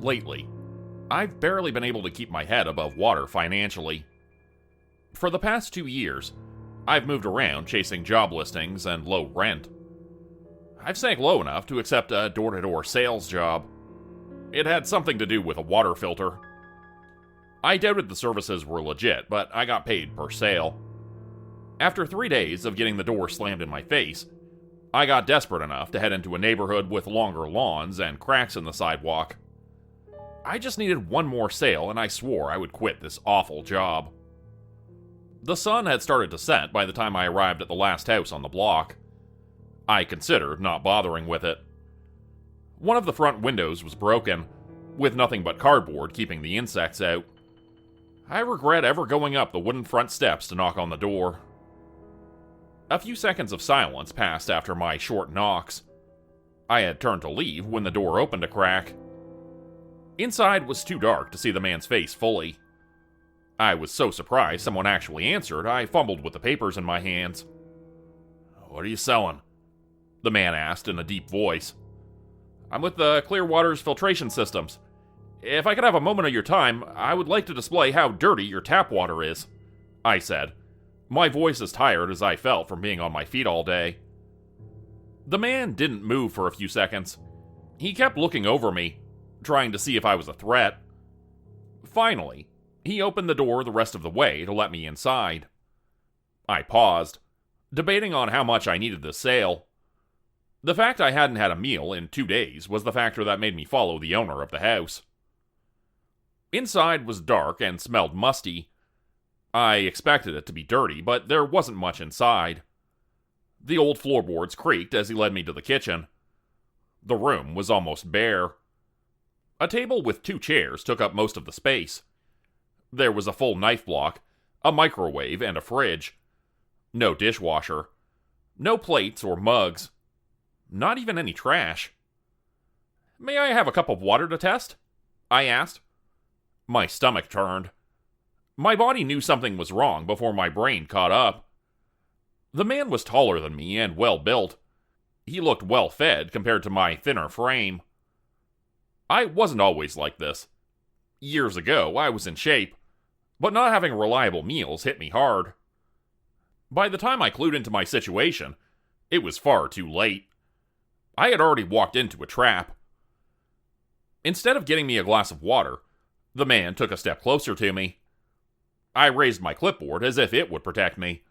Lately, I've barely been able to keep my head above water financially. For the past 2 years, I've moved around chasing job listings and low rent. I've sank low enough to accept a door-to-door sales job. It had something to do with a water filter. I doubted the services were legit, but I got paid per sale. After 3 days of getting the door slammed in my face, I got desperate enough to head into a neighborhood with longer lawns and cracks in the sidewalk. I just needed one more sale, and I swore I would quit this awful job. The sun had started to set by the time I arrived at the last house on the block. I considered not bothering with it. One of the front windows was broken, with nothing but cardboard keeping the insects out. I regret ever going up the wooden front steps to knock on the door. A few seconds of silence passed after my short knocks. I had turned to leave when the door opened a crack. Inside was too dark to see the man's face fully. I was so surprised someone actually answered, I fumbled with the papers in my hands. "What are you selling?" the man asked in a deep voice. "I'm with the Clearwater's filtration systems. If I could have a moment of your time, I would like to display how dirty your tap water is," I said, my voice as tired as I felt from being on my feet all day. The man didn't move for a few seconds. He kept looking over me, trying to see if I was a threat. Finally, he opened the door the rest of the way to let me inside. I paused, debating on how much I needed this sale. The fact I hadn't had a meal in 2 days was the factor that made me follow the owner of the house. Inside was dark and smelled musty. I expected it to be dirty, but there wasn't much inside. The old floorboards creaked as he led me to the kitchen. The room was almost bare. A table with 2 chairs took up most of the space. There was a full knife block, a microwave, and a fridge. No dishwasher. No plates or mugs. Not even any trash. "May I have a cup of water to test?" I asked. My stomach turned. My body knew something was wrong before my brain caught up. The man was taller than me and well built. He looked well fed compared to my thinner frame. I wasn't always like this. Years ago, I was in shape, but not having reliable meals hit me hard. By the time I clued into my situation, it was far too late. I had already walked into a trap. Instead of getting me a glass of water, the man took a step closer to me. I raised my clipboard as if it would protect me.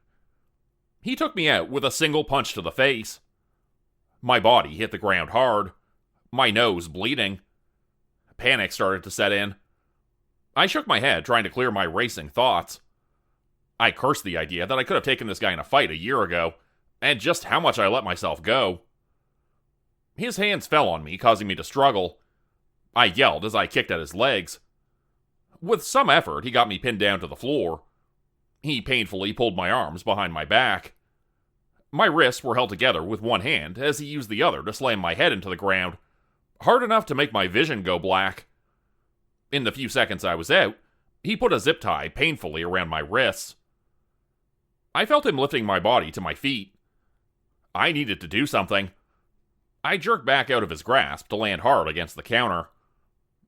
He took me out with a single punch to the face. My body hit the ground hard, my nose bleeding. Panic started to set in. I shook my head, trying to clear my racing thoughts. I cursed the idea that I could have taken this guy in a fight a year ago, and just how much I let myself go. His hands fell on me, causing me to struggle. I yelled as I kicked at his legs. With some effort, he got me pinned down to the floor. He painfully pulled my arms behind my back. My wrists were held together with one hand as he used the other to slam my head into the ground, hard enough to make my vision go black. In the few seconds I was out, he put a zip tie painfully around my wrists. I felt him lifting my body to my feet. I needed to do something. I jerked back out of his grasp to land hard against the counter.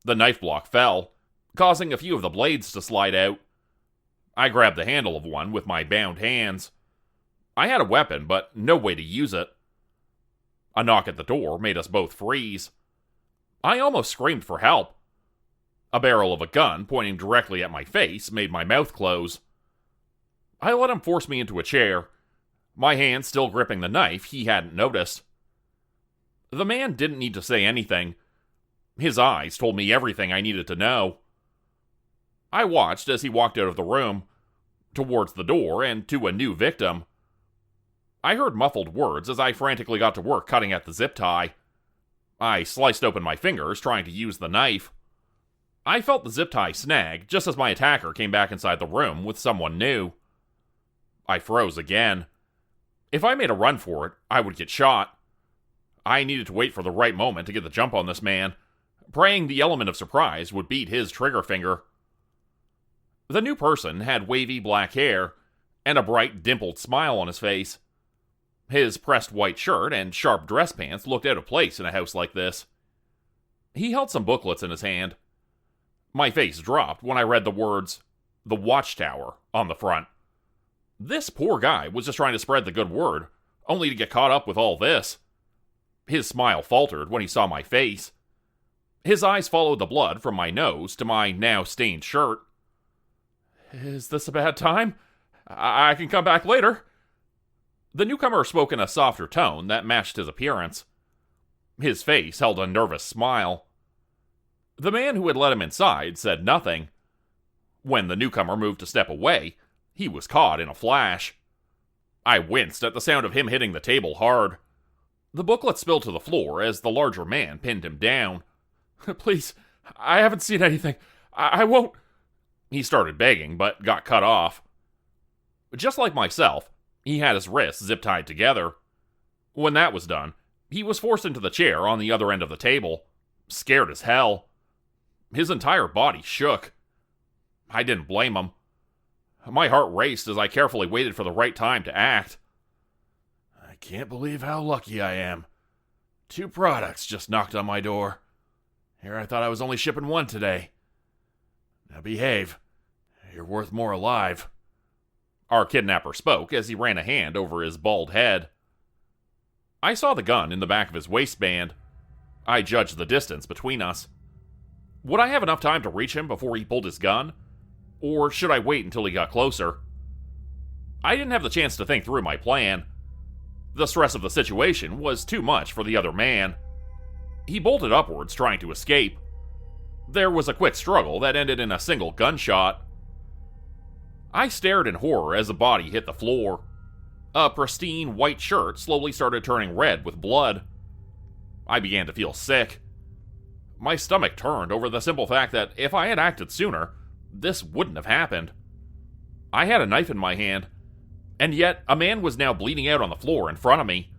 The knife block fell, causing a few of the blades to slide out. I grabbed the handle of one with my bound hands. I had a weapon, but no way to use it. A knock at the door made us both freeze. I almost screamed for help. A barrel of a gun pointing directly at my face made my mouth close. I let him force me into a chair, my hand still gripping the knife he hadn't noticed. The man didn't need to say anything. His eyes told me everything I needed to know. I watched as he walked out of the room, towards the door and to a new victim. I heard muffled words as I frantically got to work cutting at the zip tie. I sliced open my fingers trying to use the knife. I felt the zip tie snag just as my attacker came back inside the room with someone new. I froze again. If I made a run for it, I would get shot. I needed to wait for the right moment to get the jump on this man, praying the element of surprise would beat his trigger finger. The new person had wavy black hair and a bright, dimpled smile on his face. His pressed white shirt and sharp dress pants looked out of place in a house like this. He held some booklets in his hand. My face dropped when I read the words, "The Watchtower," on the front. This poor guy was just trying to spread the good word, only to get caught up with all this. His smile faltered when he saw my face. His eyes followed the blood from my nose to my now stained shirt. "Is this a bad time? I can come back later." The newcomer spoke in a softer tone that matched his appearance. His face held a nervous smile. The man who had let him inside said nothing. When the newcomer moved to step away, he was caught in a flash. I winced at the sound of him hitting the table hard. The booklet spilled to the floor as the larger man pinned him down. "Please, I haven't seen anything. I won't..." He started begging, but got cut off. Just like myself, he had his wrists zip-tied together. When that was done, he was forced into the chair on the other end of the table, scared as hell. His entire body shook. I didn't blame him. My heart raced as I carefully waited for the right time to act. "I can't believe how lucky I am. 2 products just knocked on my door. Here I thought I was only shipping 1 today. Now behave. You're worth more alive." Our kidnapper spoke as he ran a hand over his bald head. I saw the gun in the back of his waistband. I judged the distance between us. Would I have enough time to reach him before he pulled his gun? Or should I wait until he got closer? I didn't have the chance to think through my plan. The stress of the situation was too much for the other man. He bolted upwards, trying to escape. There was a quick struggle that ended in a single gunshot. I stared in horror as the body hit the floor. A pristine white shirt slowly started turning red with blood. I began to feel sick. My stomach turned over the simple fact that if I had acted sooner, this wouldn't have happened. I had a knife in my hand, and yet a man was now bleeding out on the floor in front of me.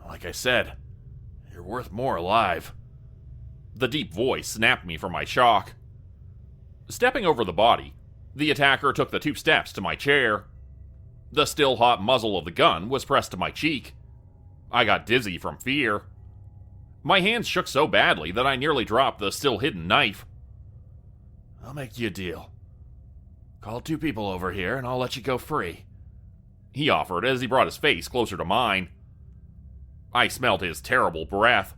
"Like I said, you're worth more alive." The deep voice snapped me from my shock. Stepping over the body, the attacker took the 2 steps to my chair. The still hot muzzle of the gun was pressed to my cheek. I got dizzy from fear. My hands shook so badly that I nearly dropped the still hidden knife. "I'll make you a deal. Call 2 people over here and I'll let you go free," he offered as he brought his face closer to mine. I smelled his terrible breath.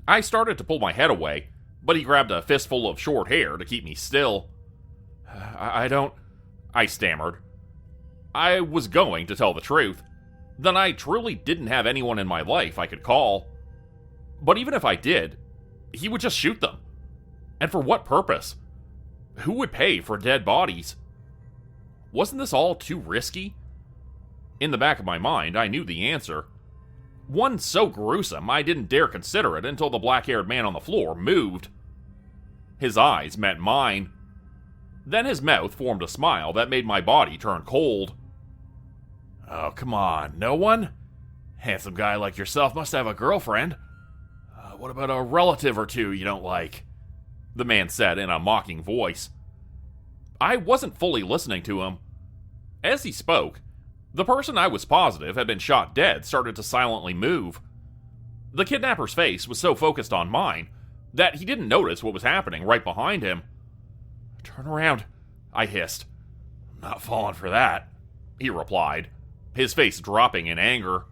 I started to pull my head away, but he grabbed a fistful of short hair to keep me still. I don't..." I stammered. I was going to tell the truth. Then I truly didn't have anyone in my life I could call. But even if I did, he would just shoot them. And for what purpose? Who would pay for dead bodies? Wasn't this all too risky? In the back of my mind, I knew the answer. One so gruesome, I didn't dare consider it until the black-haired man on the floor moved. His eyes met mine. Then his mouth formed a smile that made my body turn cold. "Oh, come on, no one? Handsome guy like yourself must have a girlfriend. What about a relative or 2 you don't like?" the man said in a mocking voice. I wasn't fully listening to him. As he spoke, the person I was positive had been shot dead started to silently move. The kidnapper's face was so focused on mine that he didn't notice what was happening right behind him. "Turn around," I hissed. "I'm not falling for that," he replied, his face dropping in anger.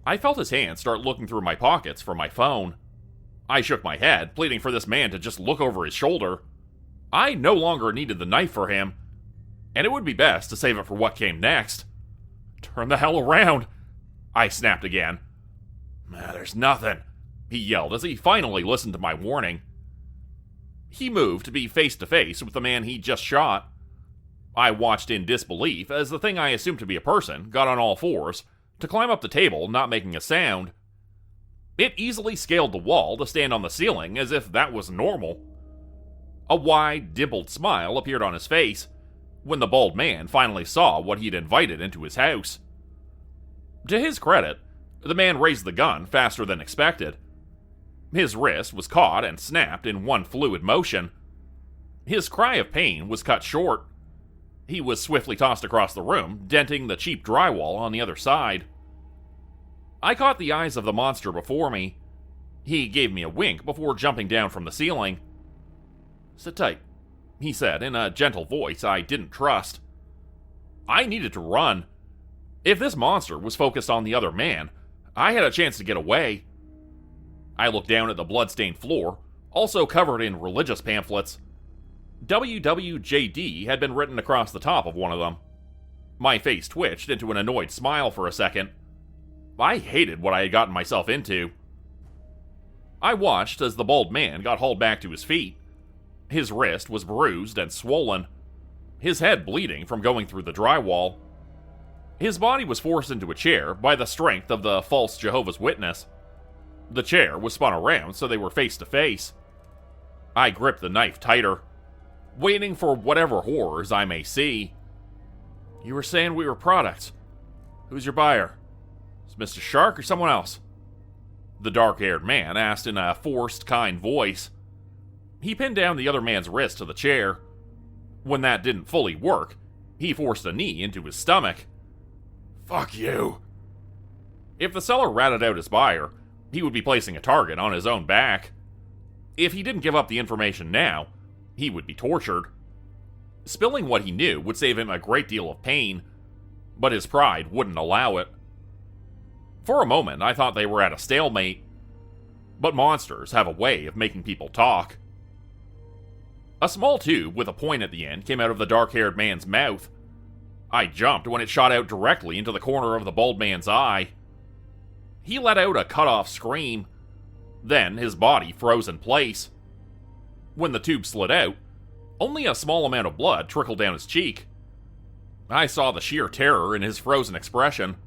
I felt his hand start looking through my pockets for my phone. I shook my head, pleading for this man to just look over his shoulder. I no longer needed the knife for him, and it would be best to save it for what came next. "Turn the hell around," I snapped again. "There's nothing," he yelled as he finally listened to my warning. He moved to be face to face with the man he'd just shot. I watched in disbelief as the thing I assumed to be a person got on all fours to climb up the table, not making a sound. It easily scaled the wall to stand on the ceiling as if that was normal. A wide, dimpled smile appeared on his face when the bald man finally saw what he'd invited into his house. To his credit, the man raised the gun faster than expected. His wrist was caught and snapped in one fluid motion. His cry of pain was cut short. He was swiftly tossed across the room, denting the cheap drywall on the other side. I caught the eyes of the monster before me. He gave me a wink before jumping down from the ceiling. "Sit tight," he said in a gentle voice I didn't trust. I needed to run. If this monster was focused on the other man, I had a chance to get away. I looked down at the blood-stained floor, also covered in religious pamphlets. WWJD had been written across the top of one of them. My face twitched into an annoyed smile for a second. I hated what I had gotten myself into. I watched as the bald man got hauled back to his feet. His wrist was bruised and swollen, his head bleeding from going through the drywall. His body was forced into a chair by the strength of the false Jehovah's Witness. The chair was spun around so they were face to face. I gripped the knife tighter, waiting for whatever horrors I may see. "You were saying we were products. Who's your buyer? Is Mr. Shark or someone else?" The dark-haired man asked in a forced, kind voice. He pinned down the other man's wrist to the chair. When that didn't fully work, he forced a knee into his stomach. "Fuck you." If the seller ratted out his buyer, he would be placing a target on his own back. If he didn't give up the information now, he would be tortured. Spilling what he knew would save him a great deal of pain, but his pride wouldn't allow it. For a moment, I thought they were at a stalemate, but monsters have a way of making people talk. A small tube with a point at the end came out of the dark-haired man's mouth. I jumped when it shot out directly into the corner of the bald man's eye. He let out a cut-off scream. Then his body froze in place. When the tube slid out, only a small amount of blood trickled down his cheek. I saw the sheer terror in his frozen expression.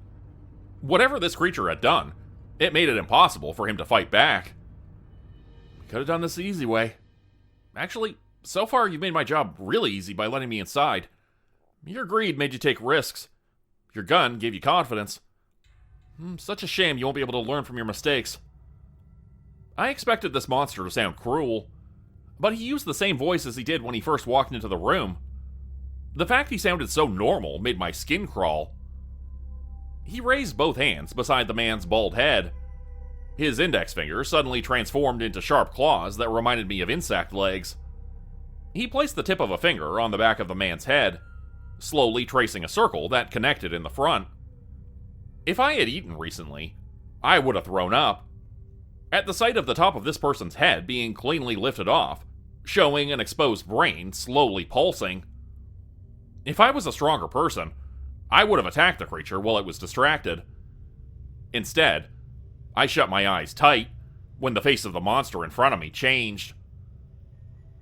Whatever this creature had done, it made it impossible for him to fight back. "We could have done this the easy way. Actually, so far you've made my job really easy by letting me inside. Your greed made you take risks. Your gun gave you confidence. Such a shame you won't be able to learn from your mistakes." I expected this monster to sound cruel, but he used the same voice as he did when he first walked into the room. The fact he sounded so normal made my skin crawl. He raised both hands beside the man's bald head. His index finger suddenly transformed into sharp claws that reminded me of insect legs. He placed the tip of a finger on the back of the man's head, slowly tracing a circle that connected in the front. If I had eaten recently, I would have thrown up. At the sight of the top of this person's head being cleanly lifted off, showing an exposed brain slowly pulsing. If I was a stronger person, I would have attacked the creature while it was distracted. Instead, I shut my eyes tight when the face of the monster in front of me changed.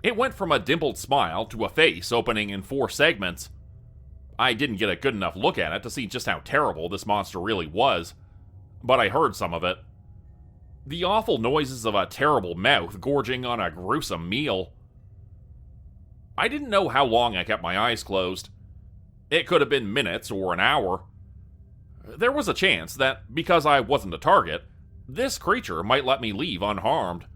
It went from a dimpled smile to a face opening in 4 segments. I didn't get a good enough look at it to see just how terrible this monster really was, but I heard some of it. The awful noises of a terrible mouth gorging on a gruesome meal. I didn't know how long I kept my eyes closed. It could have been minutes or an hour. There was a chance that, because I wasn't a target, this creature might let me leave unharmed.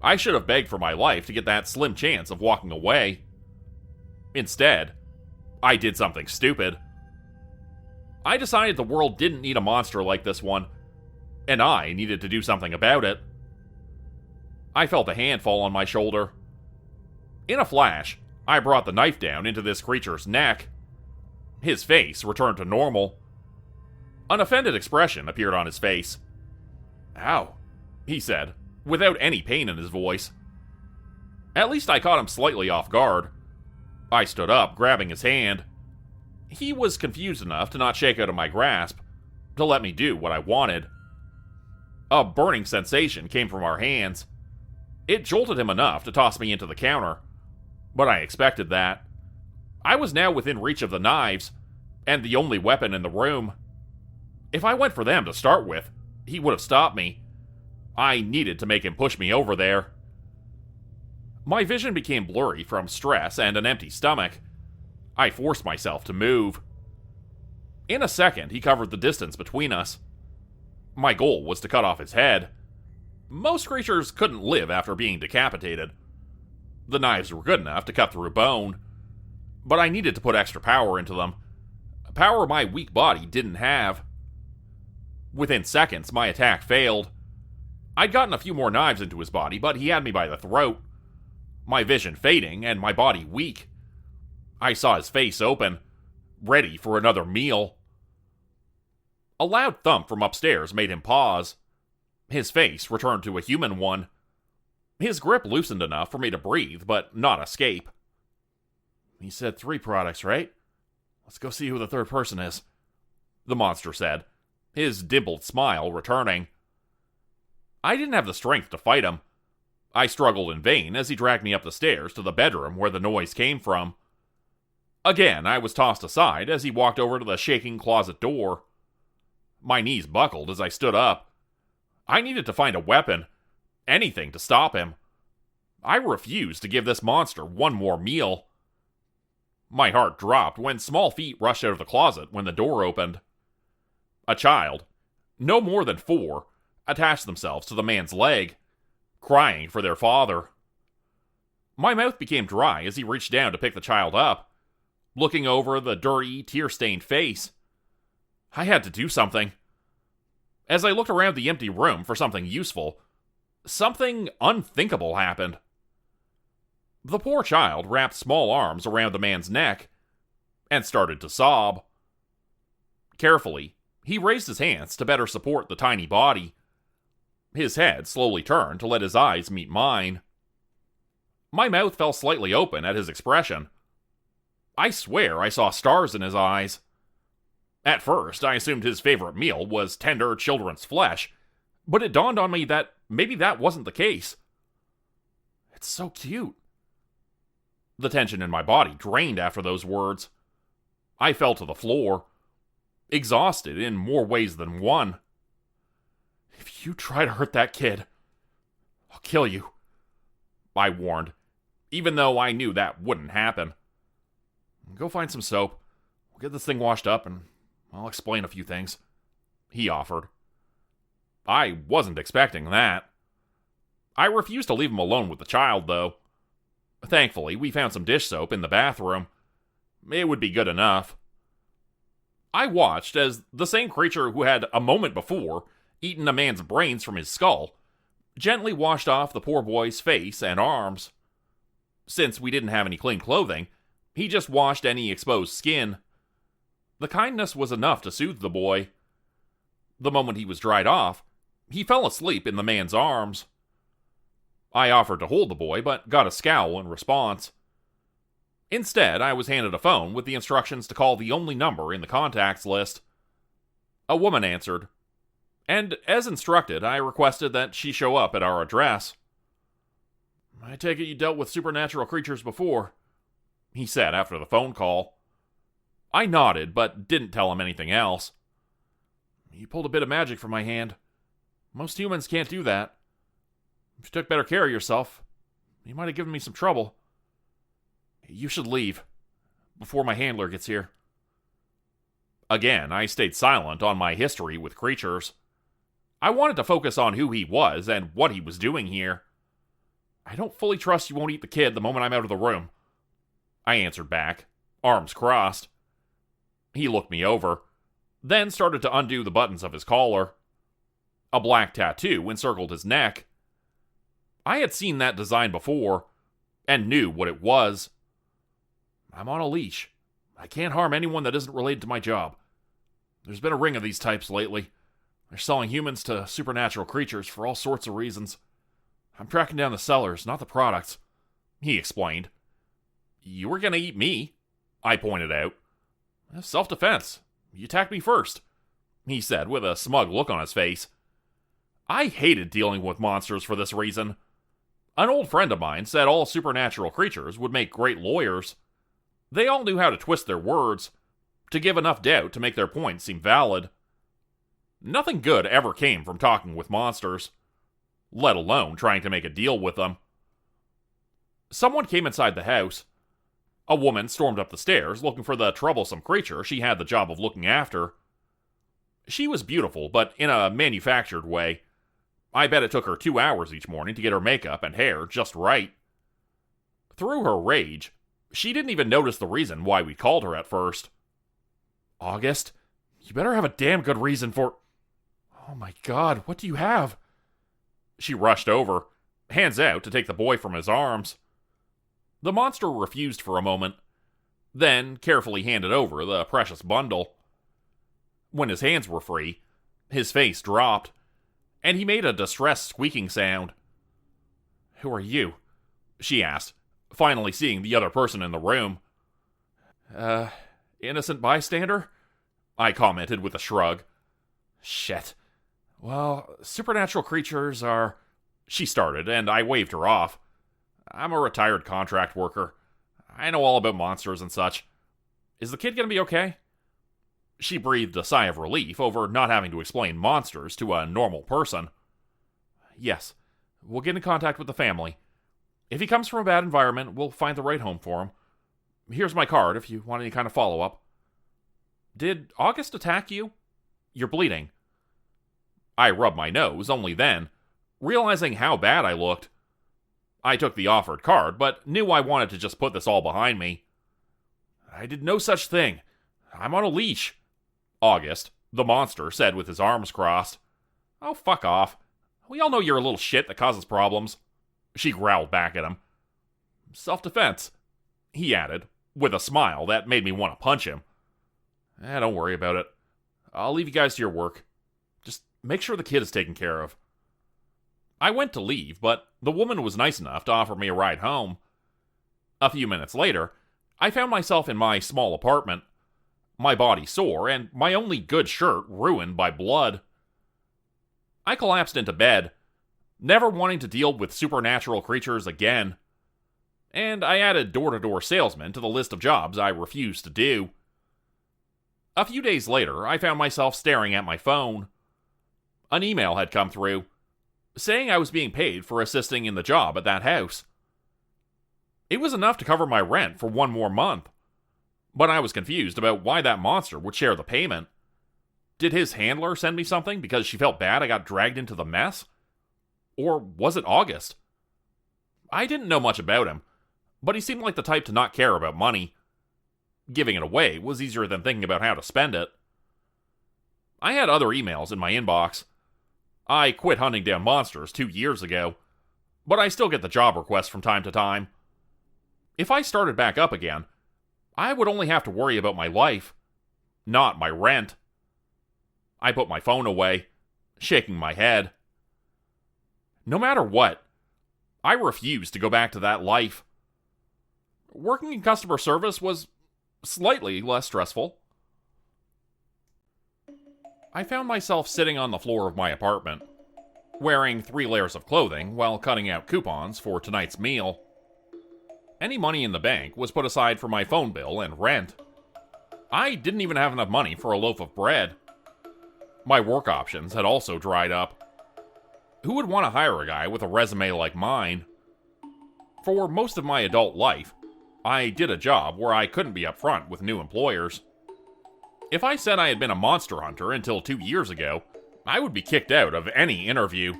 I should have begged for my life to get that slim chance of walking away. Instead, I did something stupid. I decided the world didn't need a monster like this one, and I needed to do something about it. I felt a hand fall on my shoulder. In a flash, I brought the knife down into this creature's neck. His face returned to normal. An offended expression appeared on his face. "Ow," he said, without any pain in his voice. At least I caught him slightly off guard. I stood up, grabbing his hand. He was confused enough to not shake out of my grasp, to let me do what I wanted. A burning sensation came from our hands. It jolted him enough to toss me into the counter, but I expected that. I was now within reach of the knives, and the only weapon in the room. If I went for them to start with, he would have stopped me. I needed to make him push me over there. My vision became blurry from stress and an empty stomach. I forced myself to move. In a second, he covered the distance between us. My goal was to cut off his head. Most creatures couldn't live after being decapitated. The knives were good enough to cut through bone, but I needed to put extra power into them. Power my weak body didn't have. Within seconds, my attack failed. I'd gotten a few more knives into his body, but he had me by the throat. My vision fading and my body weak. I saw his face open, ready for another meal. A loud thump from upstairs made him pause. His face returned to a human one. His grip loosened enough for me to breathe, but not escape. "He said 3 products, right? Let's go see who the third person is," the monster said, his dimpled smile returning. I didn't have the strength to fight him. I struggled in vain as he dragged me up the stairs to the bedroom where the noise came from. Again, I was tossed aside as he walked over to the shaking closet door. My knees buckled as I stood up. I needed to find a weapon, anything to stop him. I refused to give this monster one more meal. My heart dropped when small feet rushed out of the closet when the door opened. A child, no more than 4, attached themselves to the man's leg, crying for their father. My mouth became dry as he reached down to pick the child up, looking over the dirty, tear-stained face. I had to do something. As I looked around the empty room for something useful, something unthinkable happened. The poor child wrapped small arms around the man's neck and started to sob. Carefully, he raised his hands to better support the tiny body. His head slowly turned to let his eyes meet mine. My mouth fell slightly open at his expression. I swear I saw stars in his eyes. At first, I assumed his favorite meal was tender children's flesh, but it dawned on me that maybe that wasn't the case. "It's so cute." The tension in my body drained after those words. I fell to the floor, exhausted in more ways than one. "If you try to hurt that kid, I'll kill you," I warned, even though I knew that wouldn't happen. "Go find some soap. We'll get this thing washed up and I'll explain a few things," he offered. I wasn't expecting that. I refused to leave him alone with the child, though. Thankfully, we found some dish soap in the bathroom. It would be good enough. I watched as the same creature who had a moment before eaten a man's brains from his skull gently washed off the poor boy's face and arms. Since we didn't have any clean clothing, he just washed any exposed skin. The kindness was enough to soothe the boy. The moment he was dried off, he fell asleep in the man's arms. I offered to hold the boy, but got a scowl in response. Instead, I was handed a phone with the instructions to call the only number in the contacts list. A woman answered, and as instructed, I requested that she show up at our address. "I take it you dealt with supernatural creatures before," he said after the phone call. I nodded, but didn't tell him anything else. "You pulled a bit of magic from my hand. Most humans can't do that. If you took better care of yourself, you might have given me some trouble. You should leave, before my handler gets here." Again, I stayed silent on my history with creatures. I wanted to focus on who he was and what he was doing here. "I don't fully trust you won't eat the kid the moment I'm out of the room," I answered back, arms crossed. He looked me over, then started to undo the buttons of his collar. A black tattoo encircled his neck. I had seen that design before, and knew what it was. "I'm on a leash. I can't harm anyone that isn't related to my job. There's been a ring of these types lately. They're selling humans to supernatural creatures for all sorts of reasons. I'm tracking down the sellers, not the products," he explained. "You were gonna eat me," I pointed out. "Self-defense. You attacked me first," he said with a smug look on his face. I hated dealing with monsters for this reason. An old friend of mine said all supernatural creatures would make great lawyers. They all knew how to twist their words, to give enough doubt to make their points seem valid. Nothing good ever came from talking with monsters, let alone trying to make a deal with them. Someone came inside the house. A woman stormed up the stairs looking for the troublesome creature she had the job of looking after. She was beautiful, but in a manufactured way. I bet it took her 2 hours each morning to get her makeup and hair just right. Through her rage, she didn't even notice the reason why we called her at first. "August, you better have a damn good reason for..." "Oh my God, what do you have?" She rushed over, hands out to take the boy from his arms. The monster refused for a moment, then carefully handed over the precious bundle. When his hands were free, his face dropped, and he made a distressed squeaking sound. "Who are you?" she asked, finally seeing the other person in the room. Innocent bystander?" I commented with a shrug. "Shit. Well, supernatural creatures are..." She started, and I waved her off. "I'm a retired contract worker. I know all about monsters and such. Is the kid gonna be okay?" She breathed a sigh of relief over not having to explain monsters to a normal person. "Yes, we'll get in contact with the family. If he comes from a bad environment, we'll find the right home for him. Here's my card if you want any kind of follow-up." "Did August attack you? You're bleeding." I rubbed my nose only then, realizing how bad I looked. I took the offered card, but knew I wanted to just put this all behind me. "I did no such thing. I'm on a leash," August, the monster, said with his arms crossed. "Oh, fuck off. We all know you're a little shit that causes problems," she growled back at him. "Self-defense," he added, with a smile that made me want to punch him. Don't worry about it. I'll leave you guys to your work. Just make sure the kid is taken care of." I went to leave, but the woman was nice enough to offer me a ride home. A few minutes later, I found myself in my small apartment, my body sore and my only good shirt ruined by blood. I collapsed into bed, never wanting to deal with supernatural creatures again. And I added door-to-door salesman to the list of jobs I refused to do. A few days later, I found myself staring at my phone. An email had come through, saying I was being paid for assisting in the job at that house. It was enough to cover my rent for one more month, but I was confused about why that monster would share the payment. Did his handler send me something because she felt bad I got dragged into the mess? Or was it August? I didn't know much about him, but he seemed like the type to not care about money. Giving it away was easier than thinking about how to spend it. I had other emails in my inbox. I quit hunting down monsters 2 years ago, but I still get the job requests from time to time. If I started back up again, I would only have to worry about my life, not my rent. I put my phone away, shaking my head. No matter what, I refuse to go back to that life. Working in customer service was slightly less stressful. I found myself sitting on the floor of my apartment, wearing 3 layers of clothing while cutting out coupons for tonight's meal. Any money in the bank was put aside for my phone bill and rent. I didn't even have enough money for a loaf of bread. My work options had also dried up. Who would want to hire a guy with a resume like mine? For most of my adult life, I did a job where I couldn't be upfront with new employers. If I said I had been a monster hunter until 2 years ago, I would be kicked out of any interview.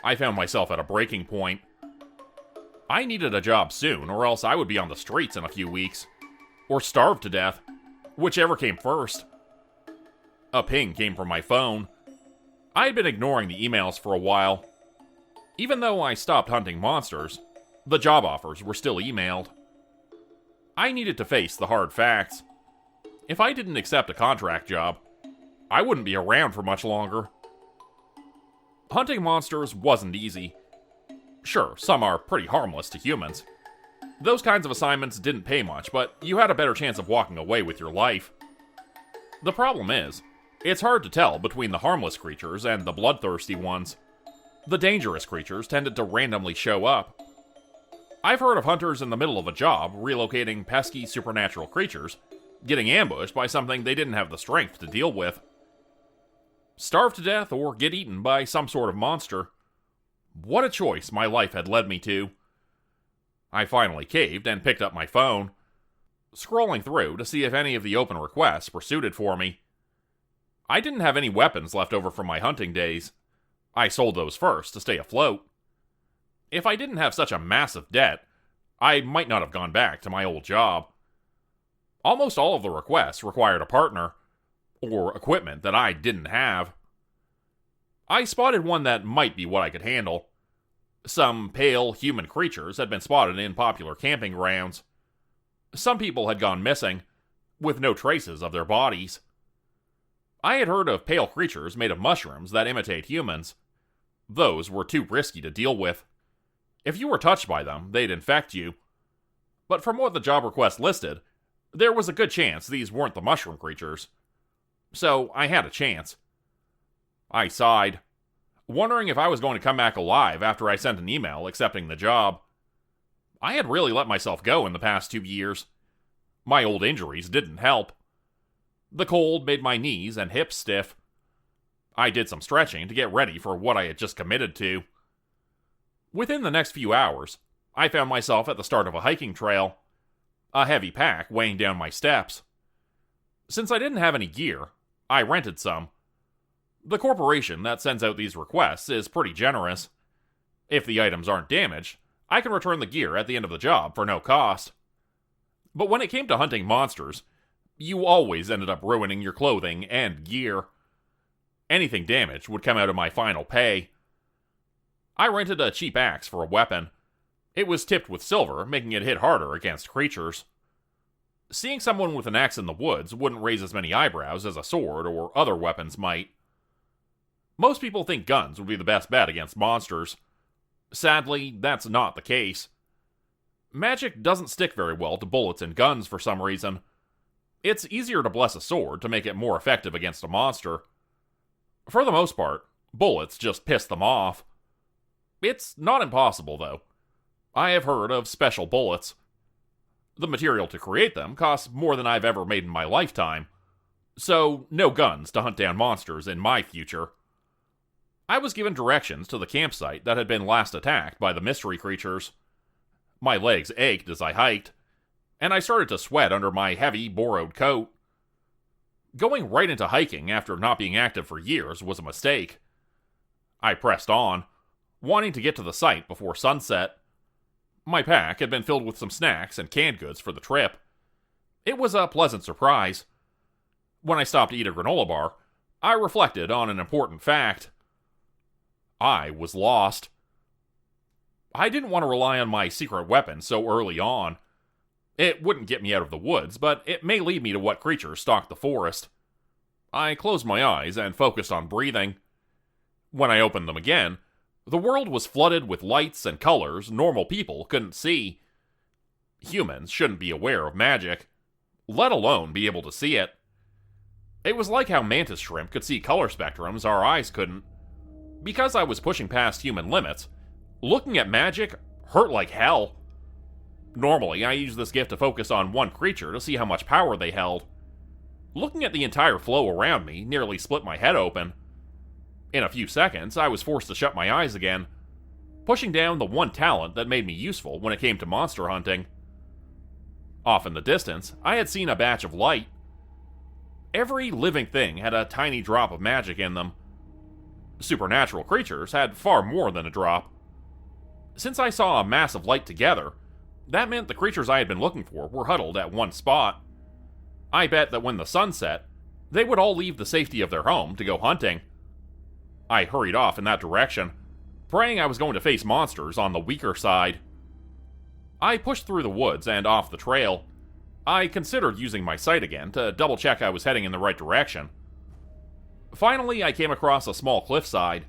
I found myself at a breaking point. I needed a job soon, or else I would be on the streets in a few weeks. Or starve to death, whichever came first. A ping came from my phone. I had been ignoring the emails for a while. Even though I stopped hunting monsters, the job offers were still emailed. I needed to face the hard facts. If I didn't accept a contract job, I wouldn't be around for much longer. Hunting monsters wasn't easy. Sure, some are pretty harmless to humans. Those kinds of assignments didn't pay much, but you had a better chance of walking away with your life. The problem is, it's hard to tell between the harmless creatures and the bloodthirsty ones. The dangerous creatures tended to randomly show up. I've heard of hunters in the middle of a job relocating pesky supernatural creatures, getting ambushed by something they didn't have the strength to deal with. Starve to death or get eaten by some sort of monster. What a choice my life had led me to. I finally caved and picked up my phone, scrolling through to see if any of the open requests were suited for me. I didn't have any weapons left over from my hunting days. I sold those first to stay afloat. If I didn't have such a massive debt, I might not have gone back to my old job. Almost all of the requests required a partner, or equipment that I didn't have. I spotted one that might be what I could handle. Some pale human creatures had been spotted in popular camping grounds. Some people had gone missing, with no traces of their bodies. I had heard of pale creatures made of mushrooms that imitate humans. Those were too risky to deal with. If you were touched by them, they'd infect you. But from what the job request listed, there was a good chance these weren't the mushroom creatures. So I had a chance. I sighed, wondering if I was going to come back alive after I sent an email accepting the job. I had really let myself go in the past 2 years. My old injuries didn't help. The cold made my knees and hips stiff. I did some stretching to get ready for what I had just committed to. Within the next few hours, I found myself at the start of a hiking trail, a heavy pack weighing down my steps. Since I didn't have any gear, I rented some. The corporation that sends out these requests is pretty generous. If the items aren't damaged, I can return the gear at the end of the job for no cost. But when it came to hunting monsters, you always ended up ruining your clothing and gear. Anything damaged would come out of my final pay. I rented a cheap axe for a weapon. It was tipped with silver, making it hit harder against creatures. Seeing someone with an axe in the woods wouldn't raise as many eyebrows as a sword or other weapons might. Most people think guns would be the best bet against monsters. Sadly, that's not the case. Magic doesn't stick very well to bullets and guns for some reason. It's easier to bless a sword to make it more effective against a monster. For the most part, bullets just piss them off. It's not impossible, though. I have heard of special bullets. The material to create them costs more than I've ever made in my lifetime. So, no guns to hunt down monsters in my future. I was given directions to the campsite that had been last attacked by the mystery creatures. My legs ached as I hiked, and I started to sweat under my heavy, borrowed coat. Going right into hiking after not being active for years was a mistake. I pressed on, wanting to get to the site before sunset. My pack had been filled with some snacks and canned goods for the trip. It was a pleasant surprise. When I stopped to eat a granola bar, I reflected on an important fact. I was lost. I didn't want to rely on my secret weapon so early on. It wouldn't get me out of the woods, but it may lead me to what creatures stalk the forest. I closed my eyes and focused on breathing. When I opened them again, the world was flooded with lights and colors normal people couldn't see. Humans shouldn't be aware of magic, let alone be able to see it. It was like how mantis shrimp could see color spectrums our eyes couldn't. Because I was pushing past human limits, looking at magic hurt like hell. Normally, I use this gift to focus on one creature to see how much power they held. Looking at the entire flow around me nearly split my head open. In a few seconds, I was forced to shut my eyes again, pushing down the one talent that made me useful when it came to monster hunting. Off in the distance, I had seen a batch of light. Every living thing had a tiny drop of magic in them. Supernatural creatures had far more than a drop. Since I saw a mass of light together, that meant the creatures I had been looking for were huddled at one spot. I bet that when the sun set, they would all leave the safety of their home to go hunting. I hurried off in that direction, praying I was going to face monsters on the weaker side. I pushed through the woods and off the trail. I considered using my sight again to double-check I was heading in the right direction. Finally, I came across a small cliffside.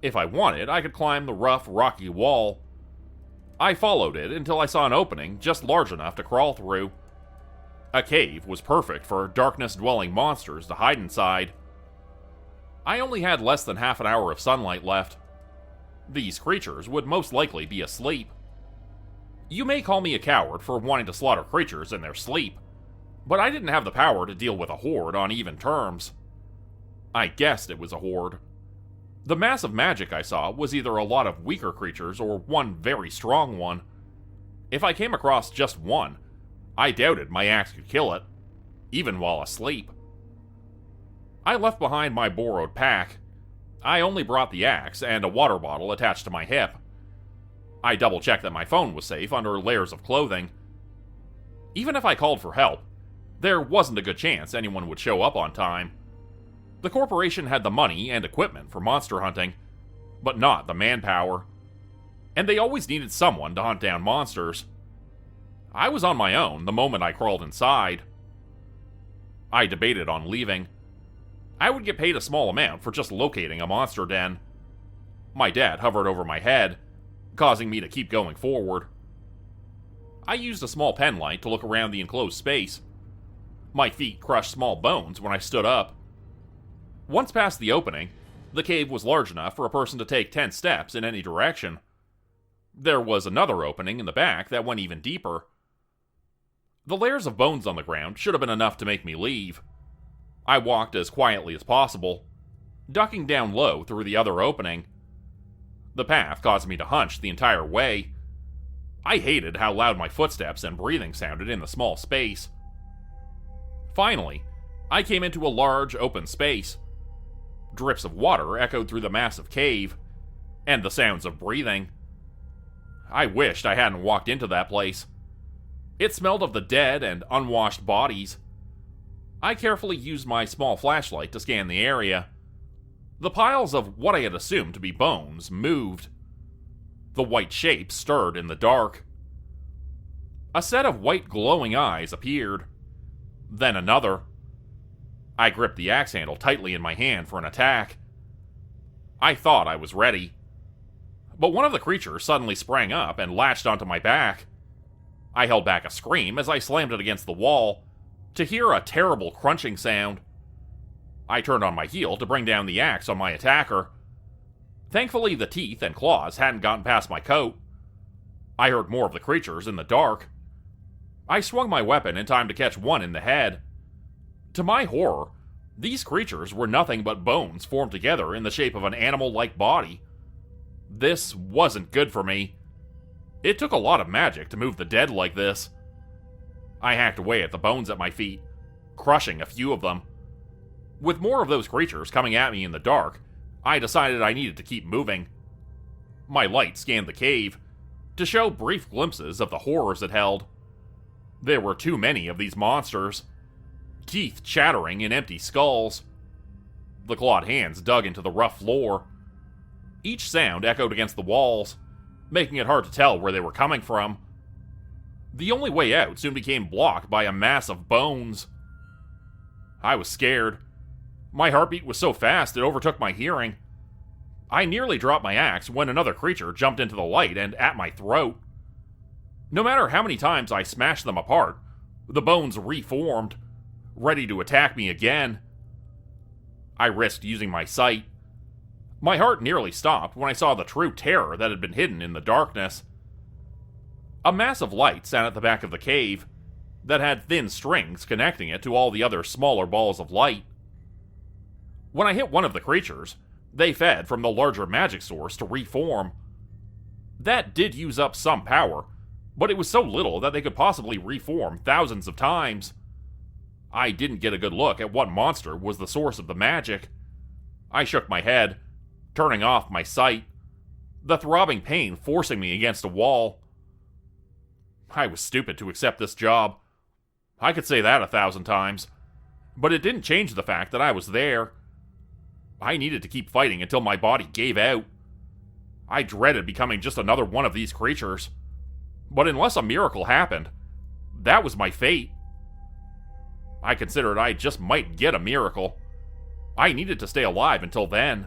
If I wanted, I could climb the rough, rocky wall. I followed it until I saw an opening just large enough to crawl through. A cave was perfect for darkness-dwelling monsters to hide inside. I only had less than half an hour of sunlight left. These creatures would most likely be asleep. You may call me a coward for wanting to slaughter creatures in their sleep, but I didn't have the power to deal with a horde on even terms. I guessed it was a horde. The mass of magic I saw was either a lot of weaker creatures or one very strong one. If I came across just one, I doubted my axe could kill it, even while asleep. I left behind my borrowed pack. I only brought the axe and a water bottle attached to my hip. I double-checked that my phone was safe under layers of clothing. Even if I called for help, there wasn't a good chance anyone would show up on time. The corporation had the money and equipment for monster hunting, but not the manpower. And they always needed someone to hunt down monsters. I was on my own the moment I crawled inside. I debated on leaving. I would get paid a small amount for just locating a monster den. My dad hovered over my head, causing me to keep going forward. I used a small pen light to look around the enclosed space. My feet crushed small bones when I stood up. Once past the opening, the cave was large enough for a person to take 10 steps in any direction. There was another opening in the back that went even deeper. The layers of bones on the ground should have been enough to make me leave. I walked as quietly as possible, ducking down low through the other opening. The path caused me to hunch the entire way. I hated how loud my footsteps and breathing sounded in the small space. Finally, I came into a large open space. Drips of water echoed through the massive cave, and the sounds of breathing. I wished I hadn't walked into that place. It smelled of the dead and unwashed bodies. I carefully used my small flashlight to scan the area. The piles of what I had assumed to be bones moved. The white shapes stirred in the dark. A set of white glowing eyes appeared. Then another. I gripped the axe handle tightly in my hand for an attack. I thought I was ready. But one of the creatures suddenly sprang up and latched onto my back. I held back a scream as I slammed it against the wall, to hear a terrible crunching sound. I turned on my heel to bring down the axe on my attacker. Thankfully, the teeth and claws hadn't gotten past my coat. I heard more of the creatures in the dark. I swung my weapon in time to catch one in the head. To my horror, these creatures were nothing but bones formed together in the shape of an animal-like body. This wasn't good for me. It took a lot of magic to move the dead like this. I hacked away at the bones at my feet, crushing a few of them. With more of those creatures coming at me in the dark, I decided I needed to keep moving. My light scanned the cave, to show brief glimpses of the horrors it held. There were too many of these monsters. Teeth chattering in empty skulls. The clawed hands dug into the rough floor. Each sound echoed against the walls, making it hard to tell where they were coming from. The only way out soon became blocked by a mass of bones. I was scared. My heartbeat was so fast it overtook my hearing. I nearly dropped my axe when another creature jumped into the light and at my throat. No matter how many times I smashed them apart, the bones reformed, ready to attack me again. I risked using my sight. My heart nearly stopped when I saw the true terror that had been hidden in the darkness. A massive light sat at the back of the cave that had thin strings connecting it to all the other smaller balls of light. When I hit one of the creatures, they fed from the larger magic source to reform. That did use up some power, but it was so little that they could possibly reform thousands of times. I didn't get a good look at what monster was the source of the magic. I shook my head, turning off my sight, the throbbing pain forcing me against a wall. I was stupid to accept this job. I could say that 1,000 times, but it didn't change the fact that I was there. I needed to keep fighting until my body gave out. I dreaded becoming just another one of these creatures. But unless a miracle happened, that was my fate. I considered I just might get a miracle. I needed to stay alive until then.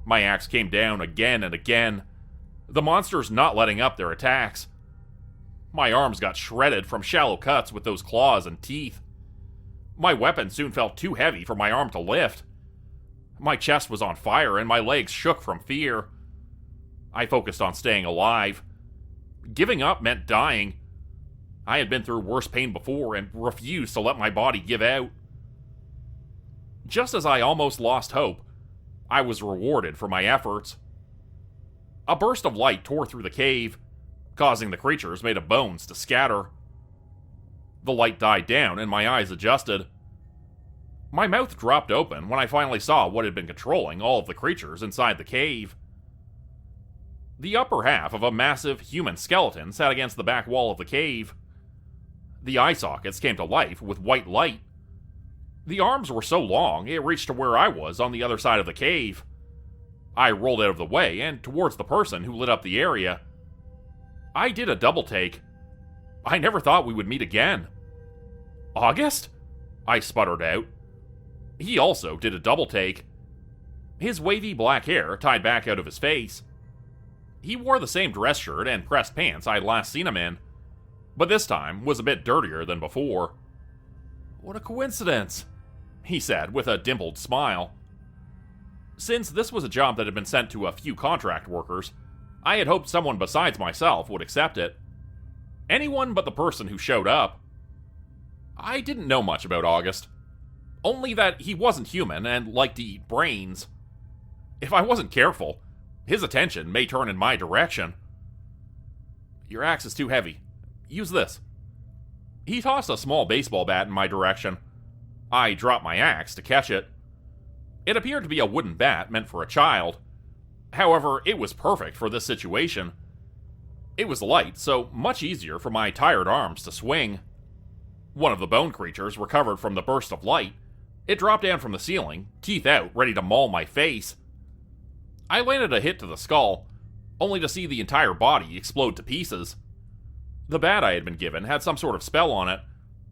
My axe came down again and again, the monsters not letting up their attacks. My arms got shredded from shallow cuts with those claws and teeth. My weapon soon felt too heavy for my arm to lift. My chest was on fire and my legs shook from fear. I focused on staying alive. Giving up meant dying. I had been through worse pain before and refused to let my body give out. Just as I almost lost hope, I was rewarded for my efforts. A burst of light tore through the cave, causing the creatures made of bones to scatter. The light died down and my eyes adjusted. My mouth dropped open when I finally saw what had been controlling all of the creatures inside the cave. The upper half of a massive human skeleton sat against the back wall of the cave. The eye sockets came to life with white light. The arms were so long, it reached to where I was on the other side of the cave. I rolled out of the way and towards the person who lit up the area. I did a double take. I never thought we would meet again. August? I sputtered out. He also did a double take. His wavy black hair tied back out of his face. He wore the same dress shirt and pressed pants I'd last seen him in, but this time was a bit dirtier than before. What a coincidence, he said with a dimpled smile. Since this was a job that had been sent to a few contract workers, I had hoped someone besides myself would accept it. Anyone but the person who showed up. I didn't know much about August. Only that he wasn't human and liked to eat brains. If I wasn't careful, his attention may turn in my direction. Your axe is too heavy. Use this. He tossed a small baseball bat in my direction. I dropped my axe to catch it. It appeared to be a wooden bat meant for a child. However, it was perfect for this situation. It was light, so much easier for my tired arms to swing. One of the bone creatures recovered from the burst of light. It dropped down from the ceiling, teeth out, ready to maul my face. I landed a hit to the skull, only to see the entire body explode to pieces. The bat I had been given had some sort of spell on it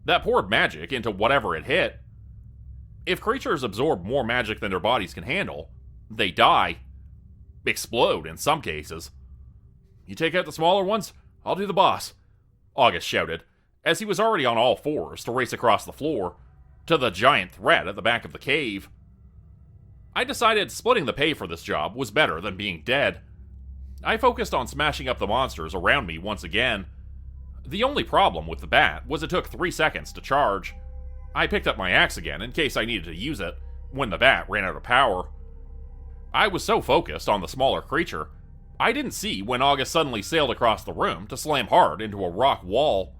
that poured magic into whatever it hit. If creatures absorb more magic than their bodies can handle, they die. Explode in some cases. You take out the smaller ones, I'll do the boss, August shouted, as he was already on all fours to race across the floor, to the giant threat at the back of the cave. I decided splitting the pay for this job was better than being dead. I focused on smashing up the monsters around me once again. The only problem with the bat was it took 3 seconds to charge. I picked up my axe again in case I needed to use it when the bat ran out of power. I was so focused on the smaller creature, I didn't see when August suddenly sailed across the room to slam hard into a rock wall.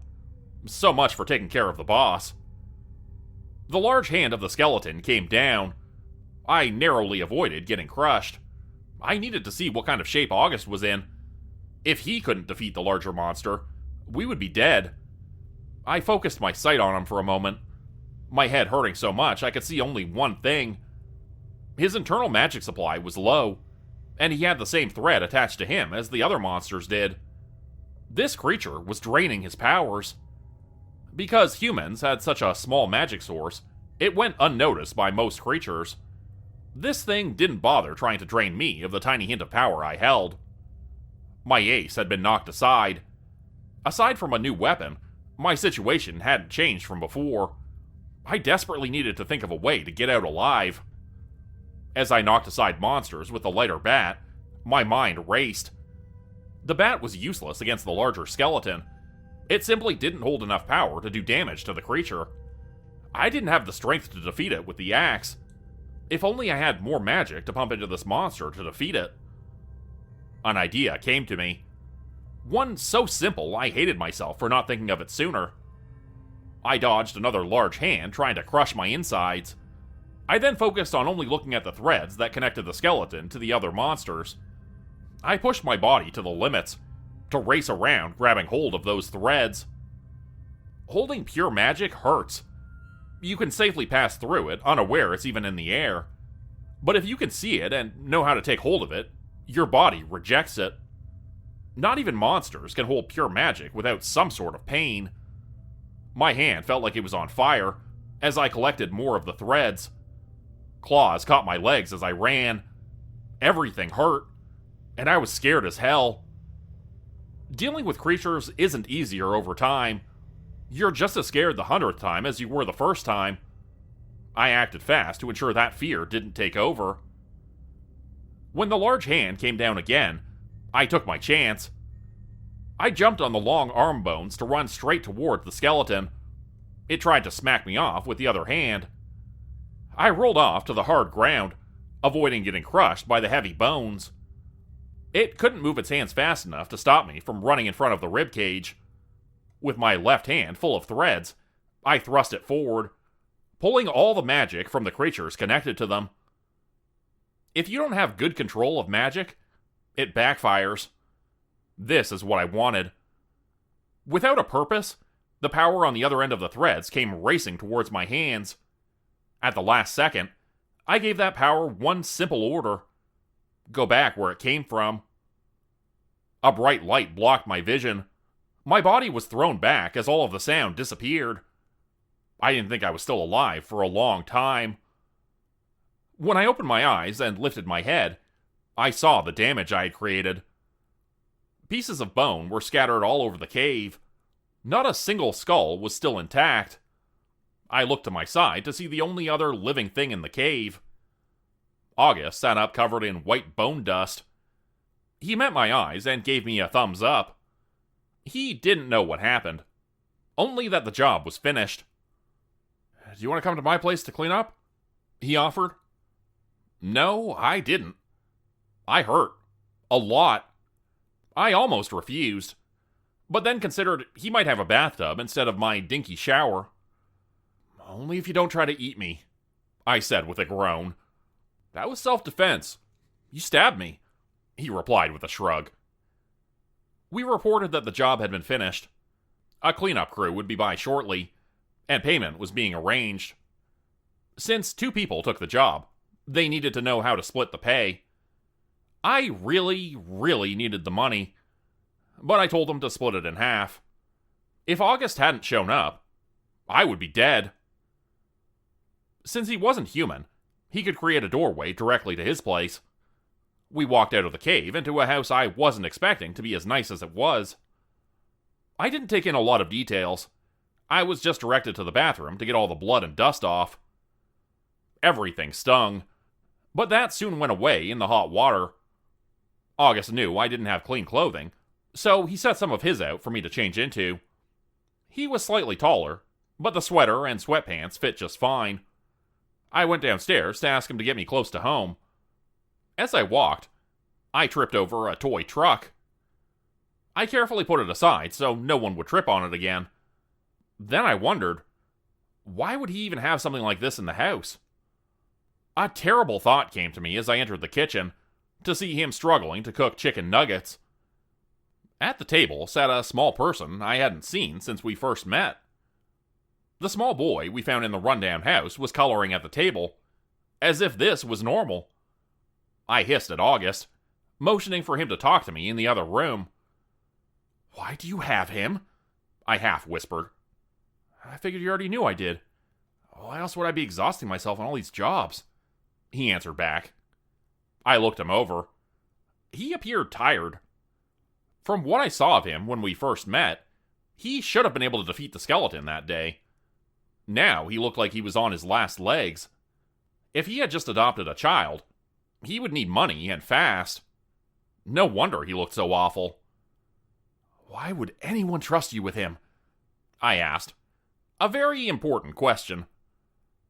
So much for taking care of the boss. The large hand of the skeleton came down. I narrowly avoided getting crushed. I needed to see what kind of shape August was in. If he couldn't defeat the larger monster, we would be dead. I focused my sight on him for a moment, my head hurting so much I could see only one thing. His internal magic supply was low, and he had the same thread attached to him as the other monsters did. This creature was draining his powers. Because humans had such a small magic source, it went unnoticed by most creatures. This thing didn't bother trying to drain me of the tiny hint of power I held. My ace had been knocked aside. Aside from a new weapon, my situation hadn't changed from before. I desperately needed to think of a way to get out alive. As I knocked aside monsters with the lighter bat, my mind raced. The bat was useless against the larger skeleton. It simply didn't hold enough power to do damage to the creature. I didn't have the strength to defeat it with the axe. If only I had more magic to pump into this monster to defeat it. An idea came to me. One so simple I hated myself for not thinking of it sooner. I dodged another large hand trying to crush my insides. I then focused on only looking at the threads that connected the skeleton to the other monsters. I pushed my body to the limits, to race around grabbing hold of those threads. Holding pure magic hurts. You can safely pass through it, unaware it's even in the air. But if you can see it and know how to take hold of it, your body rejects it. Not even monsters can hold pure magic without some sort of pain. My hand felt like it was on fire as I collected more of the threads. Claws caught my legs as I ran. Everything hurt, and I was scared as hell. Dealing with creatures isn't easier over time. You're just as scared the 100th time as you were the first time. I acted fast to ensure that fear didn't take over. When the large hand came down again, I took my chance. I jumped on the long arm bones to run straight toward the skeleton. It tried to smack me off with the other hand. I rolled off to the hard ground, avoiding getting crushed by the heavy bones. It couldn't move its hands fast enough to stop me from running in front of the ribcage. With my left hand full of threads, I thrust it forward, pulling all the magic from the creatures connected to them. If you don't have good control of magic, it backfires. This is what I wanted. Without a purpose, the power on the other end of the threads came racing towards my hands. At the last second, I gave that power one simple order: go back where it came from. A bright light blocked my vision. My body was thrown back as all of the sound disappeared. I didn't think I was still alive for a long time. When I opened my eyes and lifted my head, I saw the damage I had created. Pieces of bone were scattered all over the cave. Not a single skull was still intact. I looked to my side to see the only other living thing in the cave. August sat up covered in white bone dust. He met my eyes and gave me a thumbs up. He didn't know what happened, only that the job was finished. "Do you want to come to my place to clean up?" he offered. No, I didn't. I hurt. A lot. I almost refused, but then considered he might have a bathtub instead of my dinky shower. "Only if you don't try to eat me," I said with a groan. "That was self-defense. You stabbed me," he replied with a shrug. We reported that the job had been finished. A cleanup crew would be by shortly, and payment was being arranged. Since 2 people took the job, they needed to know how to split the pay. I really needed the money, but I told them to split it in half. If August hadn't shown up, I would be dead. Since he wasn't human, he could create a doorway directly to his place. We walked out of the cave into a house I wasn't expecting to be as nice as it was. I didn't take in a lot of details. I was just directed to the bathroom to get all the blood and dust off. Everything stung, but that soon went away in the hot water. August knew I didn't have clean clothing, so he set some of his out for me to change into. He was slightly taller, but the sweater and sweatpants fit just fine. I went downstairs to ask him to get me close to home. As I walked, I tripped over a toy truck. I carefully put it aside so no one would trip on it again. Then I wondered, why would he even have something like this in the house? A terrible thought came to me as I entered the kitchen, to see him struggling to cook chicken nuggets. At the table sat a small person I hadn't seen since we first met. The small boy we found in the rundown house was coloring at the table, as if this was normal. I hissed at August, motioning for him to talk to me in the other room. "Why do you have him?" I half whispered. "I figured you already knew I did. Why else would I be exhausting myself on all these jobs?" he answered back. I looked him over. He appeared tired. From what I saw of him when we first met, he should have been able to defeat the skeleton that day. Now he looked like he was on his last legs. If he had just adopted a child, he would need money and fast. No wonder he looked so awful. "Why would anyone trust you with him?" I asked. A very important question.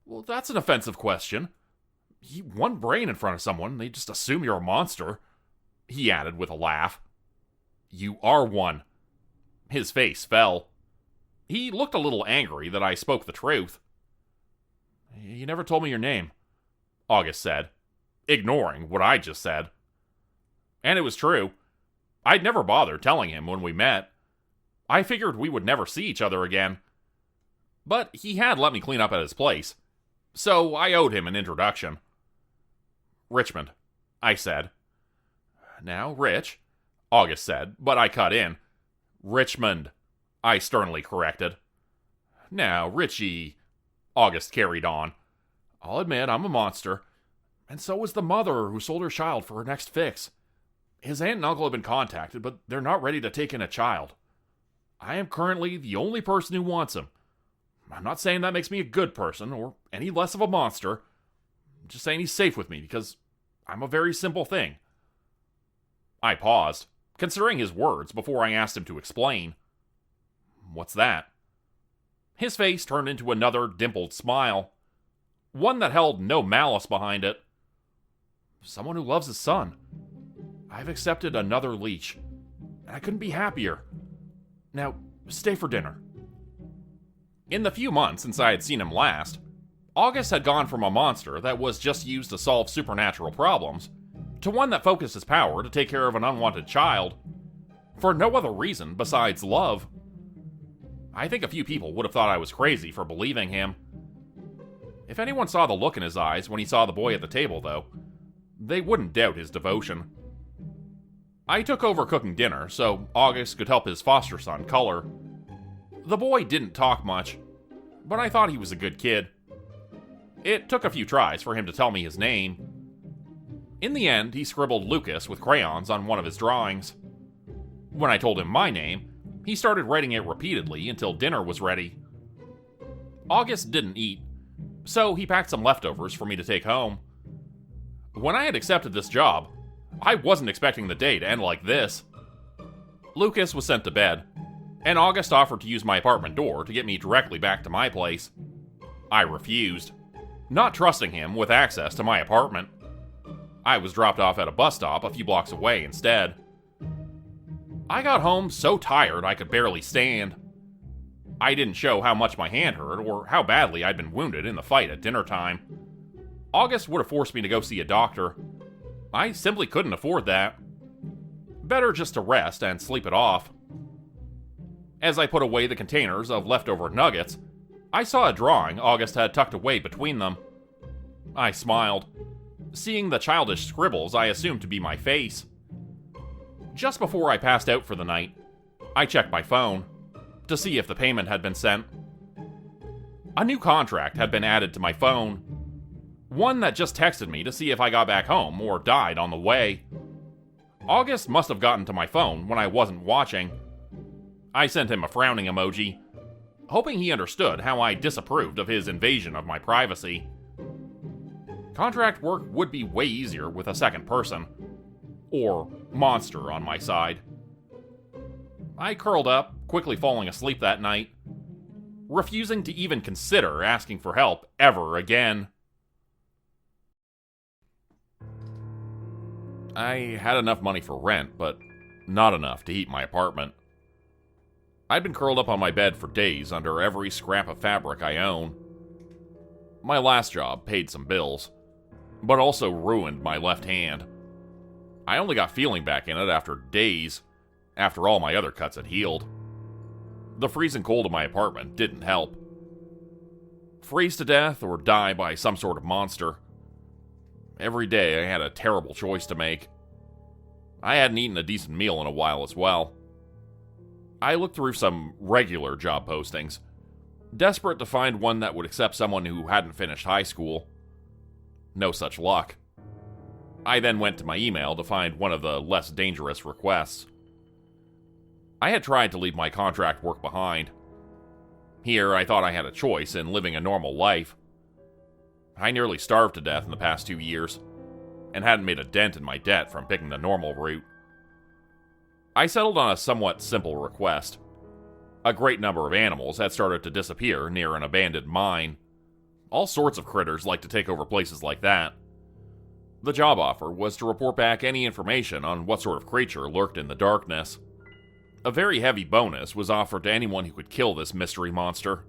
"Well, that's an offensive question. One brain in front of someone, they just assume you're a monster," he added with a laugh. "You are one." His face fell. He looked a little angry that I spoke the truth. "You never told me your name," August said, ignoring what I just said. And it was true. I'd never bothered telling him when we met. I figured we would never see each other again. But he had let me clean up at his place, so I owed him an introduction. "Richmond," I said. "Now, Rich," August said, but I cut in. "Richmond," I sternly corrected. "Now, Richie," August carried on. "I'll admit I'm a monster, and so was the mother who sold her child for her next fix. His aunt and uncle have been contacted, but they're not ready to take in a child. I am currently the only person who wants him. I'm not saying that makes me a good person, or any less of a monster. I'm just saying he's safe with me, because I'm a very simple thing." I paused, considering his words before I asked him to explain. "What's that?" His face turned into another dimpled smile, one that held no malice behind it. "Someone who loves his son. I've accepted another leash, and I couldn't be happier. Now, stay for dinner." In the few months since I had seen him last, August had gone from a monster that was just used to solve supernatural problems to one that focused his power to take care of an unwanted child, for no other reason besides love. I think a few people would have thought I was crazy for believing him. If anyone saw the look in his eyes when he saw the boy at the table, though, they wouldn't doubt his devotion. I took over cooking dinner so August could help his foster son color. The boy didn't talk much, but I thought he was a good kid. It took a few tries for him to tell me his name. In the end, he scribbled Lucas with crayons on one of his drawings. When I told him my name, he started writing it repeatedly until dinner was ready. August didn't eat, so he packed some leftovers for me to take home. When I had accepted this job, I wasn't expecting the day to end like this. Lucas was sent to bed, and August offered to use my apartment door to get me directly back to my place. I refused, not trusting him with access to my apartment. I was dropped off at a bus stop a few blocks away instead. I got home so tired I could barely stand. I didn't show how much my hand hurt or how badly I'd been wounded in the fight at dinner time. August would have forced me to go see a doctor. I simply couldn't afford that. Better just to rest and sleep it off. As I put away the containers of leftover nuggets, I saw a drawing August had tucked away between them. I smiled, seeing the childish scribbles I assumed to be my face. Just before I passed out for the night, I checked my phone to see if the payment had been sent. A new contract had been added to my phone. One that just texted me to see if I got back home or died on the way. August must have gotten to my phone when I wasn't watching. I sent him a frowning emoji, hoping he understood how I disapproved of his invasion of my privacy. Contract work would be way easier with a second person, or monster on my side. I curled up, quickly falling asleep that night, refusing to even consider asking for help ever again. I had enough money for rent, but not enough to heat my apartment. I'd been curled up on my bed for days under every scrap of fabric I own. My last job paid some bills, but also ruined my left hand. I only got feeling back in it after days, after all my other cuts had healed. The freezing cold of my apartment didn't help. Freeze to death or die by some sort of monster. Every day I had a terrible choice to make. I hadn't eaten a decent meal in a while as well. I looked through some regular job postings, desperate to find one that would accept someone who hadn't finished high school. No such luck. I then went to my email to find one of the less dangerous requests. I had tried to leave my contract work behind. Here, I thought I had a choice in living a normal life. I nearly starved to death in the past 2 years, and hadn't made a dent in my debt from picking the normal route. I settled on a somewhat simple request. A great number of animals had started to disappear near an abandoned mine. All sorts of critters like to take over places like that. The job offer was to report back any information on what sort of creature lurked in the darkness. A very heavy bonus was offered to anyone who could kill this mystery monster.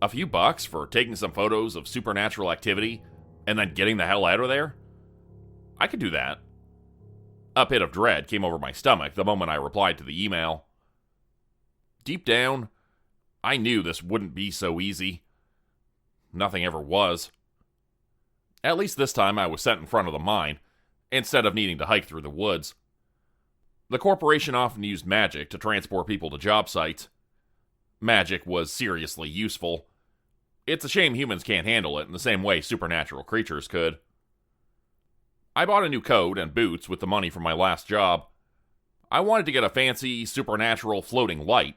A few bucks for taking some photos of supernatural activity and then getting the hell out of there? I could do that. A pit of dread came over my stomach the moment I replied to the email. Deep down, I knew this wouldn't be so easy. Nothing ever was. At least this time I was set in front of the mine, instead of needing to hike through the woods. The corporation often used magic to transport people to job sites. Magic was seriously useful. It's a shame humans can't handle it in the same way supernatural creatures could. I bought a new coat and boots with the money from my last job. I wanted to get a fancy, supernatural floating light,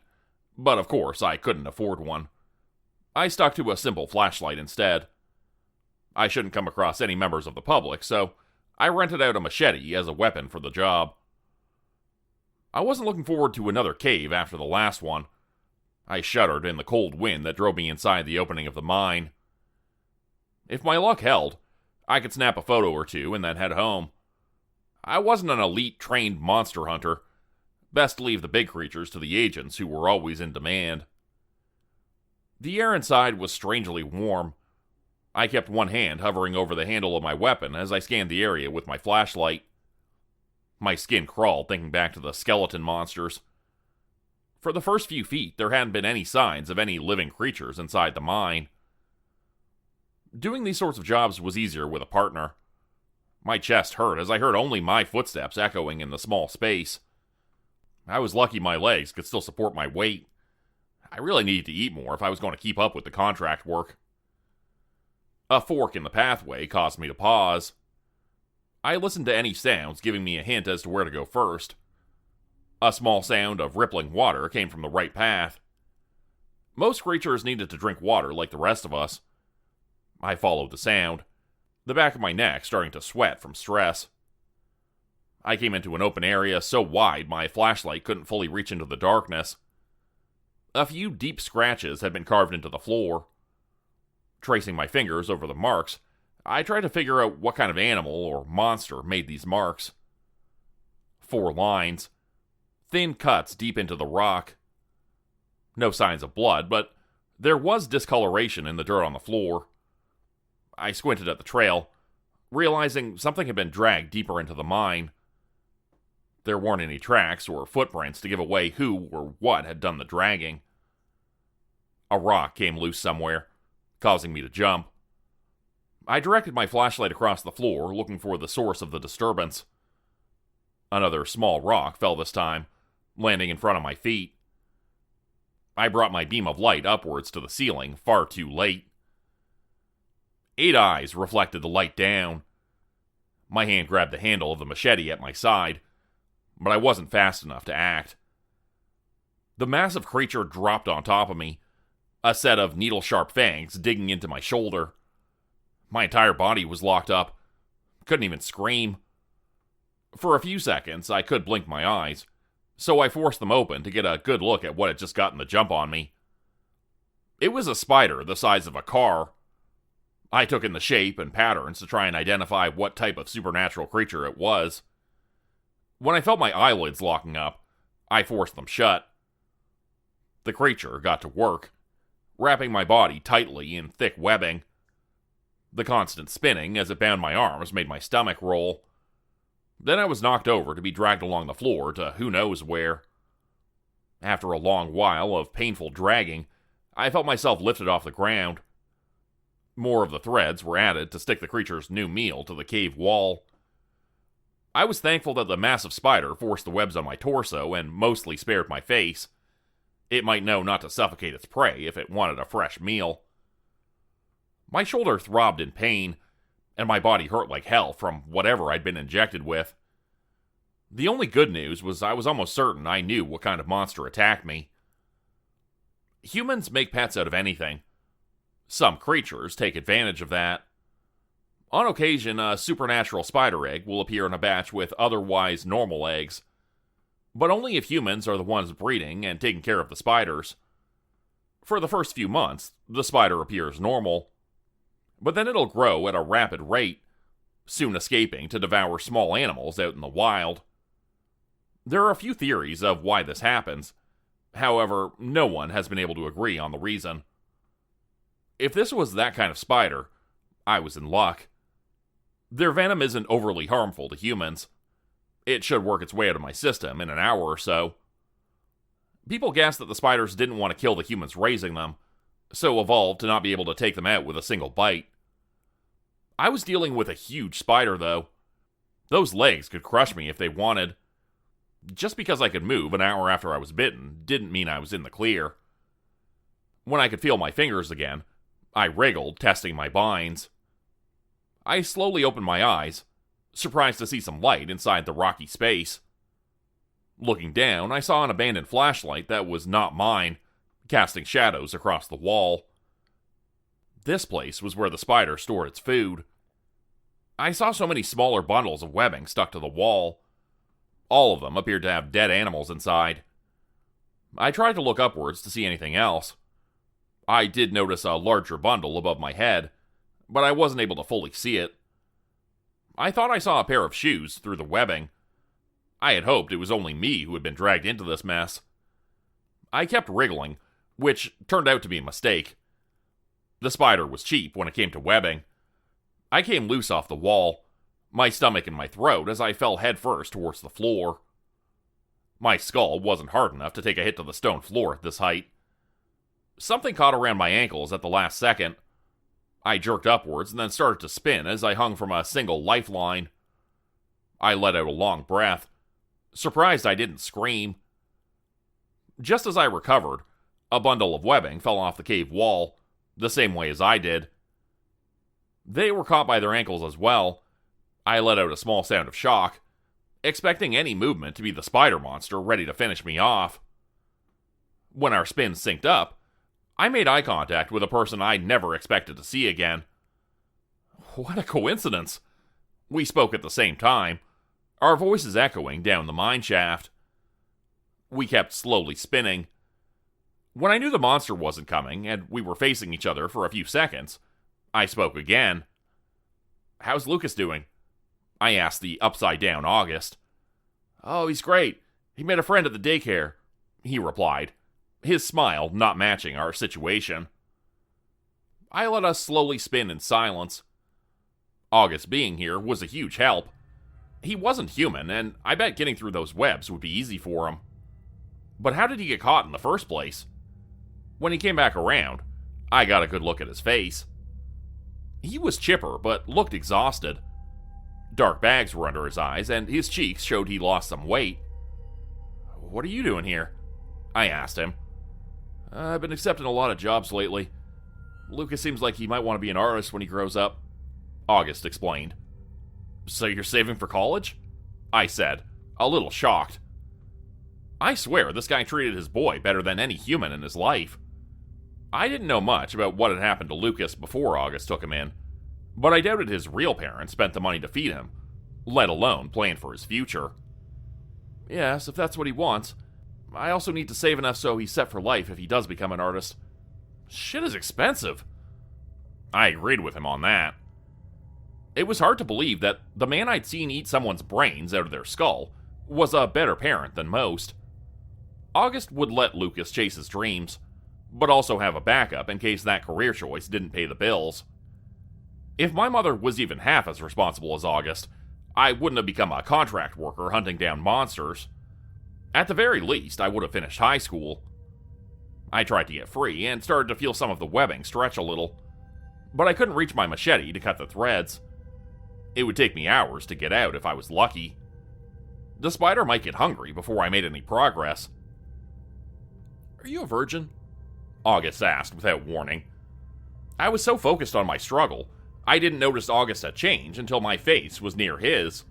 but of course I couldn't afford one. I stuck to a simple flashlight instead. I shouldn't come across any members of the public, so I rented out a machete as a weapon for the job. I wasn't looking forward to another cave after the last one. I shuddered in the cold wind that drove me inside the opening of the mine. If my luck held, I could snap a photo or two and then head home. I wasn't an elite trained monster hunter. Best leave the big creatures to the agents who were always in demand. The air inside was strangely warm. I kept one hand hovering over the handle of my weapon as I scanned the area with my flashlight. My skin crawled thinking back to the skeleton monsters. For the first few feet, there hadn't been any signs of any living creatures inside the mine. Doing these sorts of jobs was easier with a partner. My chest hurt as I heard only my footsteps echoing in the small space. I was lucky my legs could still support my weight. I really needed to eat more if I was going to keep up with the contract work. A fork in the pathway caused me to pause. I listened to any sounds giving me a hint as to where to go first. A small sound of rippling water came from the right path. Most creatures needed to drink water like the rest of us. I followed the sound, the back of my neck starting to sweat from stress. I came into an open area so wide my flashlight couldn't fully reach into the darkness. A few deep scratches had been carved into the floor. Tracing my fingers over the marks, I tried to figure out what kind of animal or monster made these marks. 4 lines. Thin cuts deep into the rock. No signs of blood, but there was discoloration in the dirt on the floor. I squinted at the trail, realizing something had been dragged deeper into the mine. There weren't any tracks or footprints to give away who or what had done the dragging. A rock came loose somewhere, causing me to jump. I directed my flashlight across the floor, looking for the source of the disturbance. Another small rock fell this time, landing in front of my feet. I brought my beam of light upwards to the ceiling far too late. 8 eyes reflected the light down. My hand grabbed the handle of the machete at my side, but I wasn't fast enough to act. The massive creature dropped on top of me, a set of needle-sharp fangs digging into my shoulder. My entire body was locked up. Couldn't even scream. For a few seconds, I could blink my eyes, so I forced them open to get a good look at what had just gotten the jump on me. It was a spider the size of a car. I took in the shape and patterns to try and identify what type of supernatural creature it was. When I felt my eyelids locking up, I forced them shut. The creature got to work, wrapping my body tightly in thick webbing. The constant spinning as it bound my arms made my stomach roll. Then I was knocked over to be dragged along the floor to who knows where. After a long while of painful dragging, I felt myself lifted off the ground. More of the threads were added to stick the creature's new meal to the cave wall. I was thankful that the massive spider forced the webs on my torso and mostly spared my face. It might know not to suffocate its prey if it wanted a fresh meal. My shoulder throbbed in pain, and my body hurt like hell from whatever I'd been injected with. The only good news was I was almost certain I knew what kind of monster attacked me. Humans make pets out of anything. Some creatures take advantage of that. On occasion, a supernatural spider egg will appear in a batch with otherwise normal eggs, but only if humans are the ones breeding and taking care of the spiders. For the first few months, the spider appears normal, but then it'll grow at a rapid rate, soon escaping to devour small animals out in the wild. There are a few theories of why this happens. However, no one has been able to agree on the reason. If this was that kind of spider, I was in luck. Their venom isn't overly harmful to humans. It should work its way out of my system in an hour or so. People guessed that the spiders didn't want to kill the humans raising them, so evolved to not be able to take them out with a single bite. I was dealing with a huge spider, though. Those legs could crush me if they wanted. Just because I could move an hour after I was bitten didn't mean I was in the clear. When I could feel my fingers again, I wriggled, testing my binds. I slowly opened my eyes, surprised to see some light inside the rocky space. Looking down, I saw an abandoned flashlight that was not mine, casting shadows across the wall. This place was where the spider stored its food. I saw so many smaller bundles of webbing stuck to the wall. All of them appeared to have dead animals inside. I tried to look upwards to see anything else. I did notice a larger bundle above my head, but I wasn't able to fully see it. I thought I saw a pair of shoes through the webbing. I had hoped it was only me who had been dragged into this mess. I kept wriggling, which turned out to be a mistake. The spider was cheap when it came to webbing. I came loose off the wall, my stomach in my throat as I fell headfirst towards the floor. My skull wasn't hard enough to take a hit to the stone floor at this height. Something caught around my ankles at the last second. I jerked upwards and then started to spin as I hung from a single lifeline. I let out a long breath, surprised I didn't scream. Just as I recovered, a bundle of webbing fell off the cave wall, the same way as I did. They were caught by their ankles as well. I let out a small sound of shock, expecting any movement to be the spider monster ready to finish me off. When our spins synced up, I made eye contact with a person I never expected to see again. What a coincidence! We spoke at the same time, our voices echoing down the mine shaft. We kept slowly spinning. When I knew the monster wasn't coming, and we were facing each other for a few seconds, I spoke again. "How's Lucas doing?" I asked the upside-down August. "Oh, he's great. He made a friend at the daycare," he replied, his smile not matching our situation. I let us slowly spin in silence. August being here was a huge help. He wasn't human, and I bet getting through those webs would be easy for him. But how did he get caught in the first place? When he came back around, I got a good look at his face. He was chipper, but looked exhausted. Dark bags were under his eyes, and his cheeks showed he lost some weight. "What are you doing here?" I asked him. "I've been accepting a lot of jobs lately. Lucas seems like he might want to be an artist when he grows up," August explained. "So you're saving for college?" I said, a little shocked. I swear this guy treated his boy better than any human in his life. I didn't know much about what had happened to Lucas before August took him in, but I doubted his real parents spent the money to feed him, let alone plan for his future. "Yes, if that's what he wants. I also need to save enough so he's set for life if he does become an artist. Shit is expensive." I agreed with him on that. It was hard to believe that the man I'd seen eat someone's brains out of their skull was a better parent than most. August would let Lucas chase his dreams, but also have a backup in case that career choice didn't pay the bills. If my mother was even half as responsible as August, I wouldn't have become a contract worker hunting down monsters. At the very least, I would have finished high school. I tried to get free and started to feel some of the webbing stretch a little, but I couldn't reach my machete to cut the threads. It would take me hours to get out if I was lucky. The spider might get hungry before I made any progress. "Are you a virgin?" August asked without warning. I was so focused on my struggle, I didn't notice August had changed until my face was near his.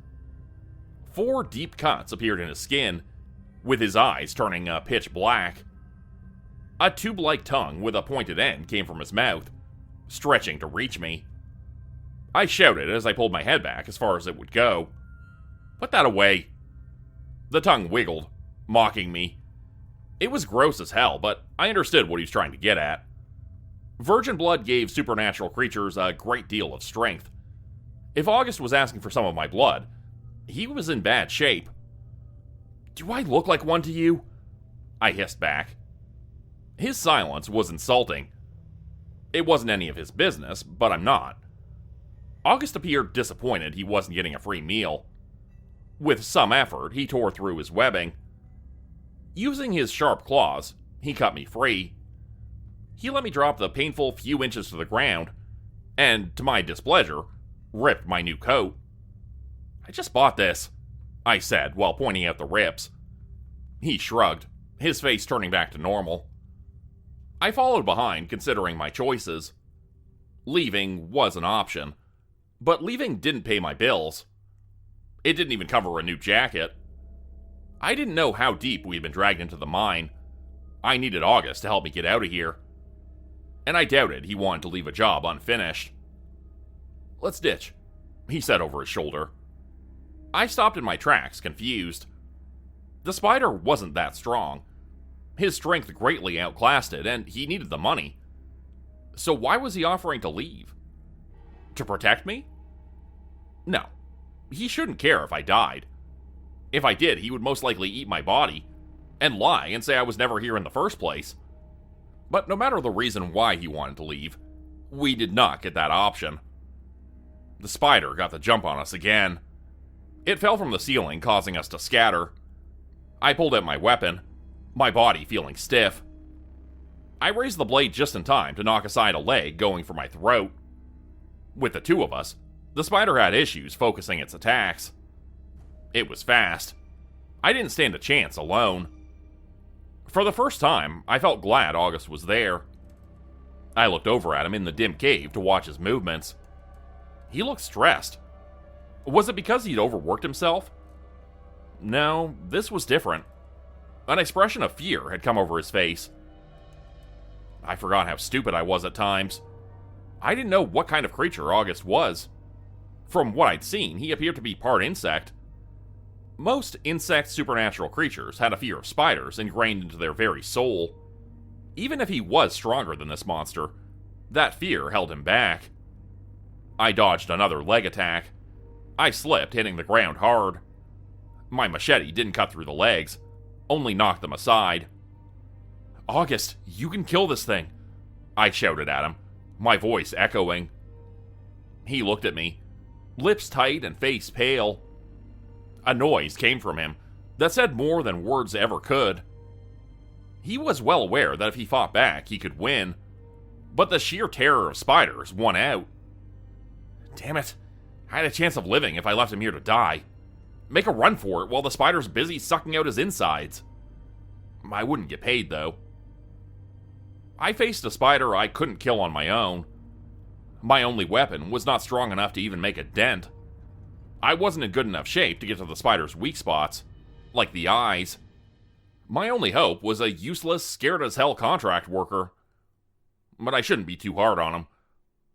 4 deep cuts appeared in his skin, with his eyes turning pitch black. A tube-like tongue with a pointed end came from his mouth, stretching to reach me. I shouted as I pulled my head back as far as it would go. "Put that away!" The tongue wiggled, mocking me. It was gross as hell, but I understood what he was trying to get at. Virgin blood gave supernatural creatures a great deal of strength. If August was asking for some of my blood, he was in bad shape. "Do I look like one to you?" I hissed back. His silence was insulting. It wasn't any of his business, but I'm not. August appeared disappointed he wasn't getting a free meal. With some effort, he tore through his webbing. Using his sharp claws, he cut me free. He let me drop the painful few inches to the ground, and, to my displeasure, ripped my new coat. "I just bought this," I said while pointing out the rips. He shrugged, his face turning back to normal. I followed behind, considering my choices. Leaving was an option, but leaving didn't pay my bills. It didn't even cover a new jacket. I didn't know how deep we had been dragged into the mine. I needed August to help me get out of here. And I doubted he wanted to leave a job unfinished. "Let's ditch," he said over his shoulder. I stopped in my tracks, confused. The spider wasn't that strong. His strength greatly outclassed it, and he needed the money. So why was he offering to leave? To protect me? No. He shouldn't care if I died. If I did, he would most likely eat my body, and lie and say I was never here in the first place. But no matter the reason why he wanted to leave, we did not get that option. The spider got the jump on us again. It fell from the ceiling, causing us to scatter. I pulled out my weapon, my body feeling stiff. I raised the blade just in time to knock aside a leg going for my throat. With the two of us, the spider had issues focusing its attacks. It was fast. I didn't stand a chance alone. For the first time, I felt glad August was there. I looked over at him in the dim cave to watch his movements. He looked stressed. Was it because he'd overworked himself? No, this was different. An expression of fear had come over his face. I forgot how stupid I was at times. I didn't know what kind of creature August was. From what I'd seen, he appeared to be part insect. Most insect supernatural creatures had a fear of spiders ingrained into their very soul. Even if he was stronger than this monster, that fear held him back. I dodged another leg attack. I slipped, hitting the ground hard. My machete didn't cut through the legs, only knocked them aside. "August, you can kill this thing," I shouted at him, my voice echoing. He looked at me, lips tight and face pale. A noise came from him that said more than words ever could. He was well aware that if he fought back, he could win, but the sheer terror of spiders won out. Damn it, I had a chance of living if I left him here to die. Make a run for it while the spider's busy sucking out his insides. I wouldn't get paid, though. I faced a spider I couldn't kill on my own. My only weapon was not strong enough to even make a dent. I wasn't in good enough shape to get to the spider's weak spots, like the eyes. My only hope was a useless, scared-as-hell contract worker. But I shouldn't be too hard on him.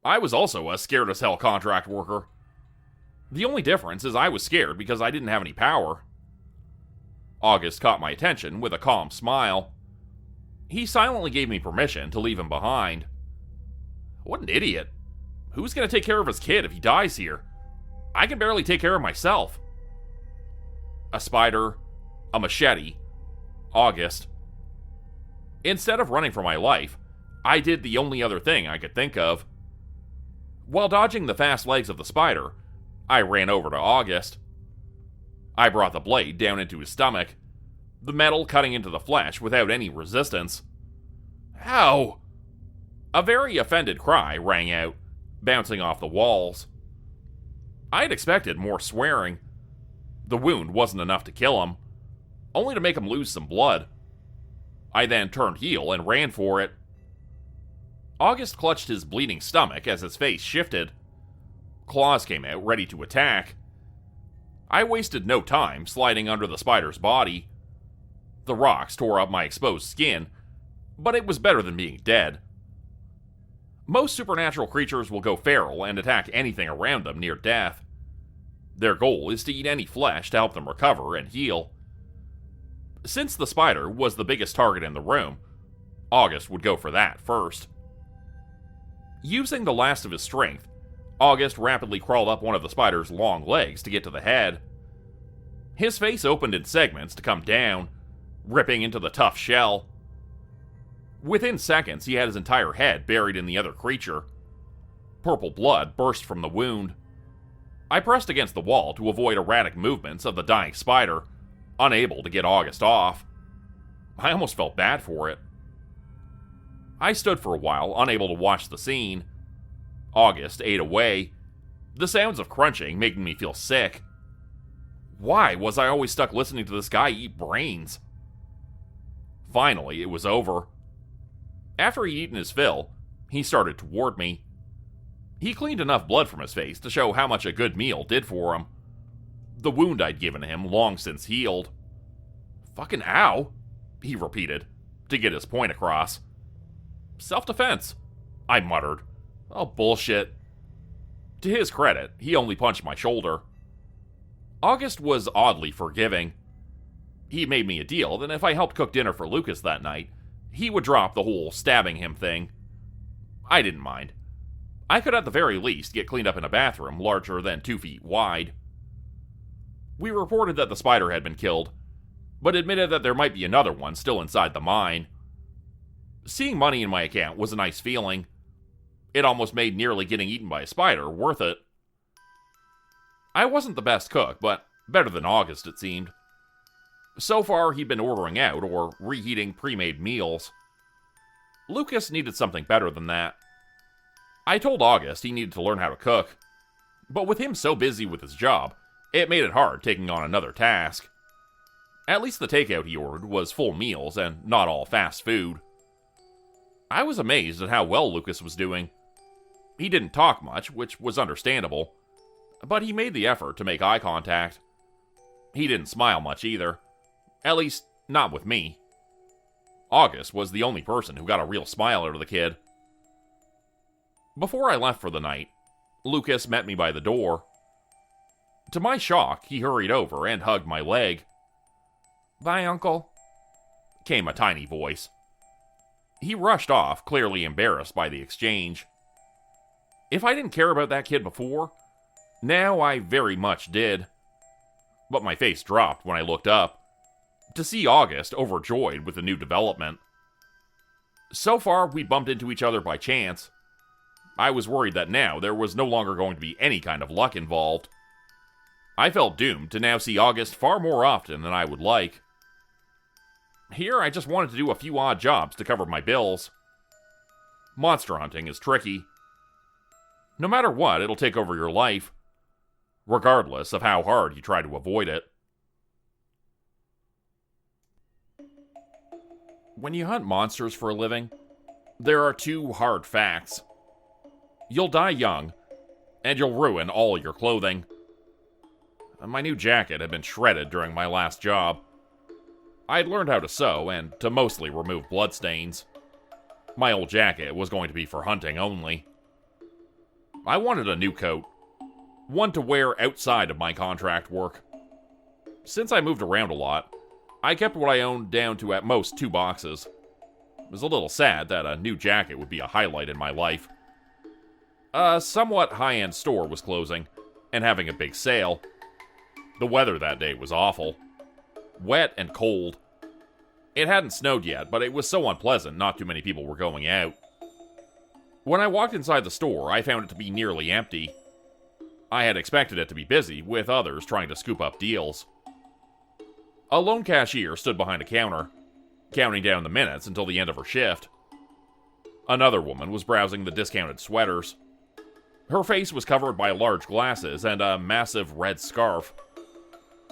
I was also a scared-as-hell contract worker. The only difference is I was scared because I didn't have any power. August caught my attention with a calm smile. He silently gave me permission to leave him behind. What an idiot. Who's going to take care of his kid if he dies here? I can barely take care of myself. A spider, a machete, August. Instead of running for my life, I did the only other thing I could think of. While dodging the fast legs of the spider, I ran over to August. I brought the blade down into his stomach, the metal cutting into the flesh without any resistance. Ow! A very offended cry rang out, bouncing off the walls. I had expected more swearing. The wound wasn't enough to kill him, only to make him lose some blood. I then turned heel and ran for it. August clutched his bleeding stomach as his face shifted. Claws came out, ready to attack. I wasted no time sliding under the spider's body. The rocks tore up my exposed skin, but it was better than being dead. Most supernatural creatures will go feral and attack anything around them near death. Their goal is to eat any flesh to help them recover and heal. Since the spider was the biggest target in the room, August would go for that first. Using the last of his strength, August rapidly crawled up one of the spider's long legs to get to the head. His face opened in segments to come down, ripping into the tough shell. Within seconds, he had his entire head buried in the other creature. Purple blood burst from the wound. I pressed against the wall to avoid erratic movements of the dying spider, unable to get August off. I almost felt bad for it. I stood for a while, unable to watch the scene. August ate away, the sounds of crunching making me feel sick. Why was I always stuck listening to this guy eat brains? Finally, it was over. After he'd eaten his fill, he started toward me. He cleaned enough blood from his face to show how much a good meal did for him. The wound I'd given him long since healed. "Fucking ow," he repeated, to get his point across. "Self-defense," I muttered. "Oh, bullshit." To his credit, he only punched my shoulder. August was oddly forgiving. He made me a deal that if I helped cook dinner for Lucas that night, he would drop the whole stabbing him thing. I didn't mind. I could at the very least get cleaned up in a bathroom larger than 2 feet wide. We reported that the spider had been killed, but admitted that there might be another one still inside the mine. Seeing money in my account was a nice feeling. It almost made nearly getting eaten by a spider worth it. I wasn't the best cook, but better than August, it seemed. So far, he'd been ordering out or reheating pre-made meals. Lucas needed something better than that. I told August he needed to learn how to cook, but with him so busy with his job, it made it hard taking on another task. At least the takeout he ordered was full meals and not all fast food. I was amazed at how well Lucas was doing. He didn't talk much, which was understandable, but he made the effort to make eye contact. He didn't smile much either, at least not with me. August was the only person who got a real smile out of the kid. Before I left for the night, Lucas met me by the door. To my shock, he hurried over and hugged my leg. "Bye, Uncle," came a tiny voice. He rushed off, clearly embarrassed by the exchange. If I didn't care about that kid before, now I very much did. But my face dropped when I looked up, to see August overjoyed with the new development. So far, we bumped into each other by chance. I was worried that now there was no longer going to be any kind of luck involved. I felt doomed to now see August far more often than I would like. Here, I just wanted to do a few odd jobs to cover my bills. Monster hunting is tricky. No matter what, it'll take over your life, regardless of how hard you try to avoid it. When you hunt monsters for a living, there are two hard facts. You'll die young, and you'll ruin all your clothing. My new jacket had been shredded during my last job. I had learned how to sew and to mostly remove bloodstains. My old jacket was going to be for hunting only. I wanted a new coat, one to wear outside of my contract work. Since I moved around a lot, I kept what I owned down to at most 2 boxes. It was a little sad that a new jacket would be a highlight in my life. A somewhat high-end store was closing and having a big sale. The weather that day was awful. Wet and cold. It hadn't snowed yet, but it was so unpleasant not too many people were going out. When I walked inside the store, I found it to be nearly empty. I had expected it to be busy, with others trying to scoop up deals. A lone cashier stood behind a counter, counting down the minutes until the end of her shift. Another woman was browsing the discounted sweaters. Her face was covered by large glasses and a massive red scarf.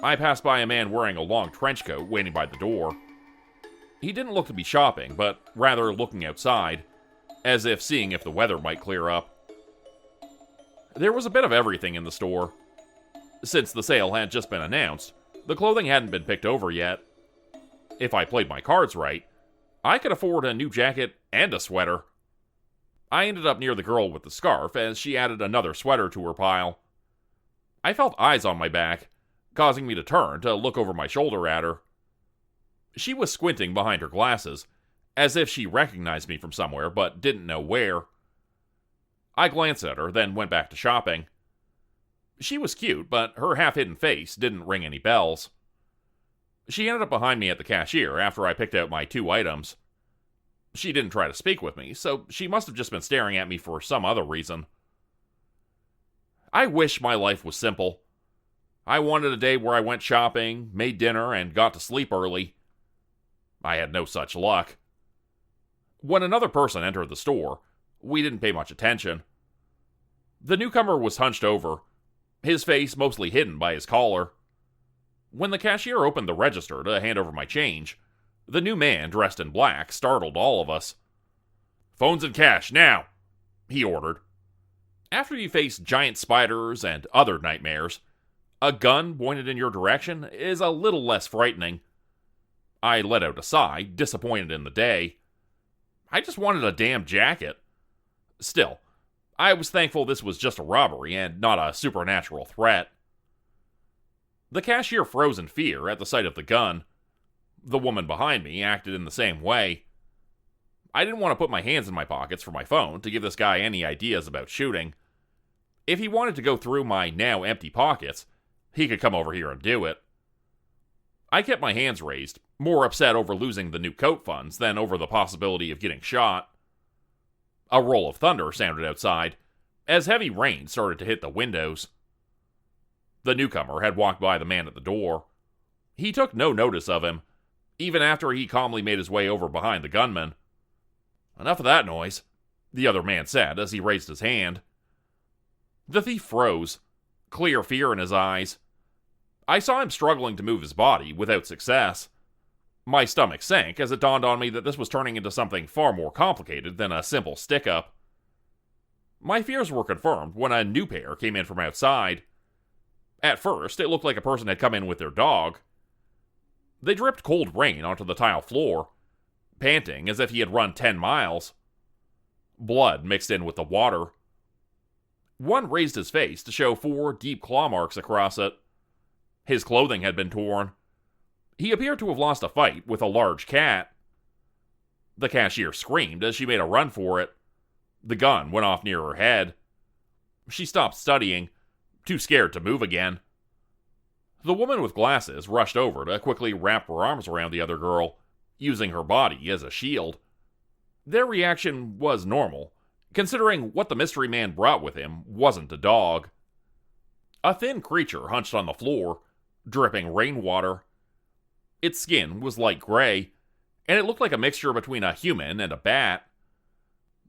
I passed by a man wearing a long trench coat waiting by the door. He didn't look to be shopping, but rather looking outside, as if seeing if the weather might clear up. There was a bit of everything in the store. Since the sale had just been announced, the clothing hadn't been picked over yet. If I played my cards right, I could afford a new jacket and a sweater. I ended up near the girl with the scarf as she added another sweater to her pile. I felt eyes on my back, causing me to turn to look over my shoulder at her. She was squinting behind her glasses, as if she recognized me from somewhere but didn't know where. I glanced at her, then went back to shopping. She was cute, but her half-hidden face didn't ring any bells. She ended up behind me at the cashier after I picked out my 2 items. She didn't try to speak with me, so she must have just been staring at me for some other reason. I wish my life was simple. I wanted a day where I went shopping, made dinner, and got to sleep early. I had no such luck. When another person entered the store, we didn't pay much attention. The newcomer was hunched over, his face mostly hidden by his collar. When the cashier opened the register to hand over my change, the new man, dressed in black, startled all of us. "Phones and cash, now!" he ordered. After you face giant spiders and other nightmares, a gun pointed in your direction is a little less frightening. I let out a sigh, disappointed in the day. I just wanted a damn jacket. Still, I was thankful this was just a robbery and not a supernatural threat. The cashier froze in fear at the sight of the gun. The woman behind me acted in the same way. I didn't want to put my hands in my pockets for my phone to give this guy any ideas about shooting. If he wanted to go through my now empty pockets, he could come over here and do it. I kept my hands raised, more upset over losing the new coat funds than over the possibility of getting shot. A roll of thunder sounded outside, as heavy rain started to hit the windows. The newcomer had walked by the man at the door. He took no notice of him, even after he calmly made his way over behind the gunman. "Enough of that noise," the other man said as he raised his hand. The thief froze, clear fear in his eyes. I saw him struggling to move his body without success. My stomach sank as it dawned on me that this was turning into something far more complicated than a simple stick-up. My fears were confirmed when a new pair came in from outside. At first, it looked like a person had come in with their dog. They dripped cold rain onto the tile floor, panting as if he had run 10 miles. Blood mixed in with the water. One raised his face to show 4 deep claw marks across it. His clothing had been torn. He appeared to have lost a fight with a large cat. The cashier screamed as she made a run for it. The gun went off near her head. She stopped studying, too scared to move again. The woman with glasses rushed over to quickly wrap her arms around the other girl, using her body as a shield. Their reaction was normal, considering what the mystery man brought with him wasn't a dog. A thin creature hunched on the floor, dripping rainwater. Its skin was light gray, and it looked like a mixture between a human and a bat.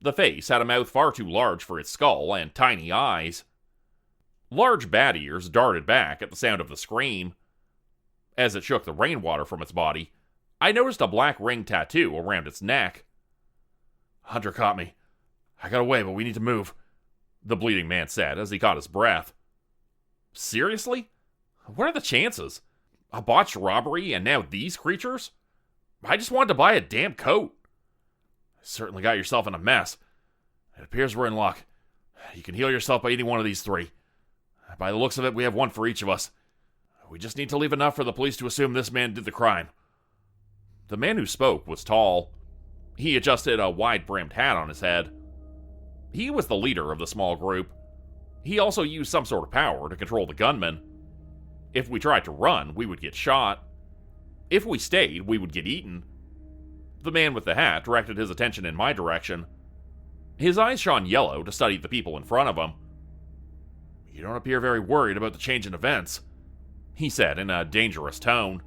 The face had a mouth far too large for its skull and tiny eyes. Large bat ears darted back at the sound of the scream. As it shook the rainwater from its body, I noticed a black ring tattoo around its neck. "Hunter caught me. I got away, but we need to move," the bleeding man said as he caught his breath. Seriously? What are the chances? A botched robbery and now these creatures? I just wanted to buy a damn coat. Certainly got yourself in a mess. It appears we're in luck. You can heal yourself by eating one of these 3. By the looks of it, we have one for each of us. We just need to leave enough for the police to assume this man did the crime. The man who spoke was tall. He adjusted a wide-brimmed hat on his head. He was the leader of the small group. He also used some sort of power to control the gunman. If we tried to run, we would get shot. If we stayed, we would get eaten. The man with the hat directed his attention in my direction. His eyes shone yellow to study the people in front of him. "You don't appear very worried about the change in events," he said in a dangerous tone.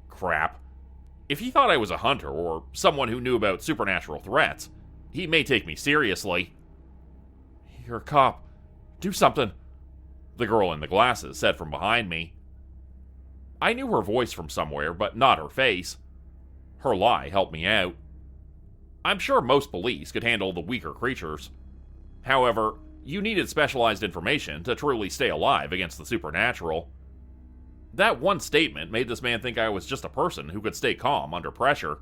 Crap. If he thought I was a hunter or someone who knew about supernatural threats, he may take me seriously. "You're a cop. Do something," the girl in the glasses said from behind me. I knew her voice from somewhere, but not her face. Her lie helped me out. I'm sure most police could handle the weaker creatures. However, you needed specialized information to truly stay alive against the supernatural. That one statement made this man think I was just a person who could stay calm under pressure.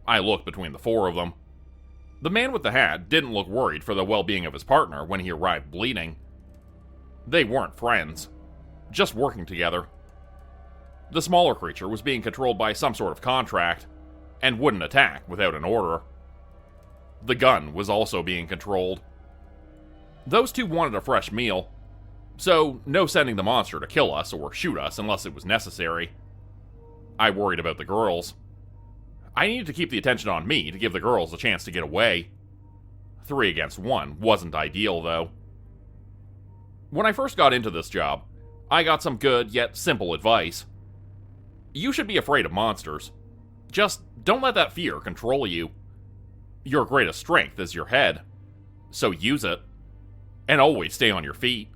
I looked between the 4 of them. The man with the hat didn't look worried for the well-being of his partner when he arrived bleeding. They weren't friends, just working together. The smaller creature was being controlled by some sort of contract, and wouldn't attack without an order. The gun was also being controlled. Those 2 wanted a fresh meal, so no sending the monster to kill us or shoot us unless it was necessary. I worried about the girls. I needed to keep the attention on me to give the girls a chance to get away. 3 against 1 wasn't ideal, though. When I first got into this job, I got some good yet simple advice. You should be afraid of monsters. Just don't let that fear control you. Your greatest strength is your head, so use it. And always stay on your feet.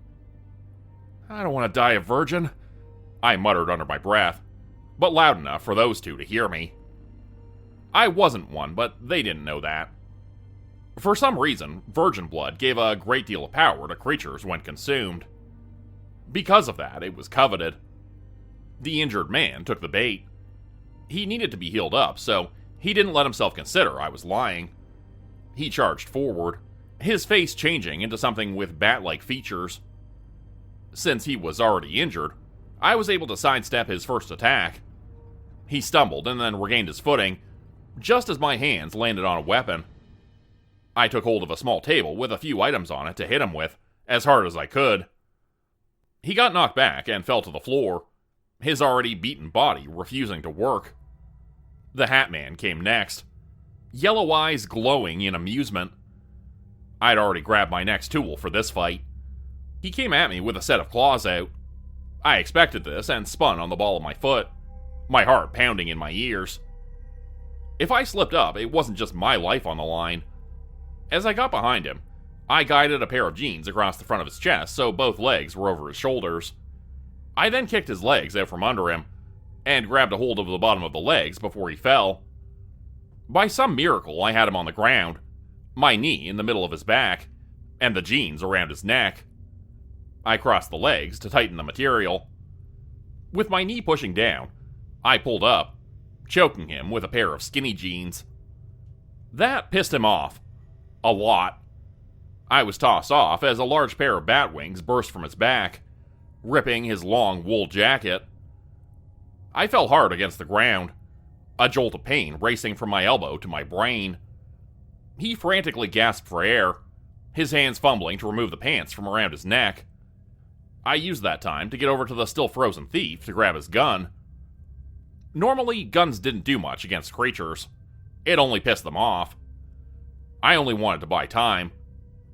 "I don't want to die a virgin," I muttered under my breath, but loud enough for those 2 to hear me. I wasn't one, but they didn't know that. For some reason, virgin blood gave a great deal of power to creatures when consumed. Because of that, it was coveted. The injured man took the bait. He needed to be healed up, so he didn't let himself consider I was lying. He charged forward, his face changing into something with bat-like features. Since he was already injured, I was able to sidestep his first attack. He stumbled and then regained his footing, just as my hands landed on a weapon. I took hold of a small table with a few items on it to hit him with, as hard as I could. He got knocked back and fell to the floor, his already beaten body refusing to work. The Hat Man came next, yellow eyes glowing in amusement. I'd already grabbed my next tool for this fight. He came at me with a set of claws out. I expected this and spun on the ball of my foot, my heart pounding in my ears. If I slipped up, it wasn't just my life on the line. As I got behind him, I guided a pair of jeans across the front of his chest so both legs were over his shoulders. I then kicked his legs out from under him, and grabbed a hold of the bottom of the legs before he fell. By some miracle, I had him on the ground, my knee in the middle of his back, and the jeans around his neck. I crossed the legs to tighten the material. With my knee pushing down, I pulled up, choking him with a pair of skinny jeans. That pissed him off. A lot. I was tossed off as a large pair of bat wings burst from his back, ripping his long wool jacket. I fell hard against the ground, a jolt of pain racing from my elbow to my brain. He frantically gasped for air, his hands fumbling to remove the pants from around his neck. I used that time to get over to the still frozen thief to grab his gun. Normally, guns didn't do much against creatures. It only pissed them off. I only wanted to buy time,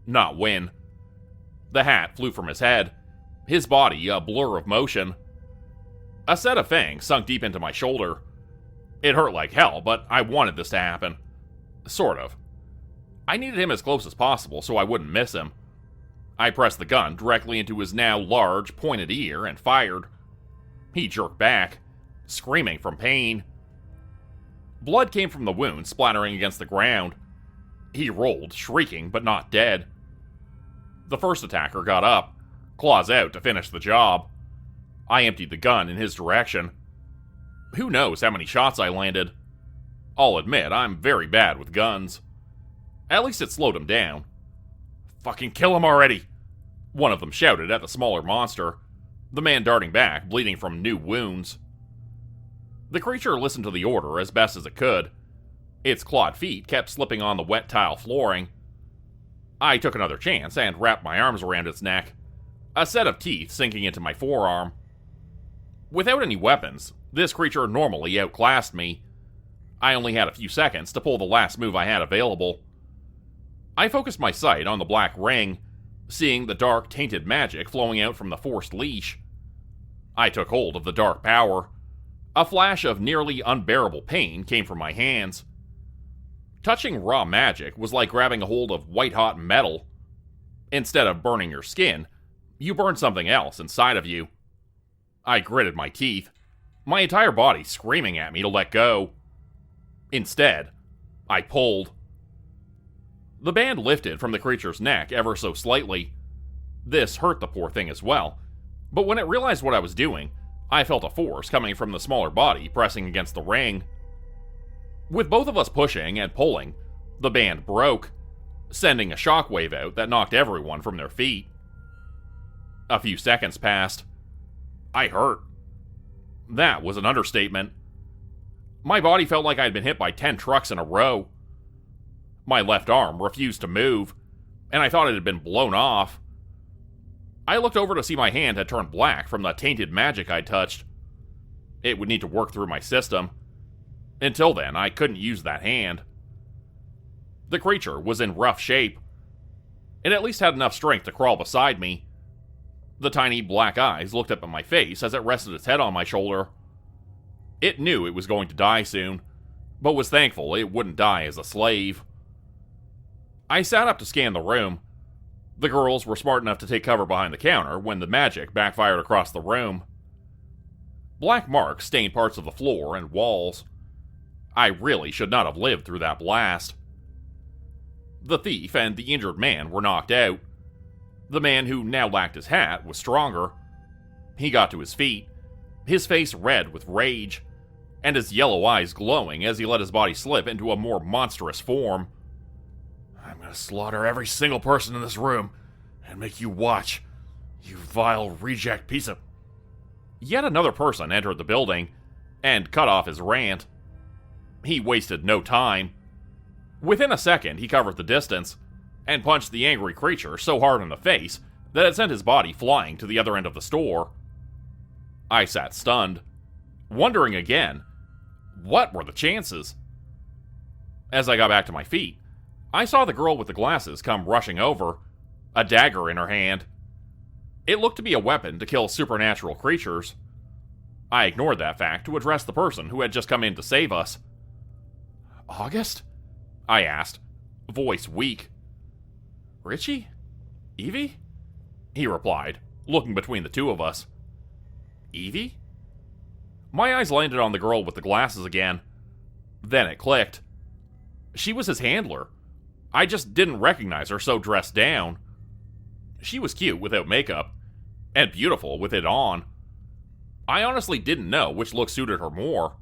not win. The hat flew from his head, his body a blur of motion. A set of fangs sunk deep into my shoulder. It hurt like hell, but I wanted this to happen. Sort of. I needed him as close as possible so I wouldn't miss him. I pressed the gun directly into his now large, pointed ear and fired. He jerked back, screaming from pain. Blood came from the wound splattering against the ground. He rolled, shrieking, but not dead. The first attacker got up, claws out to finish the job. I emptied the gun in his direction. Who knows how many shots I landed? I'll admit, I'm very bad with guns. At least it slowed him down. "Fucking kill him already!" One of them shouted at the smaller monster, the man darting back, bleeding from new wounds. The creature listened to the order as best as it could. Its clawed feet kept slipping on the wet tile flooring. I took another chance and wrapped my arms around its neck, a set of teeth sinking into my forearm. Without any weapons, this creature normally outclassed me. I only had a few seconds to pull the last move I had available. I focused my sight on the black ring, seeing the dark, tainted magic flowing out from the forced leash. I took hold of the dark power. A flash of nearly unbearable pain came from my hands. Touching raw magic was like grabbing a hold of white-hot metal. Instead of burning your skin, you burn something else inside of you. I gritted my teeth, my entire body screaming at me to let go. Instead, I pulled. The band lifted from the creature's neck ever so slightly. This hurt the poor thing as well, but when it realized what I was doing, I felt a force coming from the smaller body pressing against the ring. With both of us pushing and pulling, the band broke, sending a shockwave out that knocked everyone from their feet. A few seconds passed. I hurt. That was an understatement. My body felt like I'd been hit by 10 trucks in a row. My left arm refused to move, and I thought it had been blown off. I looked over to see my hand had turned black from the tainted magic I'd touched. It would need to work through my system. Until then, I couldn't use that hand. The creature was in rough shape. It at least had enough strength to crawl beside me. The tiny black eyes looked up at my face as it rested its head on my shoulder. It knew it was going to die soon, but was thankful it wouldn't die as a slave. I sat up to scan the room. The girls were smart enough to take cover behind the counter when the magic backfired across the room. Black marks stained parts of the floor and walls. I really should not have lived through that blast. The thief and the injured man were knocked out. The man who now lacked his hat was stronger. He got to his feet, his face red with rage, and his yellow eyes glowing as he let his body slip into a more monstrous form. "I'm gonna slaughter every single person in this room and make you watch, you vile reject piece of..." Yet another person entered the building and cut off his rant. He wasted no time. Within a second, he covered the distance and punched the angry creature so hard in the face that it sent his body flying to the other end of the store. I sat stunned, wondering again, what were the chances? As I got back to my feet, I saw the girl with the glasses come rushing over, a dagger in her hand. It looked to be a weapon to kill supernatural creatures. I ignored that fact to address the person who had just come in to save us. "August?" I asked, voice weak. Richie? Eevee? He replied, looking between the two of us. Eevee? My eyes landed on the girl with the glasses again. Then it clicked. She was his handler. I just didn't recognize her so dressed down. She was cute without makeup, and beautiful with it on. I honestly didn't know which look suited her more.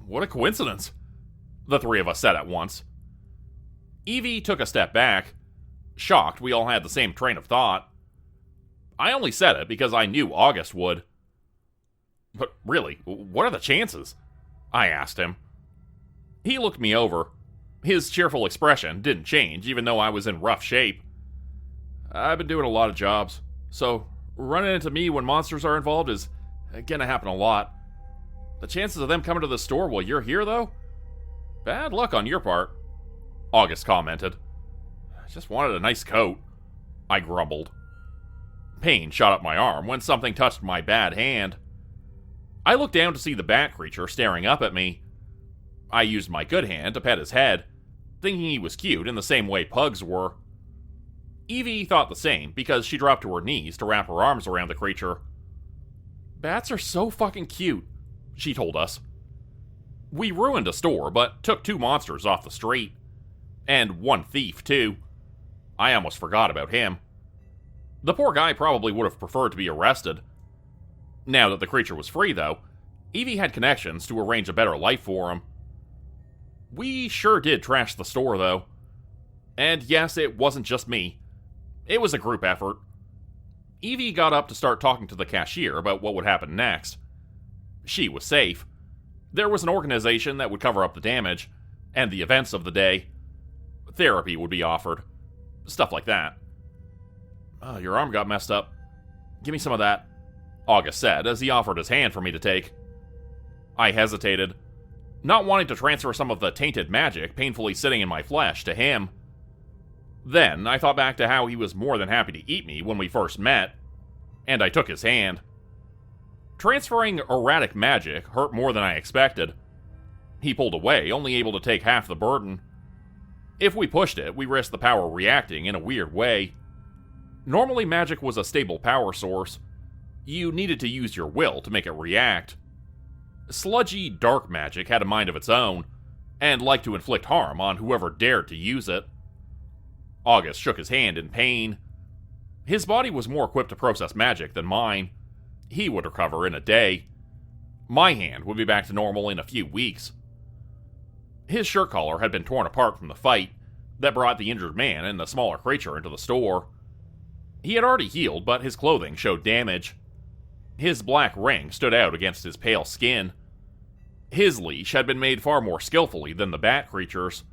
What a coincidence, the three of us said at once. Eevee took a step back. Shocked we all had the same train of thought. I only said it because I knew August would. But really, what are the chances? I asked him. He looked me over. His cheerful expression didn't change, even though I was in rough shape. I've been doing a lot of jobs, so running into me when monsters are involved is gonna happen a lot. The chances of them coming to the store while you're here, though? Bad luck on your part, August commented. I just wanted a nice coat, I grumbled. Pain shot up my arm when something touched my bad hand. I looked down to see the bat creature staring up at me. I used my good hand to pet his head, thinking he was cute in the same way pugs were. Eevee thought the same because she dropped to her knees to wrap her arms around the creature. Bats are so fucking cute, she told us. We ruined a store, but took 2 monsters off the street. And 1 thief, too. I almost forgot about him. The poor guy probably would have preferred to be arrested. Now that the creature was free, though, Eevee had connections to arrange a better life for him. We sure did trash the store, though. And yes, it wasn't just me. It was a group effort. Eevee got up to start talking to the cashier about what would happen next. She was safe. There was an organization that would cover up the damage, and the events of the day. Therapy would be offered. Stuff like that. Your arm got messed up. Give me some of that, August said as he offered his hand for me to take. I hesitated, not wanting to transfer some of the tainted magic painfully sitting in my flesh to him. Then I thought back to how he was more than happy to eat me when we first met, and I took his hand. Transferring erratic magic hurt more than I expected. He pulled away, only able to take half the burden. If we pushed it, we risked the power reacting in a weird way. Normally, magic was a stable power source. You needed to use your will to make it react. Sludgy, dark magic had a mind of its own, and liked to inflict harm on whoever dared to use it. August shook his hand in pain. His body was more equipped to process magic than mine. He would recover in a day. My hand would be back to normal in a few weeks. His shirt collar had been torn apart from the fight that brought the injured man and the smaller creature into the store. He had already healed, but his clothing showed damage. His black ring stood out against his pale skin. His leash had been made far more skillfully than the bat creature's.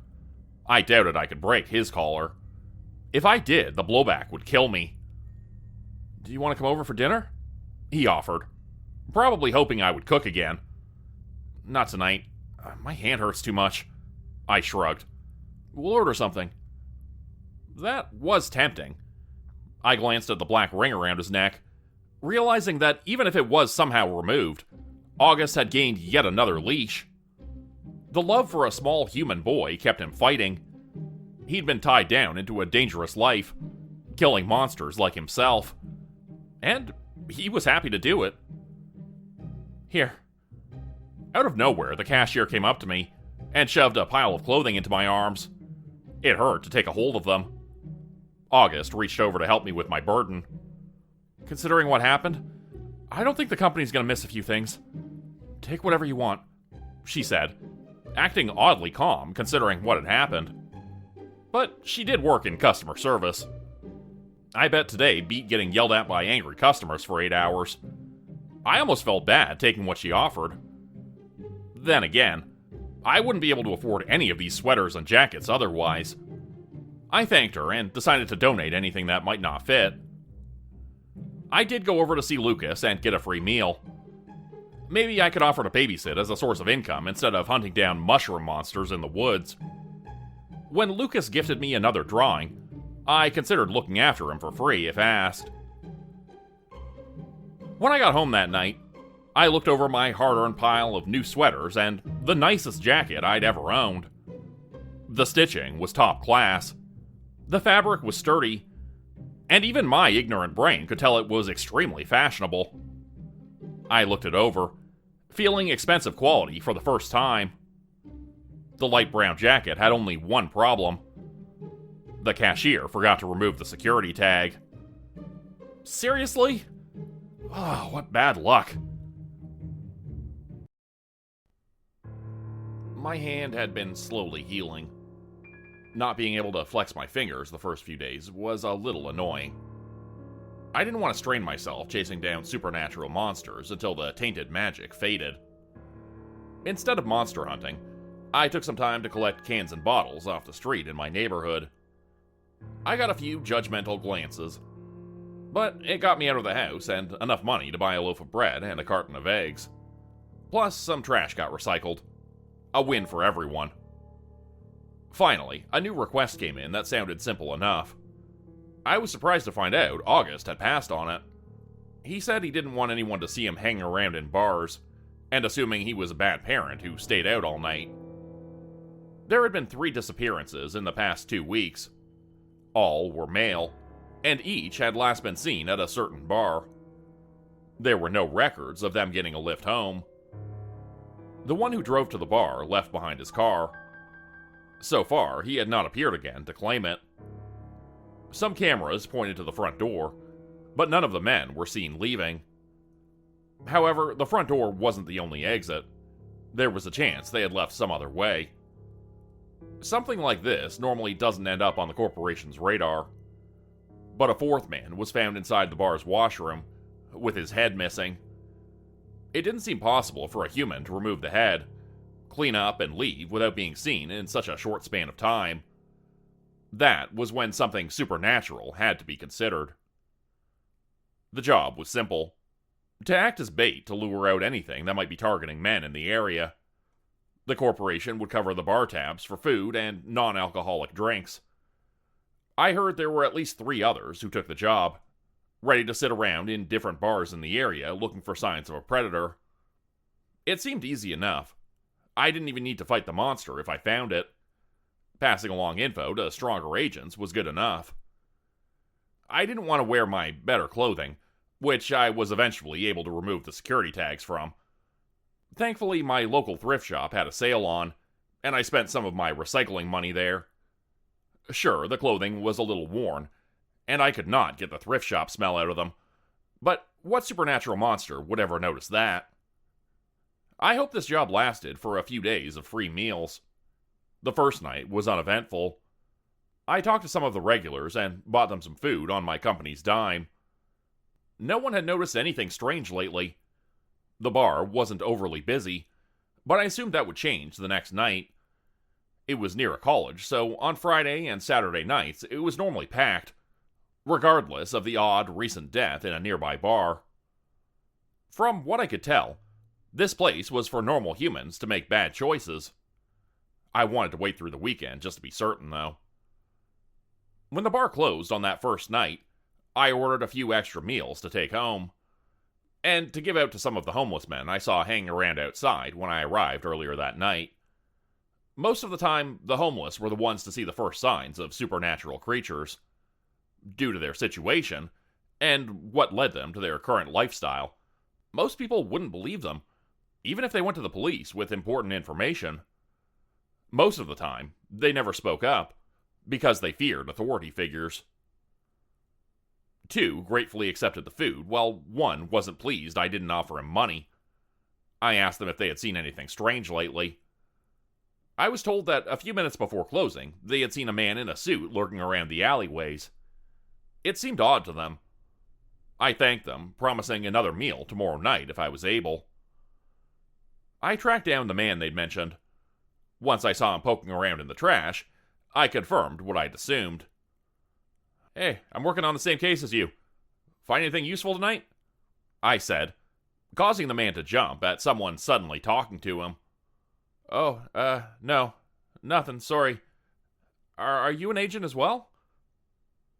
I doubted I could break his collar. If I did, the blowback would kill me. Do you want to come over for dinner? He offered, probably hoping I would cook again. Not tonight. My hand hurts too much. I shrugged. We'll order something. That was tempting. I glanced at the black ring around his neck, realizing that even if it was somehow removed, August had gained yet another leash. The love for a small human boy kept him fighting. He'd been tied down into a dangerous life, killing monsters like himself. And he was happy to do it. Here. Out of nowhere, the cashier came up to me and shoved a pile of clothing into my arms. It hurt to take a hold of them. August reached over to help me with my burden. Considering what happened, I don't think the company's gonna miss a few things. Take whatever you want, she said, acting oddly calm considering what had happened. But she did work in customer service. I bet today beat getting yelled at by angry customers for 8 hours. I almost felt bad taking what she offered. Then again, I wouldn't be able to afford any of these sweaters and jackets otherwise. I thanked her and decided to donate anything that might not fit. I did go over to see Lucas and get a free meal. Maybe I could offer to babysit as a source of income instead of hunting down mushroom monsters in the woods. When Lucas gifted me another drawing, I considered looking after him for free if asked. When I got home that night, I looked over my hard-earned pile of new sweaters and the nicest jacket I'd ever owned. The stitching was top class. The fabric was sturdy, and even my ignorant brain could tell it was extremely fashionable. I looked it over, feeling expensive quality for the first time. The light brown jacket had only one problem. The cashier forgot to remove the security tag. Seriously? Oh, what bad luck. My hand had been slowly healing. Not being able to flex my fingers the first few days was a little annoying. I didn't want to strain myself chasing down supernatural monsters until the tainted magic faded. Instead of monster hunting, I took some time to collect cans and bottles off the street in my neighborhood. I got a few judgmental glances, but it got me out of the house and enough money to buy a loaf of bread and a carton of eggs. Plus, some trash got recycled. A win for everyone. Finally, a new request came in that sounded simple enough. I was surprised to find out August had passed on it. He said he didn't want anyone to see him hanging around in bars, and assuming he was a bad parent who stayed out all night. There had been 3 disappearances in the past 2 weeks. All were male, and each had last been seen at a certain bar. There were no records of them getting a lift home. The one who drove to the bar left behind his car. So far, he had not appeared again to claim it. Some cameras pointed to the front door, but none of the men were seen leaving. However, the front door wasn't the only exit. There was a chance they had left some other way. Something like this normally doesn't end up on the corporation's radar. But a 4th man was found inside the bar's washroom, with his head missing. It didn't seem possible for a human to remove the head, clean up, and leave without being seen in such a short span of time. That was when something supernatural had to be considered. The job was simple. To act as bait to lure out anything that might be targeting men in the area. The corporation would cover the bar tabs for food and non-alcoholic drinks. I heard there were at least 3 others who took the job, ready to sit around in different bars in the area looking for signs of a predator. It seemed easy enough. I didn't even need to fight the monster if I found it. Passing along info to stronger agents was good enough. I didn't want to wear my better clothing, which I was eventually able to remove the security tags from. Thankfully, my local thrift shop had a sale on, and I spent some of my recycling money there. Sure, the clothing was a little worn, and I could not get the thrift shop smell out of them, but what supernatural monster would ever notice that? I hope this job lasted for a few days of free meals. The first night was uneventful. I talked to some of the regulars and bought them some food on my company's dime. No one had noticed anything strange lately. The bar wasn't overly busy, but I assumed that would change the next night. It was near a college, so on Friday and Saturday nights it was normally packed, regardless of the odd recent death in a nearby bar. From what I could tell, this place was for normal humans to make bad choices. I wanted to wait through the weekend just to be certain, though. When the bar closed on that first night, I ordered a few extra meals to take home, and to give out to some of the homeless men I saw hanging around outside when I arrived earlier that night. Most of the time, the homeless were the ones to see the first signs of supernatural creatures. Due to their situation, and what led them to their current lifestyle, most people wouldn't believe them, even if they went to the police with important information. Most of the time, they never spoke up, because they feared authority figures. 2 gratefully accepted the food, while 1 wasn't pleased I didn't offer him money. I asked them if they had seen anything strange lately. I was told that a few minutes before closing, they had seen a man in a suit lurking around the alleyways. It seemed odd to them. I thanked them, promising another meal tomorrow night if I was able. I tracked down the man they'd mentioned. Once I saw him poking around in the trash, I confirmed what I'd assumed. "Hey, I'm working on the same case as you. Find anything useful tonight?" I said, causing the man to jump at someone suddenly talking to him. "Oh, no. Nothing, sorry. Are you an agent as well?"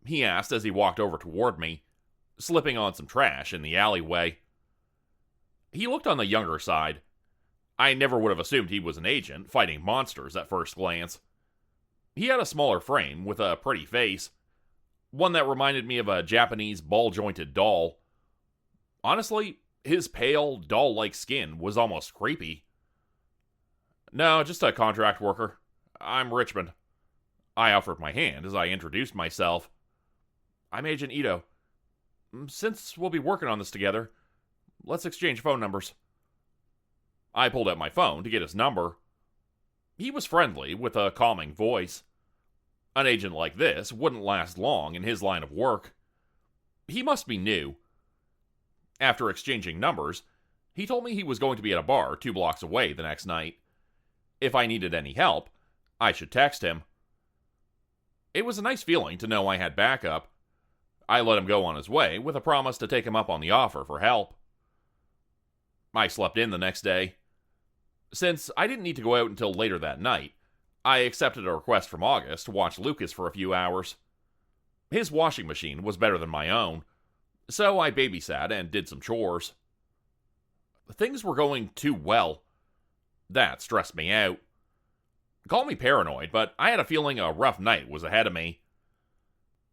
He asked as he walked over toward me, slipping on some trash in the alleyway. He looked on the younger side. I never would have assumed he was an agent fighting monsters at first glance. He had a smaller frame with a pretty face, one that reminded me of a Japanese ball-jointed doll. Honestly, his pale, doll-like skin was almost creepy. "No, just a contract worker. I'm Richmond." I offered my hand as I introduced myself. "I'm Agent Ido. Since we'll be working on this together, let's exchange phone numbers." I pulled out my phone to get his number. He was friendly, with a calming voice. An agent like this wouldn't last long in his line of work. He must be new. After exchanging numbers, he told me he was going to be at a bar 2 blocks away the next night. If I needed any help, I should text him. It was a nice feeling to know I had backup. I let him go on his way with a promise to take him up on the offer for help. I slept in the next day. Since I didn't need to go out until later that night, I accepted a request from August to watch Lucas for a few hours. His washing machine was better than my own, so I babysat and did some chores. Things were going too well. That stressed me out. Call me paranoid, but I had a feeling a rough night was ahead of me.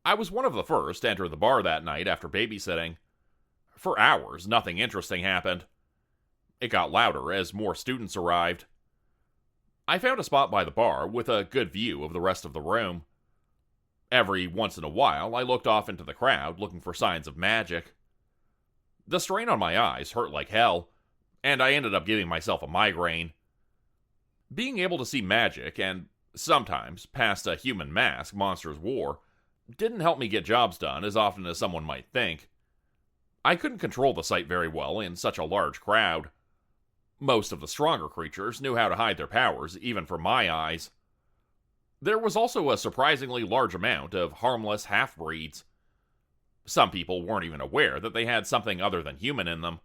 I was one of the first to enter the bar that night after babysitting. For hours, nothing interesting happened. It got louder as more students arrived. I found a spot by the bar with a good view of the rest of the room. Every once in a while, I looked off into the crowd looking for signs of magic. The strain on my eyes hurt like hell, and I ended up giving myself a migraine. Being able to see magic, and sometimes past a human mask Monstrous wore, didn't help me get jobs done as often as someone might think. I couldn't control the sight very well in such a large crowd. Most of the stronger creatures knew how to hide their powers, even from my eyes. There was also a surprisingly large amount of harmless half-breeds. Some people weren't even aware that they had something other than human in them.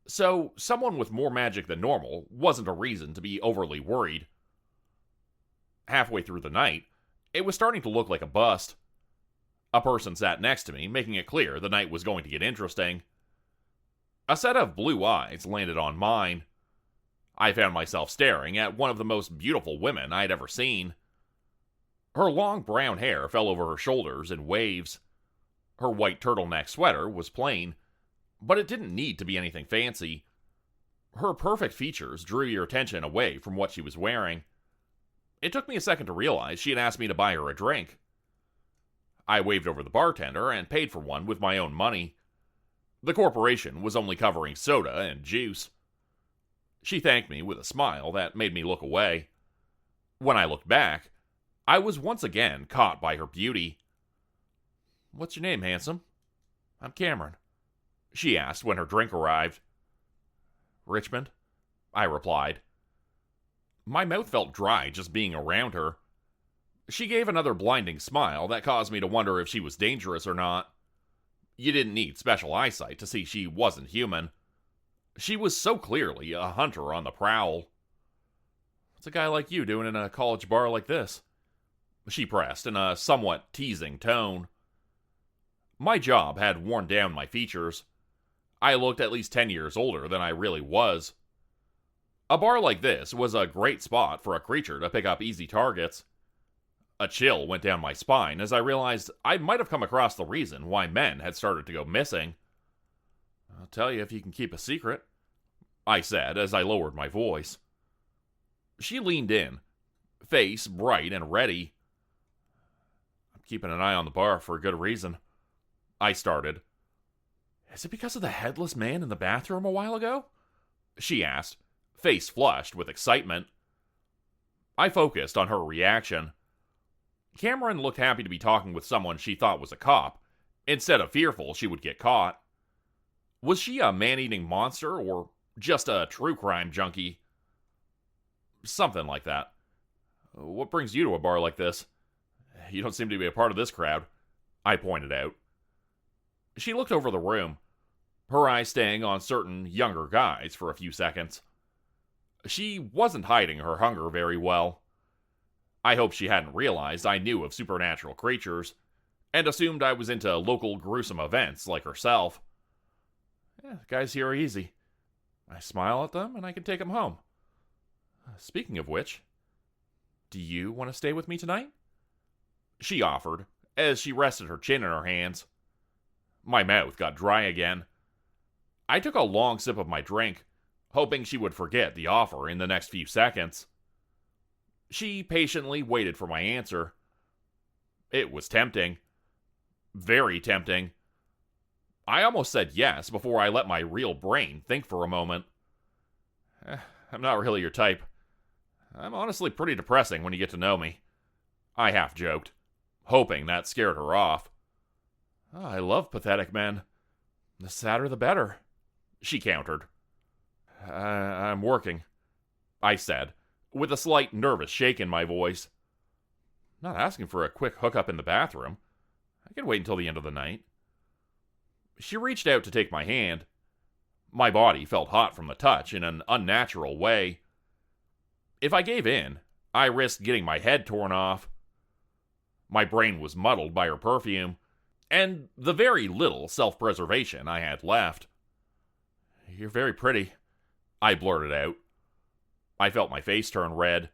So, someone with more magic than normal wasn't a reason to be overly worried. Halfway through the night, it was starting to look like a bust. A person sat next to me, making it clear the night was going to get interesting. A set of blue eyes landed on mine. I found myself staring at one of the most beautiful women I'd ever seen. Her long brown hair fell over her shoulders in waves. Her white turtleneck sweater was plain, but it didn't need to be anything fancy. Her perfect features drew your attention away from what she was wearing. It took me a second to realize she had asked me to buy her a drink. I waved over the bartender and paid for one with my own money. The corporation was only covering soda and juice. She thanked me with a smile that made me look away. When I looked back, I was once again caught by her beauty. "What's your name, handsome?" "I'm Cameron," she asked when her drink arrived. "Richmond," I replied. My mouth felt dry just being around her. She gave another blinding smile that caused me to wonder if she was dangerous or not. You didn't need special eyesight to see she wasn't human. She was so clearly a hunter on the prowl. "What's a guy like you doing in a college bar like this?" she pressed in a somewhat teasing tone. My job had worn down my features. I looked at least 10 years older than I really was. A bar like this was a great spot for a creature to pick up easy targets. A chill went down my spine as I realized I might have come across the reason why men had started to go missing. "I'll tell you if you can keep a secret," I said as I lowered my voice. She leaned in, face bright and ready. "I'm keeping an eye on the bar for a good reason," I started. "Is it because of the headless man in the bathroom a while ago?" she asked, face flushed with excitement. I focused on her reaction. Cameron looked happy to be talking with someone she thought was a cop, instead of fearful she would get caught. Was she a man-eating monster, or just a true crime junkie? Something like that. "What brings you to a bar like this? You don't seem to be a part of this crowd," I pointed out. She looked over the room, her eyes staying on certain younger guys for a few seconds. She wasn't hiding her hunger very well. I hoped she hadn't realized I knew of supernatural creatures, and assumed I was into local gruesome events like herself. "The guys here are easy. I smile at them and I can take them home. Speaking of which, Do you want to stay with me tonight? She offered, as she rested her chin in her hands. My mouth got dry again. I took a long sip of my drink, hoping she would forget the offer in the next few seconds. She patiently waited for my answer. It was tempting. Very tempting. I almost said yes before I let my real brain think for a moment. I'm not really your type. I'm honestly pretty depressing when you get to know me. I half joked, hoping that scared her off. Oh, I love pathetic men. The sadder the better, she countered. I'm working, I said, with a slight nervous shake in my voice. Not asking for a quick hookup in the bathroom. I can wait until the end of the night. She reached out to take my hand. My body felt hot from the touch in an unnatural way. If I gave in, I risked getting my head torn off. My brain was muddled by her perfume, and the very little self-preservation I had left. You're very pretty, I blurted out. I felt my face turn red.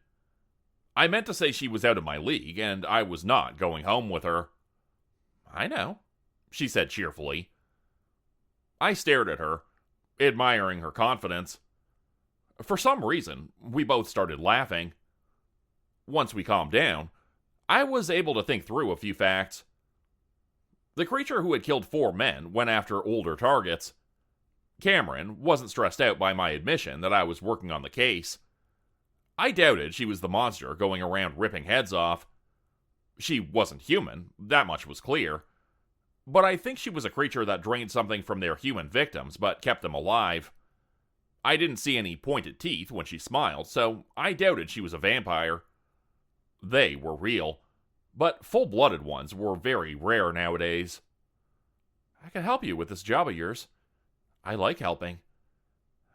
I meant to say she was out of my league, and I was not going home with her. I know, she said cheerfully. I stared at her, admiring her confidence. For some reason, we both started laughing. Once we calmed down, I was able to think through a few facts. The creature who had killed 4 men went after older targets. Cameron wasn't stressed out by my admission that I was working on the case. I doubted she was the monster going around ripping heads off. She wasn't human, that much was clear. But I think she was a creature that drained something from their human victims but kept them alive. I didn't see any pointed teeth when she smiled, so I doubted she was a vampire. They were real, but full-blooded ones were very rare nowadays. I can help you with this job of yours. I like helping.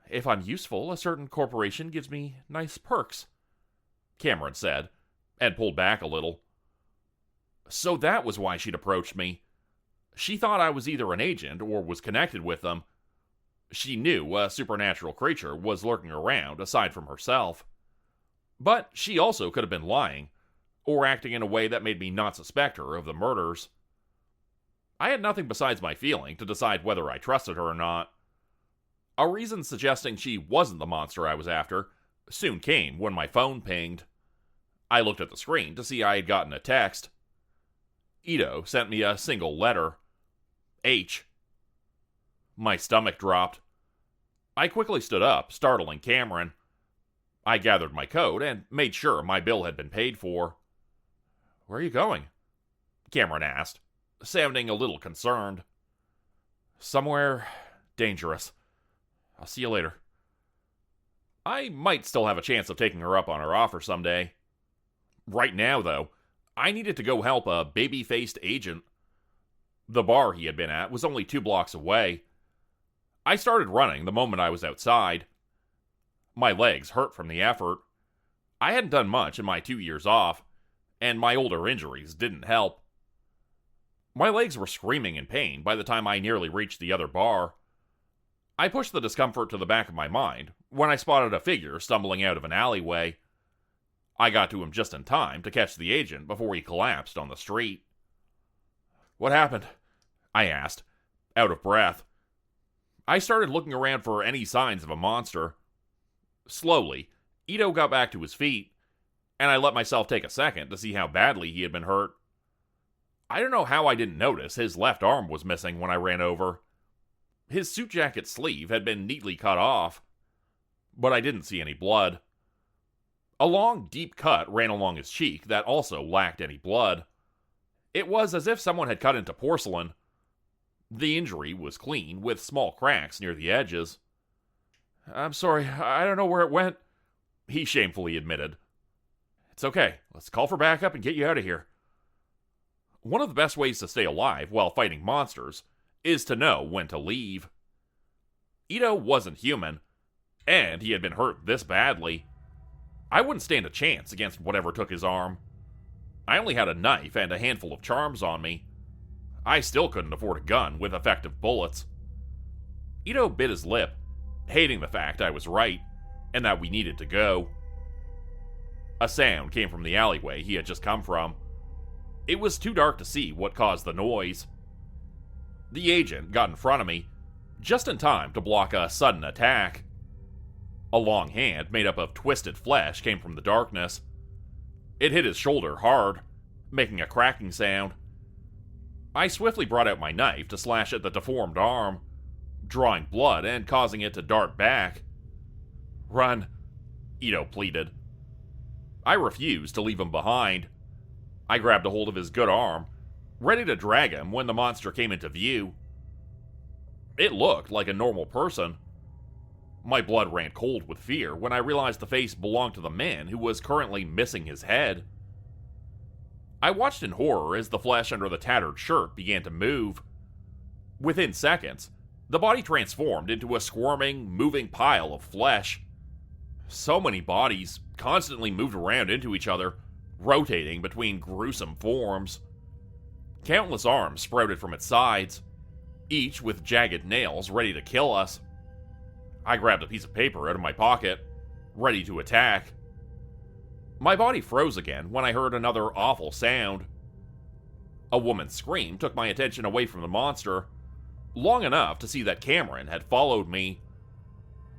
If I'm useful, a certain corporation gives me nice perks, Cameron said, and pulled back a little. So that was why she'd approached me. She thought I was either an agent or was connected with them. She knew a supernatural creature was lurking around aside from herself. But she also could have been lying, or acting in a way that made me not suspect her of the murders. I had nothing besides my feeling to decide whether I trusted her or not. A reason suggesting she wasn't the monster I was after soon came when my phone pinged. I looked at the screen to see I had gotten a text. Ido sent me a single letter. H. My stomach dropped. I quickly stood up, startling Cameron. I gathered my coat and made sure my bill had been paid for. Where are you going? Cameron asked, sounding a little concerned. Somewhere dangerous. I'll see you later. I might still have a chance of taking her up on her offer someday. Right now, though, I needed to go help a baby-faced agent. The bar he had been at was only 2 blocks away. I started running the moment I was outside. My legs hurt from the effort. I hadn't done much in my 2 years off, and my older injuries didn't help. My legs were screaming in pain by the time I nearly reached the other bar. I pushed the discomfort to the back of my mind when I spotted a figure stumbling out of an alleyway. I got to him just in time to catch the agent before he collapsed on the street. What happened? I asked, out of breath. I started looking around for any signs of a monster. Slowly, Ido got back to his feet, and I let myself take a second to see how badly he had been hurt. I don't know how I didn't notice his left arm was missing when I ran over. His suit jacket sleeve had been neatly cut off, but I didn't see any blood. A long, deep cut ran along his cheek that also lacked any blood. It was as if someone had cut into porcelain. The injury was clean, with small cracks near the edges. I'm sorry, I don't know where it went, he shamefully admitted. It's okay, let's call for backup and get you out of here. One of the best ways to stay alive while fighting monsters is to know when to leave. Ido wasn't human, and he had been hurt this badly. I wouldn't stand a chance against whatever took his arm. I only had a knife and a handful of charms on me. I still couldn't afford a gun with effective bullets. Ido bit his lip, hating the fact I was right, and that we needed to go. A sound came from the alleyway he had just come from. It was too dark to see what caused the noise. The agent got in front of me, just in time to block a sudden attack. A long hand made up of twisted flesh came from the darkness. It hit his shoulder hard, making a cracking sound. I swiftly brought out my knife to slash at the deformed arm, drawing blood and causing it to dart back. "Run," Ido pleaded. I refused to leave him behind. I grabbed a hold of his good arm, ready to drag him when the monster came into view. It looked like a normal person. My blood ran cold with fear when I realized the face belonged to the man who was currently missing his head. I watched in horror as the flesh under the tattered shirt began to move. Within seconds, the body transformed into a squirming, moving pile of flesh. So many bodies constantly moved around into each other, rotating between gruesome forms. Countless arms sprouted from its sides, each with jagged nails ready to kill us. I grabbed a piece of paper out of my pocket, ready to attack. My body froze again when I heard another awful sound. A woman's scream took my attention away from the monster, long enough to see that Cameron had followed me.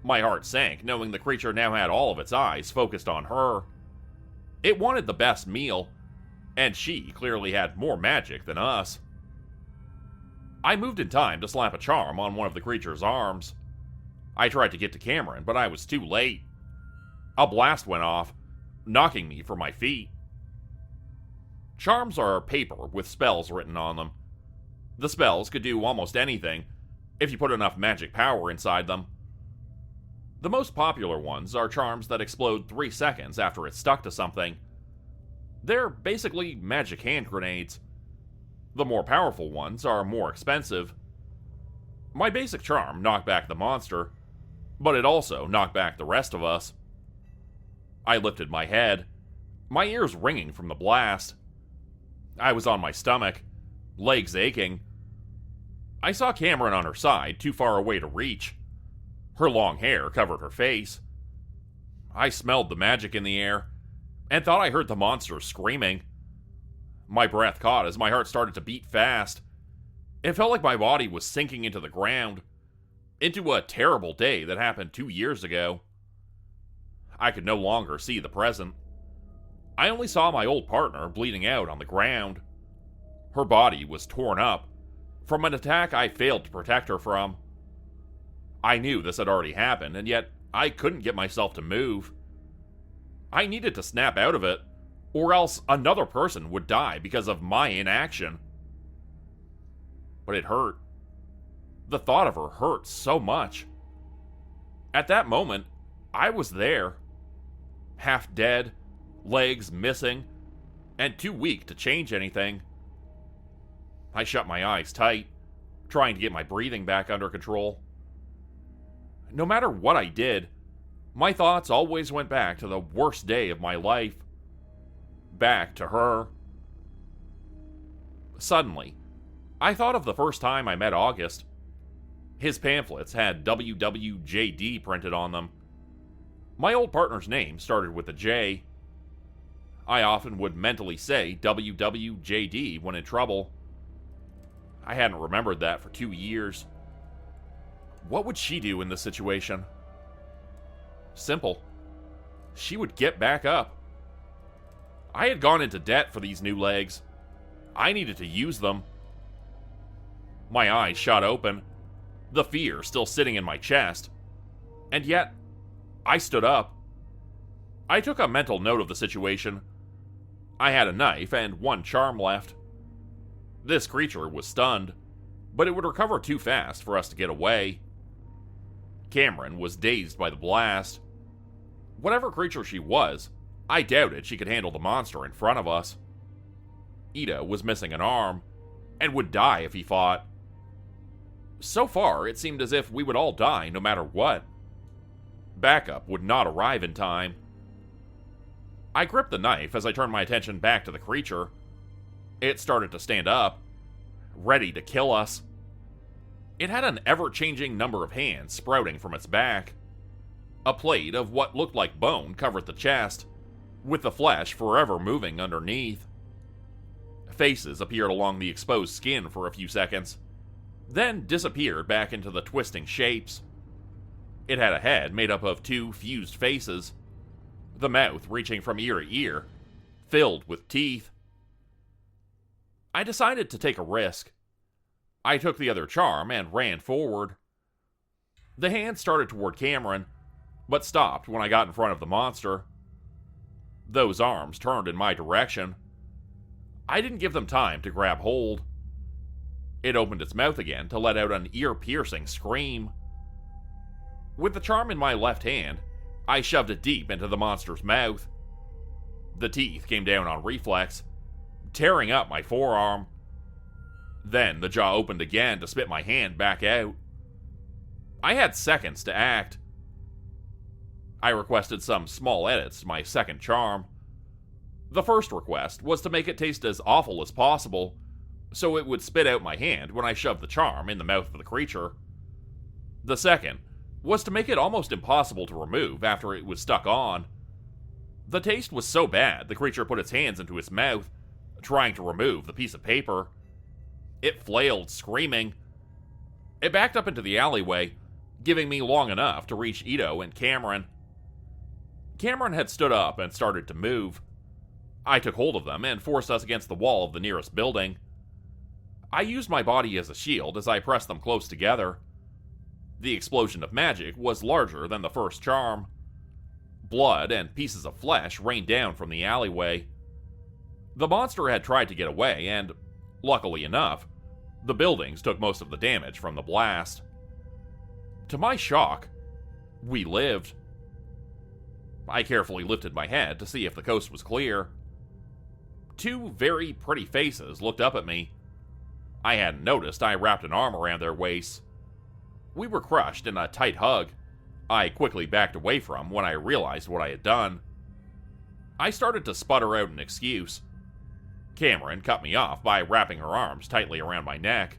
My heart sank, knowing the creature now had all of its eyes focused on her. It wanted the best meal, and she clearly had more magic than us. I moved in time to slap a charm on one of the creature's arms. I tried to get to Cameron, but I was too late. A blast went off, knocking me from my feet. Charms are paper with spells written on them. The spells could do almost anything, if you put enough magic power inside them. The most popular ones are charms that explode 3 seconds after it's stuck to something. They're basically magic hand grenades. The more powerful ones are more expensive. My basic charm knocked back the monster, but it also knocked back the rest of us. I lifted my head, my ears ringing from the blast. I was on my stomach, legs aching. I saw Cameron on her side, too far away to reach. Her long hair covered her face. I smelled the magic in the air, and thought I heard the monster screaming. My breath caught as my heart started to beat fast. It felt like my body was sinking into the ground, into a terrible day that happened 2 years ago. I could no longer see the present. I only saw my old partner bleeding out on the ground. Her body was torn up from an attack I failed to protect her from. I knew this had already happened, and yet I couldn't get myself to move. I needed to snap out of it, or else another person would die because of my inaction. But it hurt. The thought of her hurt so much. At that moment, I was there. Half dead, legs missing, and too weak to change anything. I shut my eyes tight, trying to get my breathing back under control. No matter what I did, my thoughts always went back to the worst day of my life. Back to her. Suddenly, I thought of the first time I met August. His pamphlets had WWJD printed on them. My old partner's name started with a J. I often would mentally say WWJD when in trouble. I hadn't remembered that for 2 years. What would she do in this situation? Simple. She would get back up. I had gone into debt for these new legs. I needed to use them. My eyes shot open, the fear still sitting in my chest. And yet, I stood up. I took a mental note of the situation. I had a knife and 1 charm left. This creature was stunned, but it would recover too fast for us to get away. Cameron was dazed by the blast. Whatever creature she was, I doubted she could handle the monster in front of us. Ido was missing an arm, and would die if he fought. So far, it seemed as if we would all die no matter what. Backup would not arrive in time. I gripped the knife as I turned my attention back to the creature. It started to stand up, ready to kill us. It had an ever-changing number of hands sprouting from its back. A plate of what looked like bone covered the chest, with the flesh forever moving underneath. Faces appeared along the exposed skin for a few seconds, then disappeared back into the twisting shapes. It had a head made up of two fused faces, the mouth reaching from ear to ear, filled with teeth. I decided to take a risk. I took the other charm and ran forward. The hand started toward Cameron, but stopped when I got in front of the monster. Those arms turned in my direction. I didn't give them time to grab hold. It opened its mouth again to let out an ear-piercing scream. With the charm in my left hand, I shoved it deep into the monster's mouth. The teeth came down on reflex, tearing up my forearm. Then the jaw opened again to spit my hand back out. I had seconds to act. I requested some small edits to my second charm. The first request was to make it taste as awful as possible, so it would spit out my hand when I shoved the charm in the mouth of the creature. The second was to make it almost impossible to remove after it was stuck on. The taste was so bad, the creature put its hands into its mouth, trying to remove the piece of paper. It flailed, screaming. It backed up into the alleyway, giving me long enough to reach Ido and Cameron. Cameron had stood up and started to move. I took hold of them and forced us against the wall of the nearest building. I used my body as a shield as I pressed them close together. The explosion of magic was larger than the first charm. Blood and pieces of flesh rained down from the alleyway. The monster had tried to get away, and, luckily enough, the buildings took most of the damage from the blast. To my shock, we lived. I carefully lifted my head to see if the coast was clear. Two very pretty faces looked up at me. I hadn't noticed I wrapped an arm around their waists. We were crushed in a tight hug. I quickly backed away from when I realized what I had done. I started to sputter out an excuse. Cameron cut me off by wrapping her arms tightly around my neck.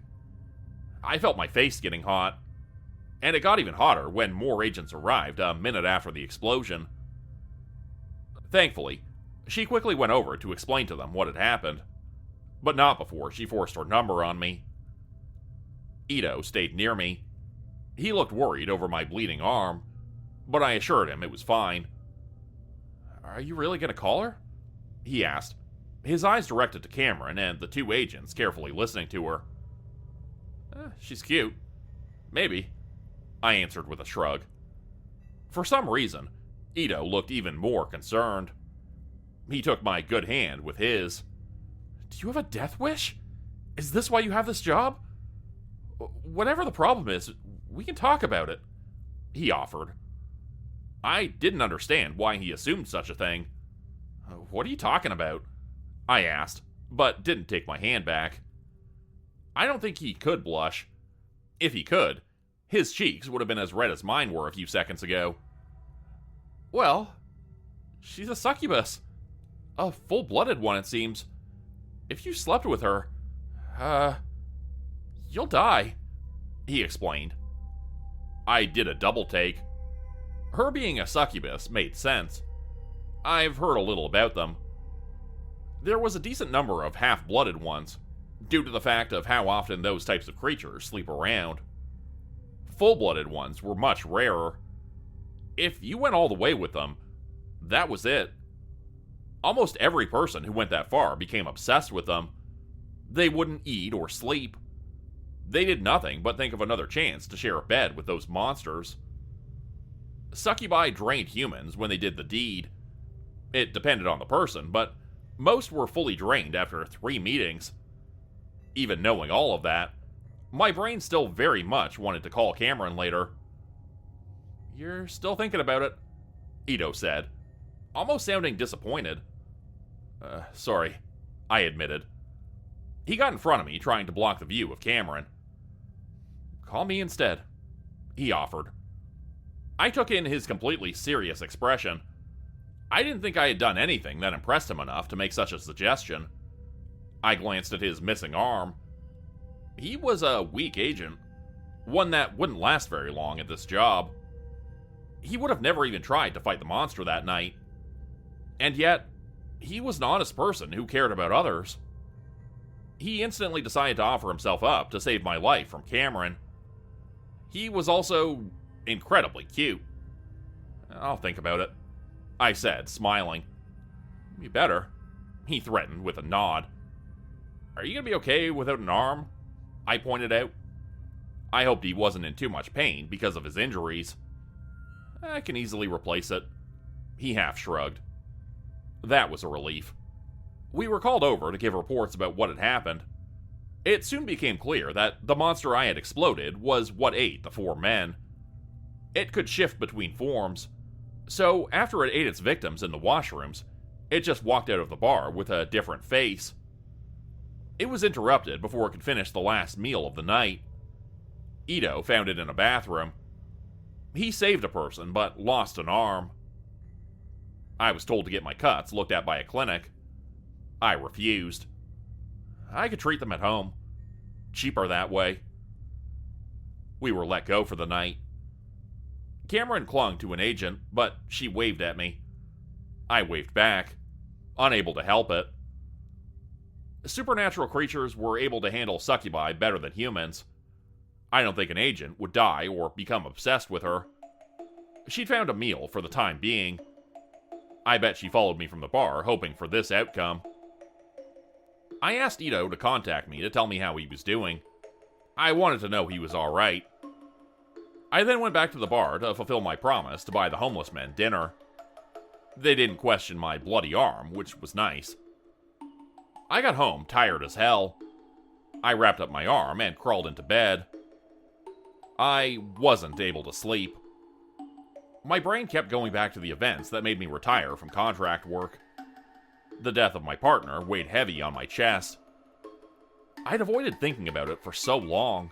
I felt my face getting hot, and it got even hotter when more agents arrived a minute after the explosion. Thankfully, she quickly went over to explain to them what had happened, but not before she forced her number on me. Ido stayed near me. He looked worried over my bleeding arm, but I assured him it was fine. "Are you really going to call her?" he asked, his eyes directed to Cameron and the two agents carefully listening to her. She's cute. Maybe," I answered with a shrug. For some reason, Ido looked even more concerned. He took my good hand with his. "Do you have a death wish? Is this why you have this job? Whatever the problem is, we can talk about it," he offered. I didn't understand why he assumed such a thing. "What are you talking about?" I asked, but didn't take my hand back. I don't think he could blush. If he could, his cheeks would have been as red as mine were a few seconds ago. "Well, she's a succubus. A full-blooded one, it seems. If you slept with her, you'll die," he explained. I did a double take. Her being a succubus made sense. I've heard a little about them. There was a decent number of half-blooded ones, due to the fact of how often those types of creatures sleep around. Full-blooded ones were much rarer. If you went all the way with them, that was it. Almost every person who went that far became obsessed with them. They wouldn't eat or sleep. They did nothing but think of another chance to share a bed with those monsters. Succubi drained humans when they did the deed. It depended on the person, but most were fully drained after 3 meetings. Even knowing all of that, my brain still very much wanted to call Cameron later. "You're still thinking about it," Ido said, almost sounding disappointed. Sorry," I admitted. He got in front of me, trying to block the view of Cameron. "Call me instead," he offered. I took in his completely serious expression. I didn't think I had done anything that impressed him enough to make such a suggestion. I glanced at his missing arm. He was a weak agent, one that wouldn't last very long at this job. He would have never even tried to fight the monster that night. And yet, he was an honest person who cared about others. He instantly decided to offer himself up to save my life from Cameron. He was also incredibly cute. I'll think about it, I said, smiling. You better, he threatened with a nod. Are you gonna be okay without an arm? I pointed out. I hoped he wasn't in too much pain because of his injuries. I can easily replace it. He half shrugged. That was a relief. We were called over to give reports about what had happened. It soon became clear that the monster I had exploded was what ate the 4 men. It could shift between forms, so after it ate its victims in the washrooms, it just walked out of the bar with a different face. It was interrupted before it could finish the last meal of the night. Ido found it in a bathroom. He saved a person, but lost an arm. I was told to get my cuts looked at by a clinic. I refused. I could treat them at home. Cheaper that way. We were let go for the night. Cameron clung to an agent, but she waved at me. I waved back, unable to help it. Supernatural creatures were able to handle succubi better than humans. I don't think an agent would die or become obsessed with her. She'd found a meal for the time being. I bet she followed me from the bar, hoping for this outcome. I asked Ido to contact me to tell me how he was doing. I wanted to know he was alright. I then went back to the bar to fulfill my promise to buy the homeless men dinner. They didn't question my bloody arm, which was nice. I got home tired as hell. I wrapped up my arm and crawled into bed. I wasn't able to sleep. My brain kept going back to the events that made me retire from contract work. The death of my partner weighed heavy on my chest. I'd avoided thinking about it for so long.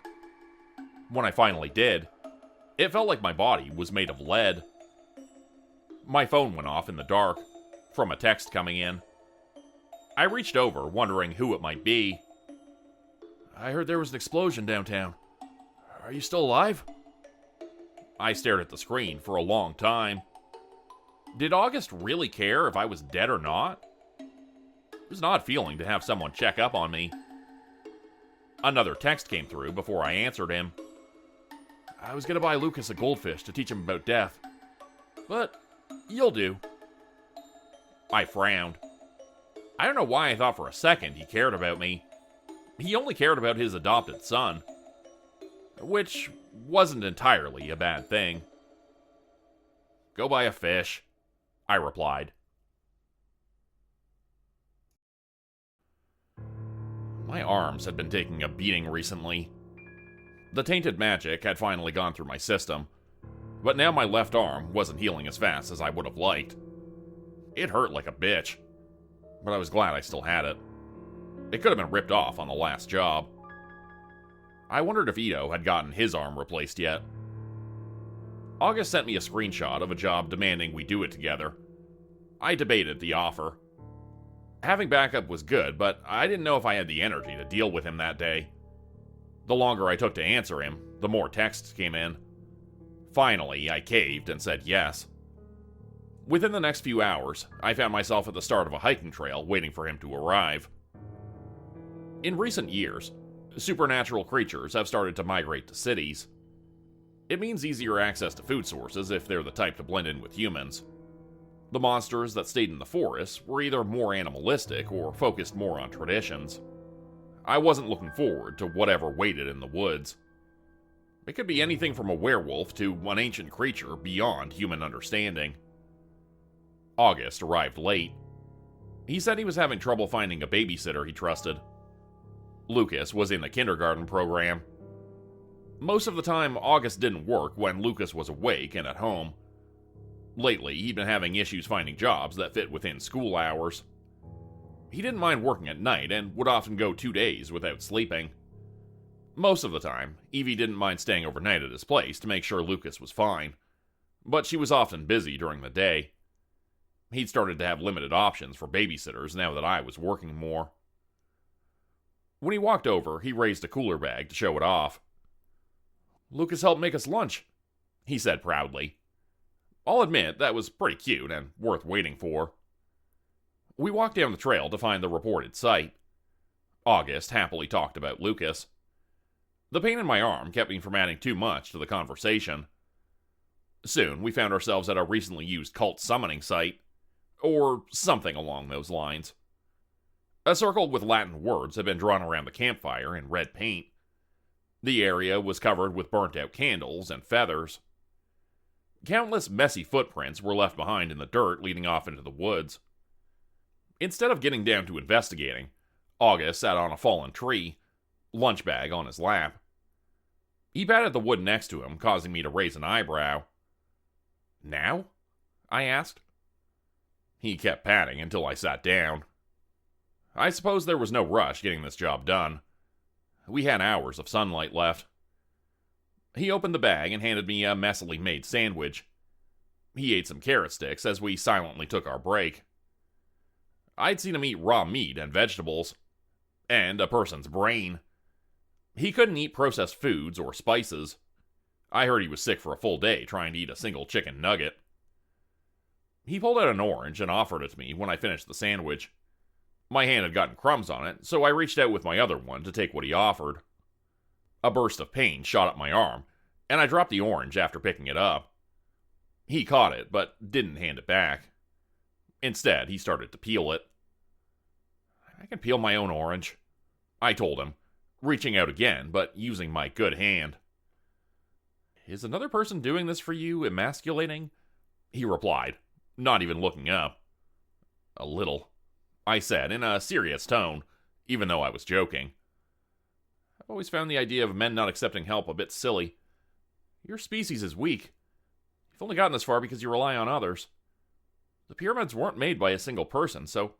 When I finally did, it felt like my body was made of lead. My phone went off in the dark, from a text coming in. I reached over, wondering who it might be. I heard there was an explosion downtown. Are you still alive? I stared at the screen for a long time. Did August really care if I was dead or not? It was an odd feeling to have someone check up on me. Another text came through before I answered him. I was gonna buy Lucas a goldfish to teach him about death. But you'll do. I frowned. I don't know why I thought for a second he cared about me. He only cared about his adopted son. Which wasn't entirely a bad thing. Go buy a fish, I replied. My arms had been taking a beating recently. The tainted magic had finally gone through my system, but now my left arm wasn't healing as fast as I would have liked. It hurt like a bitch, but I was glad I still had it. It could have been ripped off on the last job. I wondered if Ido had gotten his arm replaced yet. August sent me a screenshot of a job demanding we do it together. I debated the offer. Having backup was good, but I didn't know if I had the energy to deal with him that day. The longer I took to answer him, the more texts came in. Finally, I caved and said yes. Within the next few hours, I found myself at the start of a hiking trail waiting for him to arrive. In recent years, supernatural creatures have started to migrate to cities. It means easier access to food sources if they're the type to blend in with humans. The monsters that stayed in the forests were either more animalistic or focused more on traditions. I wasn't looking forward to whatever waited in the woods. It could be anything from a werewolf to an ancient creature beyond human understanding. August arrived late. He said he was having trouble finding a babysitter he trusted. Lucas was in the kindergarten program. Most of the time, August didn't work when Lucas was awake and at home. Lately, he'd been having issues finding jobs that fit within school hours. He didn't mind working at night and would often go 2 days without sleeping. Most of the time, Eevee didn't mind staying overnight at his place to make sure Lucas was fine, but she was often busy during the day. He'd started to have limited options for babysitters now that I was working more. When he walked over, he raised a cooler bag to show it off. "Lucas helped make us lunch," he said proudly. I'll admit that was pretty cute and worth waiting for. We walked down the trail to find the reported site. August happily talked about Lucas. The pain in my arm kept me from adding too much to the conversation. Soon, we found ourselves at a recently used cult summoning site, or something along those lines. A circle with Latin words had been drawn around the campfire in red paint. The area was covered with burnt-out candles and feathers. Countless messy footprints were left behind in the dirt leading off into the woods. Instead of getting down to investigating, August sat on a fallen tree, lunch bag on his lap. He patted the wood next to him, causing me to raise an eyebrow. "Now?" I asked. He kept patting until I sat down. I suppose there was no rush getting this job done. We had hours of sunlight left. He opened the bag and handed me a messily made sandwich. He ate some carrot sticks as we silently took our break. I'd seen him eat raw meat and vegetables, and a person's brain. He couldn't eat processed foods or spices. I heard he was sick for a full day trying to eat a single chicken nugget. He pulled out an orange and offered it to me when I finished the sandwich. My hand had gotten crumbs on it, so I reached out with my other one to take what he offered. A burst of pain shot up my arm, and I dropped the orange after picking it up. He caught it, but didn't hand it back. Instead, he started to peel it. "I can peel my own orange," I told him, reaching out again, but using my good hand. "Is another person doing this for you emasculating?" he replied, not even looking up. "A little," I said in a serious tone, even though I was joking. "I've always found the idea of men not accepting help a bit silly. Your species is weak. You've only gotten this far because you rely on others. The pyramids weren't made by a single person, so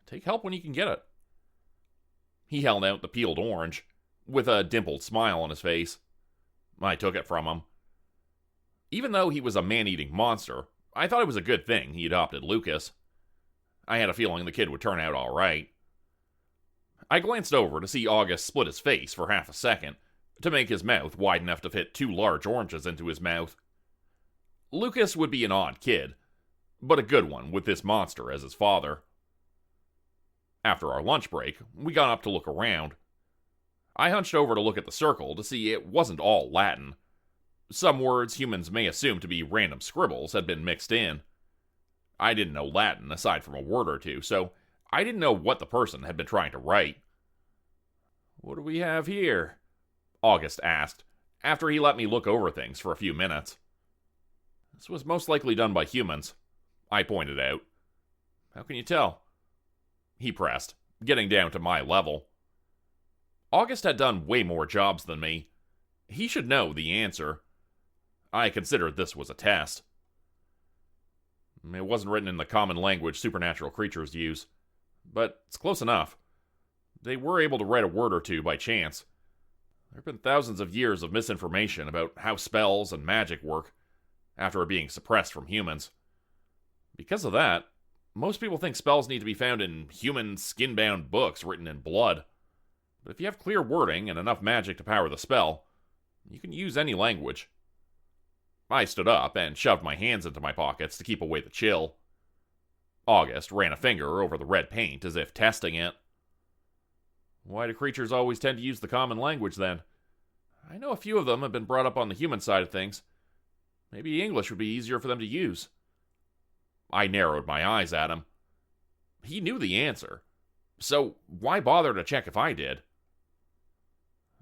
take help when you can get it." He held out the peeled orange, with a dimpled smile on his face. I took it from him. Even though he was a man-eating monster, I thought it was a good thing he adopted Lucas. I had a feeling the kid would turn out all right. I glanced over to see August split his face for half a second, to make his mouth wide enough to fit 2 large oranges into his mouth. Lucas would be an odd kid, but a good one with this monster as his father. After our lunch break, we got up to look around. I hunched over to look at the circle to see it wasn't all Latin. Some words humans may assume to be random scribbles had been mixed in. I didn't know Latin aside from a word or two, so I didn't know what the person had been trying to write. "What do we have here?" August asked, after he let me look over things for a few minutes. "This was most likely done by humans," I pointed out. "How can you tell?" He pressed, getting down to my level. August had done way more jobs than me. He should know the answer. I considered this was a test. It wasn't written in the common language supernatural creatures use, but it's close enough. They were able to write a word or two by chance. There have been thousands of years of misinformation about how spells and magic work, after being suppressed from humans. Because of that, most people think spells need to be found in human skin-bound books written in blood. But if you have clear wording and enough magic to power the spell, you can use any language. I stood up and shoved my hands into my pockets to keep away the chill. August ran a finger over the red paint as if testing it. "Why do creatures always tend to use the common language, then? I know a few of them have been brought up on the human side of things. Maybe English would be easier for them to use." I narrowed my eyes at him. He knew the answer, so why bother to check if I did?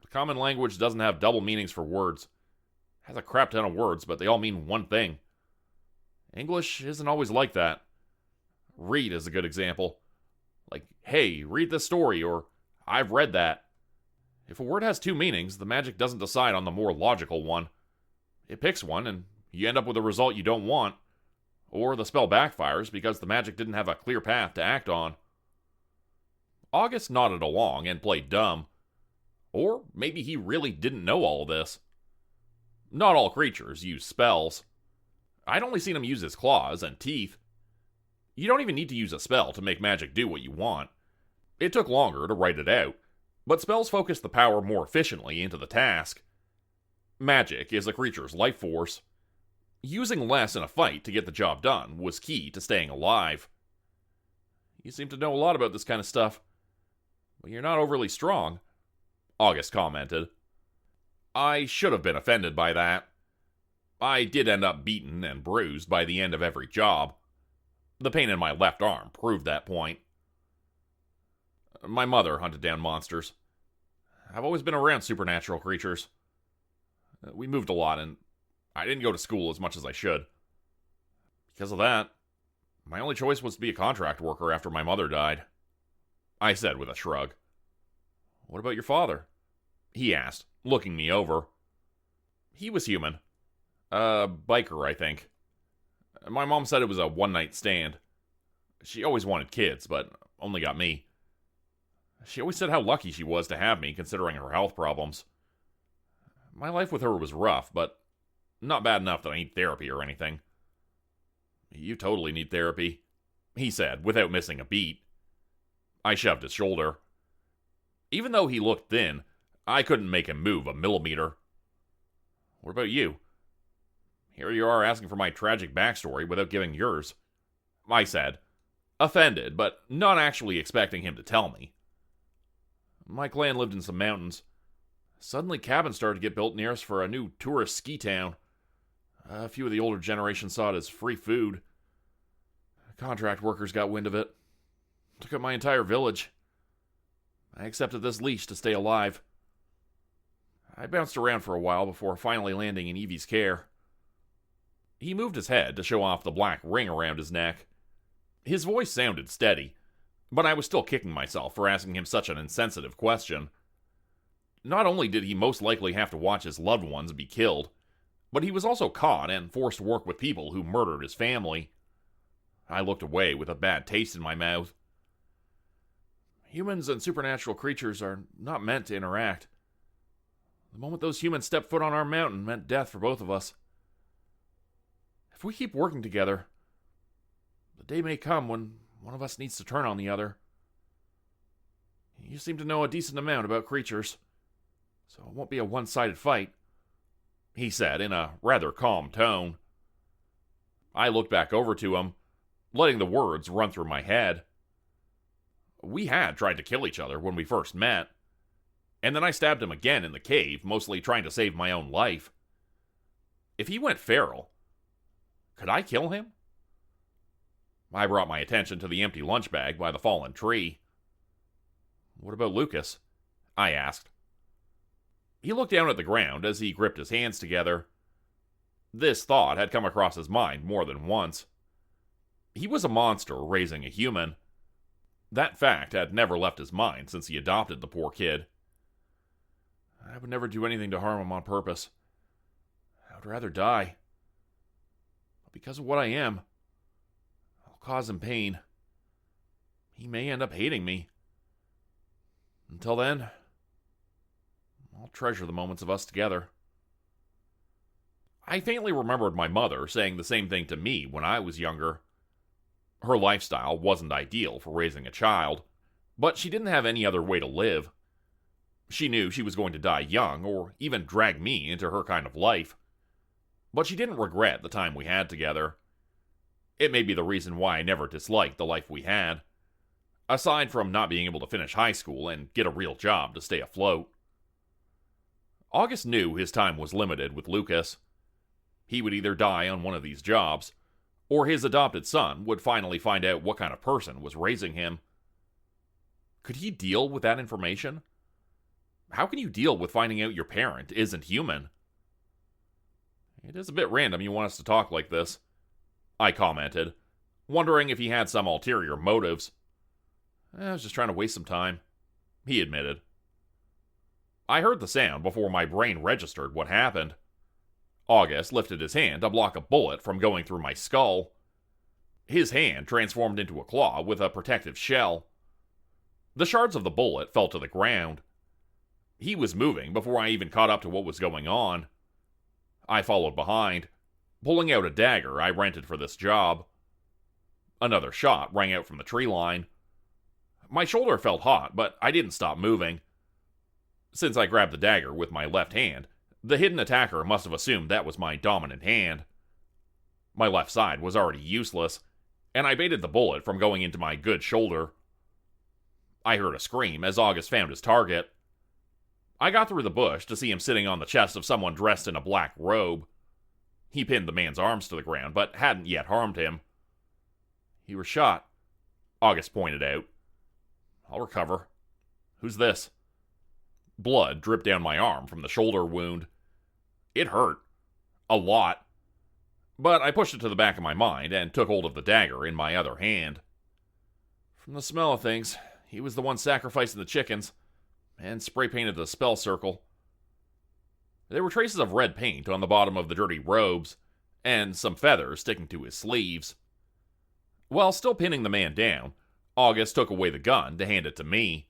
The common language doesn't have double meanings for words. It has a crap ton of words, but they all mean one thing. English isn't always like that. Read is a good example. Like, "Hey, read this story," or "I've read that." If a word has 2 meanings, the magic doesn't decide on the more logical one. It picks one, and you end up with a result you don't want. Or the spell backfires because the magic didn't have a clear path to act on. August nodded along and played dumb. Or maybe he really didn't know all this. Not all creatures use spells. I'd only seen him use his claws and teeth. You don't even need to use a spell to make magic do what you want. It took longer to write it out, but spells focus the power more efficiently into the task. Magic is a creature's life force. Using less in a fight to get the job done was key to staying alive. You seem to know a lot about this kind of stuff. But you're not overly strong, August commented. I should have been offended by that. I did end up beaten and bruised by the end of every job. The pain in my left arm proved that point. My mother hunted down monsters. I've always been around supernatural creatures. We moved a lot, and I didn't go to school as much as I should. Because of that, my only choice was to be a contract worker after my mother died. I said with a shrug. What about your father? He asked, looking me over. He was human. A biker, I think. My mom said it was a one-night stand. She always wanted kids, but only got me. She always said how lucky she was to have me, considering her health problems. My life with her was rough, but not bad enough that I need therapy or anything. You totally need therapy, he said, without missing a beat. I shoved his shoulder. Even though he looked thin, I couldn't make him move a millimeter. What about you? Here you are asking for my tragic backstory without giving yours, I said, offended, but not actually expecting him to tell me. My clan lived in some mountains. Suddenly cabins started to get built near us for a new tourist ski town. A few of the older generation saw it as free food. Contract workers got wind of it. Took out my entire village. I accepted this leash to stay alive. I bounced around for a while before finally landing in Eevee's care. He moved his head to show off the black ring around his neck. His voice sounded steady, but I was still kicking myself for asking him such an insensitive question. Not only did he most likely have to watch his loved ones be killed, but he was also caught and forced to work with people who murdered his family. I looked away with a bad taste in my mouth. Humans and supernatural creatures are not meant to interact. The moment those humans stepped foot on our mountain meant death for both of us. If we keep working together, the day may come when one of us needs to turn on the other. You seem to know a decent amount about creatures, so it won't be a one-sided fight, he said in a rather calm tone. I looked back over to him, letting the words run through my head. We had tried to kill each other when we first met, and then I stabbed him again in the cave, mostly trying to save my own life. If he went feral, could I kill him? I brought my attention to the empty lunch bag by the fallen tree. What about Lucas? I asked. He looked down at the ground as he gripped his hands together. This thought had come across his mind more than once. He was a monster raising a human. That fact had never left his mind since he adopted the poor kid. I would never do anything to harm him on purpose. I would rather die. But because of what I am, I'll cause him pain. He may end up hating me. Until then, I'll treasure the moments of us together. I faintly remembered my mother saying the same thing to me when I was younger. Her lifestyle wasn't ideal for raising a child, but she didn't have any other way to live. She knew she was going to die young, or even drag me into her kind of life. But she didn't regret the time we had together. It may be the reason why I never disliked the life we had, aside from not being able to finish high school and get a real job to stay afloat. August knew his time was limited with Lucas. He would either die on one of these jobs, or his adopted son would finally find out what kind of person was raising him. Could he deal with that information? How can you deal with finding out your parent isn't human? It is a bit random you want us to talk like this, I commented, wondering if he had some ulterior motives. I was just trying to waste some time, he admitted. I heard the sound before my brain registered what happened. August lifted his hand to block a bullet from going through my skull. His hand transformed into a claw with a protective shell. The shards of the bullet fell to the ground. He was moving before I even caught up to what was going on. I followed behind, pulling out a dagger I rented for this job. Another shot rang out from the tree line. My shoulder felt hot, but I didn't stop moving. Since I grabbed the dagger with my left hand, the hidden attacker must have assumed that was my dominant hand. My left side was already useless, and I baited the bullet from going into my good shoulder. I heard a scream as August found his target. I got through the bush to see him sitting on the chest of someone dressed in a black robe. He pinned the man's arms to the ground, but hadn't yet harmed him. "You were shot," August pointed out. "I'll recover. Who's this?" Blood dripped down my arm from the shoulder wound. It hurt. A lot. But I pushed it to the back of my mind and took hold of the dagger in my other hand. "From the smell of things, he was the one sacrificing the chickens, and spray-painted the spell circle." There were traces of red paint on the bottom of the dirty robes, and some feathers sticking to his sleeves. While still pinning the man down, August took away the gun to hand it to me.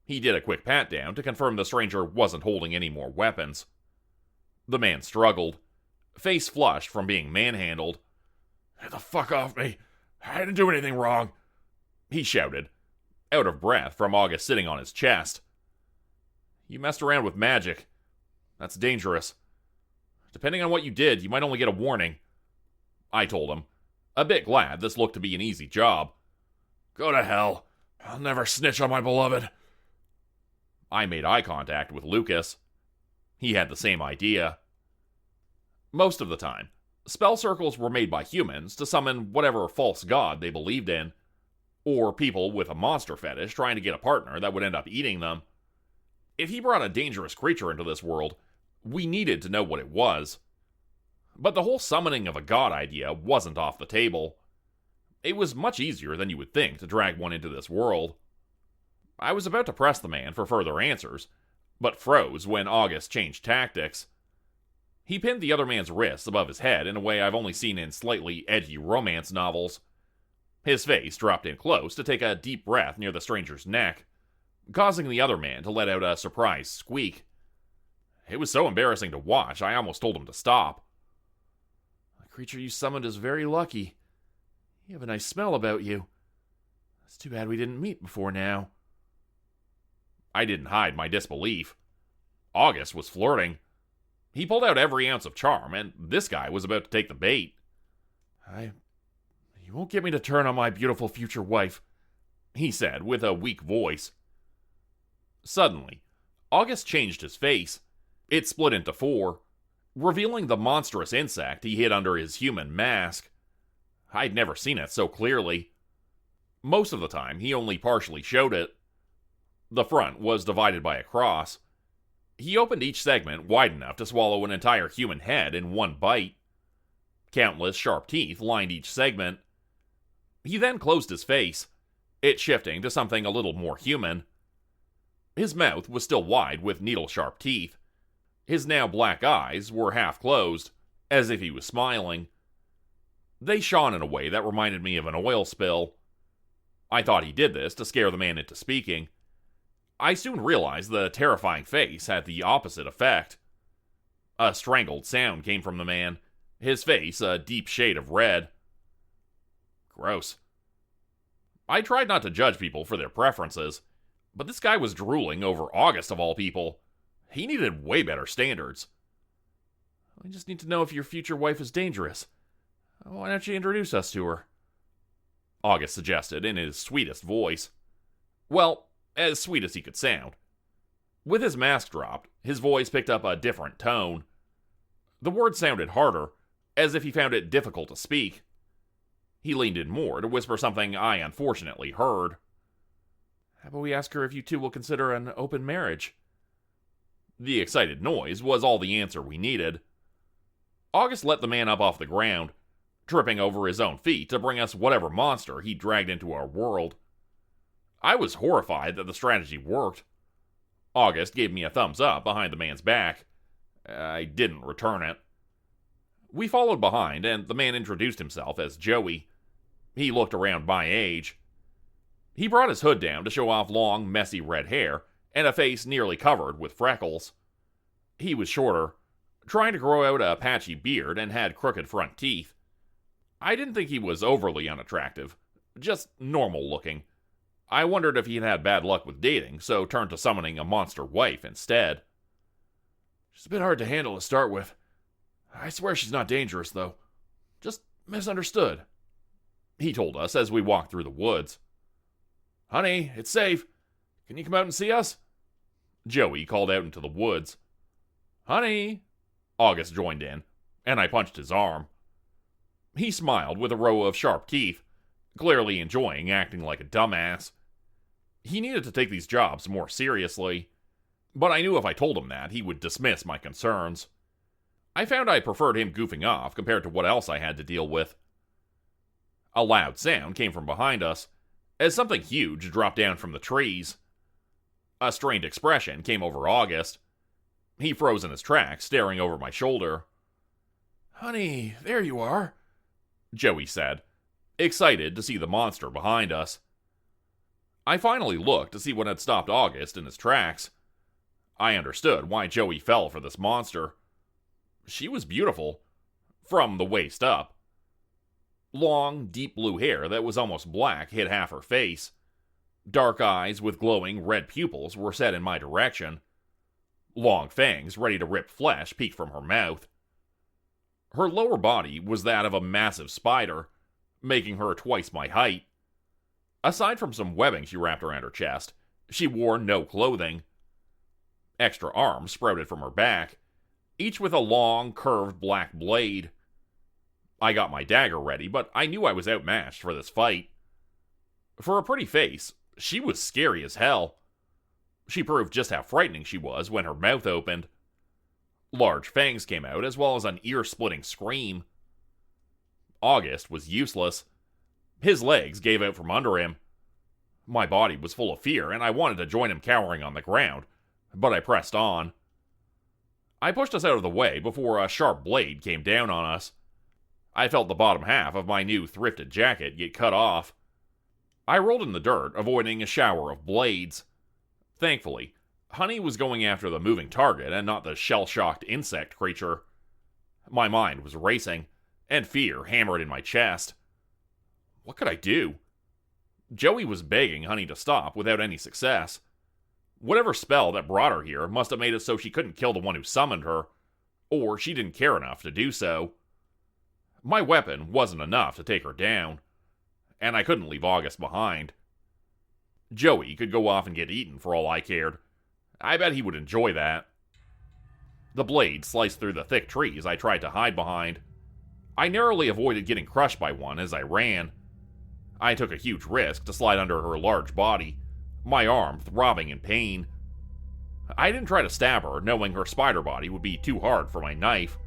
He did a quick pat-down to confirm the stranger wasn't holding any more weapons. The man struggled, face flushed from being manhandled. "Get the fuck off me! I didn't do anything wrong!" he shouted, out of breath from August sitting on his chest. "You messed around with magic. That's dangerous. Depending on what you did, you might only get a warning," I told him, a bit glad this looked to be an easy job. "Go to hell. I'll never snitch on my beloved." I made eye contact with Lucas. He had the same idea. Most of the time, spell circles were made by humans to summon whatever false god they believed in, or people with a monster fetish trying to get a partner that would end up eating them. If he brought a dangerous creature into this world, we needed to know what it was. But the whole summoning of a god idea wasn't off the table. It was much easier than you would think to drag one into this world. I was about to press the man for further answers, but froze when August changed tactics. He pinned the other man's wrists above his head in a way I've only seen in slightly edgy romance novels. His face dropped in close to take a deep breath near the stranger's neck, causing the other man to let out a surprised squeak. It was so embarrassing to watch, I almost told him to stop. "The creature you summoned is very lucky. You have a nice smell about you. It's too bad we didn't meet before now." I didn't hide my disbelief. August was flirting. He pulled out every ounce of charm, and this guy was about to take the bait. You won't get me to turn on my beautiful future wife," he said with a weak voice. Suddenly, August changed his face. It split into four, revealing the monstrous insect he hid under his human mask. I'd never seen it so clearly. Most of the time, he only partially showed it. The front was divided by a cross. He opened each segment wide enough to swallow an entire human head in one bite. Countless sharp teeth lined each segment. He then closed his face, it shifting to something a little more human. His mouth was still wide with needle-sharp teeth. His now black eyes were half closed, as if he was smiling. They shone in a way that reminded me of an oil spill. I thought he did this to scare the man into speaking. I soon realized the terrifying face had the opposite effect. A strangled sound came from the man, his face a deep shade of red. Gross. I tried not to judge people for their preferences, but this guy was drooling over August of all people. He needed way better standards. "I just need to know if your future wife is dangerous. Why don't you introduce us to her?" August suggested in his sweetest voice. Well, as sweet as he could sound. With his mask dropped, his voice picked up a different tone. The words sounded harder, as if he found it difficult to speak. He leaned in more to whisper something I unfortunately heard. "How about we ask her if you two will consider an open marriage?" The excited noise was all the answer we needed. August let the man up off the ground, tripping over his own feet to bring us whatever monster he dragged into our world. I was horrified that the strategy worked. August gave me a thumbs up behind the man's back. I didn't return it. We followed behind, and the man introduced himself as Joey. He looked around my age. He brought his hood down to show off long, messy red hair and a face nearly covered with freckles. He was shorter, trying to grow out a patchy beard, and had crooked front teeth. I didn't think he was overly unattractive, just normal looking. I wondered if he'd had bad luck with dating, so turned to summoning a monster wife instead. "She's a bit hard to handle to start with. I swear she's not dangerous, though. Just misunderstood." he told us as we walked through the woods. "Honey, it's safe. Can you come out and see us?" Joey called out into the woods. "Honey!" August joined in, and I punched his arm. He smiled with a row of sharp teeth, clearly enjoying acting like a dumbass. He needed to take these jobs more seriously, but I knew if I told him that, he would dismiss my concerns. I found I preferred him goofing off compared to what else I had to deal with. A loud sound came from behind us, as something huge dropped down from the trees. A strained expression came over August. He froze in his tracks, staring over my shoulder. "Honey, there you are," Joey said, excited to see the monster behind us. I finally looked to see what had stopped August in his tracks. I understood why Joey fell for this monster. She was beautiful, from the waist up. Long, deep blue hair that was almost black hid half her face. Dark eyes with glowing red pupils were set in my direction. Long fangs ready to rip flesh peeked from her mouth. Her lower body was that of a massive spider, making her twice my height. Aside from some webbing she wrapped around her chest, she wore no clothing. Extra arms sprouted from her back, each with a long, curved black blade. I got my dagger ready, but I knew I was outmatched for this fight. For a pretty face, she was scary as hell. She proved just how frightening she was when her mouth opened. Large fangs came out, as well as an ear-splitting scream. August was useless. His legs gave out from under him. My body was full of fear, and I wanted to join him cowering on the ground, but I pressed on. I pushed us out of the way before a sharp blade came down on us. I felt the bottom half of my new thrifted jacket get cut off. I rolled in the dirt, avoiding a shower of blades. Thankfully, Honey was going after the moving target and not the shell-shocked insect creature. My mind was racing, and fear hammered in my chest. What could I do? Joey was begging Honey to stop without any success. Whatever spell that brought her here must have made it so she couldn't kill the one who summoned her, or she didn't care enough to do so. My weapon wasn't enough to take her down, and I couldn't leave August behind. Joey could go off and get eaten for all I cared. I bet he would enjoy that. The blade sliced through the thick trees I tried to hide behind. I narrowly avoided getting crushed by one as I ran. I took a huge risk to slide under her large body, my arm throbbing in pain. I didn't try to stab her, knowing her spider body would be too hard for my knife.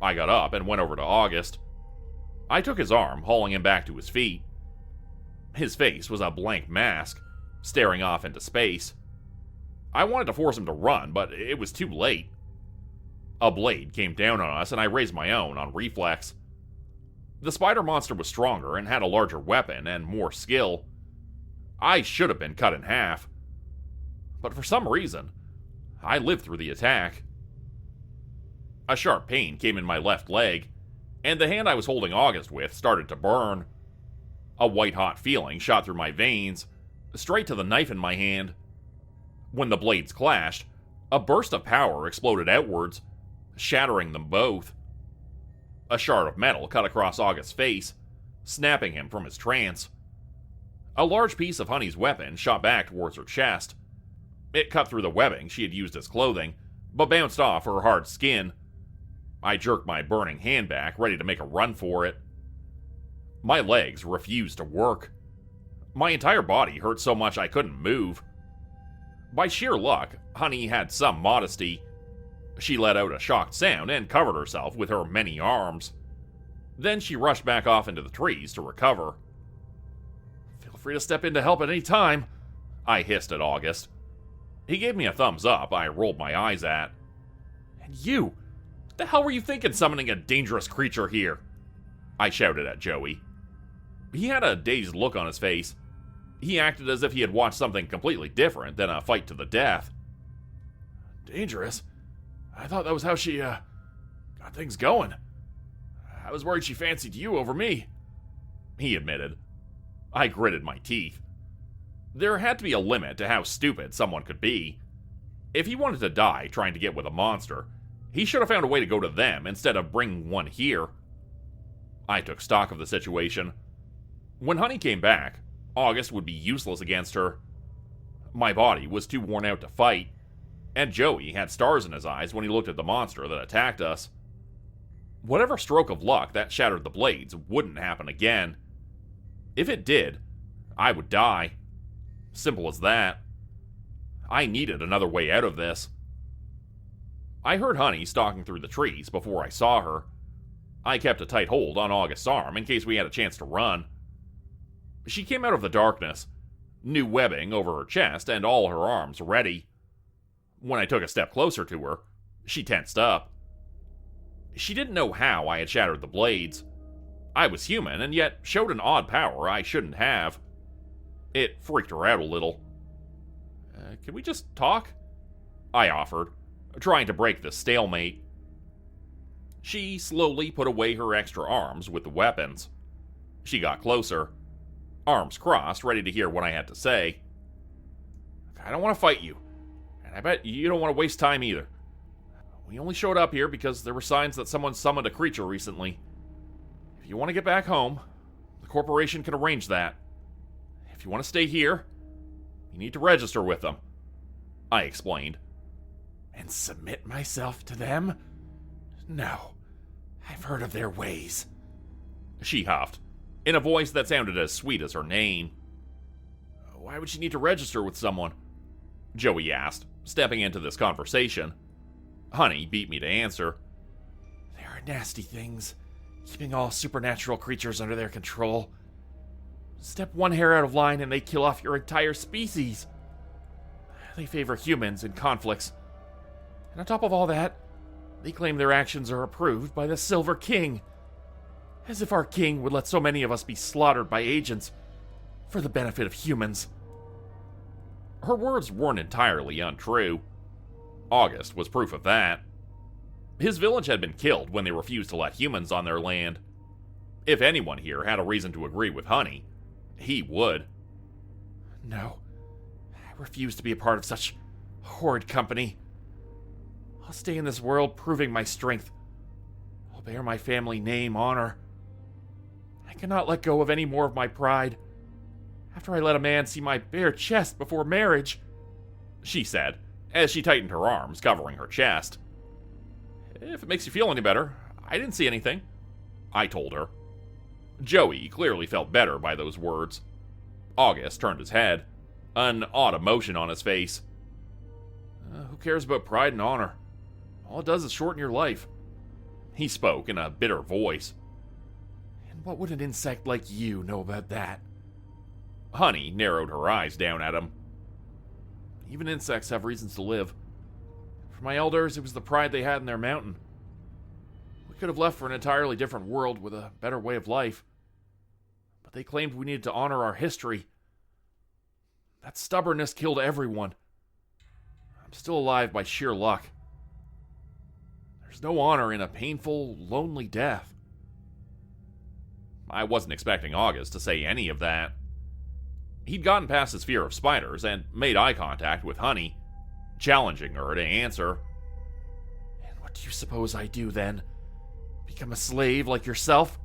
I got up and went over to August. I took his arm, hauling him back to his feet. His face was a blank mask, staring off into space. I wanted to force him to run, but it was too late. A blade came down on us, and I raised my own on reflex. The spider monster was stronger and had a larger weapon and more skill. I should have been cut in half. But for some reason, I lived through the attack. A sharp pain came in my left leg, and the hand I was holding August with started to burn. A white-hot feeling shot through my veins, straight to the knife in my hand. When the blades clashed, a burst of power exploded outwards, shattering them both. A shard of metal cut across August's face, snapping him from his trance. A large piece of Honey's weapon shot back towards her chest. It cut through the webbing she had used as clothing, but bounced off her hard skin. I jerked my burning hand back, ready to make a run for it. My legs refused to work. My entire body hurt so much I couldn't move. By sheer luck, Honey had some modesty. She let out a shocked sound and covered herself with her many arms. Then she rushed back off into the trees to recover. "Feel free to step in to help at any time," I hissed at August. He gave me a thumbs up I rolled my eyes at. "And you? What the hell were you thinking summoning a dangerous creature here?" I shouted at Joey. He had a dazed look on his face. He acted as if he had watched something completely different than a fight to the death. "Dangerous? I thought that was how she, got things going. I was worried she fancied you over me," he admitted. I gritted my teeth. There had to be a limit to how stupid someone could be. If he wanted to die trying to get with a monster, he should have found a way to go to them instead of bringing one here. I took stock of the situation. When Honey came back, August would be useless against her. My body was too worn out to fight, and Joey had stars in his eyes when he looked at the monster that attacked us. Whatever stroke of luck that shattered the blades wouldn't happen again. If it did, I would die. Simple as that. I needed another way out of this. I heard Honey stalking through the trees before I saw her. I kept a tight hold on August's arm in case we had a chance to run. She came out of the darkness, new webbing over her chest and all her arms ready. When I took a step closer to her, she tensed up. She didn't know how I had shattered the blades. I was human, and yet showed an odd power I shouldn't have. It freaked her out a little. Can we just talk? I offered, trying to break the stalemate. She slowly put away her extra arms with the weapons. She got closer, arms crossed, ready to hear what I had to say. I don't want to fight you, and I bet you don't want to waste time either. We only showed up here because there were signs that someone summoned a creature recently. If you want to get back home, the corporation can arrange that. If you want to stay here, you need to register with them, I explained. And submit myself to them? No, I've heard of their ways, she huffed, in a voice that sounded as sweet as her name. Why would she need to register with someone? Joey asked, stepping into this conversation. Honey beat me to answer. There are nasty things, keeping all supernatural creatures under their control. Step one hair out of line and they kill off your entire species. They favor humans in conflicts. And on top of all that, they claim their actions are approved by the Silver King. As if our king would let so many of us be slaughtered by agents for the benefit of humans. Her words weren't entirely untrue. August was proof of that. His village had been killed when they refused to let humans on their land. If anyone here had a reason to agree with Honey, he would. No, I refuse to be a part of such horrid company. I'll stay in this world proving my strength. I'll bear my family name, honor. I cannot let go of any more of my pride. After I let a man see my bare chest before marriage, she said, as she tightened her arms, covering her chest. If it makes you feel any better, I didn't see anything, I told her. Joey clearly felt better by those words. August turned his head, an odd emotion on his face. Who cares about pride and honor? All it does is shorten your life. He spoke in a bitter voice. And what would an insect like you know about that? Honey narrowed her eyes down at him. Even insects have reasons to live. For my elders, it was the pride they had in their mountain. We could have left for an entirely different world with a better way of life. But they claimed we needed to honor our history. That stubbornness killed everyone. I'm still alive by sheer luck. There's no honor in a painful, lonely death. I wasn't expecting August to say any of that. He'd gotten past his fear of spiders and made eye contact with Honey, challenging her to answer. And what do you suppose I do then? Become a slave like yourself?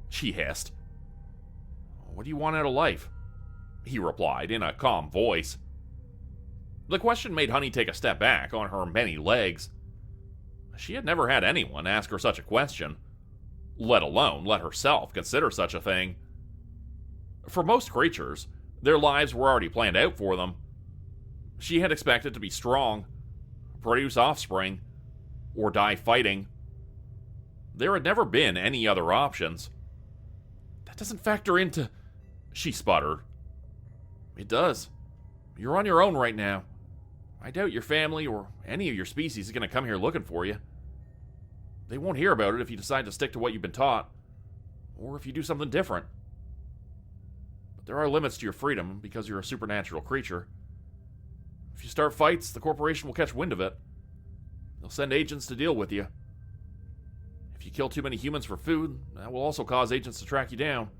She hissed. What do you want out of life? He replied in a calm voice. The question made Honey take a step back on her many legs. She had never had anyone ask her such a question, let alone let herself consider such a thing. For most creatures, their lives were already planned out for them. She had expected to be strong, produce offspring, or die fighting. There had never been any other options. That doesn't factor into... She sputtered. It does. You're on your own right now. I doubt your family or any of your species is going to come here looking for you. They won't hear about it if you decide to stick to what you've been taught, or if you do something different. But there are limits to your freedom because you're a supernatural creature. If you start fights, the corporation will catch wind of it. They'll send agents to deal with you. If you kill too many humans for food, that will also cause agents to track you down.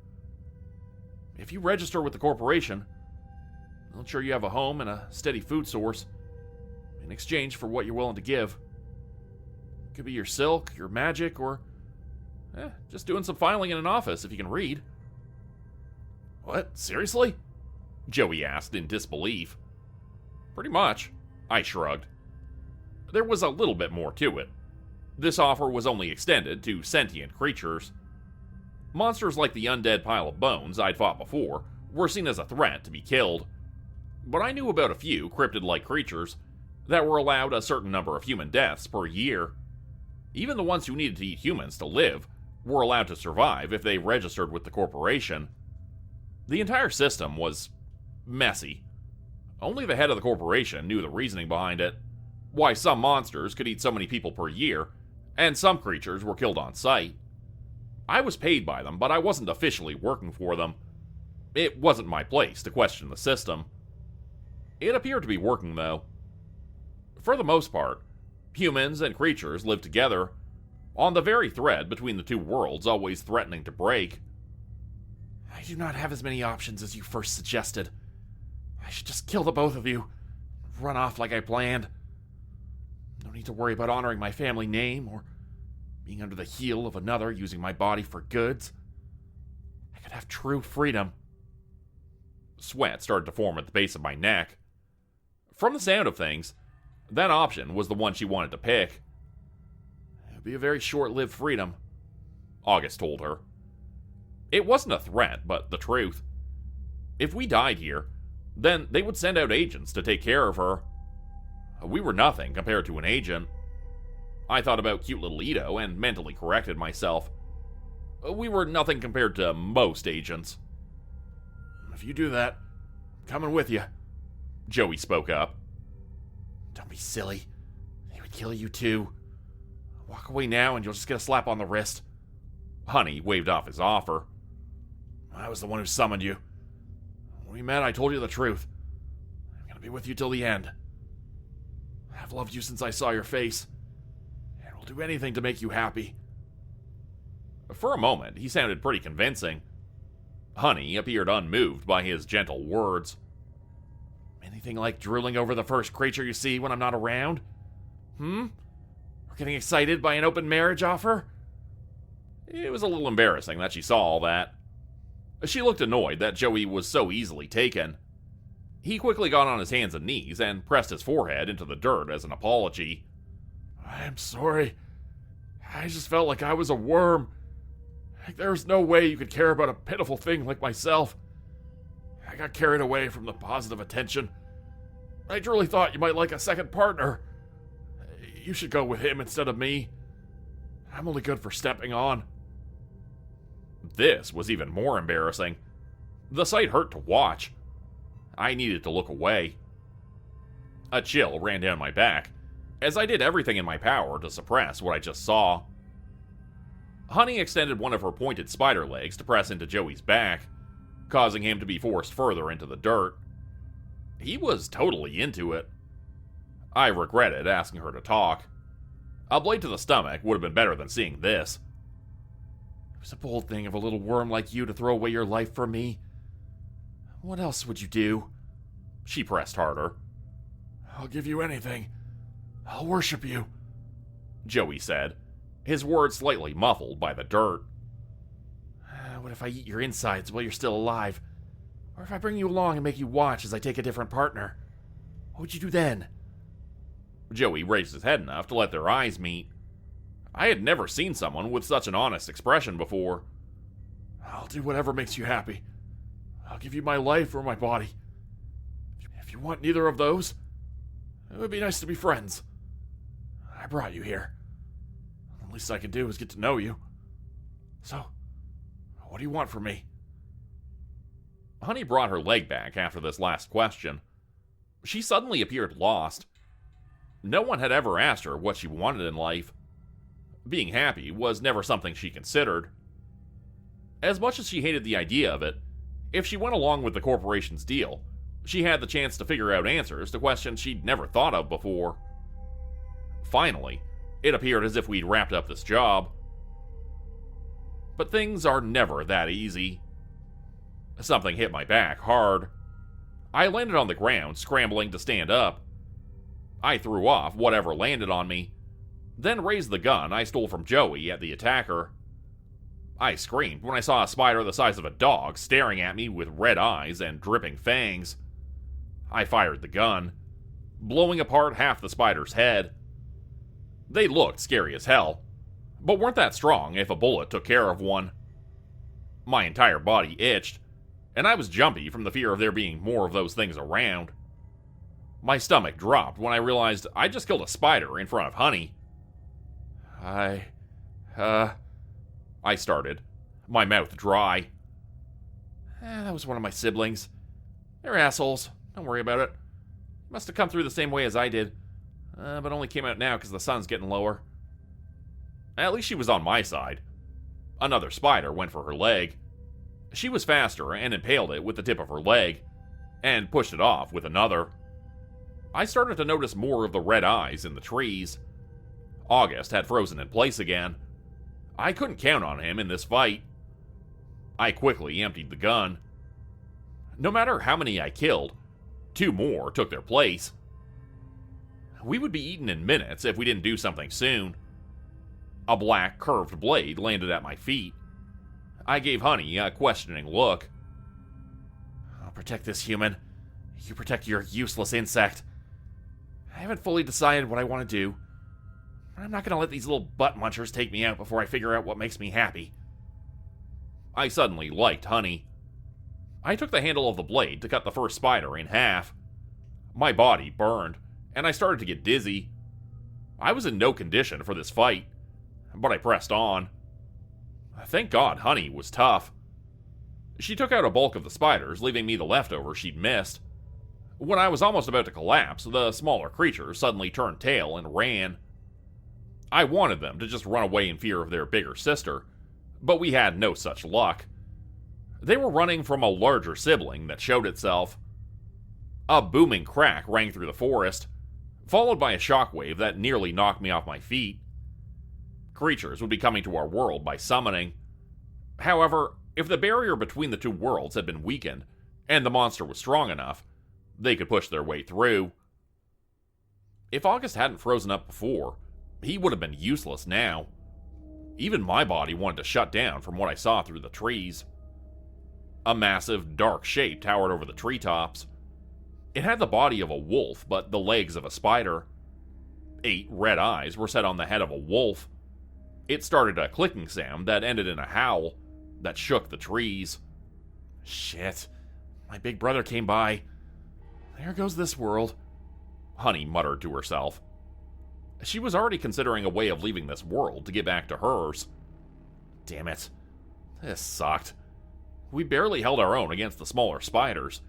If you register with the corporation, they'll ensure you have a home and a steady food source in exchange for what you're willing to give. It could be your silk, your magic, or just doing some filing in an office if you can read. What? Seriously? Joey asked in disbelief. Pretty much, I shrugged. There was a little bit more to it. This offer was only extended to sentient creatures. Monsters like the undead pile of bones I'd fought before were seen as a threat to be killed. But I knew about a few cryptid-like creatures that were allowed a certain number of human deaths per year. Even the ones who needed to eat humans to live were allowed to survive if they registered with the corporation. The entire system was messy. Only the head of the corporation knew the reasoning behind it. Why some monsters could eat so many people per year, and some creatures were killed on sight. I was paid by them, but I wasn't officially working for them. It wasn't my place to question the system. It appeared to be working, though. For the most part, humans and creatures lived together, on the very thread between the two worlds always threatening to break. I do not have as many options as you first suggested. I should just kill the both of you, run off like I planned. No need to worry about honoring my family name or being under the heel of another using my body for goods. I could have true freedom. Sweat started to form at the base of my neck. From the sound of things, that option was the one she wanted to pick. It would be a very short-lived freedom, August told her. It wasn't a threat, but the truth. If we died here, then they would send out agents to take care of her. We were nothing compared to an agent. I thought about cute little Ido and mentally corrected myself. We were nothing compared to most agents. If you do that, I'm coming with you, Joey spoke up. Don't be silly. They would kill you too. Walk away now and you'll just get a slap on the wrist. Honey waved off his offer. I was the one who summoned you. When we met, I told you the truth. I'm going to be with you till the end. I've loved you since I saw your face, and will do anything to make you happy. For a moment, he sounded pretty convincing. Honey appeared unmoved by his gentle words. Anything like drooling over the first creature you see when I'm not around? Or getting excited by an open marriage offer? It was a little embarrassing that she saw all that. She looked annoyed that Joey was so easily taken. He quickly got on his hands and knees and pressed his forehead into the dirt as an apology. I'm sorry. I just felt like I was a worm. Like there was no way you could care about a pitiful thing like myself. I got carried away from the positive attention. I truly thought you might like a second partner. You should go with him instead of me. I'm only good for stepping on. This was even more embarrassing. The sight hurt to watch. I needed to look away. A chill ran down my back, as I did everything in my power to suppress what I just saw. Honey extended one of her pointed spider legs to press into Joey's back, causing him to be forced further into the dirt. He was totally into it. I regretted asking her to talk. A blade to the stomach would have been better than seeing this. It was a bold thing of a little worm like you to throw away your life for me. What else would you do? She pressed harder. I'll give you anything. I'll worship you, Joey said, his words slightly muffled by the dirt. What if I eat your insides while you're still alive? Or if I bring you along and make you watch as I take a different partner? What would you do then? Joey raised his head enough to let their eyes meet. I had never seen someone with such an honest expression before. I'll do whatever makes you happy. I'll give you my life or my body. If you want neither of those, it would be nice to be friends. I brought you here. The least I can do is get to know you. So, what do you want from me? Honey brought her leg back after this last question. She suddenly appeared lost. No one had ever asked her what she wanted in life. Being happy was never something she considered. As much as she hated the idea of it, if she went along with the corporation's deal, she had the chance to figure out answers to questions she'd never thought of before. Finally, it appeared as if we'd wrapped up this job. But things are never that easy. Something hit my back hard. I landed on the ground, scrambling to stand up. I threw off whatever landed on me, then raised the gun I stole from Joey at the attacker. I screamed when I saw a spider the size of a dog staring at me with red eyes and dripping fangs. I fired the gun, blowing apart half the spider's head. They looked scary as hell, but weren't that strong if a bullet took care of one. My entire body itched, and I was jumpy from the fear of there being more of those things around. My stomach dropped when I realized I just killed a spider in front of Honey. I started, my mouth dry. That was one of my siblings. They're assholes. Don't worry about it. Must have come through the same way as I did, but only came out now because the sun's getting lower. At least she was on my side. Another spider went for her leg. She was faster and impaled it with the tip of her leg, and pushed it off with another. I started to notice more of the red eyes in the trees. August had frozen in place again. I couldn't count on him in this fight. I quickly emptied the gun. No matter how many I killed, 2 more took their place. We would be eaten in minutes if we didn't do something soon. A black, curved blade landed at my feet. I gave Honey a questioning look. I'll protect this human. You protect your useless insect. I haven't fully decided what I want to do. I'm not going to let these little butt munchers take me out before I figure out what makes me happy. I suddenly liked Honey. I took the handle of the blade to cut the first spider in half. My body burned, and I started to get dizzy. I was in no condition for this fight, but I pressed on. Thank God Honey was tough. She took out a bulk of the spiders, leaving me the leftovers she'd missed. When I was almost about to collapse, the smaller creatures suddenly turned tail and ran. I wanted them to just run away in fear of their bigger sister, but we had no such luck. They were running from a larger sibling that showed itself. A booming crack rang through the forest, followed by a shockwave that nearly knocked me off my feet. Creatures would be coming to our world by summoning. However, if the barrier between the 2 worlds had been weakened, and the monster was strong enough, they could push their way through. If August hadn't frozen up before, he would have been useless now. Even my body wanted to shut down from what I saw through the trees. A massive, dark shape towered over the treetops. It had the body of a wolf, but the legs of a spider. 8 red eyes were set on the head of a wolf. It started a clicking sound that ended in a howl that shook the trees. Shit. My big brother came by. There goes this world, Honey muttered to herself. She was already considering a way of leaving this world to get back to hers. Damn it. This sucked. We barely held our own against the smaller spiders.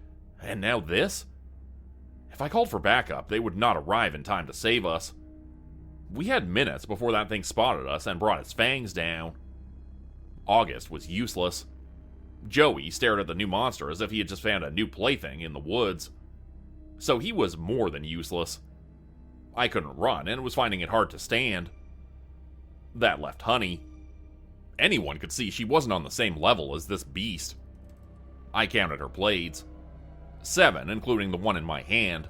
And now this? If I called for backup, they would not arrive in time to save us. We had minutes before that thing spotted us and brought its fangs down. August was useless. Joey stared at the new monster as if he had just found a new plaything in the woods. So he was more than useless. I couldn't run and was finding it hard to stand. That left Honey. Anyone could see she wasn't on the same level as this beast. I counted her blades. 7, including the one in my hand.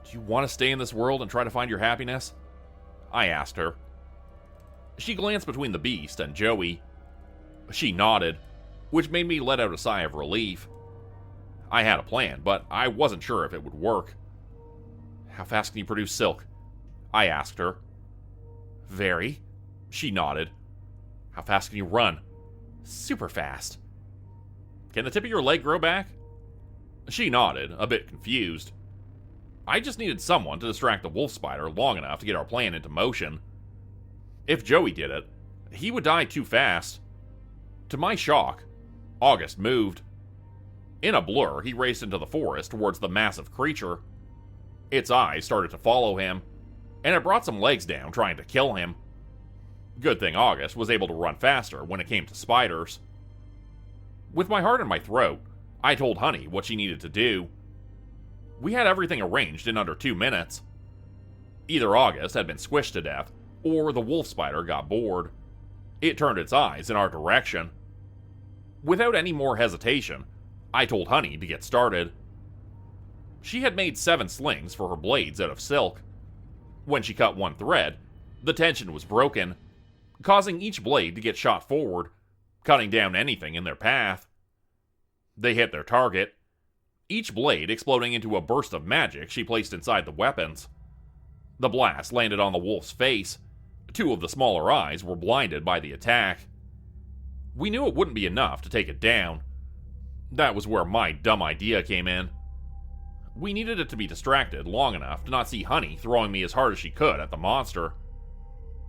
Do you want to stay in this world and try to find your happiness? I asked her. She glanced between the beast and Joey. She nodded, which made me let out a sigh of relief. I had a plan, but I wasn't sure if it would work. How fast can you produce silk? I asked her. Very. She nodded. How fast can you run? Super fast. Can the tip of your leg grow back? She nodded, a bit confused. I just needed someone to distract the wolf spider long enough to get our plan into motion. If Joey did it, he would die too fast. To my shock, August moved. In a blur, he raced into the forest towards the massive creature. Its eyes started to follow him, and it brought some legs down trying to kill him. Good thing August was able to run faster when it came to spiders. With my heart in my throat, I told Honey what she needed to do. We had everything arranged in under 2 minutes. Either August had been squished to death, or the wolf spider got bored. It turned its eyes in our direction. Without any more hesitation, I told Honey to get started. She had made 7 slings for her blades out of silk. When she cut one thread, the tension was broken. causing each blade to get shot forward, cutting down anything in their path. They hit their target, each blade exploding into a burst of magic she placed inside the weapons. The blast landed on the wolf's face. Two of the smaller eyes were blinded by the attack. We knew it wouldn't be enough to take it down. That was where my dumb idea came in. We needed it to be distracted long enough to not see Honey throwing me as hard as she could at the monster.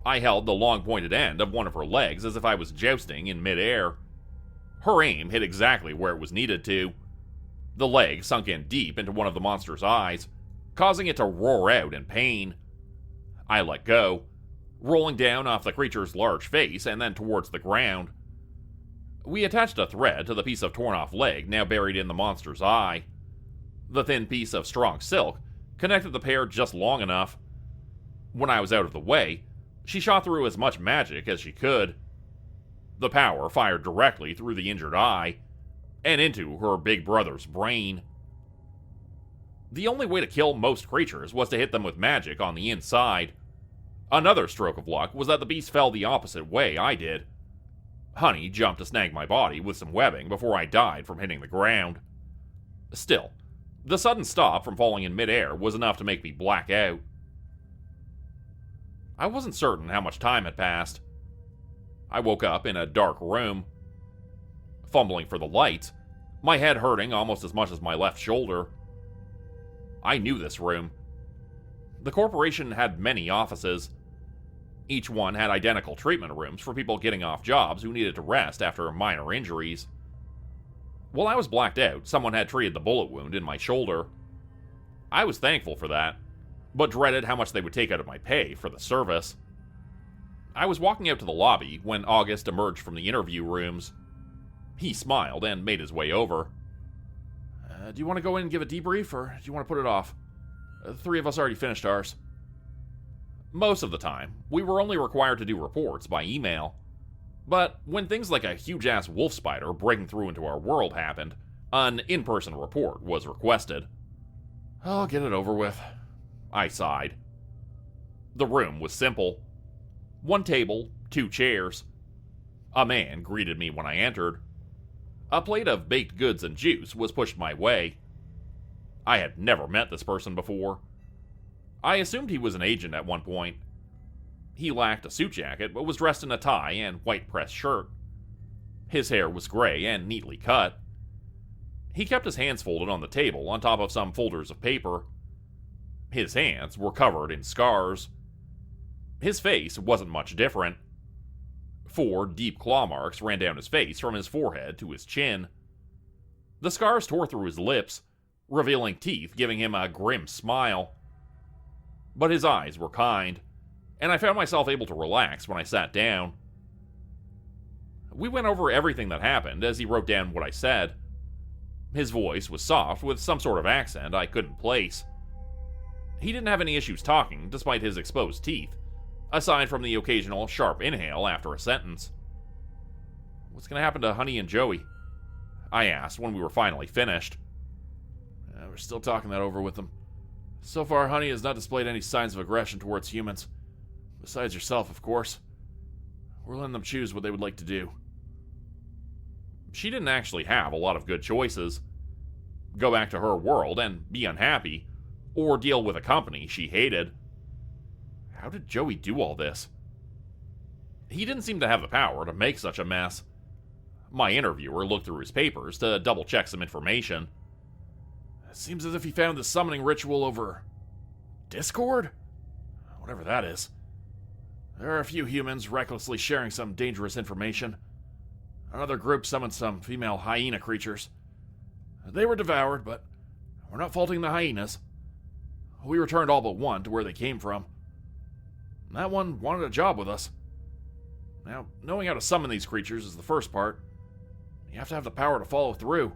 I held the long-pointed end of one of her legs as if I was jousting in midair. Her aim hit exactly where it was needed to. The leg sunk in deep into one of the monster's eyes, causing it to roar out in pain. I let go, rolling down off the creature's large face and then towards the ground. We attached a thread to the piece of torn-off leg now buried in the monster's eye. The thin piece of strong silk connected the pair just long enough. When I was out of the way, she shot through as much magic as she could. The power fired directly through the injured eye and into her big brother's brain. The only way to kill most creatures was to hit them with magic on the inside. Another stroke of luck was that the beast fell the opposite way I did. Honey jumped to snag my body with some webbing before I died from hitting the ground. Still, the sudden stop from falling in midair was enough to make me black out. I wasn't certain how much time had passed. I woke up in a dark room. Fumbling for the lights, my head hurting almost as much as my left shoulder. I knew this room. The corporation had many offices. Each one had identical treatment rooms for people getting off jobs who needed to rest after minor injuries. While I was blacked out, someone had treated the bullet wound in my shoulder. I was thankful for that, but dreaded how much they would take out of my pay for the service. I was walking out to the lobby when August emerged from the interview rooms. He smiled and made his way over. Do you want to go in and give a debrief, or do you want to put it off? The three of us already finished ours. Most of the time, we were only required to do reports by email. But when things like a huge-ass wolf spider breaking through into our world happened, an in-person report was requested. I'll get it over with, I sighed. The room was simple. One table, 2 chairs. A man greeted me when I entered. A plate of baked goods and juice was pushed my way. I had never met this person before. I assumed he was an agent at one point. He lacked a suit jacket, but was dressed in a tie and white pressed shirt. His hair was gray and neatly cut. He kept his hands folded on the table on top of some folders of paper. His hands were covered in scars. His face wasn't much different. 4 deep claw marks ran down his face from his forehead to his chin. The scars tore through his lips, revealing teeth giving him a grim smile. But his eyes were kind, and I found myself able to relax when I sat down. We went over everything that happened as he wrote down what I said. His voice was soft with some sort of accent I couldn't place. He didn't have any issues talking despite his exposed teeth, aside from the occasional sharp inhale after a sentence. What's going to happen to Honey and Joey? I asked when we were finally finished. We're still talking that over with them. So far, Honey has not displayed any signs of aggression towards humans. Besides yourself, of course. We're letting them choose what they would like to do. She didn't actually have a lot of good choices. Go back to her world and be unhappy, or deal with a company she hated. How did Joey do all this? He didn't seem to have the power to make such a mess. My interviewer looked through his papers to double-check some information. It seems as if he found the summoning ritual over Discord? Whatever that is. There are a few humans recklessly sharing some dangerous information. Another group summoned some female hyena creatures. They were devoured, but we're not faulting the hyenas. We returned all but one to where they came from. That one wanted a job with us. Now, knowing how to summon these creatures is the first part. You have to have the power to follow through.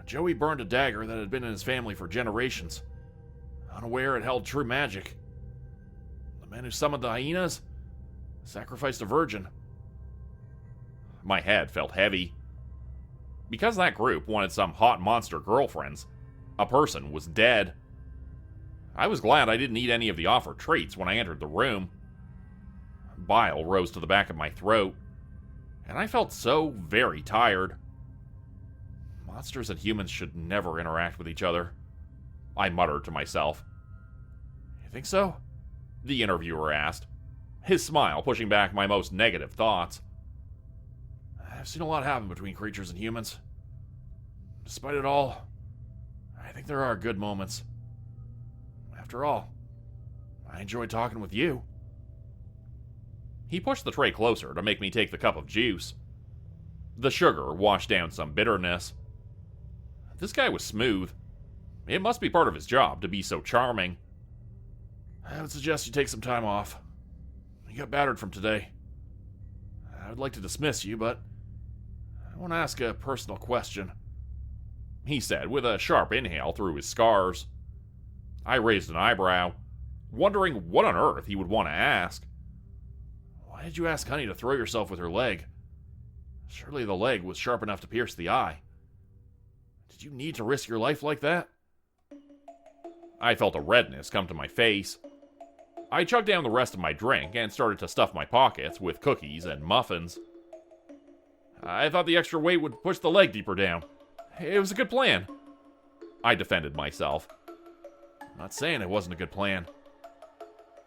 Joey burned a dagger that had been in his family for generations, unaware it held true magic. The man who summoned the hyenas sacrificed a virgin. My head felt heavy. Because that group wanted some hot monster girlfriends, a person was dead. I was glad I didn't eat any of the offered treats when I entered the room. Bile rose to the back of my throat, and I felt so very tired. Monsters and humans should never interact with each other, I muttered to myself. You think so? The interviewer asked, his smile pushing back my most negative thoughts. I've seen a lot happen between creatures and humans. Despite it all, I think there are good moments. After all, I enjoyed talking with you. He pushed the tray closer to make me take the cup of juice. The sugar washed down some bitterness. This guy was smooth. It must be part of his job to be so charming. I would suggest you take some time off. You got battered from today. I would like to dismiss you, but I want to ask a personal question, he said with a sharp inhale through his scars. I raised an eyebrow, wondering what on earth he would want to ask. Why did you ask Honey to throw yourself with her leg? Surely the leg was sharp enough to pierce the eye. Did you need to risk your life like that? I felt a redness come to my face. I chugged down the rest of my drink and started to stuff my pockets with cookies and muffins. I thought the extra weight would push the leg deeper down. It was a good plan. I defended myself. Not saying it wasn't a good plan.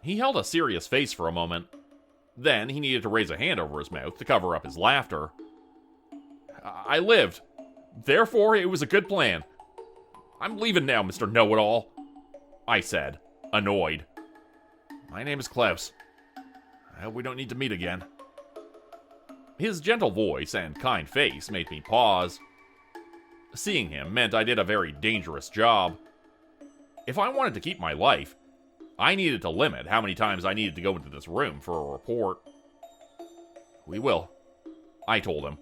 He held a serious face for a moment. Then he needed to raise a hand over his mouth to cover up his laughter. I lived. Therefore, it was a good plan. I'm leaving now, Mr. Know-It-All, I said, annoyed. My name is Klaus. I hope we don't need to meet again. His gentle voice and kind face made me pause. Seeing him meant I did a very dangerous job. If I wanted to keep my life, I needed to limit how many times I needed to go into this room for a report. We will, I told him,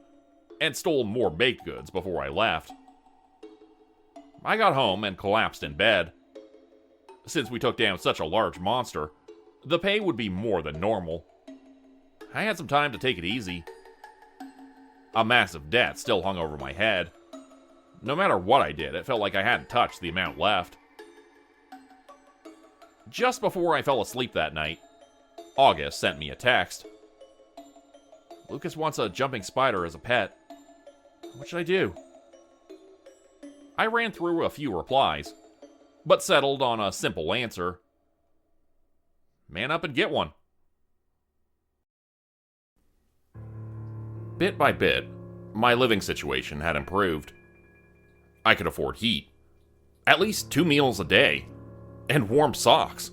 and stole more baked goods before I left. I got home and collapsed in bed. Since we took down such a large monster, the pay would be more than normal. I had some time to take it easy. A massive debt still hung over my head. No matter what I did, it felt like I hadn't touched the amount left. Just before I fell asleep that night, August sent me a text. Lucas wants a jumping spider as a pet. What should I do? I ran through a few replies, but settled on a simple answer. Man up and get one. Bit by bit, my living situation had improved. I could afford heat, at least 2 meals a day, and warm socks.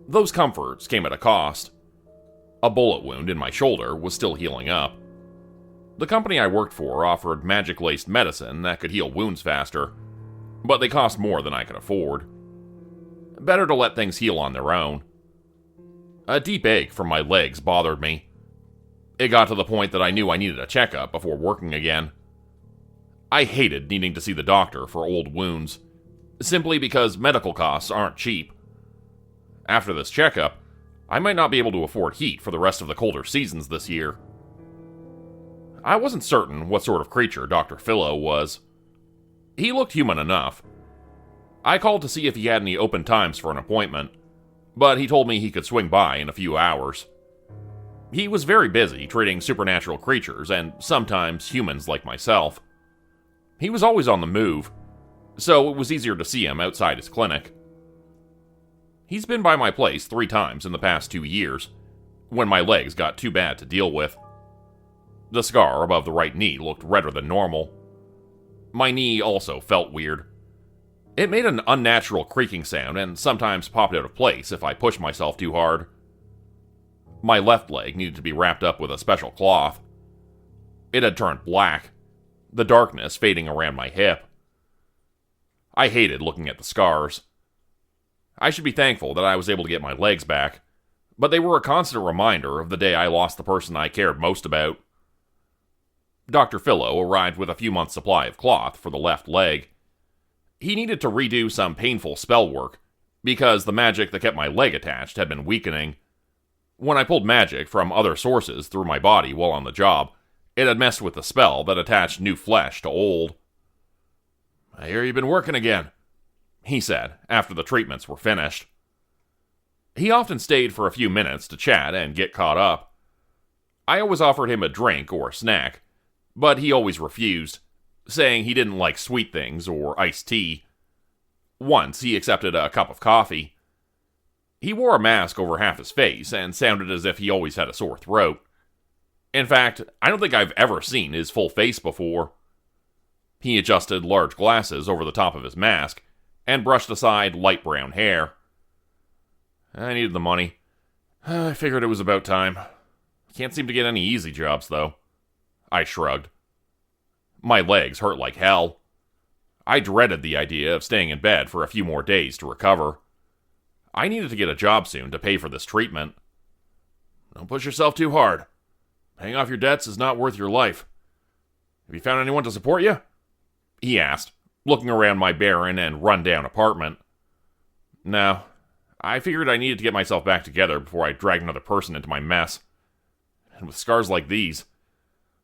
Those comforts came at a cost. A bullet wound in my shoulder was still healing up. The company I worked for offered magic-laced medicine that could heal wounds faster, but they cost more than I could afford. Better to let things heal on their own. A deep ache from my legs bothered me. It got to the point that I knew I needed a checkup before working again. I hated needing to see the doctor for old wounds, simply because medical costs aren't cheap. After this checkup, I might not be able to afford heat for the rest of the colder seasons this year. I wasn't certain what sort of creature Dr. Philo was. He looked human enough. I called to see if he had any open times for an appointment, but he told me he could swing by in a few hours. He was very busy treating supernatural creatures and sometimes humans like myself. He was always on the move, so it was easier to see him outside his clinic. He's been by my place 3 times in the past 2 years, when my legs got too bad to deal with. The scar above the right knee looked redder than normal. My knee also felt weird. It made an unnatural creaking sound and sometimes popped out of place if I pushed myself too hard. My left leg needed to be wrapped up with a special cloth. It had turned black, the darkness fading around my hip. I hated looking at the scars. I should be thankful that I was able to get my legs back, but they were a constant reminder of the day I lost the person I cared most about. Dr. Philo arrived with a few months' supply of cloth for the left leg. He needed to redo some painful spell work, because the magic that kept my leg attached had been weakening. When I pulled magic from other sources through my body while on the job, it had messed with the spell that attached new flesh to old. I hear you've been working again, he said, after the treatments were finished. He often stayed for a few minutes to chat and get caught up. I always offered him a drink or a snack, but he always refused, saying he didn't like sweet things or iced tea. Once he accepted a cup of coffee. He wore a mask over half his face and sounded as if he always had a sore throat. In fact, I don't think I've ever seen his full face before. He adjusted large glasses over the top of his mask and brushed aside light brown hair. I needed the money. I figured it was about time. Can't seem to get any easy jobs, though. I shrugged. My legs hurt like hell. I dreaded the idea of staying in bed for a few more days to recover. I needed to get a job soon to pay for this treatment. Don't push yourself too hard. Paying off your debts is not worth your life. Have you found anyone to support you? He asked, looking around my barren and run-down apartment. No, I figured I needed to get myself back together before I dragged another person into my mess. And with scars like these,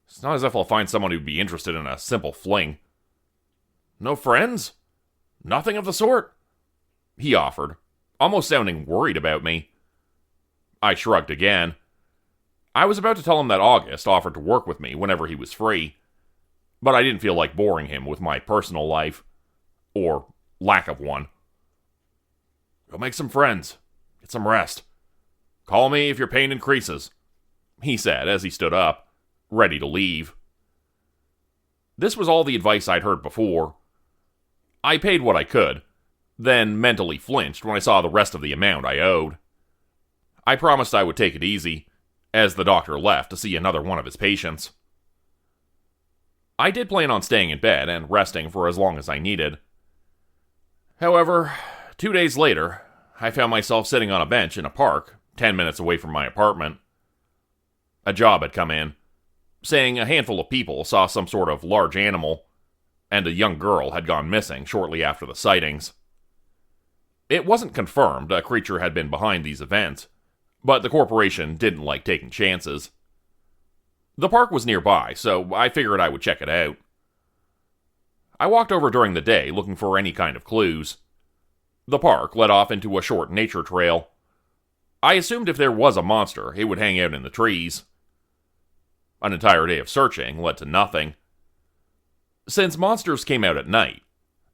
it's not as if I'll find someone who'd be interested in a simple fling. No friends? Nothing of the sort? He offered, almost sounding worried about me. I shrugged again. I was about to tell him that August offered to work with me whenever he was free, but I didn't feel like boring him with my personal life, or lack of one. Go make some friends. Get some rest. Call me if your pain increases, he said as he stood up, ready to leave. This was all the advice I'd heard before. I paid what I could, then mentally flinched when I saw the rest of the amount I owed. I promised I would take it easy, as the doctor left to see another one of his patients. I did plan on staying in bed and resting for as long as I needed. However, 2 days later, I found myself sitting on a bench in a park 10 minutes away from my apartment. A job had come in, saying a handful of people saw some sort of large animal, and a young girl had gone missing shortly after the sightings. It wasn't confirmed a creature had been behind these events, but the corporation didn't like taking chances. The park was nearby, so I figured I would check it out. I walked over during the day looking for any kind of clues. The park led off into a short nature trail. I assumed if there was a monster, it would hang out in the trees. An entire day of searching led to nothing. Since monsters came out at night,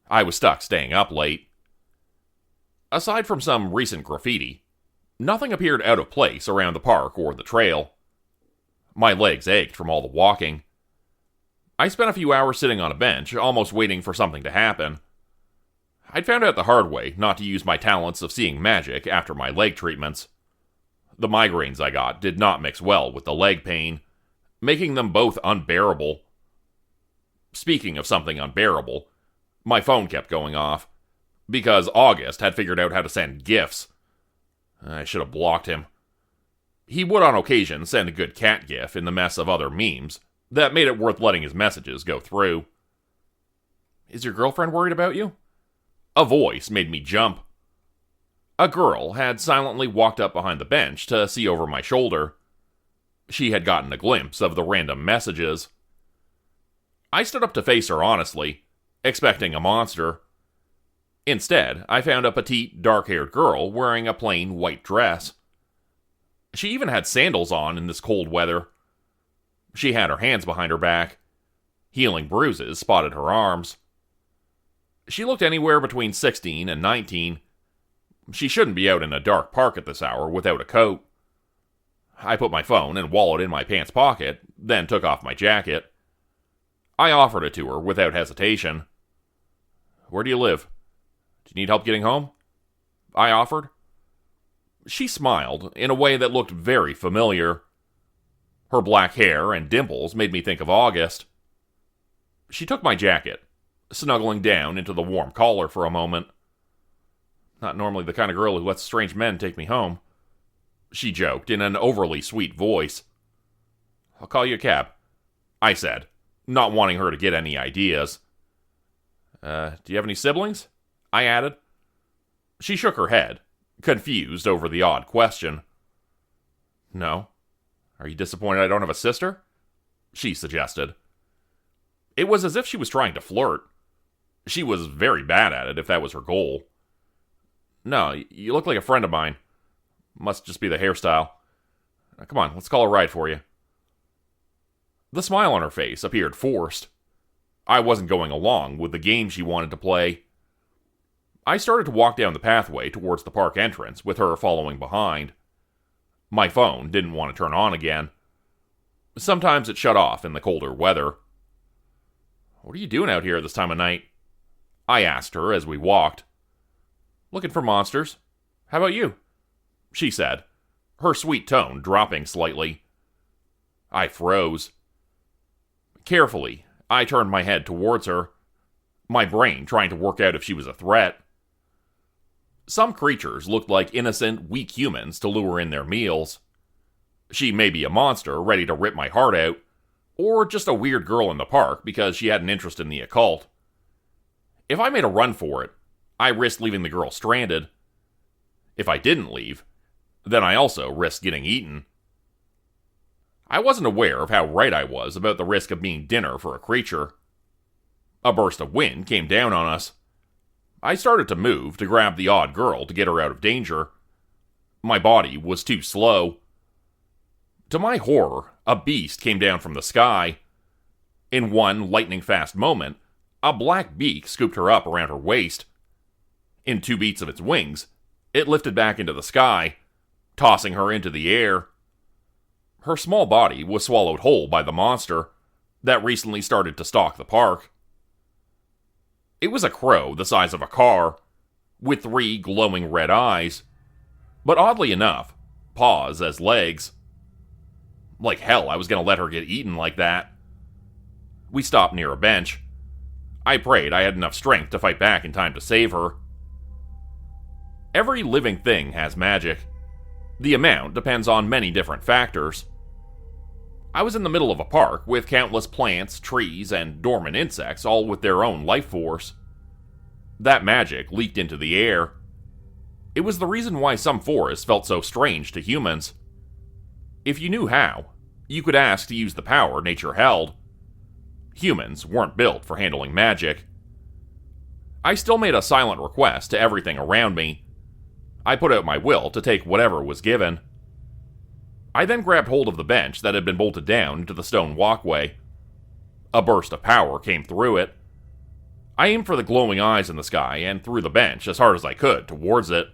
I was stuck staying up late. Aside from some recent graffiti, nothing appeared out of place around the park or the trail. My legs ached from all the walking. I spent a few hours sitting on a bench, almost waiting for something to happen. I'd found out the hard way not to use my talents of seeing magic after my leg treatments. The migraines I got did not mix well with the leg pain, making them both unbearable. Speaking of something unbearable, my phone kept going off, because August had figured out how to send GIFs. I should have blocked him. He would on occasion send a good cat GIF in the mess of other memes that made it worth letting his messages go through. Is your girlfriend worried about you? A voice made me jump. A girl had silently walked up behind the bench to see over my shoulder. She had gotten a glimpse of the random messages. I stood up to face her honestly, expecting a monster. Instead, I found a petite, dark-haired girl wearing a plain white dress. She even had sandals on in this cold weather. She had her hands behind her back. Healing bruises spotted her arms. She looked anywhere between 16 and 19. She shouldn't be out in a dark park at this hour without a coat. I put my phone and wallet in my pants pocket, then took off my jacket. I offered it to her without hesitation. Where do you live? Do you need help getting home? I offered. She smiled in a way that looked very familiar. Her black hair and dimples made me think of August. She took my jacket, snuggling down into the warm collar for a moment. Not normally the kind of girl who lets strange men take me home, she joked in an overly sweet voice. I'll call you a cab, I said, not wanting her to get any ideas. Do you have any siblings? I added. She shook her head, confused over the odd question. No. Are you disappointed I don't have a sister? She suggested. It was as if she was trying to flirt. She was very bad at it, if that was her goal. No, you look like a friend of mine. Must just be the hairstyle. Come on, let's call a ride for you. The smile on her face appeared forced. I wasn't going along with the game she wanted to play. I started to walk down the pathway towards the park entrance, with her following behind. My phone didn't want to turn on again. Sometimes it shut off in the colder weather. "What are you doing out here this time of night?" I asked her as we walked. "Looking for monsters. How about you?" she said, her sweet tone dropping slightly. I froze. Carefully, I turned my head towards her, my brain trying to work out if she was a threat. Some creatures looked like innocent, weak humans to lure in their meals. She may be a monster ready to rip my heart out, or just a weird girl in the park because she had an interest in the occult. If I made a run for it, I risked leaving the girl stranded. If I didn't leave, then I also risked getting eaten. I wasn't aware of how right I was about the risk of being dinner for a creature. A burst of wind came down on us. I started to move to grab the odd girl to get her out of danger. My body was too slow. To my horror, a beast came down from the sky. In one lightning-fast moment, a black beak scooped her up around her waist. In 2 beats of its wings, it lifted back into the sky, tossing her into the air. Her small body was swallowed whole by the monster that recently started to stalk the park. It was a crow the size of a car, with 3 glowing red eyes, but oddly enough, paws as legs. Like hell, I was going to let her get eaten like that. We stopped near a bench. I prayed I had enough strength to fight back in time to save her. Every living thing has magic. The amount depends on many different factors. I was in the middle of a park with countless plants, trees, and dormant insects, all with their own life force. That magic leaked into the air. It was the reason why some forests felt so strange to humans. If you knew how, you could ask to use the power nature held. Humans weren't built for handling magic. I still made a silent request to everything around me. I put out my will to take whatever was given. I then grabbed hold of the bench that had been bolted down into the stone walkway. A burst of power came through it. I aimed for the glowing eyes in the sky and threw the bench as hard as I could towards it.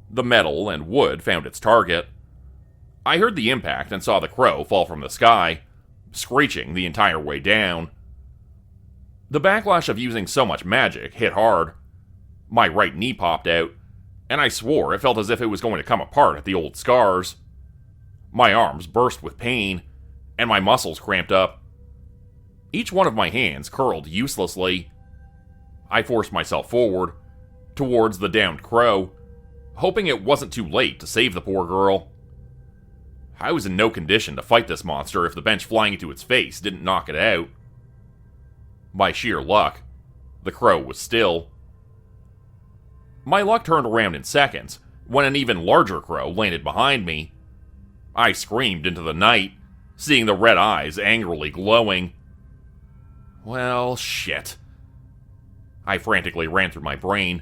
The metal and wood found its target. I heard the impact and saw the crow fall from the sky, screeching the entire way down. The backlash of using so much magic hit hard. My right knee popped out, and I swore it felt as if it was going to come apart at the old scars. My arms burst with pain, and my muscles cramped up. Each one of my hands curled uselessly. I forced myself forward, towards the downed crow, hoping it wasn't too late to save the poor girl. I was in no condition to fight this monster if the bench flying into its face didn't knock it out. By sheer luck, the crow was still. My luck turned around in seconds, when an even larger crow landed behind me. I screamed into the night, seeing the red eyes angrily glowing. Well, shit. I frantically ran through my brain,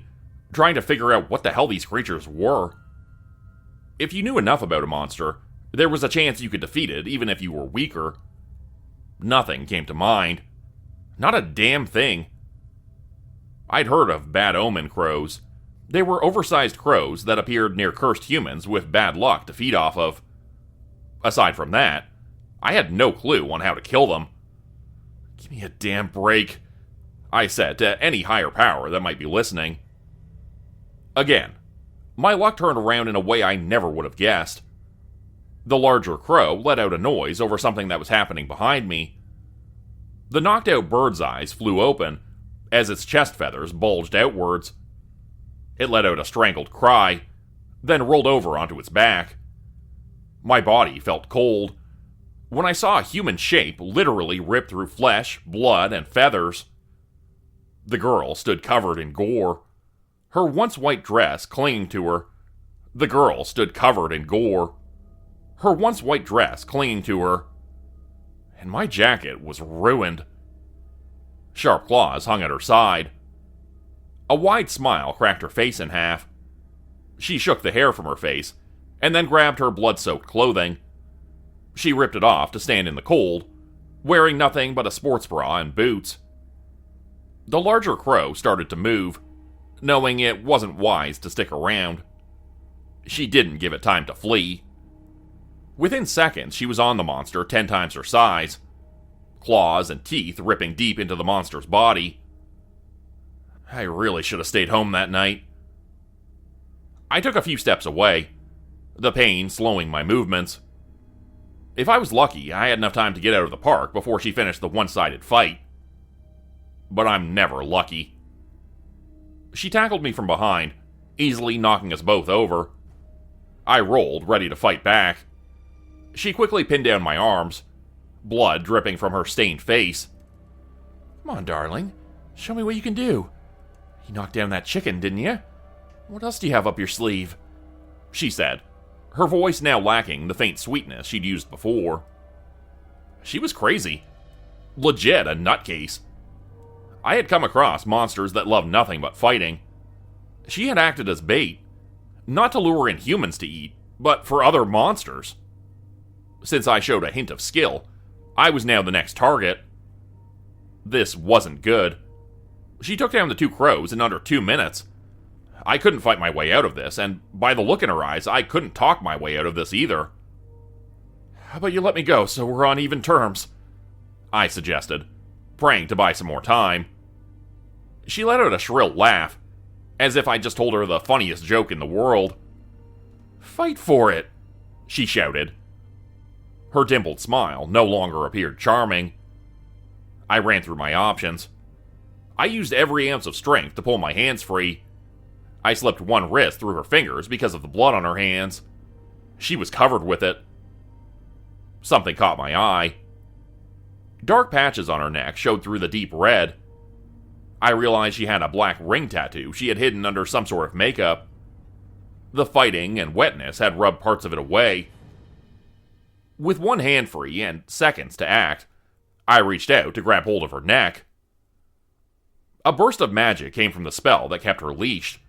trying to figure out what the hell these creatures were. If you knew enough about a monster, there was a chance you could defeat it even if you were weaker. Nothing came to mind. Not a damn thing. I'd heard of bad omen crows. They were oversized crows that appeared near cursed humans with bad luck to feed off of. Aside from that, I had no clue on how to kill them. Give me a damn break, I said to any higher power that might be listening. Again, my luck turned around in a way I never would have guessed. The larger crow let out a noise over something that was happening behind me. The knocked out bird's eyes flew open as its chest feathers bulged outwards. It let out a strangled cry, then rolled over onto its back. My body felt cold when I saw a human shape literally rip through flesh, blood, and feathers. The girl stood covered in gore, her once white dress clinging to her. The girl stood covered in gore, her once white dress clinging to her. And my jacket was ruined. Sharp claws hung at her side. A wide smile cracked her face in half. She shook the hair from her face, and then grabbed her blood-soaked clothing. She ripped it off to stand in the cold, wearing nothing but a sports bra and boots. The larger crow started to move, knowing it wasn't wise to stick around. She didn't give it time to flee. Within seconds, she was on the monster 10 times her size, claws and teeth ripping deep into the monster's body. I really should have stayed home that night. I took a few steps away, the pain slowing my movements. If I was lucky, I had enough time to get out of the park before she finished the one-sided fight. But I'm never lucky. She tackled me from behind, easily knocking us both over. I rolled, ready to fight back. She quickly pinned down my arms, blood dripping from her stained face. Come on, darling. Show me what you can do. You knocked down that chicken, didn't you? What else do you have up your sleeve? She said, her voice now lacking the faint sweetness she'd used before. She was crazy. Legit a nutcase. I had come across monsters that loved nothing but fighting. She had acted as bait, not to lure in humans to eat, but for other monsters. Since I showed a hint of skill, I was now the next target. This wasn't good. She took down the 2 crows in under 2 minutes. I couldn't fight my way out of this, and by the look in her eyes, I couldn't talk my way out of this either. How about you let me go so we're on even terms? I suggested, praying to buy some more time. She let out a shrill laugh, as if I just told her the funniest joke in the world. Fight for it, she shouted. Her dimpled smile no longer appeared charming. I ran through my options. I used every ounce of strength to pull my hands free. I slipped one wrist through her fingers because of the blood on her hands. She was covered with it. Something caught my eye. Dark patches on her neck showed through the deep red. I realized she had a black ring tattoo she had hidden under some sort of makeup. The fighting and wetness had rubbed parts of it away. With one hand free and seconds to act, I reached out to grab hold of her neck. A burst of magic came from the spell that kept her leashed.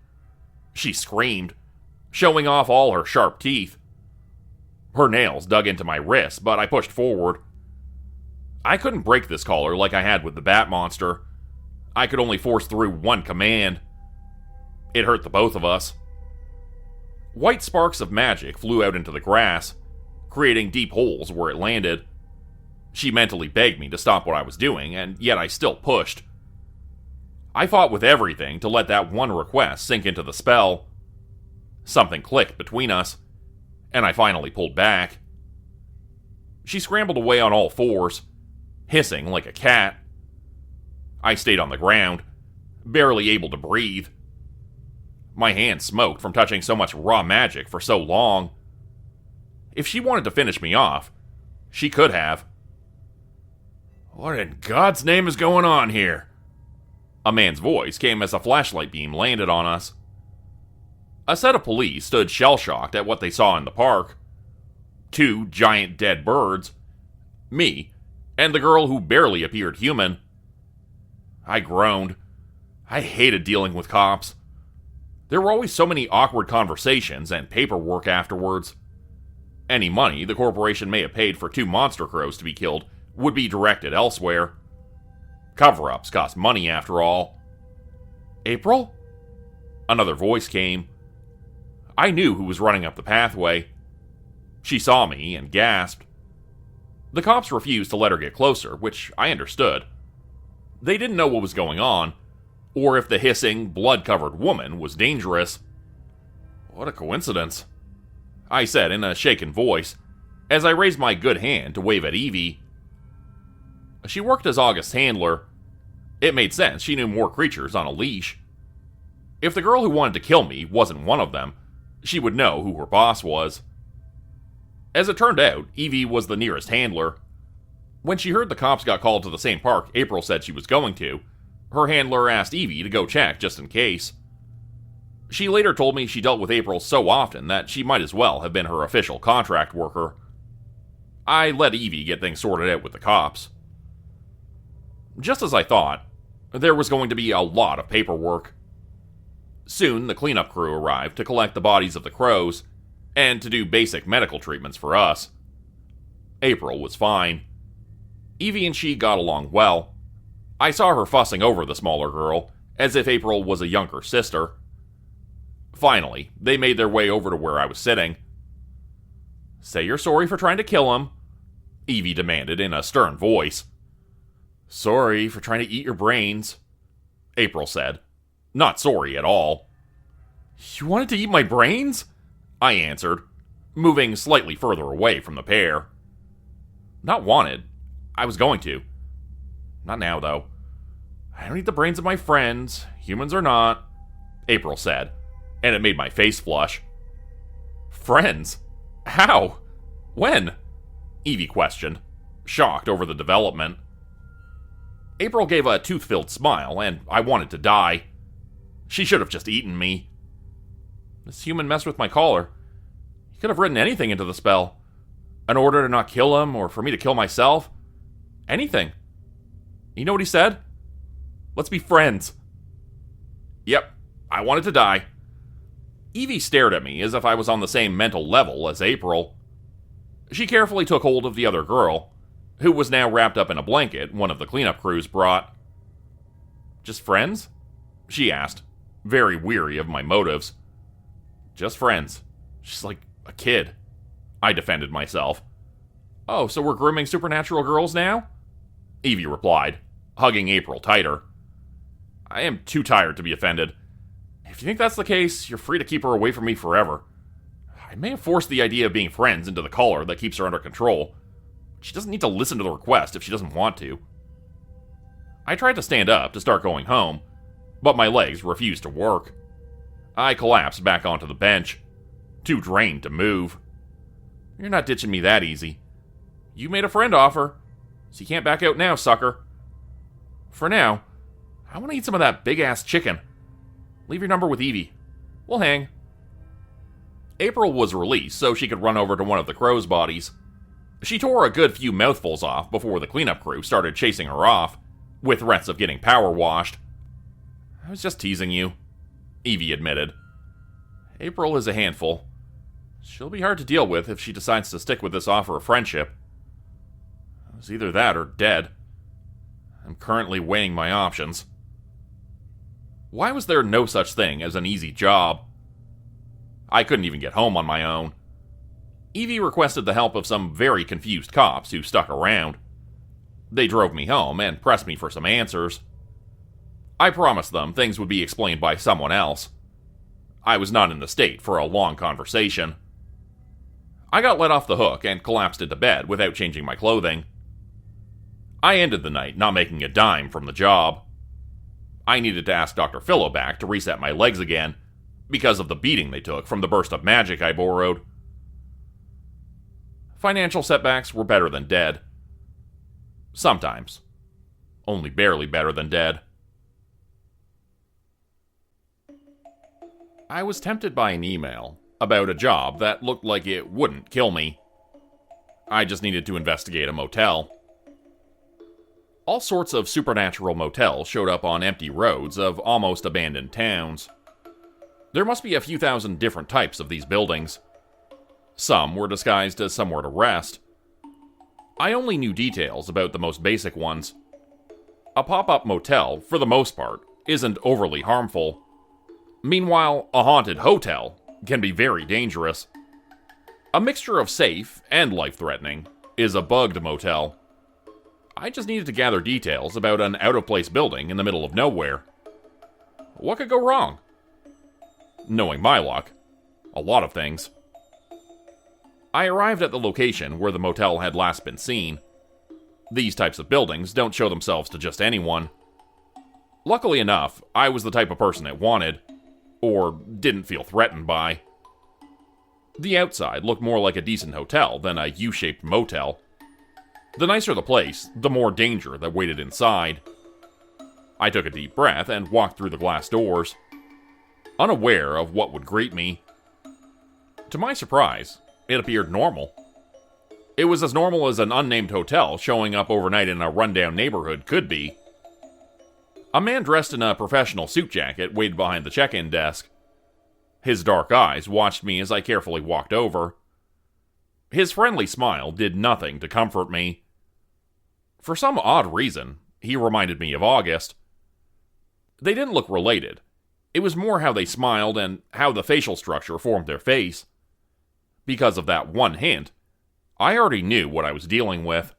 She screamed, showing off all her sharp teeth. Her nails dug into my wrist, but I pushed forward. I couldn't break this collar like I had with the bat monster. I could only force through one command. It hurt the both of us. White sparks of magic flew out into the grass, creating deep holes where it landed. She mentally begged me to stop what I was doing, and yet I still pushed. I fought with everything to let that one request sink into the spell. Something clicked between us, and I finally pulled back. She scrambled away on all fours, hissing like a cat. I stayed on the ground, barely able to breathe. My hands smoked from touching so much raw magic for so long. If she wanted to finish me off, she could have. What in God's name is going on here? A man's voice came as a flashlight beam landed on us. A set of police stood shell-shocked at what they saw in the park. 2 giant dead birds, me, and the girl who barely appeared human. I groaned. I hated dealing with cops. There were always so many awkward conversations and paperwork afterwards. Any money the corporation may have paid for 2 monster crows to be killed would be directed elsewhere. Cover-ups cost money after all. April? Another voice came. I knew who was running up the pathway. She saw me and gasped. The cops refused to let her get closer, which I understood. They didn't know what was going on, or if the hissing, blood-covered woman was dangerous. What a coincidence, I said in a shaken voice, as I raised my good hand to wave at Eevee. She worked as August's handler. It made sense she knew more creatures on a leash. If the girl who wanted to kill me wasn't one of them, she would know who her boss was. As it turned out, Eevee was the nearest handler. When she heard the cops got called to the same park April said she was going to, her handler asked Eevee to go check just in case. She later told me she dealt with April so often that she might as well have been her official contract worker. I let Eevee get things sorted out with the cops. Just as I thought, there was going to be a lot of paperwork. Soon, the cleanup crew arrived to collect the bodies of the crows and to do basic medical treatments for us. April was fine. Eevee and she got along well. I saw her fussing over the smaller girl, as if April was a younger sister. Finally, they made their way over to where I was sitting. "Say you're sorry for trying to kill him," Eevee demanded in a stern voice. "Sorry for trying to eat your brains," April said. Not sorry at all. "You wanted to eat my brains?" I answered, moving slightly further away from the pair. "Not wanted. I was going to. Not now, though. I don't eat the brains of my friends, humans or not," April said, and it made my face flush. "Friends? How? When?" Eevee questioned, shocked over the development. April gave a tooth-filled smile, and I wanted to die. She should have just eaten me. This human messed with my collar. He could have written anything into the spell. An order to not kill him, or for me to kill myself. Anything. You know what he said? "Let's be friends." Yep, I wanted to die. Eevee stared at me as if I was on the same mental level as April. She carefully took hold of the other girl, who was now wrapped up in a blanket one of the cleanup crews brought. "Just friends?" she asked, very weary of my motives. "Just friends. She's like a kid," I defended myself. "Oh, so we're grooming supernatural girls now?" Eevee replied, hugging April tighter. "I am too tired to be offended. If you think that's the case, you're free to keep her away from me forever. I may have forced the idea of being friends into the collar that keeps her under control. She doesn't need to listen to the request if she doesn't want to." I tried to stand up to start going home, but my legs refused to work. I collapsed back onto the bench, too drained to move. "You're not ditching me that easy. You made a friend offer, so you can't back out now, sucker. For now, I want to eat some of that big-ass chicken. Leave your number with Eevee. We'll hang." April was released so she could run over to one of the crow's bodies. She tore a good few mouthfuls off before the cleanup crew started chasing her off, with threats of getting power washed. "I was just teasing you," Eevee admitted. "April is a handful. She'll be hard to deal with if she decides to stick with this offer of friendship. It's either that or dead. I'm currently weighing my options." Why was there no such thing as an easy job? I couldn't even get home on my own. Eevee requested the help of some very confused cops who stuck around. They drove me home and pressed me for some answers. I promised them things would be explained by someone else. I was not in the state for a long conversation. I got let off the hook and collapsed into bed without changing my clothing. I ended the night not making a dime from the job. I needed to ask Dr. Philo back to reset my legs again, because of the beating they took from the burst of magic I borrowed. Financial setbacks were better than dead. Sometimes. Only barely better than dead. I was tempted by an email about a job that looked like it wouldn't kill me. I just needed to investigate a motel. All sorts of supernatural motels showed up on empty roads of almost abandoned towns. There must be a few thousand different types of these buildings. Some were disguised as somewhere to rest. I only knew details about the most basic ones. A pop-up motel, for the most part, isn't overly harmful. Meanwhile, a haunted hotel can be very dangerous. A mixture of safe and life-threatening is a bugged motel. I just needed to gather details about an out-of-place building in the middle of nowhere. What could go wrong? Knowing my luck, a lot of things. I arrived at the location where the motel had last been seen. These types of buildings don't show themselves to just anyone. Luckily enough, I was the type of person it wanted, or didn't feel threatened by. The outside looked more like a decent hotel than a U-shaped motel. The nicer the place, the more danger that waited inside. I took a deep breath and walked through the glass doors, unaware of what would greet me. To my surprise, it appeared normal. It was as normal as an unnamed hotel showing up overnight in a rundown neighborhood could be. A man dressed in a professional suit jacket waited behind the check-in desk. His dark eyes watched me as I carefully walked over. His friendly smile did nothing to comfort me. For some odd reason, he reminded me of August. They didn't look related. It was more how they smiled and how the facial structure formed their face. Because of that one hint, I already knew what I was dealing with.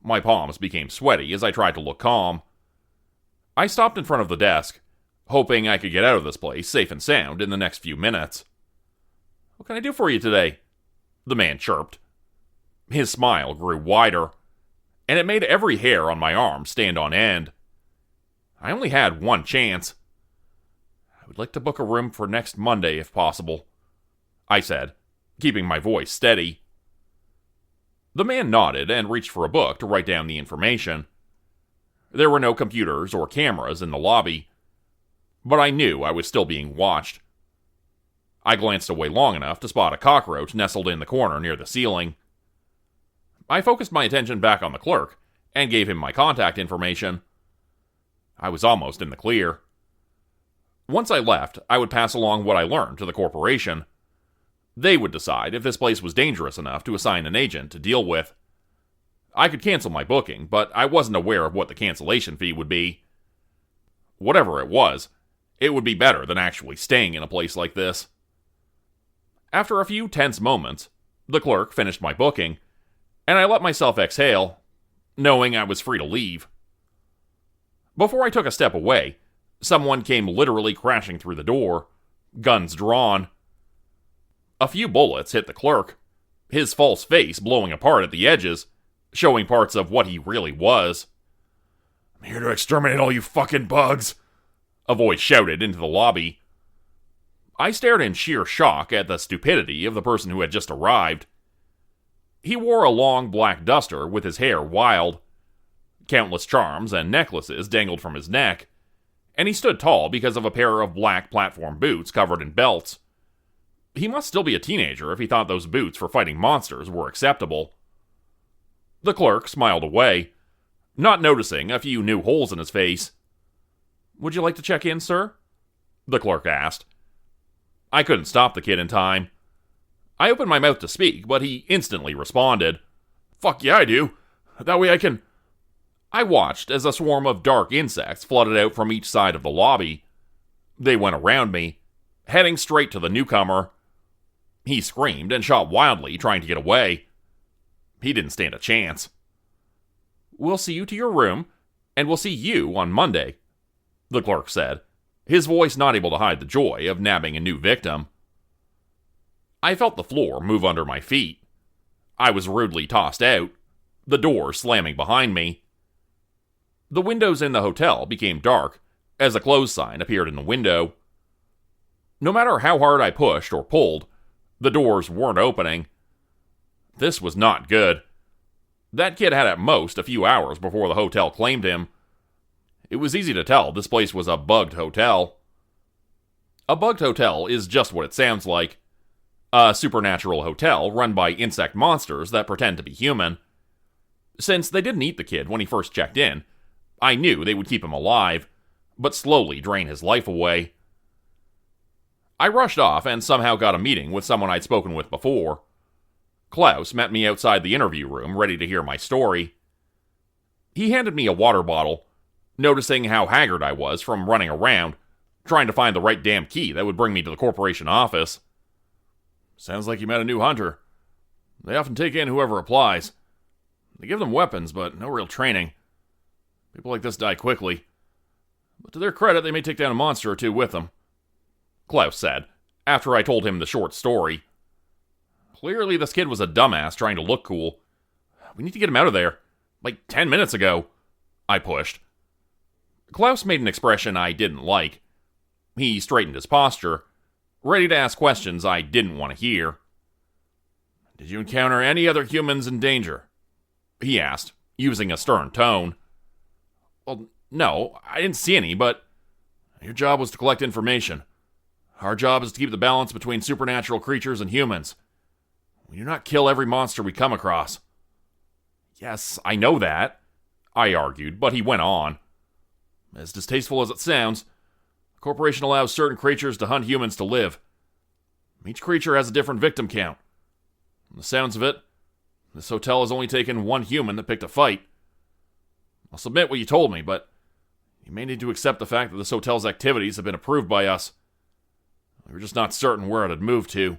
My palms became sweaty as I tried to look calm. I stopped in front of the desk, hoping I could get out of this place safe and sound in the next few minutes. "What can I do for you today?" the man chirped. His smile grew wider, and it made every hair on my arm stand on end. I only had one chance. "I would like to book a room for next Monday if possible," I said, keeping my voice steady. The man nodded and reached for a book to write down the information. There were no computers or cameras in the lobby, but I knew I was still being watched. I glanced away long enough to spot a cockroach nestled in the corner near the ceiling. I focused my attention back on the clerk and gave him my contact information. I was almost in the clear. Once I left, I would pass along what I learned to the corporation. They would decide if this place was dangerous enough to assign an agent to deal with. I could cancel my booking, but I wasn't aware of what the cancellation fee would be. Whatever it was, it would be better than actually staying in a place like this. After a few tense moments, the clerk finished my booking, and I let myself exhale, knowing I was free to leave. Before I took a step away, someone came literally crashing through the door, guns drawn. A few bullets hit the clerk, his false face blowing apart at the edges, showing parts of what he really was. "I'm here to exterminate all you fucking bugs," a voice shouted into the lobby. I stared in sheer shock at the stupidity of the person who had just arrived. He wore a long black duster with his hair wild. Countless charms and necklaces dangled from his neck, and he stood tall because of a pair of black platform boots covered in belts. He must still be a teenager if he thought those boots for fighting monsters were acceptable. The clerk smiled away, not noticing a few new holes in his face. "Would you like to check in, sir?" the clerk asked. I couldn't stop the kid in time. I opened my mouth to speak, but he instantly responded. "Fuck yeah, I do. That way I can..." I watched as a swarm of dark insects flooded out from each side of the lobby. They went around me, heading straight to the newcomer. He screamed and shot wildly, trying to get away. He didn't stand a chance. "We'll see you to your room, and we'll see you on Monday," the clerk said, his voice not able to hide the joy of nabbing a new victim. I felt the floor move under my feet. I was rudely tossed out, the door slamming behind me. The windows in the hotel became dark as a close sign appeared in the window. No matter how hard I pushed or pulled, the doors weren't opening. This was not good. That kid had at most a few hours before the hotel claimed him. It was easy to tell this place was a bugged hotel. A bugged hotel is just what it sounds like. A supernatural hotel run by insect monsters that pretend to be human. Since they didn't eat the kid when he first checked in, I knew they would keep him alive, but slowly drain his life away. I rushed off and somehow got a meeting with someone I'd spoken with before. Klaus met me outside the interview room, ready to hear my story. He handed me a water bottle, noticing how haggard I was from running around, trying to find the right damn key that would bring me to the corporation office. "Sounds like you met a new hunter. They often take in whoever applies. They give them weapons, but no real training. People like this die quickly. But to their credit, they may take down a monster or two with them," Klaus said, after I told him the short story. Clearly, this kid was a dumbass trying to look cool. "We need to get him out of there. Like 10 minutes ago," I pushed. Klaus made an expression I didn't like. He straightened his posture, ready to ask questions I didn't want to hear. "Did you encounter any other humans in danger?" he asked, using a stern tone. "Well, no, I didn't see any, but..." "Your job was to collect information. Our job is to keep the balance between supernatural creatures and humans. We do not kill every monster we come across." "Yes, I know that," I argued, but he went on. As distasteful as it sounds, the corporation allows certain creatures to hunt humans to live. Each creature has a different victim count. From the sounds of it, this hotel has only taken one human that picked a fight. I'll submit what you told me, but you may need to accept the fact that this hotel's activities have been approved by us. We were just not certain where it had moved to.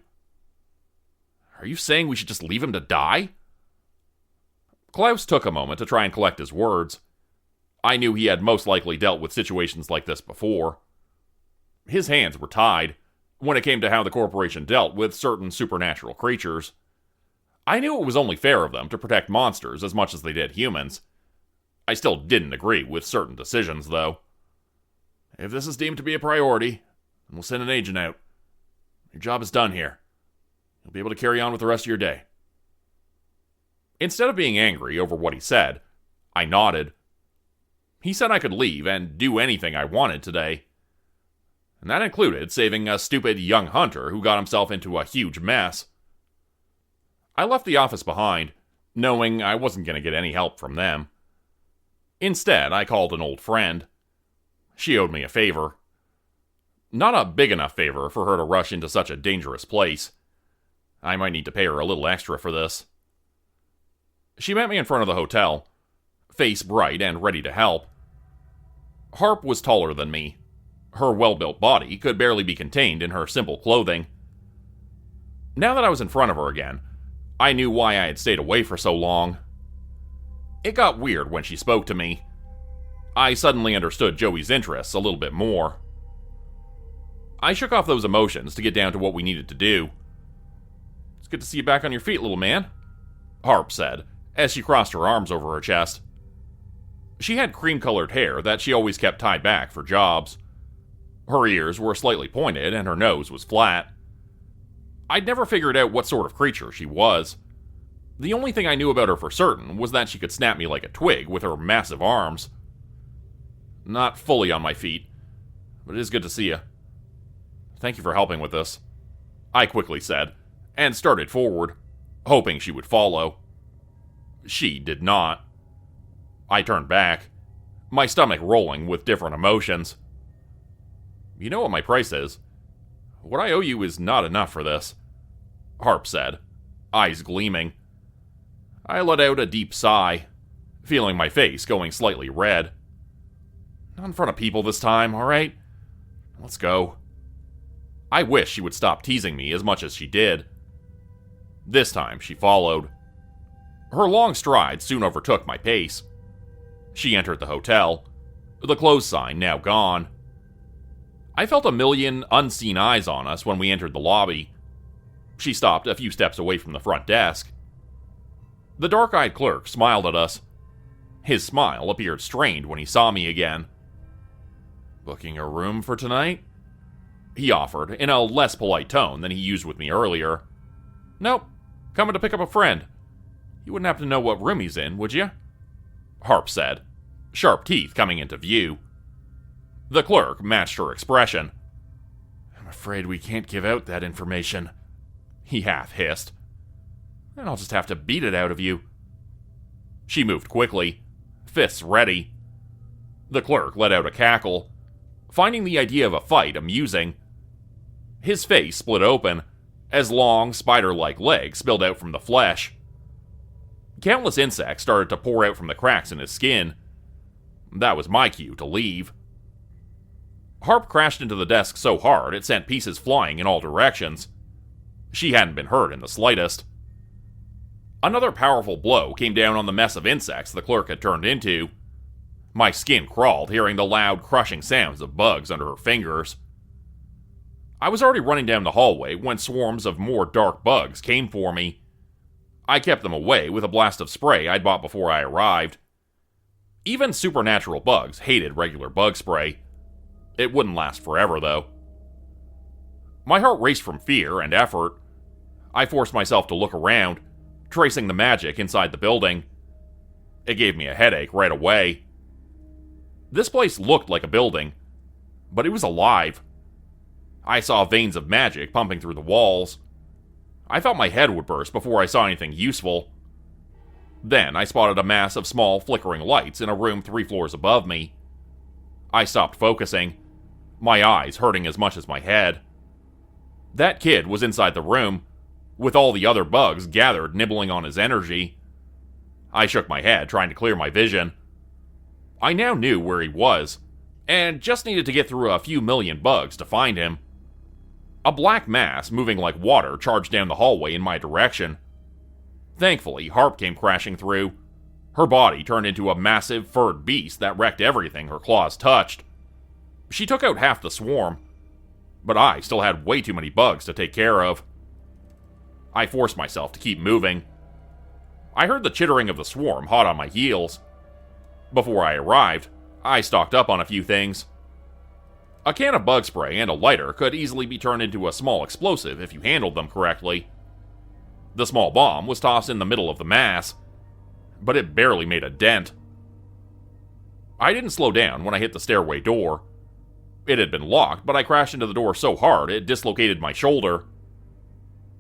Are you saying we should just leave him to die? Klaus took a moment to try and collect his words. I knew he had most likely dealt with situations like this before. His hands were tied when it came to how the corporation dealt with certain supernatural creatures. I knew it was only fair of them to protect monsters as much as they did humans. I still didn't agree with certain decisions, though. If this is deemed to be a priority, then we'll send an agent out. Your job is done here. You'll be able to carry on with the rest of your day. Instead of being angry over what he said, I nodded. He said I could leave and do anything I wanted today. And that included saving a stupid young hunter who got himself into a huge mess. I left the office behind, knowing I wasn't going to get any help from them. Instead, I called an old friend. She owed me a favor. Not a big enough favor for her to rush into such a dangerous place. I might need to pay her a little extra for this. She met me in front of the hotel, face bright and ready to help. Harp was taller than me. Her well-built body could barely be contained in her simple clothing. Now that I was in front of her again, I knew why I had stayed away for so long. It got weird when she spoke to me. I suddenly understood Joey's interests a little bit more. I shook off those emotions to get down to what we needed to do. It's good to see you back on your feet, little man, Harp said, as she crossed her arms over her chest. She had cream-colored hair that she always kept tied back for jobs. Her ears were slightly pointed and her nose was flat. I'd never figured out what sort of creature she was. The only thing I knew about her for certain was that she could snap me like a twig with her massive arms. Not fully on my feet, but it is good to see you. Thank you for helping with this, I quickly said, and started forward, hoping she would follow. She did not. I turned back, my stomach rolling with different emotions. You know what my price is. What I owe you is not enough for this, Harp said, eyes gleaming. I let out a deep sigh, feeling my face going slightly red. Not in front of people this time, alright? Let's go. I wish she would stop teasing me as much as she did. This time, she followed. Her long stride soon overtook my pace. She entered the hotel, the close sign now gone. I felt a million unseen eyes on us when we entered the lobby. She stopped a few steps away from the front desk. The dark-eyed clerk smiled at us. His smile appeared strained when he saw me again. Booking a room for tonight? He offered, in a less polite tone than he used with me earlier. Nope, coming to pick up a friend. You wouldn't happen to know what room he's in, would you? Harp said, sharp teeth coming into view. The clerk matched her expression. I'm afraid we can't give out that information, he half hissed. Then I'll just have to beat it out of you. She moved quickly, fists ready. The clerk let out a cackle, finding the idea of a fight amusing. His face split open, as long, spider-like legs spilled out from the flesh. Countless insects started to pour out from the cracks in his skin. That was my cue to leave. Harp crashed into the desk so hard it sent pieces flying in all directions. She hadn't been hurt in the slightest. Another powerful blow came down on the mess of insects the clerk had turned into. My skin crawled hearing the loud, crushing sounds of bugs under her fingers. I was already running down the hallway when swarms of more dark bugs came for me. I kept them away with a blast of spray I'd bought before I arrived. Even supernatural bugs hated regular bug spray. It wouldn't last forever, though. My heart raced from fear and effort. I forced myself to look around, tracing the magic inside the building. It gave me a headache right away. This place looked like a building, but it was alive. I saw veins of magic pumping through the walls. I thought my head would burst before I saw anything useful. Then I spotted a mass of small, flickering lights in a room 3 floors above me. I stopped focusing, my eyes hurting as much as my head. That kid was inside the room, with all the other bugs gathered nibbling on his energy. I shook my head, trying to clear my vision. I now knew where he was, and just needed to get through a few million bugs to find him. A black mass, moving like water, charged down the hallway in my direction. Thankfully, Harp came crashing through. Her body turned into a massive, furred beast that wrecked everything her claws touched. She took out half the swarm, but I still had way too many bugs to take care of. I forced myself to keep moving. I heard the chittering of the swarm hot on my heels. Before I arrived, I stocked up on a few things. A can of bug spray and a lighter could easily be turned into a small explosive if you handled them correctly. The small bomb was tossed in the middle of the mass, but it barely made a dent. I didn't slow down when I hit the stairway door. It had been locked, but I crashed into the door so hard it dislocated my shoulder.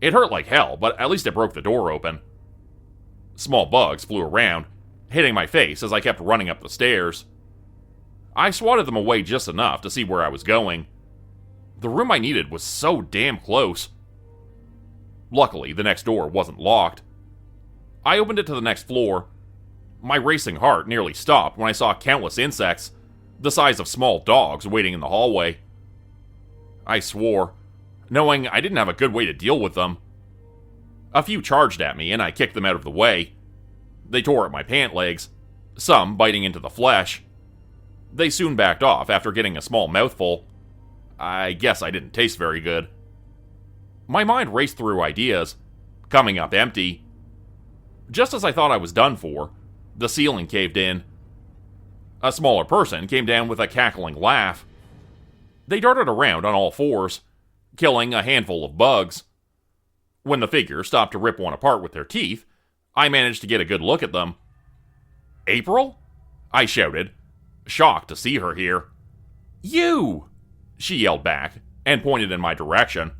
It hurt like hell, but at least it broke the door open. Small bugs flew around, hitting my face as I kept running up the stairs. I swatted them away just enough to see where I was going. The room I needed was so damn close. Luckily, the next door wasn't locked. I opened it to the next floor. My racing heart nearly stopped when I saw countless insects, the size of small dogs, waiting in the hallway. I swore, knowing I didn't have a good way to deal with them. A few charged at me, and I kicked them out of the way. They tore at my pant legs, some biting into the flesh. They soon backed off after getting a small mouthful. I guess I didn't taste very good. My mind raced through ideas, coming up empty. Just as I thought I was done for, the ceiling caved in. A smaller person came down with a cackling laugh. They darted around on all fours, killing a handful of bugs. When the figure stopped to rip one apart with their teeth, I managed to get a good look at them. "April?" I shouted, shocked to see her here. "You!" she yelled back, and pointed in my direction.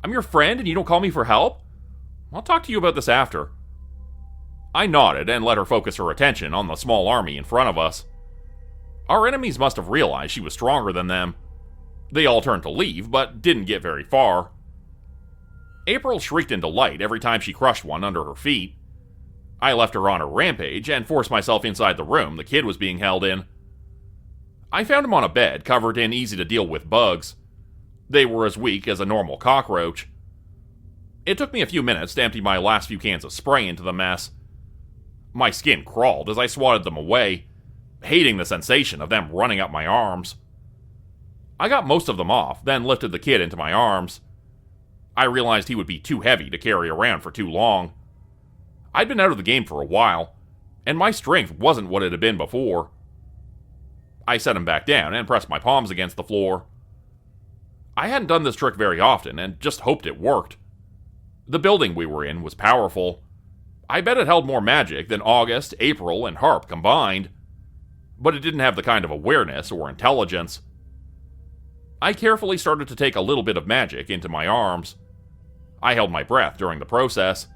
"I'm your friend and you don't call me for help? I'll talk to you about this after." I nodded and let her focus her attention on the small army in front of us. Our enemies must have realized she was stronger than them. They all turned to leave, but didn't get very far. April shrieked in delight every time she crushed one under her feet. I left her on her rampage and forced myself inside the room the kid was being held in. I found him on a bed covered in easy-to-deal-with bugs. They were as weak as a normal cockroach. It took me a few minutes to empty my last few cans of spray into the mess. My skin crawled as I swatted them away, hating the sensation of them running up my arms. I got most of them off, then lifted the kid into my arms. I realized he would be too heavy to carry around for too long. I'd been out of the game for a while, and my strength wasn't what it had been before. I set him back down and pressed my palms against the floor. I hadn't done this trick very often, and just hoped it worked. The building we were in was powerful. I bet it held more magic than August, April, and Harp combined, but it didn't have the kind of awareness or intelligence. I carefully started to take a little bit of magic into my arms. I held my breath during the process,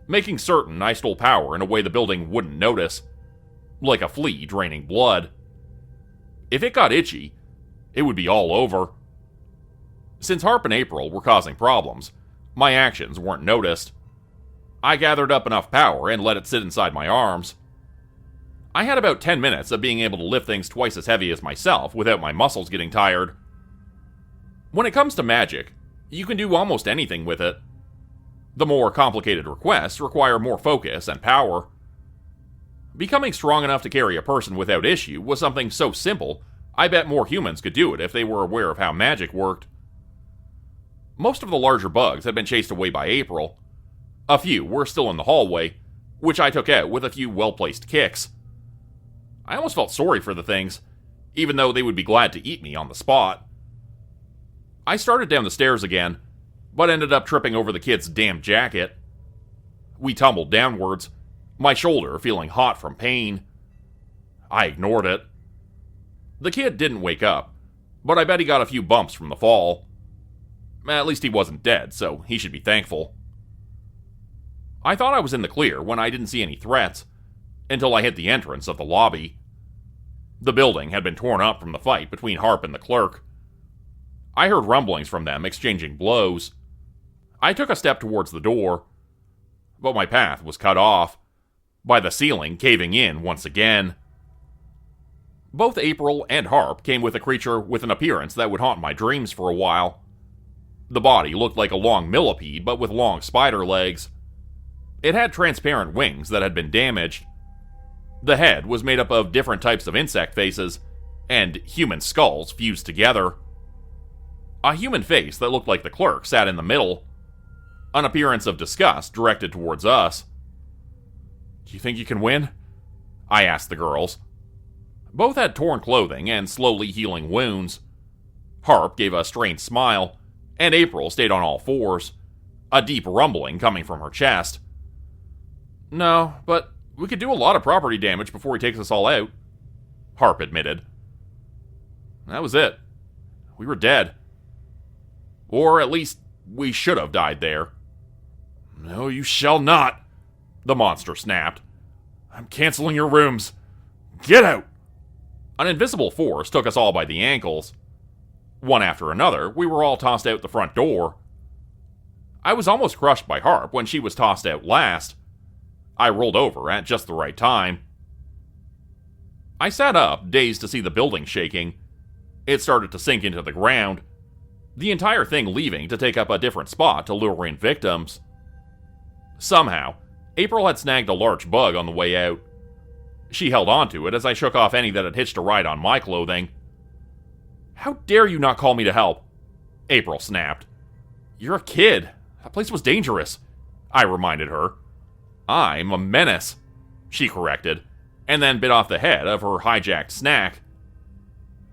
making certain I stole power in a way the building wouldn't notice, like a flea draining blood. If it got itchy, it would be all over. Since Harp and April were causing problems, my actions weren't noticed. I gathered up enough power and let it sit inside my arms. I had about 10 minutes of being able to lift things twice as heavy as myself without my muscles getting tired. When it comes to magic, you can do almost anything with it. The more complicated requests require more focus and power. Becoming strong enough to carry a person without issue was something so simple, I bet more humans could do it if they were aware of how magic worked. Most of the larger bugs had been chased away by April. A few were still in the hallway, which I took out with a few well-placed kicks. I almost felt sorry for the things, even though they would be glad to eat me on the spot. I started down the stairs again, but ended up tripping over the kid's damn jacket. We tumbled downwards, my shoulder feeling hot from pain. I ignored it. The kid didn't wake up, but I bet he got a few bumps from the fall. At least he wasn't dead, so he should be thankful. I thought I was in the clear when I didn't see any threats, until I hit the entrance of the lobby. The building had been torn up from the fight between Harp and the clerk. I heard rumblings from them exchanging blows. I took a step towards the door, but my path was cut off by the ceiling caving in once again. Both April and Harp came with a creature with an appearance that would haunt my dreams for a while. The body looked like a long millipede, but with long spider legs. It had transparent wings that had been damaged. The head was made up of different types of insect faces, and human skulls fused together. A human face that looked like the clerk sat in the middle, an appearance of disgust directed towards us. "Do you think you can win?" I asked the girls. Both had torn clothing and slowly healing wounds. Harp gave a strange smile, and April stayed on all fours, a deep rumbling coming from her chest. "No, but we could do a lot of property damage before he takes us all out," Harp admitted. That was it. We were dead. Or at least, we should have died there. "No, you shall not," the monster snapped. "I'm canceling your rooms. Get out!" An invisible force took us all by the ankles. One after another, we were all tossed out the front door. I was almost crushed by Harp when she was tossed out last. I rolled over at just the right time. I sat up, dazed to see the building shaking. It started to sink into the ground, the entire thing leaving to take up a different spot to lure in victims. Somehow, April had snagged a large bug on the way out. She held onto it as I shook off any that had hitched a ride on my clothing. "How dare you not call me to help?" April snapped. "You're a kid. That place was dangerous," I reminded her. "I'm a menace," she corrected, and then bit off the head of her hijacked snack.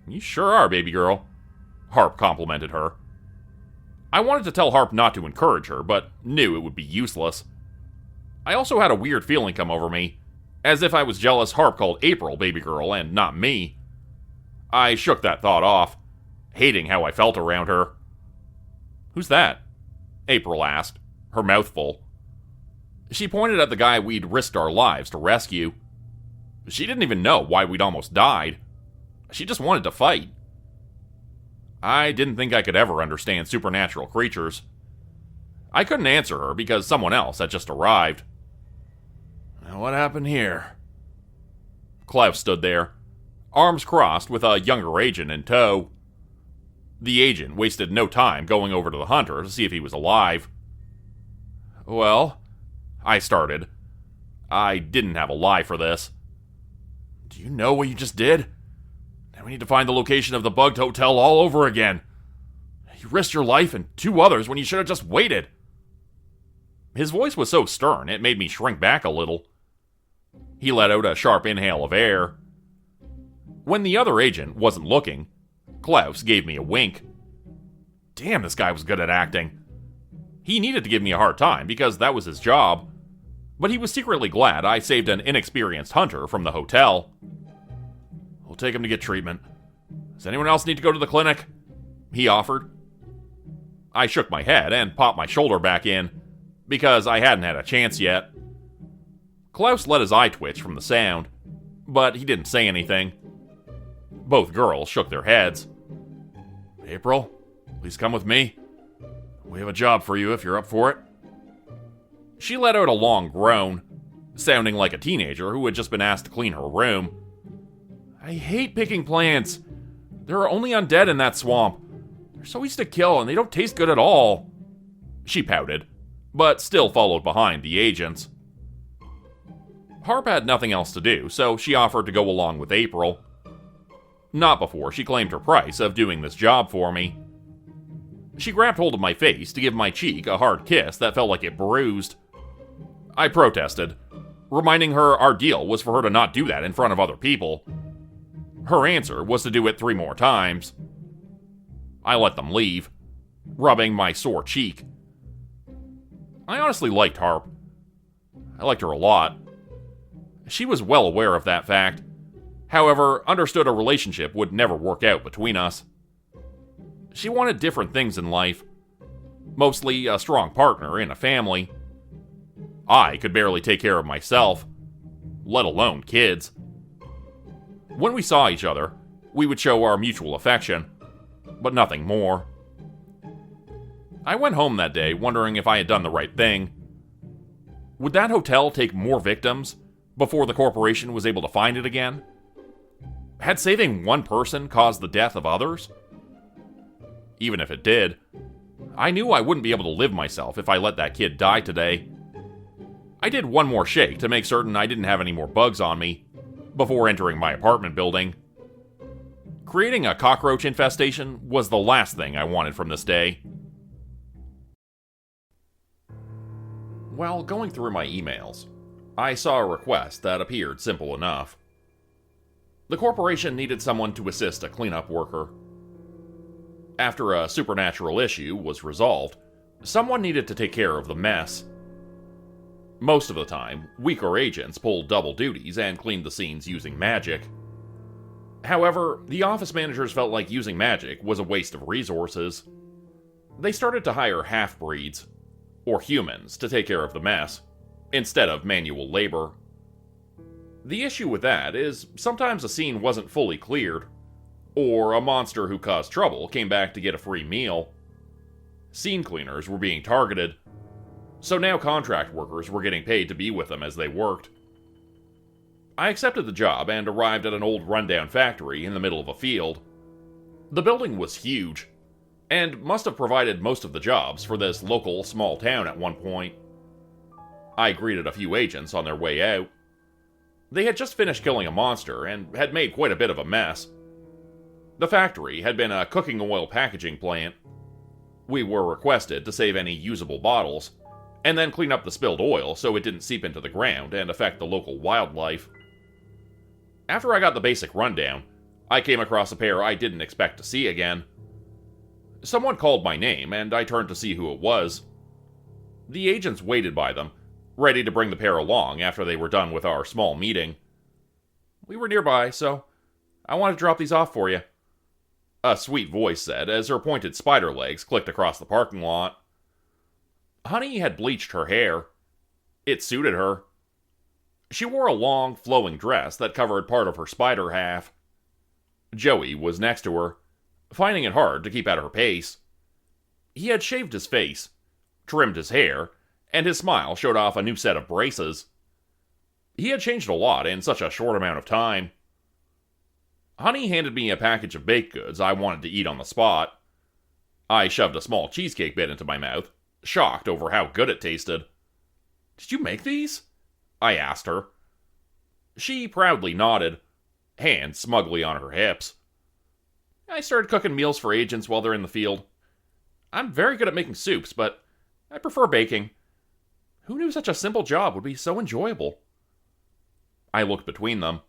"You sure are, baby girl," Harp complimented her. I wanted to tell Harp not to encourage her, but knew it would be useless. I also had a weird feeling come over me, as if I was jealous Harp called April baby girl and not me. I shook that thought off, hating how I felt around her. "Who's that?" April asked, her mouth full. She pointed at the guy we'd risked our lives to rescue. She didn't even know why we'd almost died. She just wanted to fight. I didn't think I could ever understand supernatural creatures. I couldn't answer her because someone else had just arrived. "Now what happened here?" Klaus stood there, arms crossed with a younger agent in tow. The agent wasted no time going over to the hunter to see if he was alive. "Well," I started. I didn't have a lie for this. "Do you know what you just did? Now we need to find the location of the bugged hotel all over again. You risked your life and 2 others when you should have just waited." His voice was so stern it made me shrink back a little. He let out a sharp inhale of air. When the other agent wasn't looking, Klaus gave me a wink. Damn, this guy was good at acting. He needed to give me a hard time because that was his job, but he was secretly glad I saved an inexperienced hunter from the hotel. "We'll take him to get treatment. Does anyone else need to go to the clinic?" he offered. I shook my head and popped my shoulder back in, because I hadn't had a chance yet. Klaus let his eye twitch from the sound, but he didn't say anything. Both girls shook their heads. "April, please come with me. We have a job for you if you're up for it." She let out a long groan, sounding like a teenager who had just been asked to clean her room. "I hate picking plants. There are only undead in that swamp. They're so easy to kill and they don't taste good at all." She pouted, but still followed behind the agents. Harp had nothing else to do, so she offered to go along with April. Not before she claimed her price of doing this job for me. She grabbed hold of my face to give my cheek a hard kiss that felt like it bruised. I protested, reminding her our deal was for her to not do that in front of other people. Her answer was to do it 3 more times. I let them leave, rubbing my sore cheek. I honestly liked Harp. I liked her a lot. She was well aware of that fact, however, understood a relationship would never work out between us. She wanted different things in life, mostly a strong partner in a family. I could barely take care of myself, let alone kids. When we saw each other, we would show our mutual affection, but nothing more. I went home that day wondering if I had done the right thing. Would that hotel take more victims before the corporation was able to find it again? Had saving one person caused the death of others? Even if it did, I knew I wouldn't be able to live myself if I let that kid die today. I did one more shake to make certain I didn't have any more bugs on me before entering my apartment building. Creating a cockroach infestation was the last thing I wanted from this day. While going through my emails, I saw a request that appeared simple enough. The corporation needed someone to assist a cleanup worker. After a supernatural issue was resolved, someone needed to take care of the mess. Most of the time, weaker agents pulled double duties and cleaned the scenes using magic. However, the office managers felt like using magic was a waste of resources. They started to hire half-breeds, or humans, to take care of the mess, instead of manual labor. The issue with that is sometimes a scene wasn't fully cleared, or a monster who caused trouble came back to get a free meal. Scene cleaners were being targeted, so now contract workers were getting paid to be with them as they worked. I accepted the job and arrived at an old rundown factory in the middle of a field. The building was huge, and must have provided most of the jobs for this local small town at one point. I greeted a few agents on their way out. They had just finished killing a monster and had made quite a bit of a mess. The factory had been a cooking oil packaging plant. We were requested to save any usable bottles, and then clean up the spilled oil so it didn't seep into the ground and affect the local wildlife. After I got the basic rundown, I came across a pair I didn't expect to see again. Someone called my name, and I turned to see who it was. The agents waited by them, ready to bring the pair along after they were done with our small meeting. We were nearby, so I want to drop these off for you, a sweet voice said as her pointed spider legs clicked across the parking lot. Honey had bleached her hair. It suited her. She wore a long, flowing dress that covered part of her spider half. Joey was next to her, finding it hard to keep at her pace. He had shaved his face, trimmed his hair, and his smile showed off a new set of braces. He had changed a lot in such a short amount of time. Honey handed me a package of baked goods I wanted to eat on the spot. I shoved a small cheesecake bit into my mouth, shocked over how good it tasted. "Did you make these?" I asked her. She proudly nodded, hands smugly on her hips. "I started cooking meals for agents while they're in the field. I'm very good at making soups, but I prefer baking. Who knew such a simple job would be so enjoyable?" I looked between them.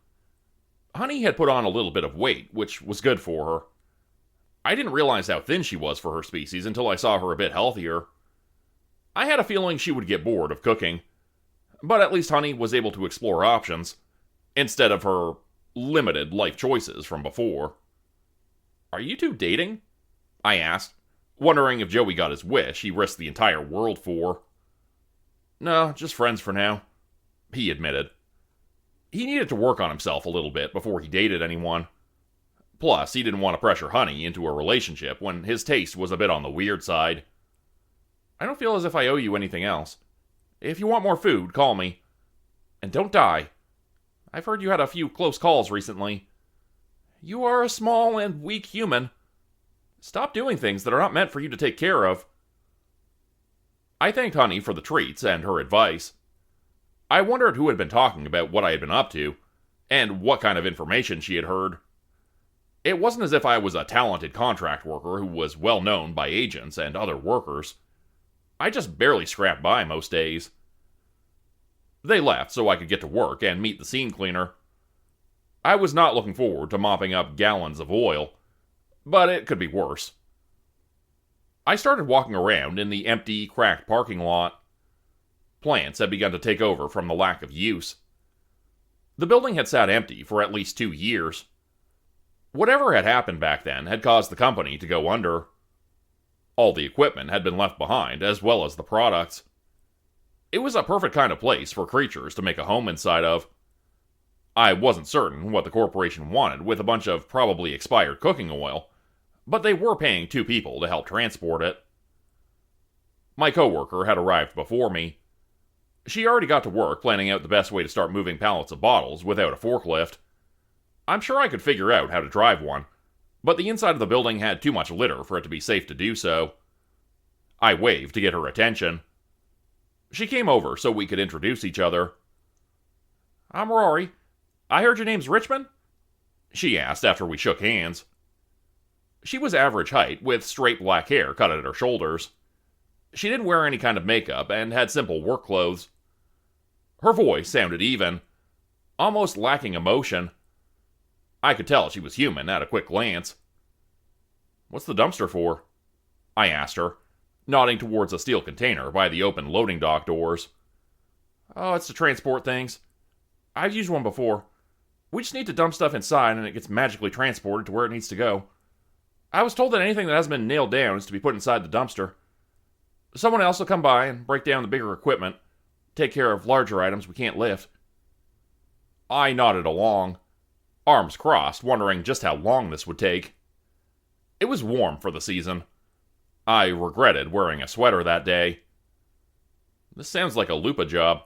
Honey had put on a little bit of weight, which was good for her. I didn't realize how thin she was for her species until I saw her a bit healthier. I had a feeling she would get bored of cooking, but at least Honey was able to explore options, instead of her limited life choices from before. "Are you two dating?" I asked, wondering if Joey got his wish he risked the entire world for. "No, just friends for now," he admitted. He needed to work on himself a little bit before he dated anyone. Plus, he didn't want to pressure Honey into a relationship when his taste was a bit on the weird side. "I don't feel as if I owe you anything else. If you want more food, call me. And don't die. I've heard you had a few close calls recently. You are a small and weak human. Stop doing things that are not meant for you to take care of." I thanked Honey for the treats and her advice. I wondered who had been talking about what I had been up to, and what kind of information she had heard. It wasn't as if I was a talented contract worker who was well known by agents and other workers. I just barely scrapped by most days. They left so I could get to work and meet the scene cleaner. I was not looking forward to mopping up gallons of oil, but it could be worse. I started walking around in the empty, cracked parking lot. Plants had begun to take over from the lack of use. The building had sat empty for at least 2 years. Whatever had happened back then had caused the company to go under. All the equipment had been left behind, as well as the products. It was a perfect kind of place for creatures to make a home inside of. I wasn't certain what the corporation wanted with a bunch of probably expired cooking oil, but they were paying 2 people to help transport it. My coworker had arrived before me. She already got to work planning out the best way to start moving pallets of bottles without a forklift. I'm sure I could figure out how to drive one, but the inside of the building had too much litter for it to be safe to do so. I waved to get her attention. She came over so we could introduce each other. "I'm Rory. I heard your name's Richmond?" she asked after we shook hands. She was average height, with straight black hair cut at her shoulders. She didn't wear any kind of makeup and had simple work clothes. Her voice sounded even, almost lacking emotion. I could tell she was human at a quick glance. "What's the dumpster for?" I asked her, nodding towards a steel container by the open loading dock doors. "Oh, it's to transport things. I've used one before. We just need to dump stuff inside and it gets magically transported to where it needs to go. I was told that anything that hasn't been nailed down is to be put inside the dumpster. Someone else will come by and break down the bigger equipment, take care of larger items we can't lift." I nodded along, arms crossed, wondering just how long this would take. It was warm for the season. I regretted wearing a sweater that day. This sounds like a Lupa job.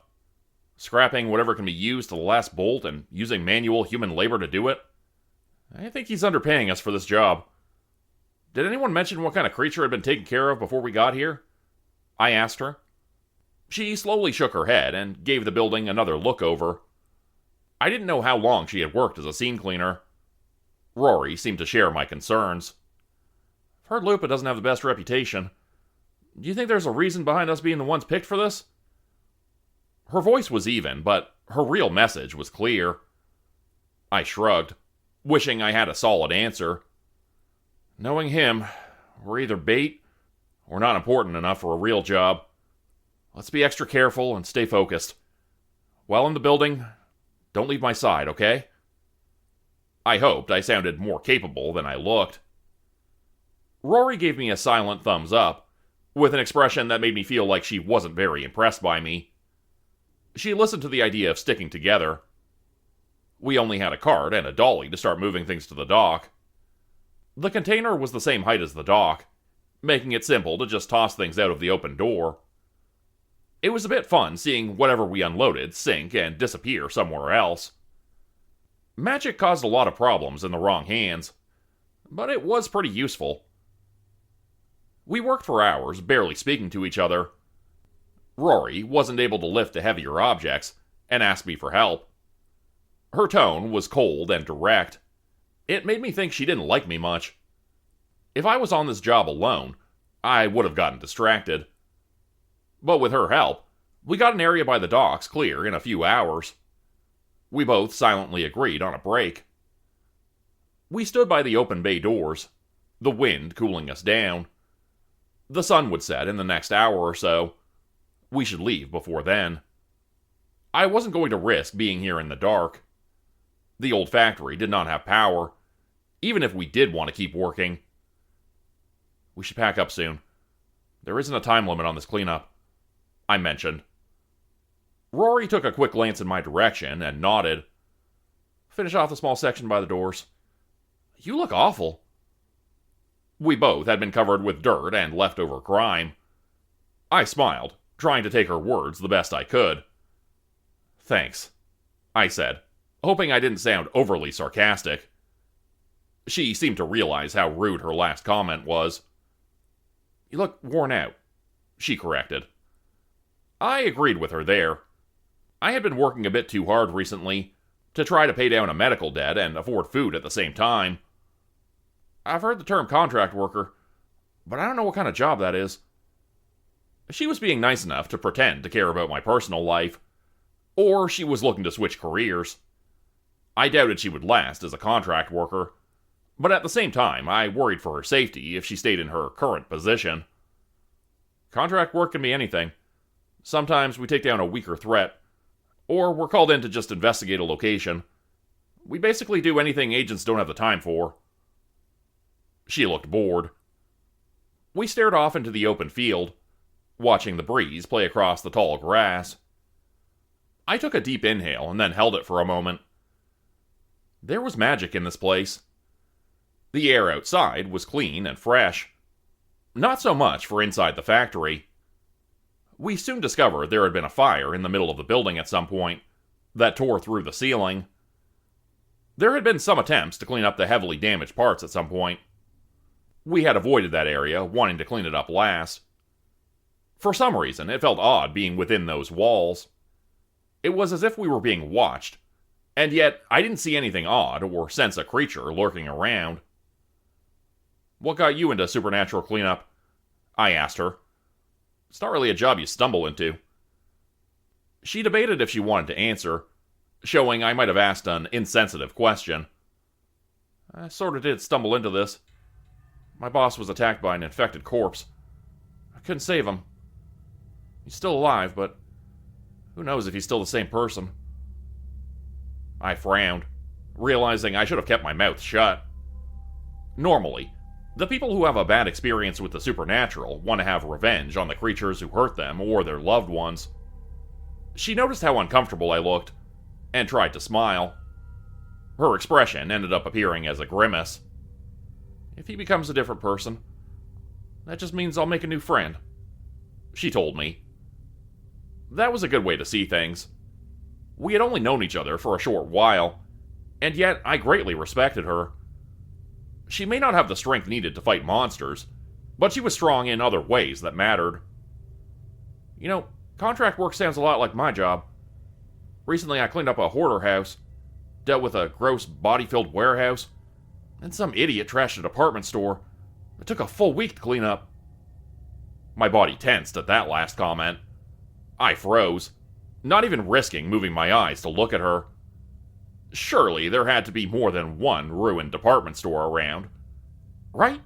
Scrapping whatever can be used to the last bolt and using manual human labor to do it. I think he's underpaying us for this job. Did anyone mention what kind of creature had been taken care of before we got here? I asked her. She slowly shook her head and gave the building another look over. I didn't know how long she had worked as a scene cleaner. Rory seemed to share my concerns. "I've heard Lupa doesn't have the best reputation. Do you think there's a reason behind us being the ones picked for this?" Her voice was even, but her real message was clear. I shrugged, wishing I had a solid answer. Knowing him, we're either bait or not important enough for a real job. Let's be extra careful and stay focused. While in the building, don't leave my side, okay? I hoped I sounded more capable than I looked. Rory gave me a silent thumbs up, with an expression that made me feel like she wasn't very impressed by me. She listened to the idea of sticking together. We only had a cart and a dolly to start moving things to the dock. The container was the same height as the dock, making it simple to just toss things out of the open door. It was a bit fun seeing whatever we unloaded sink and disappear somewhere else. Magic caused a lot of problems in the wrong hands, but it was pretty useful. We worked for hours, barely speaking to each other. Rory wasn't able to lift the heavier objects, and asked me for help. Her tone was cold and direct. It made me think she didn't like me much. If I was on this job alone, I would have gotten distracted. But with her help, we got an area by the docks clear in a few hours. We both silently agreed on a break. We stood by the open bay doors, the wind cooling us down. The sun would set in the next hour or so. We should leave before then. I wasn't going to risk being here in the dark. The old factory did not have power, even if we did want to keep working. We should pack up soon. There isn't a time limit on this cleanup, I mentioned. Rory took a quick glance in my direction and nodded. Finish off the small section by the doors. You look awful. We both had been covered with dirt and leftover grime. I smiled, trying to take her words the best I could. Thanks, I said, hoping I didn't sound overly sarcastic. She seemed to realize how rude her last comment was. You look worn out, she corrected. I agreed with her there. I had been working a bit too hard recently to try to pay down a medical debt and afford food at the same time. I've heard the term contract worker, but I don't know what kind of job that is. She was being nice enough to pretend to care about my personal life, or she was looking to switch careers. I doubted she would last as a contract worker, but at the same time, I worried for her safety if she stayed in her current position. Contract work can be anything. Sometimes we take down a weaker threat, or we're called in to just investigate a location. We basically do anything agents don't have the time for. She looked bored. We stared off into the open field, watching the breeze play across the tall grass. I took a deep inhale and then held it for a moment. There was magic in this place. The air outside was clean and fresh. Not so much for inside the factory. We soon discovered there had been a fire in the middle of the building at some point that tore through the ceiling. There had been some attempts to clean up the heavily damaged parts at some point. We had avoided that area, wanting to clean it up last. For some reason, it felt odd being within those walls. It was as if we were being watched, and yet I didn't see anything odd or sense a creature lurking around. "What got you into supernatural cleanup?" I asked her. "It's not really a job you stumble into." She debated if she wanted to answer, showing I might have asked an insensitive question. "I sort of did stumble into this. My boss was attacked by an infected corpse. I couldn't save him. He's still alive, but who knows if he's still the same person." I frowned, realizing I should have kept my mouth shut. Normally, the people who have a bad experience with the supernatural want to have revenge on the creatures who hurt them or their loved ones. She noticed how uncomfortable I looked, and tried to smile. Her expression ended up appearing as a grimace. "If he becomes a different person, that just means I'll make a new friend," she told me. That was a good way to see things. We had only known each other for a short while, and yet I greatly respected her. She may not have the strength needed to fight monsters, but she was strong in other ways that mattered. "You know, contract work sounds a lot like my job. Recently I cleaned up a hoarder house, dealt with a gross body-filled warehouse, and some idiot trashed a department store. It took a full week to clean up." My body tensed at that last comment. I froze, not even risking moving my eyes to look at her. Surely there had to be more than one ruined department store around, right?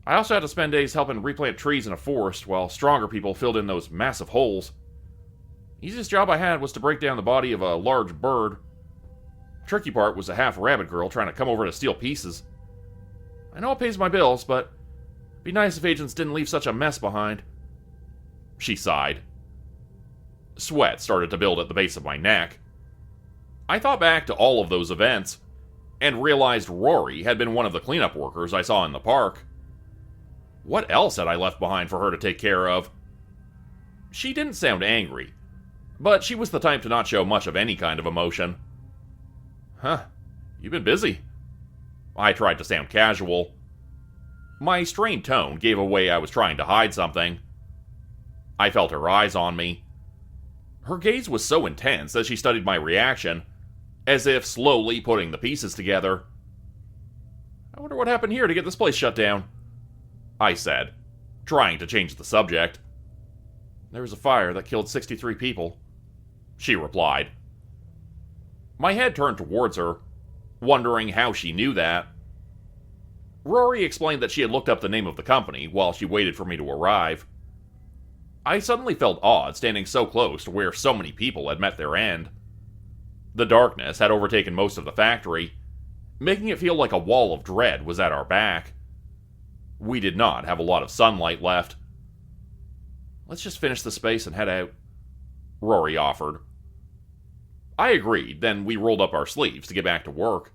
"I also had to spend days helping replant trees in a forest while stronger people filled in those massive holes. The easiest job I had was to break down the body of a large bird. The tricky part was a half-rabbit girl trying to come over to steal pieces. I know it pays my bills, but it'd be nice if agents didn't leave such a mess behind." She sighed. Sweat started to build at the base of my neck. I thought back to all of those events, and realized Rory had been one of the cleanup workers I saw in the park. What else had I left behind for her to take care of? She didn't sound angry, but she was the type to not show much of any kind of emotion. "Huh, you've been busy." I tried to sound casual. My strained tone gave away I was trying to hide something. I felt her eyes on me. Her gaze was so intense as she studied my reaction, as if slowly putting the pieces together. "I wonder what happened here to get this place shut down," I said, trying to change the subject. "There was a fire that killed 63 people," she replied. My head turned towards her, wondering how she knew that. Rory explained that she had looked up the name of the company while she waited for me to arrive. I suddenly felt odd standing so close to where so many people had met their end. The darkness had overtaken most of the factory, making it feel like a wall of dread was at our back. We did not have a lot of sunlight left. "Let's just finish the space and head out," Rory offered. I agreed, then we rolled up our sleeves to get back to work.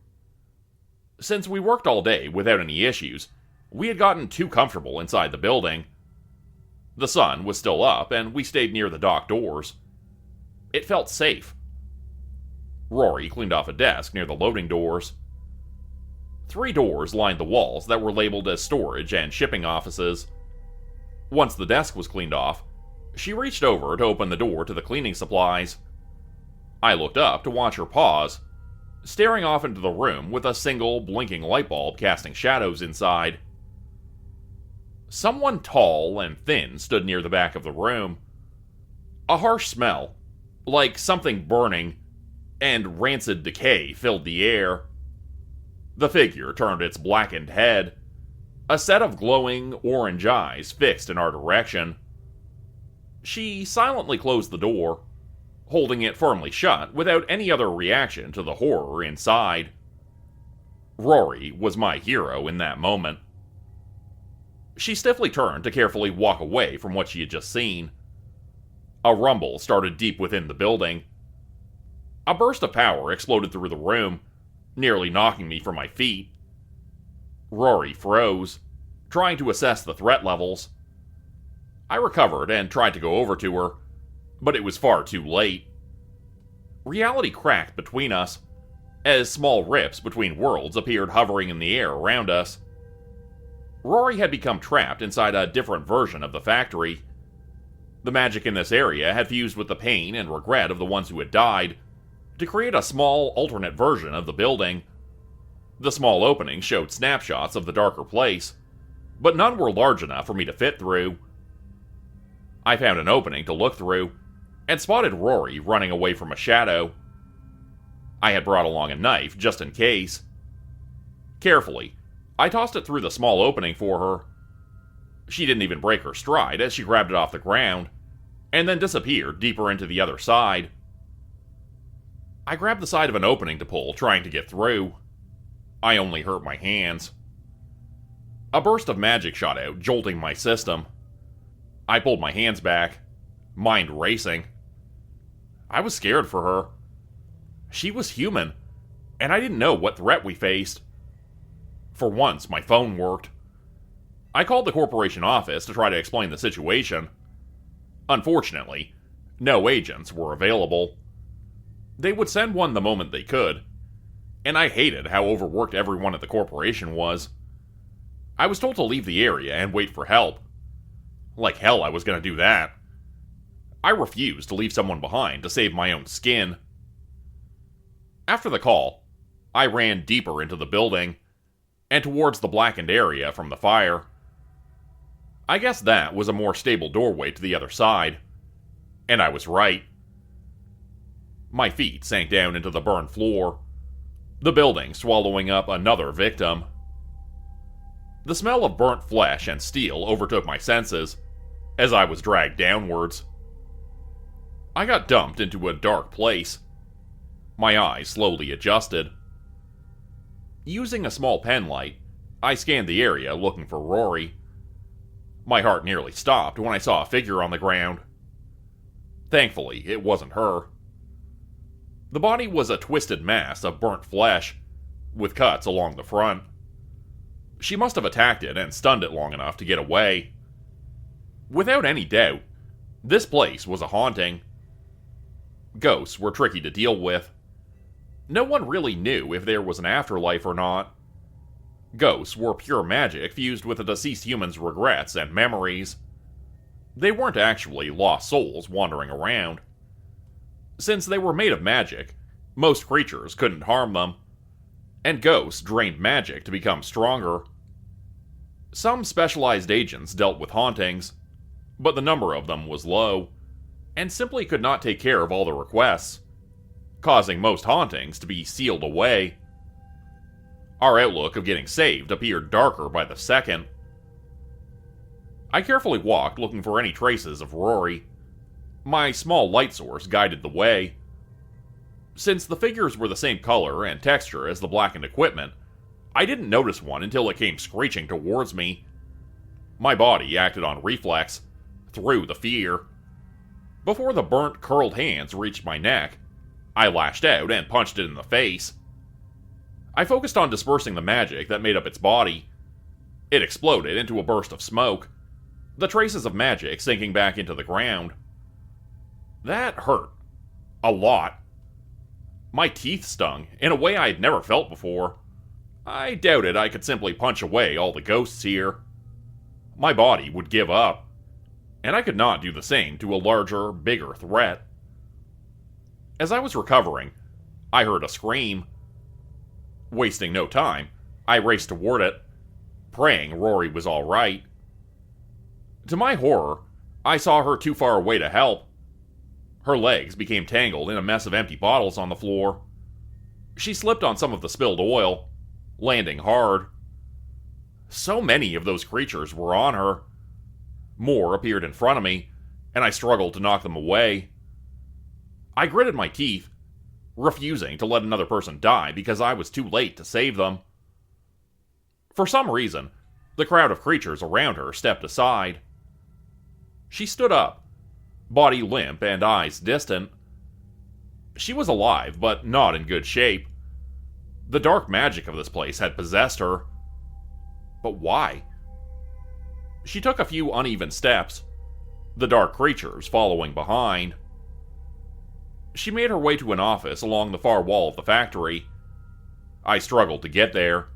Since we worked all day without any issues, we had gotten too comfortable inside the building. The sun was still up, and we stayed near the dock doors. It felt safe. Rory cleaned off a desk near the loading doors. 3 doors lined the walls that were labeled as storage and shipping offices. Once the desk was cleaned off, she reached over to open the door to the cleaning supplies. I looked up to watch her pause, staring off into the room with a single blinking light bulb casting shadows inside. Someone tall and thin stood near the back of the room. A harsh smell, like something burning, and rancid decay filled the air. The figure turned its blackened head, a set of glowing orange eyes fixed in our direction. She silently closed the door, holding it firmly shut without any other reaction to the horror inside. Rory was my hero in that moment. She stiffly turned to carefully walk away from what she had just seen. A rumble started deep within the building. A burst of power exploded through the room, nearly knocking me from my feet. Rory froze, trying to assess the threat levels. I recovered and tried to go over to her, but it was far too late. Reality cracked between us, as small rips between worlds appeared hovering in the air around us. Rory had become trapped inside a different version of the factory. The magic in this area had fused with the pain and regret of the ones who had died to create a small, alternate version of the building. The small openings showed snapshots of the darker place, but none were large enough for me to fit through. I found an opening to look through, and spotted Rory running away from a shadow. I had brought along a knife just in case. Carefully, I tossed it through the small opening for her. She didn't even break her stride as she grabbed it off the ground, and then disappeared deeper into the other side. I grabbed the side of an opening to pull, trying to get through. I only hurt my hands. A burst of magic shot out, jolting my system. I pulled my hands back, mind racing. I was scared for her. She was human, and I didn't know what threat we faced. For once, my phone worked. I called the corporation office to try to explain the situation. Unfortunately, no agents were available. They would send one the moment they could, and I hated how overworked everyone at the corporation was. I was told to leave the area and wait for help. Like hell I was going to do that. I refused to leave someone behind to save my own skin. After the call, I ran deeper into the building, and towards the blackened area from the fire. I guess that was a more stable doorway to the other side, and I was right. My feet sank down into the burned floor, the building swallowing up another victim. The smell of burnt flesh and steel overtook my senses as I was dragged downwards. I got dumped into a dark place. My eyes slowly adjusted. Using a small pen light, I scanned the area looking for Rory. My heart nearly stopped when I saw a figure on the ground. Thankfully, it wasn't her. The body was a twisted mass of burnt flesh, with cuts along the front. She must have attacked it and stunned it long enough to get away. Without any doubt, this place was a haunting. Ghosts were tricky to deal with. No one really knew if there was an afterlife or not. Ghosts were pure magic fused with a deceased human's regrets and memories. They weren't actually lost souls wandering around. Since they were made of magic, most creatures couldn't harm them, and ghosts drained magic to become stronger. Some specialized agents dealt with hauntings, but the number of them was low, and simply could not take care of all the requests, causing most hauntings to be sealed away. Our outlook of getting saved appeared darker by the second. I carefully walked looking for any traces of Rory. My small light source guided the way. Since the figures were the same color and texture as the blackened equipment, I didn't notice one until it came screeching towards me. My body acted on reflex, through the fear. Before the burnt, curled hands reached my neck, I lashed out and punched it in the face. I focused on dispersing the magic that made up its body. It exploded into a burst of smoke, the traces of magic sinking back into the ground. That hurt. A lot. My teeth stung in a way I had never felt before. I doubted I could simply punch away all the ghosts here. My body would give up, and I could not do the same to a larger, bigger threat. As I was recovering, I heard a scream. Wasting no time, I raced toward it, praying Rory was all right. To my horror, I saw her too far away to help. Her legs became tangled in a mess of empty bottles on the floor. She slipped on some of the spilled oil, landing hard. So many of those creatures were on her. More appeared in front of me, and I struggled to knock them away. I gritted my teeth, refusing to let another person die because I was too late to save them. For some reason, the crowd of creatures around her stepped aside. She stood up, body limp and eyes distant. She was alive, but not in good shape. The dark magic of this place had possessed her. But why? She took a few uneven steps, the dark creatures following behind. She made her way to an office along the far wall of the factory. I struggled to get there.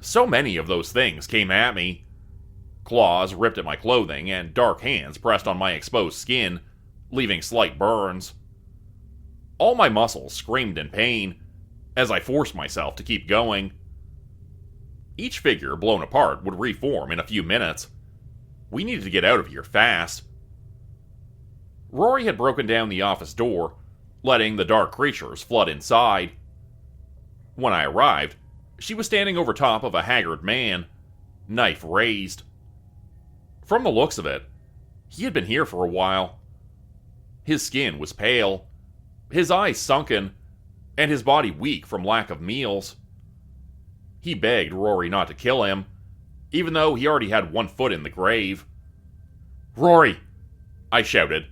So many of those things came at me. Claws ripped at my clothing, and dark hands pressed on my exposed skin, leaving slight burns. All my muscles screamed in pain as I forced myself to keep going. Each figure blown apart would reform in a few minutes. We needed to get out of here fast. Rory had broken down the office door, letting the dark creatures flood inside. When I arrived, she was standing over top of a haggard man, knife raised. From the looks of it, he had been here for a while. His skin was pale, his eyes sunken, and his body weak from lack of meals. He begged Rory not to kill him, even though he already had one foot in the grave. "Rory!" I shouted,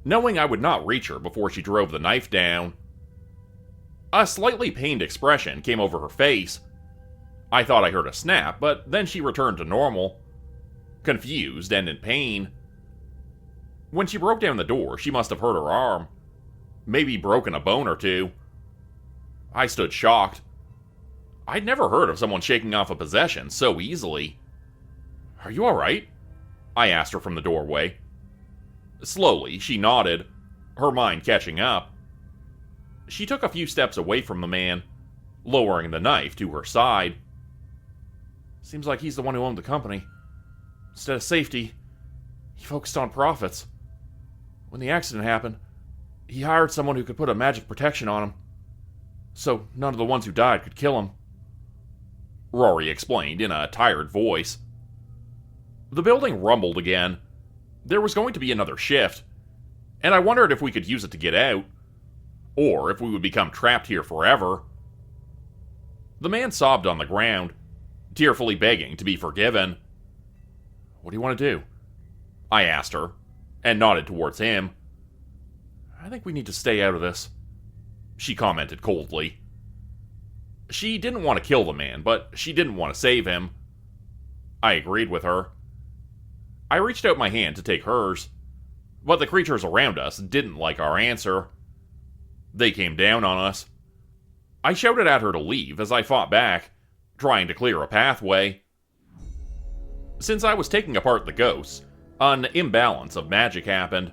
knowing I would not reach her before she drove the knife down. A slightly pained expression came over her face. I thought I heard a snap, but then she returned to normal, confused and in pain. When she broke down the door, she must have hurt her arm, maybe broken a bone or two. I stood shocked. I'd never heard of someone shaking off a possession so easily. "Are you alright?" I asked her from the doorway. Slowly, she nodded, her mind catching up. She took a few steps away from the man, lowering the knife to her side. "Seems like he's the one who owned the company. Instead of safety, he focused on profits. When the accident happened, he hired someone who could put a magic protection on him, so none of the ones who died could kill him," Rory explained in a tired voice. The building rumbled again. There was going to be another shift, and I wondered if we could use it to get out, or if we would become trapped here forever. The man sobbed on the ground, tearfully begging to be forgiven. "What do you want to do?" I asked her, and nodded towards him. "I think we need to stay out of this," she commented coldly. She didn't want to kill the man, but she didn't want to save him. I agreed with her. I reached out my hand to take hers, but the creatures around us didn't like our answer. They came down on us. I shouted at her to leave as I fought back, trying to clear a pathway. Since I was taking apart the ghosts, an imbalance of magic happened.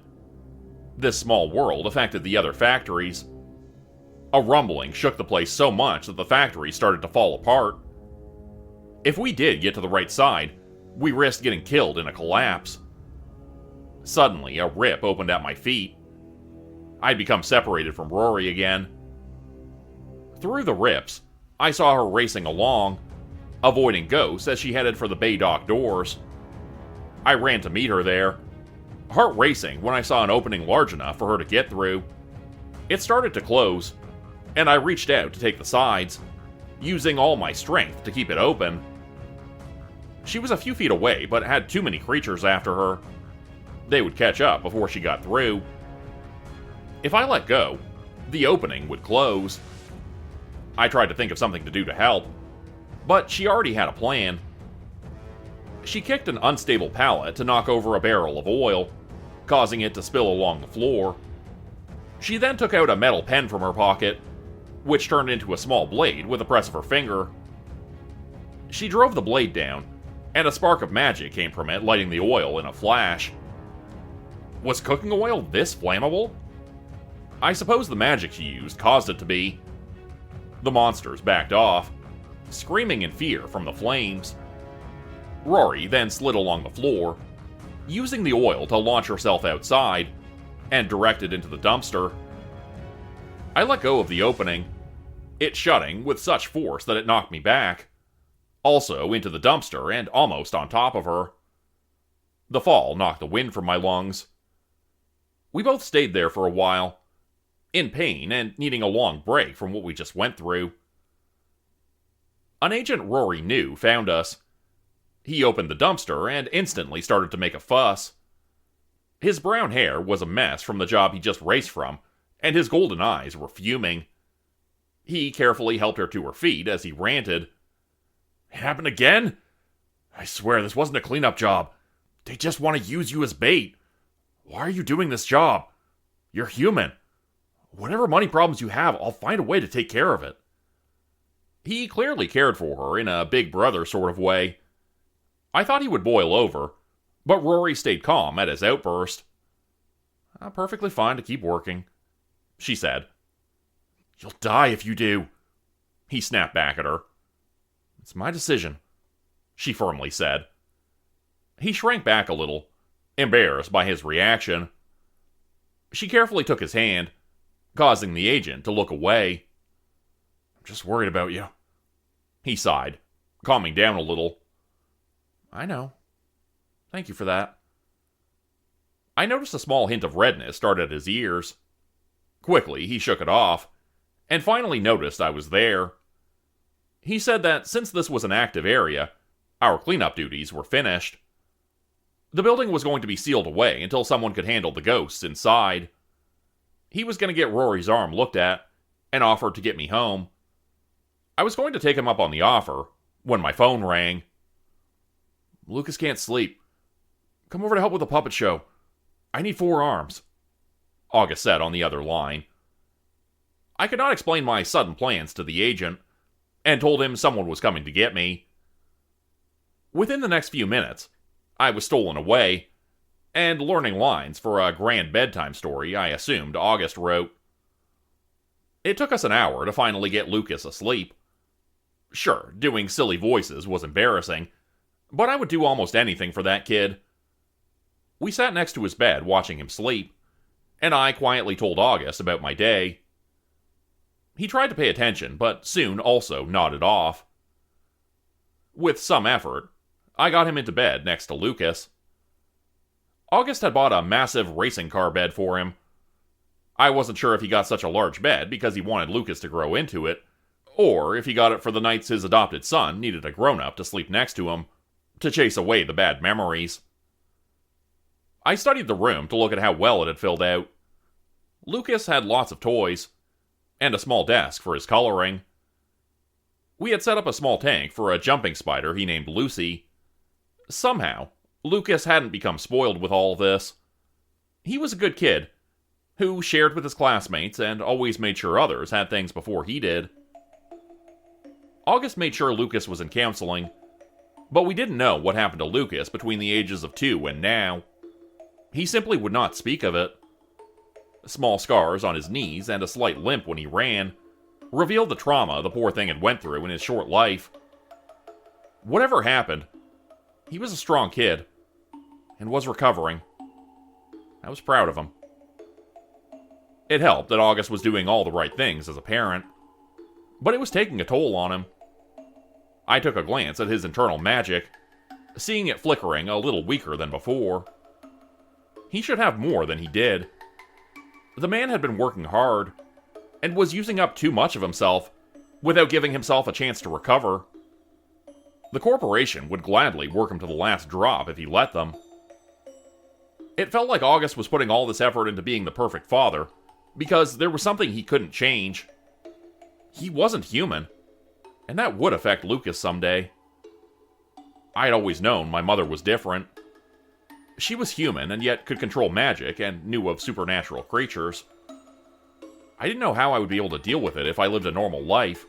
This small world affected the other factories. A rumbling shook the place so much that the factory started to fall apart. If we did get to the right side, we risked getting killed in a collapse. Suddenly, a rip opened at my feet. I'd become separated from Rory again. Through the rips, I saw her racing along, avoiding ghosts as she headed for the bay dock doors. I ran to meet her there, heart racing when I saw an opening large enough for her to get through. It started to close, and I reached out to take the sides, using all my strength to keep it open. She was a few feet away, but had too many creatures after her. They would catch up before she got through. If I let go, the opening would close. I tried to think of something to do to help, but she already had a plan. She kicked an unstable pallet to knock over a barrel of oil, causing it to spill along the floor. She then took out a metal pen from her pocket, which turned into a small blade with a press of her finger. She drove the blade down, and a spark of magic came from it, lighting the oil in a flash. Was cooking oil this flammable? I suppose the magic she used caused it to be. The monsters backed off, screaming in fear from the flames. Rory then slid along the floor, using the oil to launch herself outside, and directed into the dumpster. I let go of the opening, it shutting with such force that it knocked me back, also into the dumpster and almost on top of her. The fall knocked the wind from my lungs. We both stayed there for a while, in pain and needing a long break from what we just went through. An agent Rory knew found us. He opened the dumpster and instantly started to make a fuss. His brown hair was a mess from the job he just raced from, and his golden eyes were fuming. He carefully helped her to her feet as he ranted. "It happened again? I swear this wasn't a cleanup job. They just want to use you as bait. Why are you doing this job? You're human. Whatever money problems you have, I'll find a way to take care of it." He clearly cared for her in a big brother sort of way. I thought he would boil over, but Rory stayed calm at his outburst. "I'm perfectly fine to keep working," she said. "You'll die if you do," he snapped back at her. "It's my decision," she firmly said. He shrank back a little, embarrassed by his reaction. She carefully took his hand, causing the agent to look away. "I'm just worried about you," he sighed, calming down a little. "I know. Thank you for that." I noticed a small hint of redness start at his ears. Quickly, he shook it off, and finally noticed I was there. He said that since this was an active area, our cleanup duties were finished. The building was going to be sealed away until someone could handle the ghosts inside. He was going to get Rory's arm looked at, and offered to get me home. I was going to take him up on the offer, when my phone rang. "Lucas can't sleep. Come over to help with the puppet show. I need 4 arms," August said on the other line. I could not explain my sudden plans to the agent, and told him someone was coming to get me. Within the next few minutes, I was stolen away, and learning lines for a grand bedtime story I assumed August wrote. It took us an hour to finally get Lucas asleep. Sure, doing silly voices was embarrassing, but I would do almost anything for that kid. We sat next to his bed watching him sleep, and I quietly told August about my day. He tried to pay attention, but soon also nodded off. With some effort, I got him into bed next to Lucas. August had bought a massive racing car bed for him. I wasn't sure if he got such a large bed because he wanted Lucas to grow into it, or if he got it for the nights his adopted son needed a grown-up to sleep next to him, to chase away the bad memories. I studied the room to look at how well it had filled out. Lucas had lots of toys, and a small desk for his coloring. We had set up a small tank for a jumping spider he named Lucy. Somehow, Lucas hadn't become spoiled with all this. He was a good kid, who shared with his classmates and always made sure others had things before he did. August made sure Lucas was in counseling, but we didn't know what happened to Lucas between the ages of 2 and now. He simply would not speak of it. Small scars on his knees and a slight limp when he ran revealed the trauma the poor thing had went through in his short life. Whatever happened, he was a strong kid, and was recovering. I was proud of him. It helped that August was doing all the right things as a parent, but it was taking a toll on him. I took a glance at his internal magic, seeing it flickering a little weaker than before. He should have more than he did. The man had been working hard, and was using up too much of himself, without giving himself a chance to recover. The corporation would gladly work him to the last drop if he let them. It felt like August was putting all this effort into being the perfect father, because there was something he couldn't change. He wasn't human, and that would affect Lucas someday. I'd always known my mother was different. She was human, and yet could control magic and knew of supernatural creatures. I didn't know how I would be able to deal with it if I lived a normal life.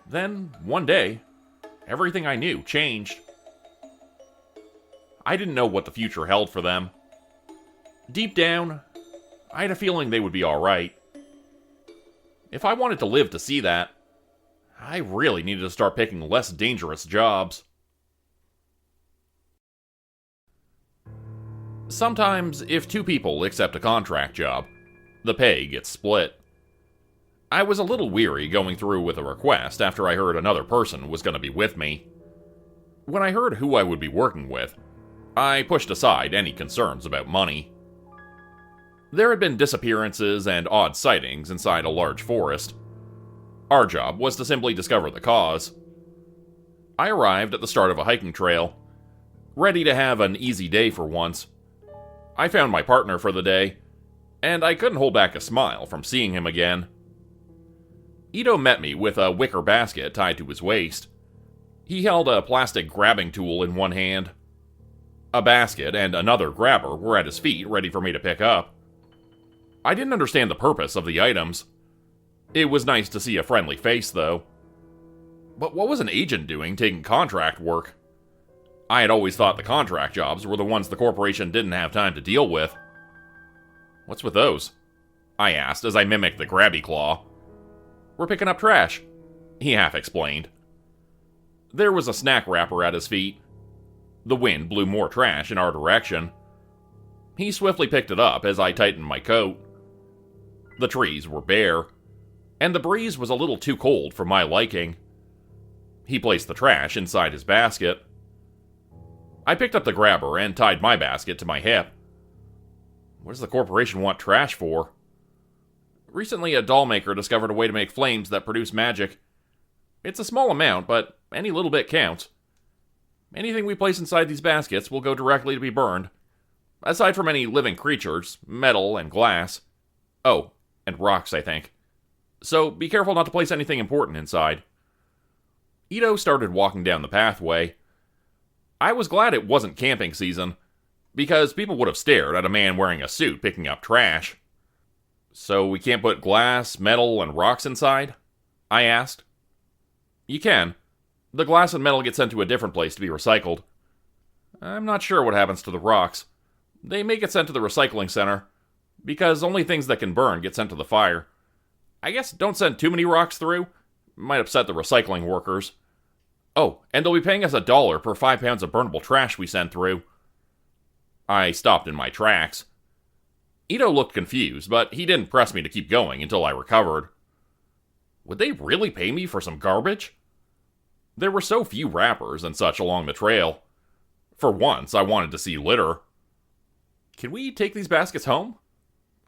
Then, one day, everything I knew changed. I didn't know what the future held for them. Deep down, I had a feeling they would be alright. If I wanted to live to see that, I really needed to start picking less dangerous jobs. Sometimes, if 2 people accept a contract job, the pay gets split. I was a little weary going through with a request after I heard another person was going to be with me. When I heard who I would be working with, I pushed aside any concerns about money. There had been disappearances and odd sightings inside a large forest. Our job was to simply discover the cause. I arrived at the start of a hiking trail, ready to have an easy day for once. I found my partner for the day, and I couldn't hold back a smile from seeing him again. Ido met me with a wicker basket tied to his waist. He held a plastic grabbing tool in one hand. A basket and another grabber were at his feet, ready for me to pick up. I didn't understand the purpose of the items. It was nice to see a friendly face, though. But what was an agent doing taking contract work? I had always thought the contract jobs were the ones the corporation didn't have time to deal with. "What's with those?" I asked as I mimicked the grabby claw. "We're picking up trash," he half explained. There was a snack wrapper at his feet. The wind blew more trash in our direction. He swiftly picked it up as I tightened my coat. The trees were bare, and the breeze was a little too cold for my liking. He placed the trash inside his basket. I picked up the grabber and tied my basket to my hip. What does the corporation want trash for? Recently, a doll maker discovered a way to make flames that produce magic. It's a small amount, but any little bit counts. Anything we place inside these baskets will go directly to be burned, aside from any living creatures, metal and glass. Oh, and rocks, I think. So be careful not to place anything important inside. Ido started walking down the pathway. I was glad it wasn't camping season, because people would have stared at a man wearing a suit picking up trash. "So we can't put glass, metal, and rocks inside?" I asked. "You can. The glass and metal get sent to a different place to be recycled. I'm not sure what happens to the rocks. They may get sent to the recycling center, because only things that can burn get sent to the fire. I guess don't send too many rocks through. Might upset the recycling workers. Oh, and they'll be paying us $1 per 5 pounds of burnable trash we send through." I stopped in my tracks. Ido looked confused, but he didn't press me to keep going until I recovered. Would they really pay me for some garbage? There were so few wrappers and such along the trail. For once, I wanted to see litter. "Can we take these baskets home?"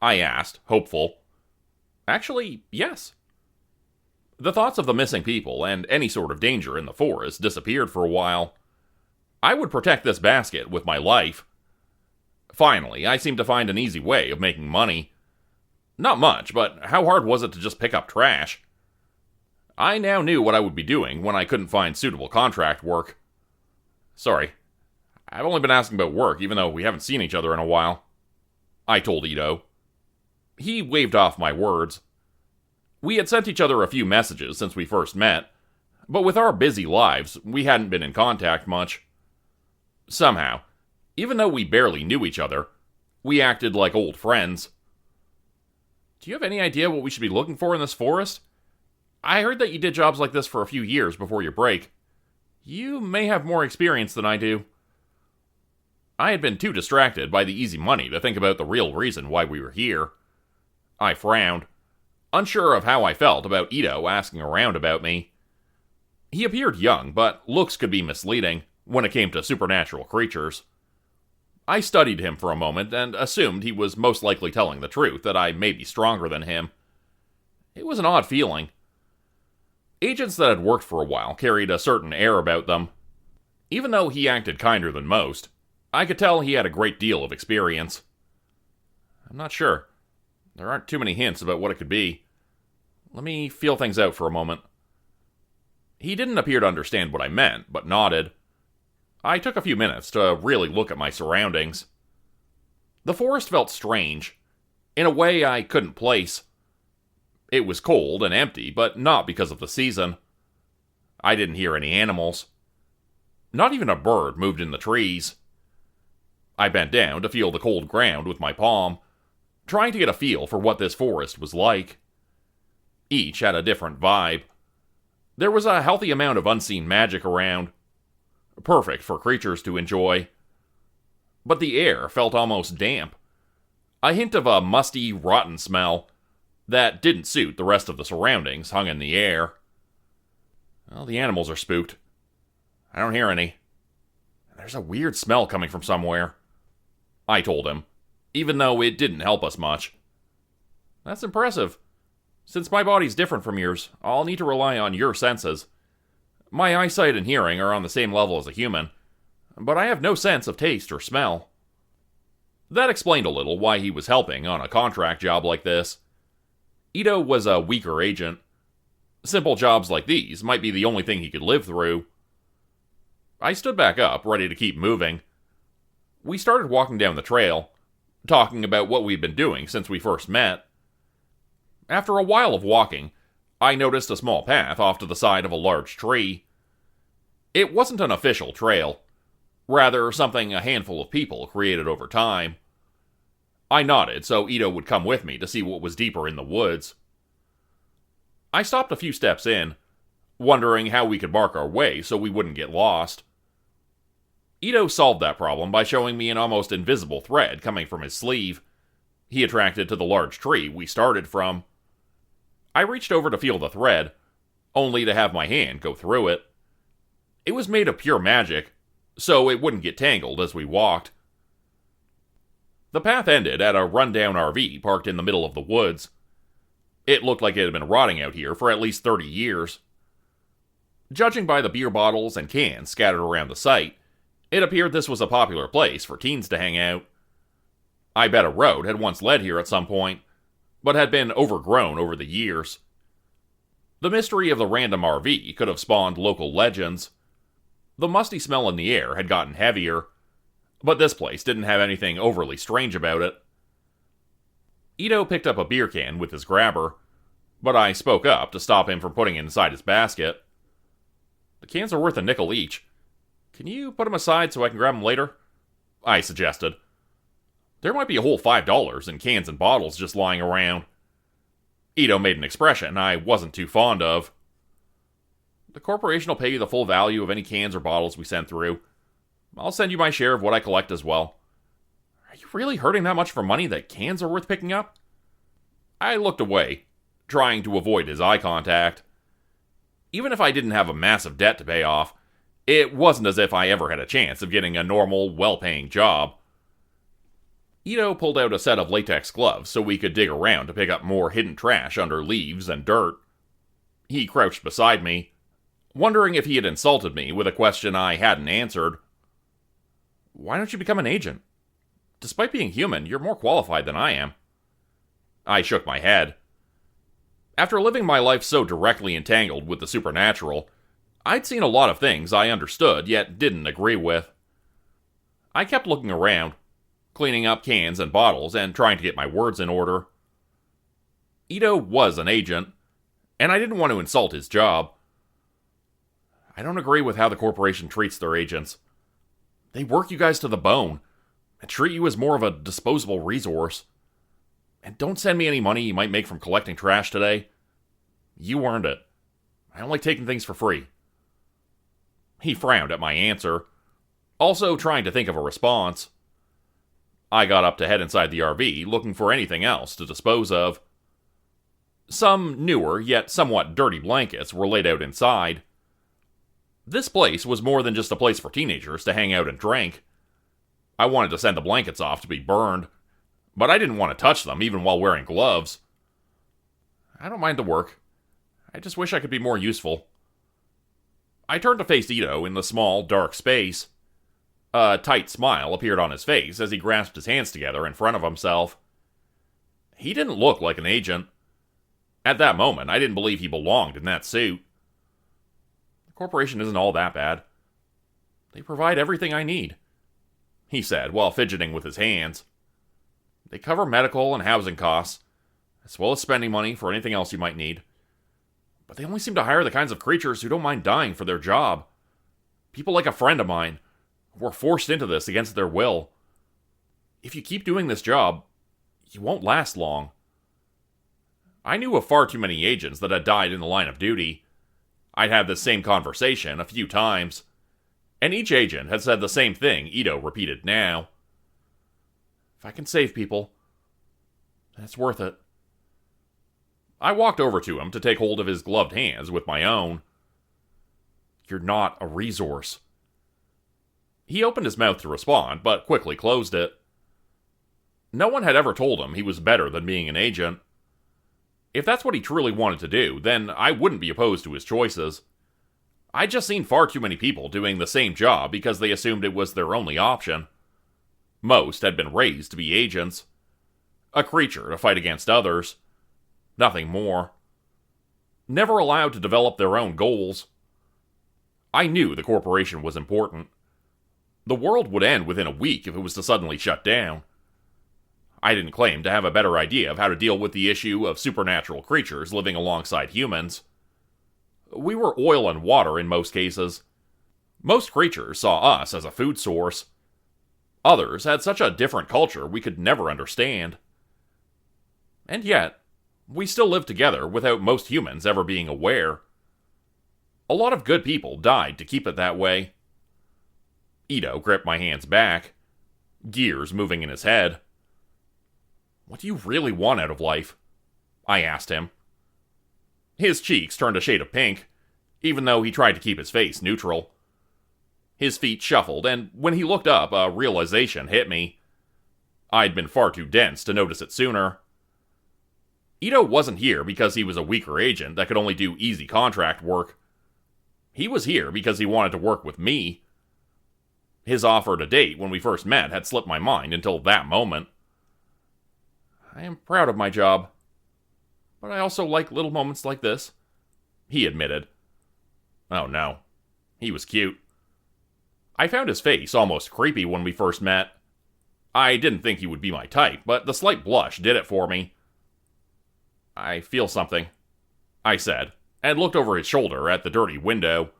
I asked, hopeful. Actually, yes. The thoughts of the missing people and any sort of danger in the forest disappeared for a while. I would protect this basket with my life. Finally, I seemed to find an easy way of making money. Not much, but how hard was it to just pick up trash? I now knew what I would be doing when I couldn't find suitable contract work. "Sorry, I've only been asking about work, even though we haven't seen each other in a while," I told Ido. He waved off my words. We had sent each other a few messages since we first met, but with our busy lives, we hadn't been in contact much. Somehow, even though we barely knew each other, we acted like old friends. "Do you have any idea what we should be looking for in this forest? I heard that you did jobs like this for a few years before your break. You may have more experience than I do." I had been too distracted by the easy money to think about the real reason why we were here. I frowned, unsure of how I felt about Ido asking around about me. He appeared young, but looks could be misleading when it came to supernatural creatures. I studied him for a moment and assumed he was most likely telling the truth, that I may be stronger than him. It was an odd feeling. Agents that had worked for a while carried a certain air about them. Even though he acted kinder than most, I could tell he had a great deal of experience. "I'm not sure. There aren't too many hints about what it could be. Let me feel things out for a moment." He didn't appear to understand what I meant, but nodded. I took a few minutes to really look at my surroundings. The forest felt strange, in a way I couldn't place. It was cold and empty, but not because of the season. I didn't hear any animals. Not even a bird moved in the trees. I bent down to feel the cold ground with my palm, trying to get a feel for what this forest was like. Each had a different vibe. There was a healthy amount of unseen magic around, perfect for creatures to enjoy. But the air felt almost damp. A hint of a musty, rotten smell that didn't suit the rest of the surroundings hung in the air. "Well, the animals are spooked. I don't hear any. There's a weird smell coming from somewhere," I told him, even though it didn't help us much. "That's impressive. Since my body's different from yours, I'll need to rely on your senses. My eyesight and hearing are on the same level as a human, but I have no sense of taste or smell." That explained a little why he was helping on a contract job like this. Ido was a weaker agent. Simple jobs like these might be the only thing he could live through. I stood back up, ready to keep moving. We started walking down the trail, talking about what we'd been doing since we first met. After a while of walking, I noticed a small path off to the side of a large tree. It wasn't an official trail, rather something a handful of people created over time. I nodded so Ido would come with me to see what was deeper in the woods. I stopped a few steps in, wondering how we could mark our way so we wouldn't get lost. Ido solved that problem by showing me an almost invisible thread coming from his sleeve. He attracted to the large tree we started from. I reached over to feel the thread, only to have my hand go through it. It was made of pure magic, so it wouldn't get tangled as we walked. The path ended at a rundown RV parked in the middle of the woods. It looked like it had been rotting out here for at least 30 years. Judging by the beer bottles and cans scattered around the site, it appeared this was a popular place for teens to hang out. I bet a road had once led here at some point, but had been overgrown over the years. The mystery of the random RV could have spawned local legends. The musty smell in the air had gotten heavier, but this place didn't have anything overly strange about it. Ido picked up a beer can with his grabber, but I spoke up to stop him from putting it inside his basket. The cans are worth a nickel each. Can you put them aside so I can grab them later? I suggested. There might be a whole $5 in cans and bottles just lying around. Ido made an expression I wasn't too fond of. The corporation will pay you the full value of any cans or bottles we send through. I'll send you my share of what I collect as well. Are you really hurting that much for money that cans are worth picking up? I looked away, trying to avoid his eye contact. Even if I didn't have a massive debt to pay off, it wasn't as if I ever had a chance of getting a normal, well-paying job. Ido pulled out a set of latex gloves so we could dig around to pick up more hidden trash under leaves and dirt. He crouched beside me, wondering if he had insulted me with a question I hadn't answered. Why don't you become an agent? Despite being human, you're more qualified than I am. I shook my head. After living my life so directly entangled with the supernatural, I'd seen a lot of things I understood yet didn't agree with. I kept looking around, cleaning up cans and bottles and trying to get my words in order. Ido was an agent, and I didn't want to insult his job. I don't agree with how the corporation treats their agents. They work you guys to the bone and treat you as more of a disposable resource. And don't send me any money you might make from collecting trash today. You earned it. I don't like taking things for free. He frowned at my answer, also trying to think of a response. I got up to head inside the RV, looking for anything else to dispose of. Some newer, yet somewhat dirty blankets were laid out inside. This place was more than just a place for teenagers to hang out and drink. I wanted to send the blankets off to be burned, but I didn't want to touch them even while wearing gloves. I don't mind the work. I just wish I could be more useful. I turned to face Ido in the small, dark space. A tight smile appeared on his face as he grasped his hands together in front of himself. He didn't look like an agent. At that moment, I didn't believe he belonged in that suit. The corporation isn't all that bad. They provide everything I need, he said while fidgeting with his hands. They cover medical and housing costs, as well as spending money for anything else you might need. But they only seem to hire the kinds of creatures who don't mind dying for their job. People like a friend of mine, who were forced into this against their will. If you keep doing this job, you won't last long. I knew of far too many agents that had died in the line of duty. I'd had this same conversation a few times, and each agent had said the same thing Ido repeated now. If I can save people, then it's worth it. I walked over to him to take hold of his gloved hands with my own. You're not a resource. He opened his mouth to respond, but quickly closed it. No one had ever told him he was better than being an agent. If that's what he truly wanted to do, then I wouldn't be opposed to his choices. I'd just seen far too many people doing the same job because they assumed it was their only option. Most had been raised to be agents. A creature to fight against others. Nothing more. never allowed to develop their own goals. I knew the corporation was important. The world would end within a week if it was to suddenly shut down. I didn't claim to have a better idea of how to deal with the issue of supernatural creatures living alongside humans. We were oil and water in most cases. Most creatures saw us as a food source. Others had such a different culture we could never understand. And yet, we still lived together without most humans ever being aware. A lot of good people died to keep it that way. Ido gripped my hands back, gears moving in his head. "What do you really want out of life?" I asked him. His cheeks turned a shade of pink, even though he tried to keep his face neutral. His feet shuffled, and when he looked up, a realization hit me. I'd been far too dense to notice it sooner. Ido wasn't here because he was a weaker agent that could only do easy contract work. He was here because he wanted to work with me. His offer to date when we first met had slipped my mind until that moment. "I am proud of my job, but I also like little moments like this," he admitted. Oh no, he was cute. I found his face almost creepy when we first met. I didn't think he would be my type, but the slight blush did it for me. "I feel something," I said, and looked over his shoulder at the dirty window.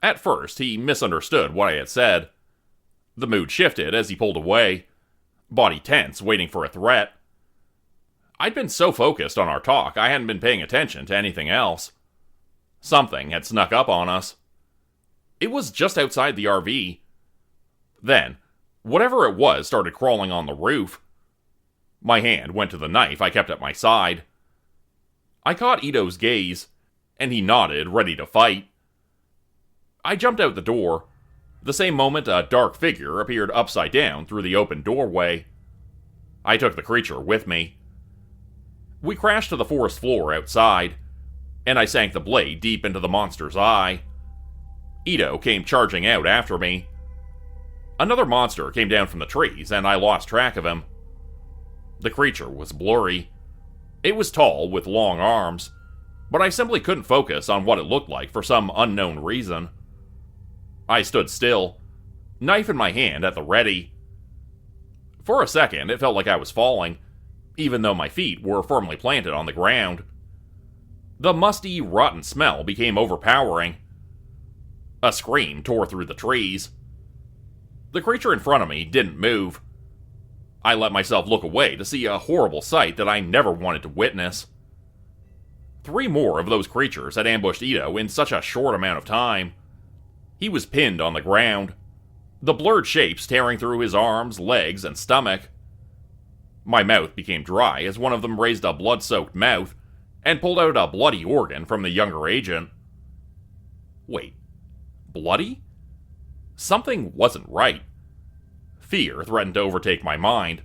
At first, he misunderstood what I had said. The mood shifted as he pulled away, body tense, waiting for a threat. I'd been so focused on our talk, I hadn't been paying attention to anything else. Something had snuck up on us. It was just outside the RV. Then, whatever it was started crawling on the roof. My hand went to the knife I kept at my side. I caught Ido's gaze, and he nodded, ready to fight. I jumped out the door. The same moment, a dark figure appeared upside down through the open doorway. I took the creature with me. We crashed to the forest floor outside, and I sank the blade deep into the monster's eye. Ido came charging out after me. Another monster came down from the trees, and I lost track of him. The creature was blurry. It was tall, with long arms, but I simply couldn't focus on what it looked like for some unknown reason. I stood still, knife in my hand at the ready. For a second, it felt like I was falling, even though my feet were firmly planted on the ground. The musty, rotten smell became overpowering. A scream tore through the trees. The creature in front of me didn't move. I let myself look away to see a horrible sight that I never wanted to witness. 3 more of those creatures had ambushed Ido in such a short amount of time. He was pinned on the ground, the blurred shapes tearing through his arms, legs, and stomach. My mouth became dry as one of them raised a blood-soaked mouth and pulled out a bloody organ from the younger agent. Wait, bloody? Something wasn't right. Fear threatened to overtake my mind,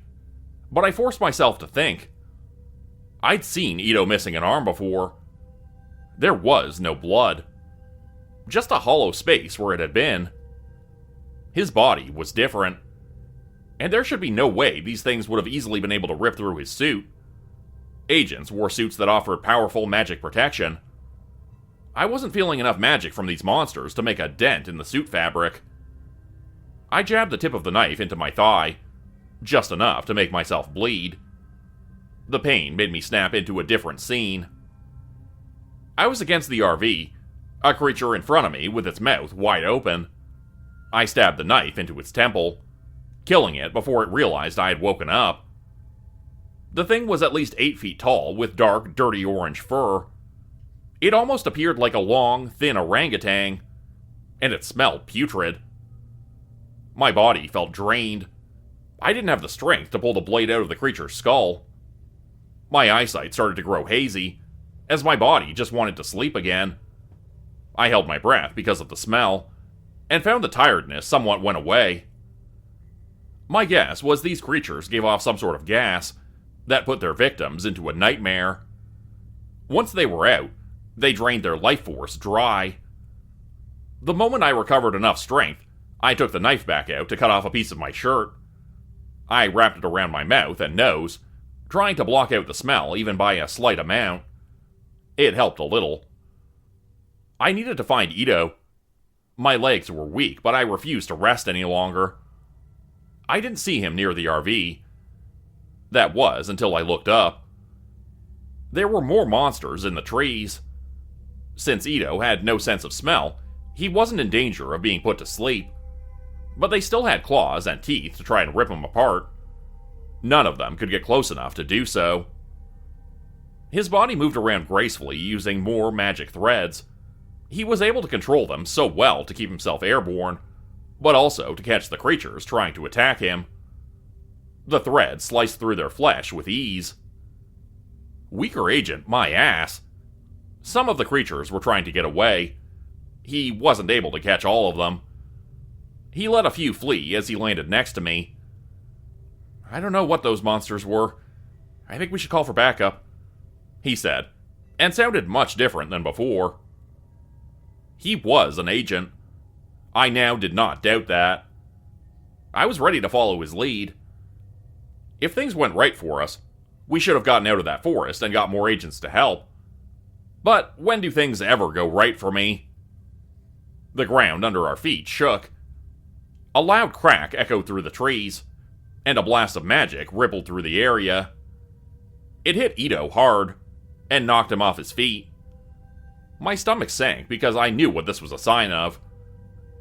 but I forced myself to think. I'd seen Ido missing an arm before. There was no blood. Just a hollow space where it had been. His body was different, and there should be no way these things would have easily been able to rip through his suit. Agents wore suits that offered powerful magic protection. I wasn't feeling enough magic from these monsters to make a dent in the suit fabric. I jabbed the tip of the knife into my thigh, just enough to make myself bleed. The pain made me snap into a different scene. I was against the RV, a creature in front of me with its mouth wide open. I stabbed the knife into its temple, killing it before it realized I had woken up. The thing was at least 8 feet tall, with dark, dirty orange fur. It almost appeared like a long, thin orangutan, and it smelled putrid. My body felt drained. I didn't have the strength to pull the blade out of the creature's skull. My eyesight started to grow hazy, as my body just wanted to sleep again. I held my breath because of the smell, and found the tiredness somewhat went away. My guess was these creatures gave off some sort of gas that put their victims into a nightmare. Once they were out, they drained their life force dry. The moment I recovered enough strength, I took the knife back out to cut off a piece of my shirt. I wrapped it around my mouth and nose, trying to block out the smell even by a slight amount. It helped a little. I needed to find Ido. My legs were weak, but I refused to rest any longer. I didn't see him near the RV. That was until I looked up. There were more monsters in the trees. Since Ido had no sense of smell, he wasn't in danger of being put to sleep. But they still had claws and teeth to try and rip him apart. None of them could get close enough to do so. His body moved around gracefully using more magic threads. He was able to control them so well to keep himself airborne, but also to catch the creatures trying to attack him. The threads sliced through their flesh with ease. Weaker agent, my ass. Some of the creatures were trying to get away. He wasn't able to catch all of them. He let a few flee as he landed next to me. I don't know what those monsters were. I think we should call for backup, he said, and sounded much different than before. He was an agent. I now did not doubt that. I was ready to follow his lead. If things went right for us, we should have gotten out of that forest and got more agents to help. But when do things ever go right for me? The ground under our feet shook. A loud crack echoed through the trees, and a blast of magic rippled through the area. It hit Ido hard, and knocked him off his feet. My stomach sank because I knew what this was a sign of,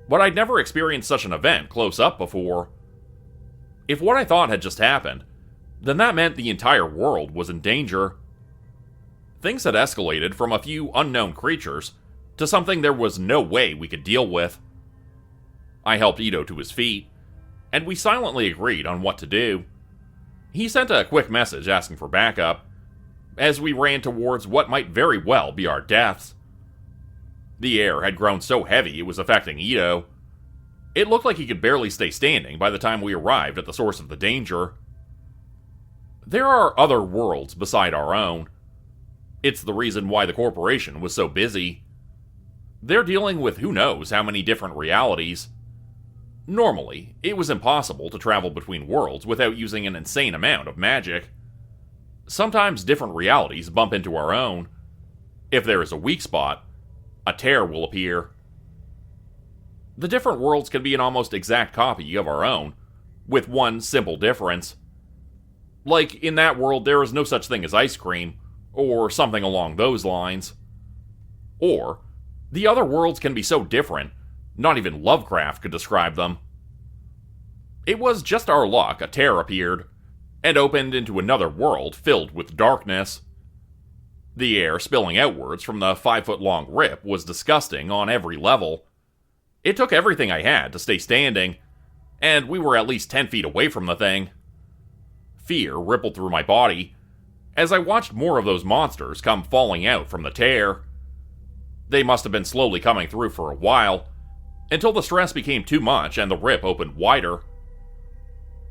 but I'd never experienced such an event close up before. If what I thought had just happened, then that meant the entire world was in danger. Things had escalated from a few unknown creatures to something there was no way we could deal with. I helped Ido to his feet, and we silently agreed on what to do. He sent a quick message asking for backup, as we ran towards what might very well be our deaths. The air had grown so heavy it was affecting Ido. It looked like he could barely stay standing by the time we arrived at the source of the danger. There are other worlds beside our own. It's the reason why the corporation was so busy. They're dealing with who knows how many different realities. Normally, it was impossible to travel between worlds without using an insane amount of magic. Sometimes different realities bump into our own. If there is a weak spot, a tear will appear. The different worlds can be an almost exact copy of our own, with one simple difference. Like, in that world there is no such thing as ice cream, or something along those lines. Or, the other worlds can be so different, not even Lovecraft could describe them. It was just our luck a tear appeared, and opened into another world filled with darkness. The air spilling outwards from the 5-foot-long rip was disgusting on every level. It took everything I had to stay standing, and we were at least 10 feet away from the thing. Fear rippled through my body as I watched more of those monsters come falling out from the tear. They must have been slowly coming through for a while, until the stress became too much and the rip opened wider.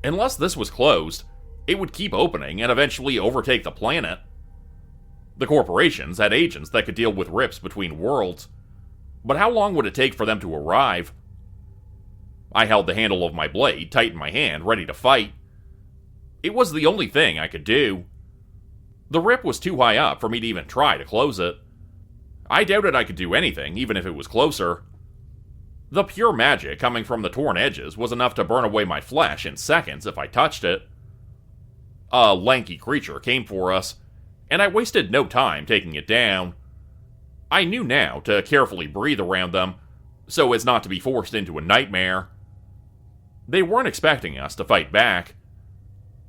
Unless this was closed, it would keep opening and eventually overtake the planet. The corporations had agents that could deal with rips between worlds, but how long would it take for them to arrive? I held the handle of my blade tight in my hand, ready to fight. It was the only thing I could do. The rip was too high up for me to even try to close it. I doubted I could do anything, even if it was closer. The pure magic coming from the torn edges was enough to burn away my flesh in seconds if I touched it. A lanky creature came for us, and I wasted no time taking it down. I knew now to carefully breathe around them, so as not to be forced into a nightmare. They weren't expecting us to fight back.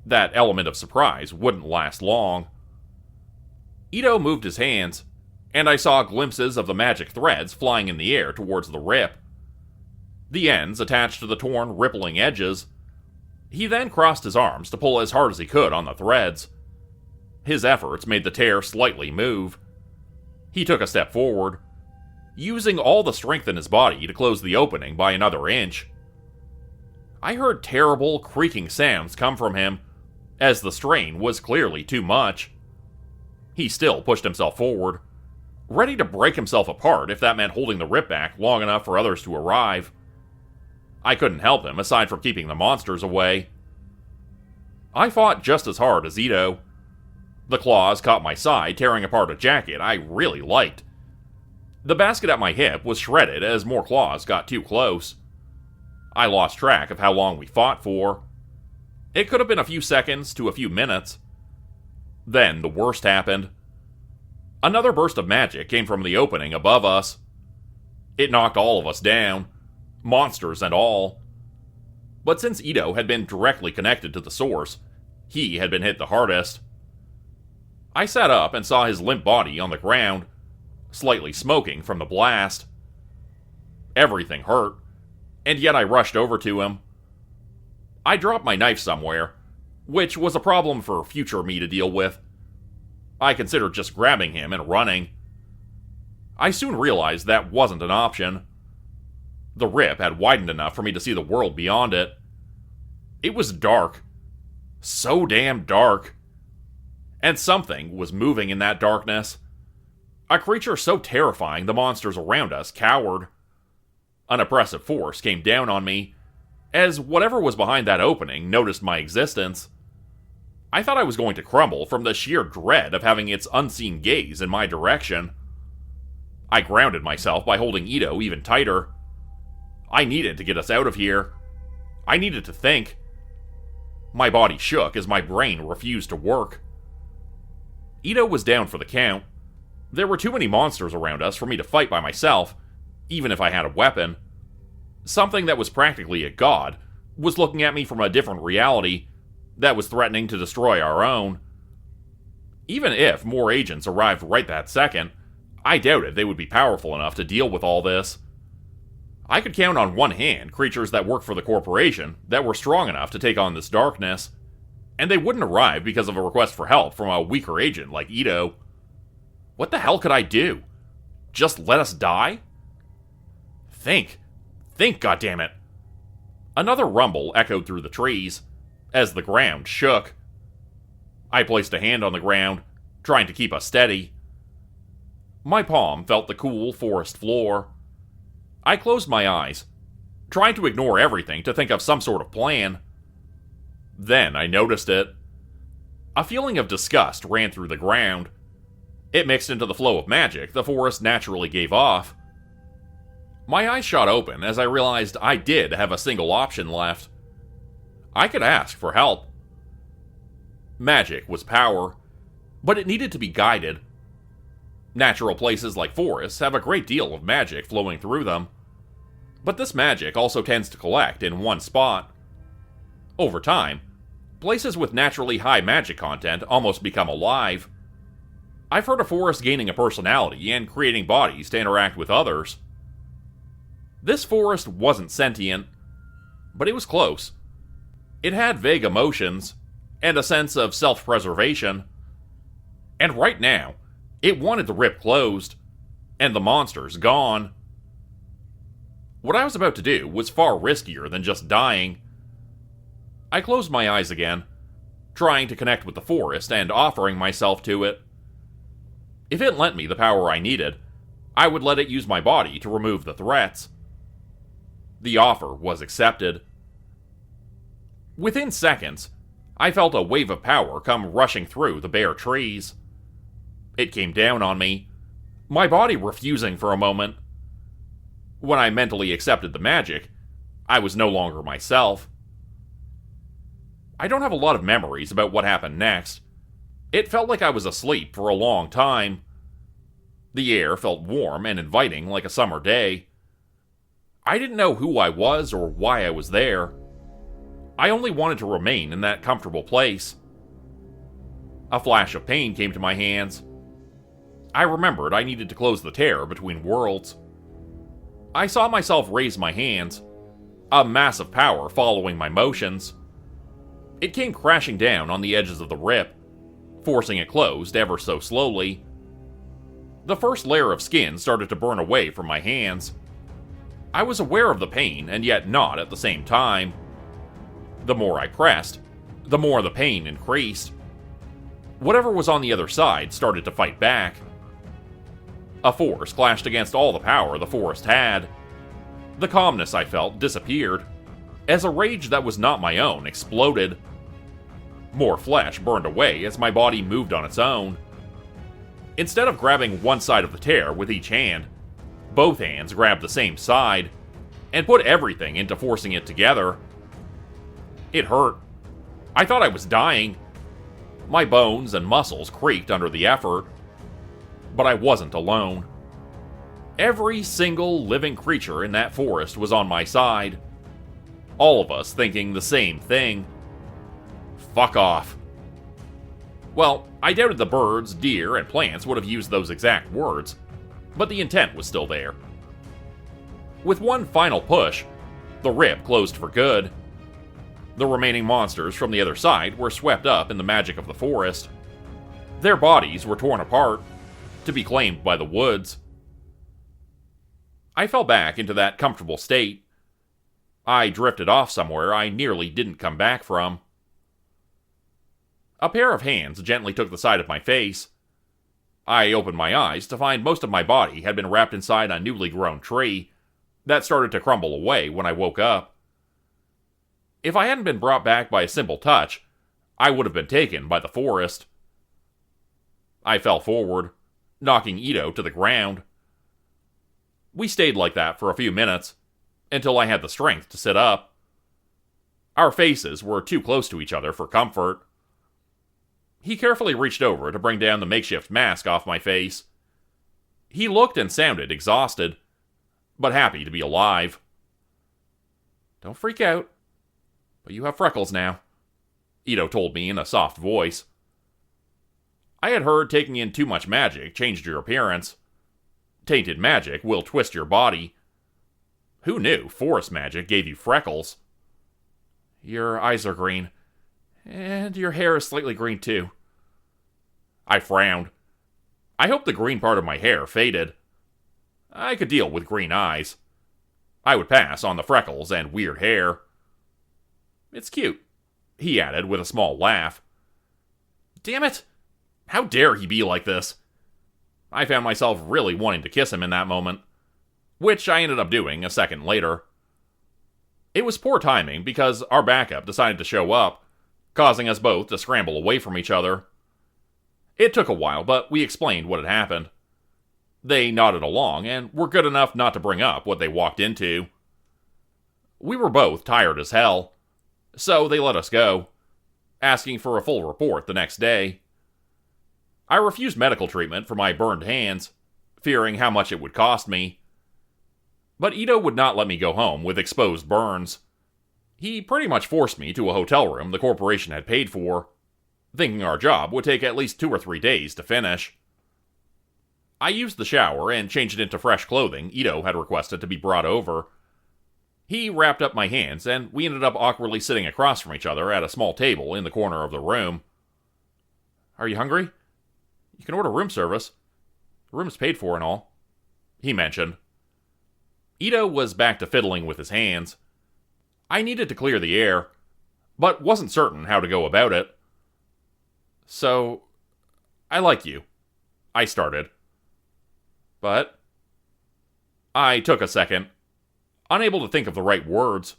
That element of surprise wouldn't last long. Ido moved his hands, and I saw glimpses of the magic threads flying in the air towards the rip. The ends attached to the torn, rippling edges. He then crossed his arms to pull as hard as he could on the threads. His efforts made the tear slightly move. He took a step forward, using all the strength in his body to close the opening by another inch. I heard terrible, creaking sounds come from him, as the strain was clearly too much. He still pushed himself forward, ready to break himself apart if that meant holding the rip back long enough for others to arrive. I couldn't help him aside from keeping the monsters away. I fought just as hard as Ido, The claws caught my side, tearing apart a jacket I really liked. The basket at my hip was shredded as more claws got too close. I lost track of how long we fought for. It could have been a few seconds to a few minutes. Then the worst happened. Another burst of magic came from the opening above us. It knocked all of us down, monsters and all. But since Ido had been directly connected to the source, he had been hit the hardest. I sat up and saw his limp body on the ground, slightly smoking from the blast. Everything hurt, and yet I rushed over to him. I dropped my knife somewhere, which was a problem for future me to deal with. I considered just grabbing him and running. I soon realized that wasn't an option. The rip had widened enough for me to see the world beyond it. It was dark. So damn dark. And something was moving in that darkness. A creature so terrifying the monsters around us cowered. An oppressive force came down on me, as whatever was behind that opening noticed my existence. I thought I was going to crumble from the sheer dread of having its unseen gaze in my direction. I grounded myself by holding Ido even tighter. I needed to get us out of here. I needed to think. My body shook as my brain refused to work. Ido was down for the count. There were too many monsters around us for me to fight by myself, even if I had a weapon. Something that was practically a god was looking at me from a different reality that was threatening to destroy our own. Even if more agents arrived right that second, I doubted they would be powerful enough to deal with all this. I could count on one hand creatures that worked for the corporation that were strong enough to take on this darkness, and they wouldn't arrive because of a request for help from a weaker agent like Ido. What the hell could I do? Just let us die? Think, goddammit. Another rumble echoed through the trees, as the ground shook. I placed a hand on the ground, trying to keep us steady. My palm felt the cool forest floor. I closed my eyes, trying to ignore everything to think of some sort of plan. Then I noticed it. A feeling of disgust ran through the ground. It mixed into the flow of magic the forest naturally gave off. My eyes shot open as I realized I did have a single option left. I could ask for help. Magic was power, but it needed to be guided. Natural places like forests have a great deal of magic flowing through them, but this magic also tends to collect in one spot. Over time, places with naturally high magic content almost become alive. I've heard of forests gaining a personality and creating bodies to interact with others. This forest wasn't sentient, but it was close. It had vague emotions, and a sense of self-preservation. And right now, it wanted the rip closed, and the monsters gone. What I was about to do was far riskier than just dying. I closed my eyes again, trying to connect with the forest and offering myself to it. If it lent me the power I needed, I would let it use my body to remove the threats. The offer was accepted. Within seconds, I felt a wave of power come rushing through the bare trees. It came down on me, my body refusing for a moment. When I mentally accepted the magic, I was no longer myself. I don't have a lot of memories about what happened next. It felt like I was asleep for a long time. The air felt warm and inviting like a summer day. I didn't know who I was or why I was there. I only wanted to remain in that comfortable place. A flash of pain came to my hands. I remembered I needed to close the tear between worlds. I saw myself raise my hands, a mass of power following my motions. It came crashing down on the edges of the rip, forcing it closed ever so slowly. The first layer of skin started to burn away from my hands. I was aware of the pain, and yet not at the same time. The more I pressed, the more the pain increased. Whatever was on the other side started to fight back. A force clashed against all the power the forest had. The calmness I felt disappeared, as a rage that was not my own exploded. More flesh burned away as my body moved on its own. Instead of grabbing one side of the tear with each hand, both hands grabbed the same side and put everything into forcing it together. It hurt. I thought I was dying. My bones and muscles creaked under the effort. But I wasn't alone. Every single living creature in that forest was on my side. All of us thinking the same thing. Fuck off. Well, I doubted the birds, deer, and plants would have used those exact words, but the intent was still there. With one final push, the rip closed for good. The remaining monsters from the other side were swept up in the magic of the forest. Their bodies were torn apart, to be claimed by the woods. I fell back into that comfortable state. I drifted off somewhere I nearly didn't come back from. A pair of hands gently took the side of my face. I opened my eyes to find most of my body had been wrapped inside a newly grown tree that started to crumble away when I woke up. If I hadn't been brought back by a simple touch, I would have been taken by the forest. I fell forward, knocking Ido to the ground. We stayed like that for a few minutes, until I had the strength to sit up. Our faces were too close to each other for comfort. He carefully reached over to bring down the makeshift mask off my face. He looked and sounded exhausted, but happy to be alive. "Don't freak out, but you have freckles now," Ido told me in a soft voice. I had heard taking in too much magic changed your appearance. Tainted magic will twist your body. Who knew forest magic gave you freckles? "Your eyes are green, and your hair is slightly green too." I frowned. I hoped the green part of my hair faded. I could deal with green eyes. I would pass on the freckles and weird hair. "It's cute," he added with a small laugh. Damn it! How dare he be like this? I found myself really wanting to kiss him in that moment, which I ended up doing a second later. It was poor timing because our backup decided to show up, causing us both to scramble away from each other. It took a while, but we explained what had happened. They nodded along and were good enough not to bring up what they walked into. We were both tired as hell, so they let us go, asking for a full report the next day. I refused medical treatment for my burned hands, fearing how much it would cost me. But Ido would not let me go home with exposed burns. He pretty much forced me to a hotel room the corporation had paid for, thinking our job would take at least 2 or 3 days to finish. I used the shower and changed into fresh clothing Ido had requested to be brought over. He wrapped up my hands, and we ended up awkwardly sitting across from each other at a small table in the corner of the room. "Are you hungry? You can order room service. The room is paid for and all," he mentioned. Ido was back to fiddling with his hands. I needed to clear the air, but wasn't certain how to go about it. "So, I like you," I started. "But..." I took a second, unable to think of the right words.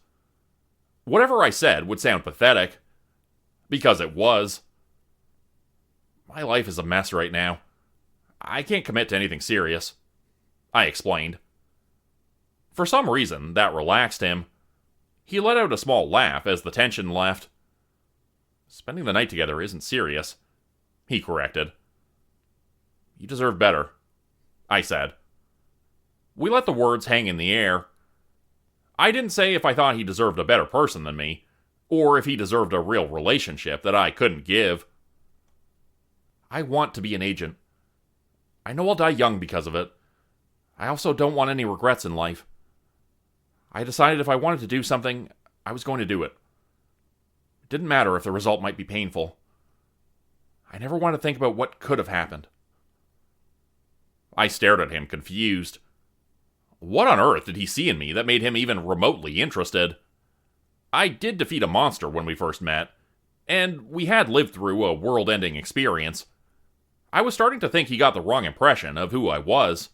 Whatever I said would sound pathetic, because it was. "My life is a mess right now. I can't commit to anything serious," I explained. For some reason, that relaxed him. He let out a small laugh as the tension left. "Spending the night together isn't serious," he corrected. "You deserve better," I said. We let the words hang in the air. I didn't say if I thought he deserved a better person than me, or if he deserved a real relationship that I couldn't give. "I want to be an agent. I know I'll die young because of it. I also don't want any regrets in life. I decided if I wanted to do something, I was going to do it. It didn't matter if the result might be painful. I never want to think about what could have happened." I stared at him, confused. What on earth did he see in me that made him even remotely interested? I did defeat a monster when we first met, and we had lived through a world-ending experience. I was starting to think he got the wrong impression of who I was.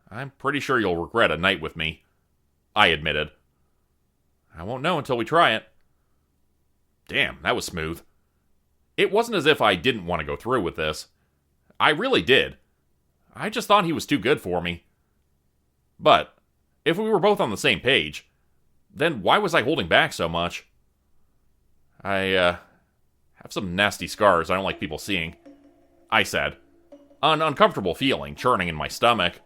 "I'm pretty sure you'll regret a night with me," I admitted. "I won't know until we try it." Damn, that was smooth. It wasn't as if I didn't want to go through with this. I really did. I just thought he was too good for me. But, if we were both on the same page, then why was I holding back so much? I have some nasty scars I don't like people seeing, I said, an uncomfortable feeling churning in my stomach.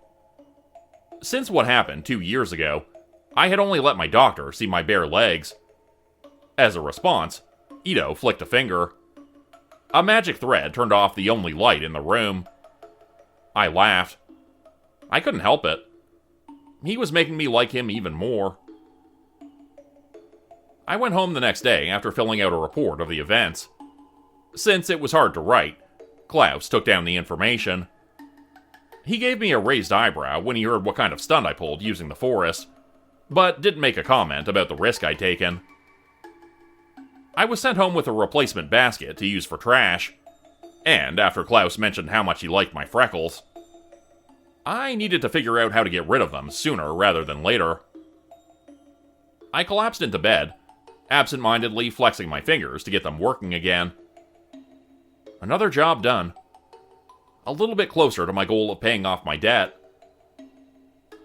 Since what happened 2 years ago, I had only let my doctor see my bare legs. As a response, Ido flicked a finger. A magic thread turned off the only light in the room. I laughed. I couldn't help it. He was making me like him even more. I went home the next day after filling out a report of the events. Since it was hard to write, Klaus took down the information. He gave me a raised eyebrow when he heard what kind of stunt I pulled using the forest, but didn't make a comment about the risk I'd taken. I was sent home with a replacement basket to use for trash, and after Klaus mentioned how much he liked my freckles, I needed to figure out how to get rid of them sooner rather than later. I collapsed into bed, absent-mindedly flexing my fingers to get them working again. Another job done. A little bit closer to my goal of paying off my debt.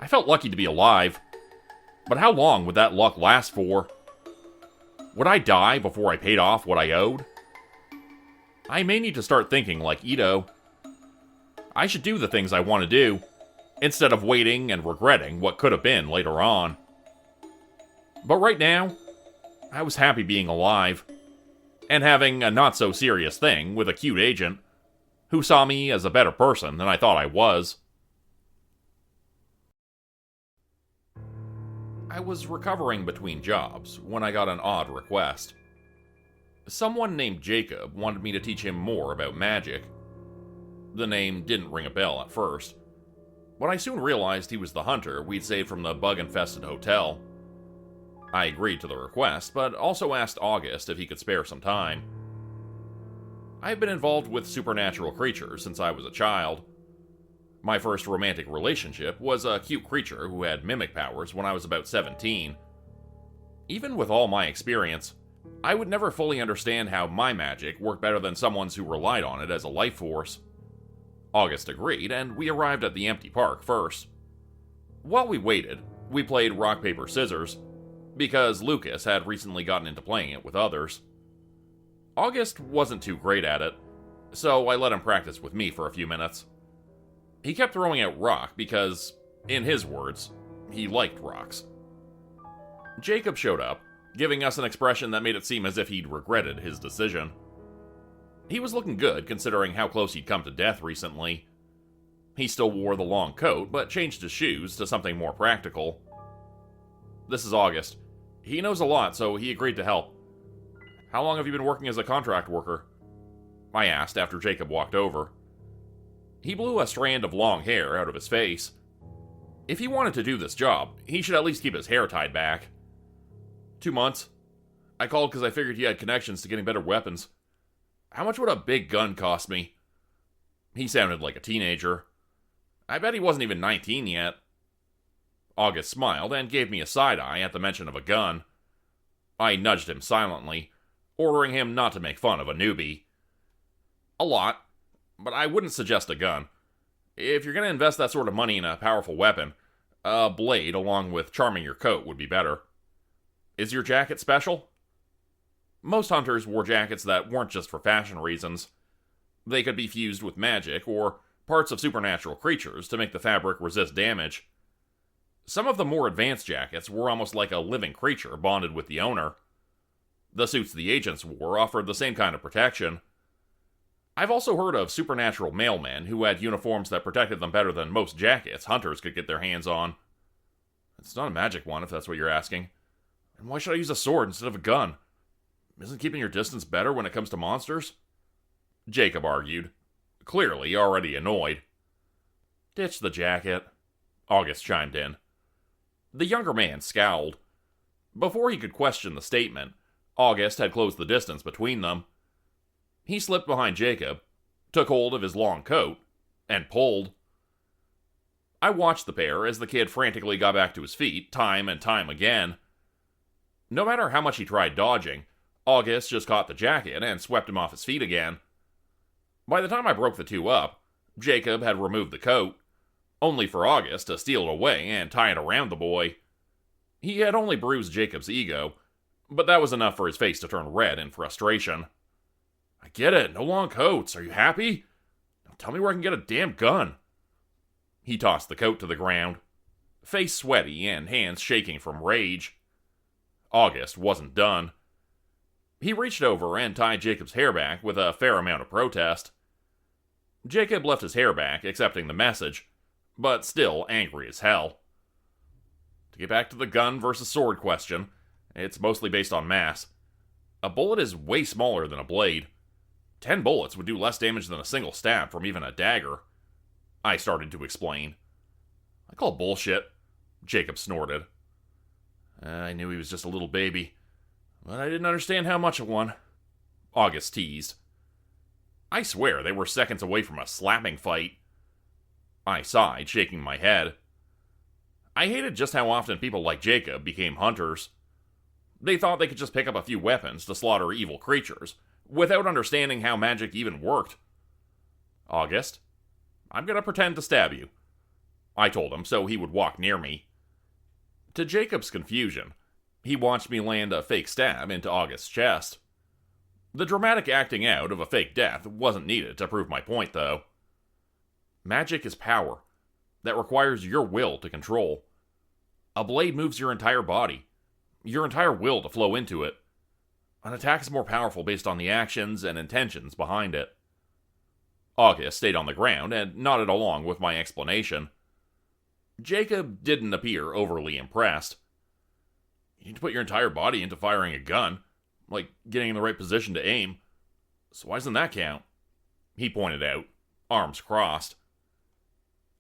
I felt lucky to be alive, but how long would that luck last for? Would I die before I paid off what I owed? I may need to start thinking like Ido. I should do the things I want to do, instead of waiting and regretting what could have been later on. But right now, I was happy being alive, and having a not-so-serious thing with a cute agent who saw me as a better person than I thought I was. I was recovering between jobs when I got an odd request. Someone named Jacob wanted me to teach him more about magic. The name didn't ring a bell at first, but I soon realized he was the hunter we'd saved from the bug-infested hotel. I agreed to the request, but also asked August if he could spare some time. I've been involved with supernatural creatures since I was a child. My first romantic relationship was a cute creature who had mimic powers when I was about 17. Even with all my experience, I would never fully understand how my magic worked better than someone's who relied on it as a life force. August agreed, and we arrived at the empty park first. While we waited, we played rock, paper, scissors, because Lucas had recently gotten into playing it with others. August wasn't too great at it, so I let him practice with me for a few minutes. He kept throwing out rock because, in his words, he liked rocks. Jacob showed up, giving us an expression that made it seem as if he'd regretted his decision. He was looking good considering how close he'd come to death recently. He still wore the long coat, but changed his shoes to something more practical. This is August. He knows a lot, so he agreed to help. How long have you been working as a contract worker? I asked after Jacob walked over. He blew a strand of long hair out of his face. If he wanted to do this job, he should at least keep his hair tied back. 2 months. I called because I figured he had connections to getting better weapons. How much would a big gun cost me? He sounded like a teenager. I bet he wasn't even 19 yet. August smiled and gave me a side-eye at the mention of a gun. I nudged him silently, ordering him not to make fun of a newbie. A lot, but I wouldn't suggest a gun. If you're going to invest that sort of money in a powerful weapon, a blade along with charming your coat would be better. Is your jacket special? Most hunters wore jackets that weren't just for fashion reasons. They could be fused with magic or parts of supernatural creatures to make the fabric resist damage. Some of the more advanced jackets were almost like a living creature bonded with the owner. The suits the agents wore offered the same kind of protection. I've also heard of supernatural mailmen who had uniforms that protected them better than most jackets hunters could get their hands on. It's not a magic one, if that's what you're asking. And why should I use a sword instead of a gun? Isn't keeping your distance better when it comes to monsters? Jacob argued, clearly already annoyed. Ditch the jacket, August chimed in. The younger man scowled. Before he could question the statement, August had closed the distance between them. He slipped behind Jacob, took hold of his long coat, and pulled. I watched the pair as the kid frantically got back to his feet time and time again. No matter how much he tried dodging, August just caught the jacket and swept him off his feet again. By the time I broke the two up, Jacob had removed the coat, only for August to steal it away and tie it around the boy. He had only bruised Jacob's ego, but that was enough for his face to turn red in frustration. I get it, no long coats. Are you happy? Now tell me where I can get a damn gun. He tossed the coat to the ground, face sweaty and hands shaking from rage. August wasn't done. He reached over and tied Jacob's hair back with a fair amount of protest. Jacob left his hair back, accepting the message, but still angry as hell. To get back to the gun versus sword question, it's mostly based on mass. A bullet is way smaller than a blade. 10 bullets would do less damage than a single stab from even a dagger. I started to explain. I call bullshit, Jacob snorted. I knew he was just a little baby, but I didn't understand how much of one. August teased. I swear they were seconds away from a slapping fight. I sighed, shaking my head. I hated just how often people like Jacob became hunters. They thought they could just pick up a few weapons to slaughter evil creatures, without understanding how magic even worked. August, I'm gonna pretend to stab you, I told him so he would walk near me. To Jacob's confusion, he watched me land a fake stab into August's chest. The dramatic acting out of a fake death wasn't needed to prove my point, though. Magic is power that requires your will to control. A blade moves your entire body, your entire will to flow into it. An attack is more powerful based on the actions and intentions behind it. August stayed on the ground and nodded along with my explanation. Jacob didn't appear overly impressed. You need to put your entire body into firing a gun, like getting in the right position to aim. So why doesn't that count? He pointed out, arms crossed.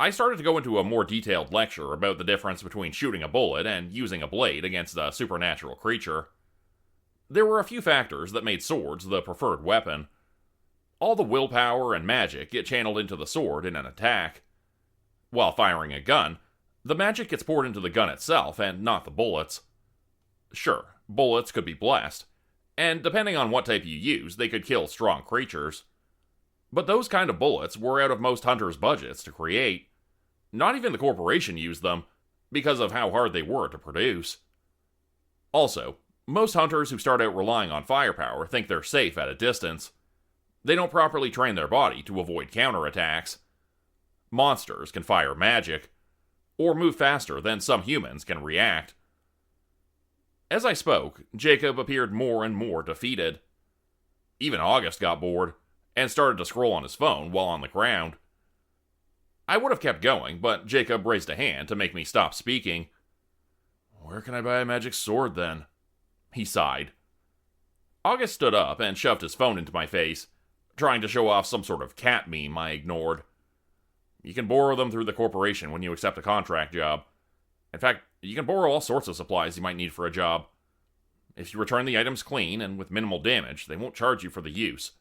I started to go into a more detailed lecture about the difference between shooting a bullet and using a blade against a supernatural creature. There were a few factors that made swords the preferred weapon. All the willpower and magic get channeled into the sword in an attack. While firing a gun, the magic gets poured into the gun itself and not the bullets. Sure, bullets could be blessed, and depending on what type you use, they could kill strong creatures. But those kind of bullets were out of most hunters' budgets to create. Not even the corporation used them, because of how hard they were to produce. Also, most hunters who start out relying on firepower think they're safe at a distance. They don't properly train their body to avoid counterattacks. Monsters can fire magic, or move faster than some humans can react. As I spoke, Jacob appeared more and more defeated. Even August got bored, and started to scroll on his phone while on the ground. I would have kept going, but Jacob raised a hand to make me stop speaking. Where can I buy a magic sword, then? He sighed. August stood up and shoved his phone into my face, trying to show off some sort of cat meme I ignored. You can borrow them through the corporation when you accept a contract job. In fact, you can borrow all sorts of supplies you might need for a job. If you return the items clean and with minimal damage, they won't charge you for the use.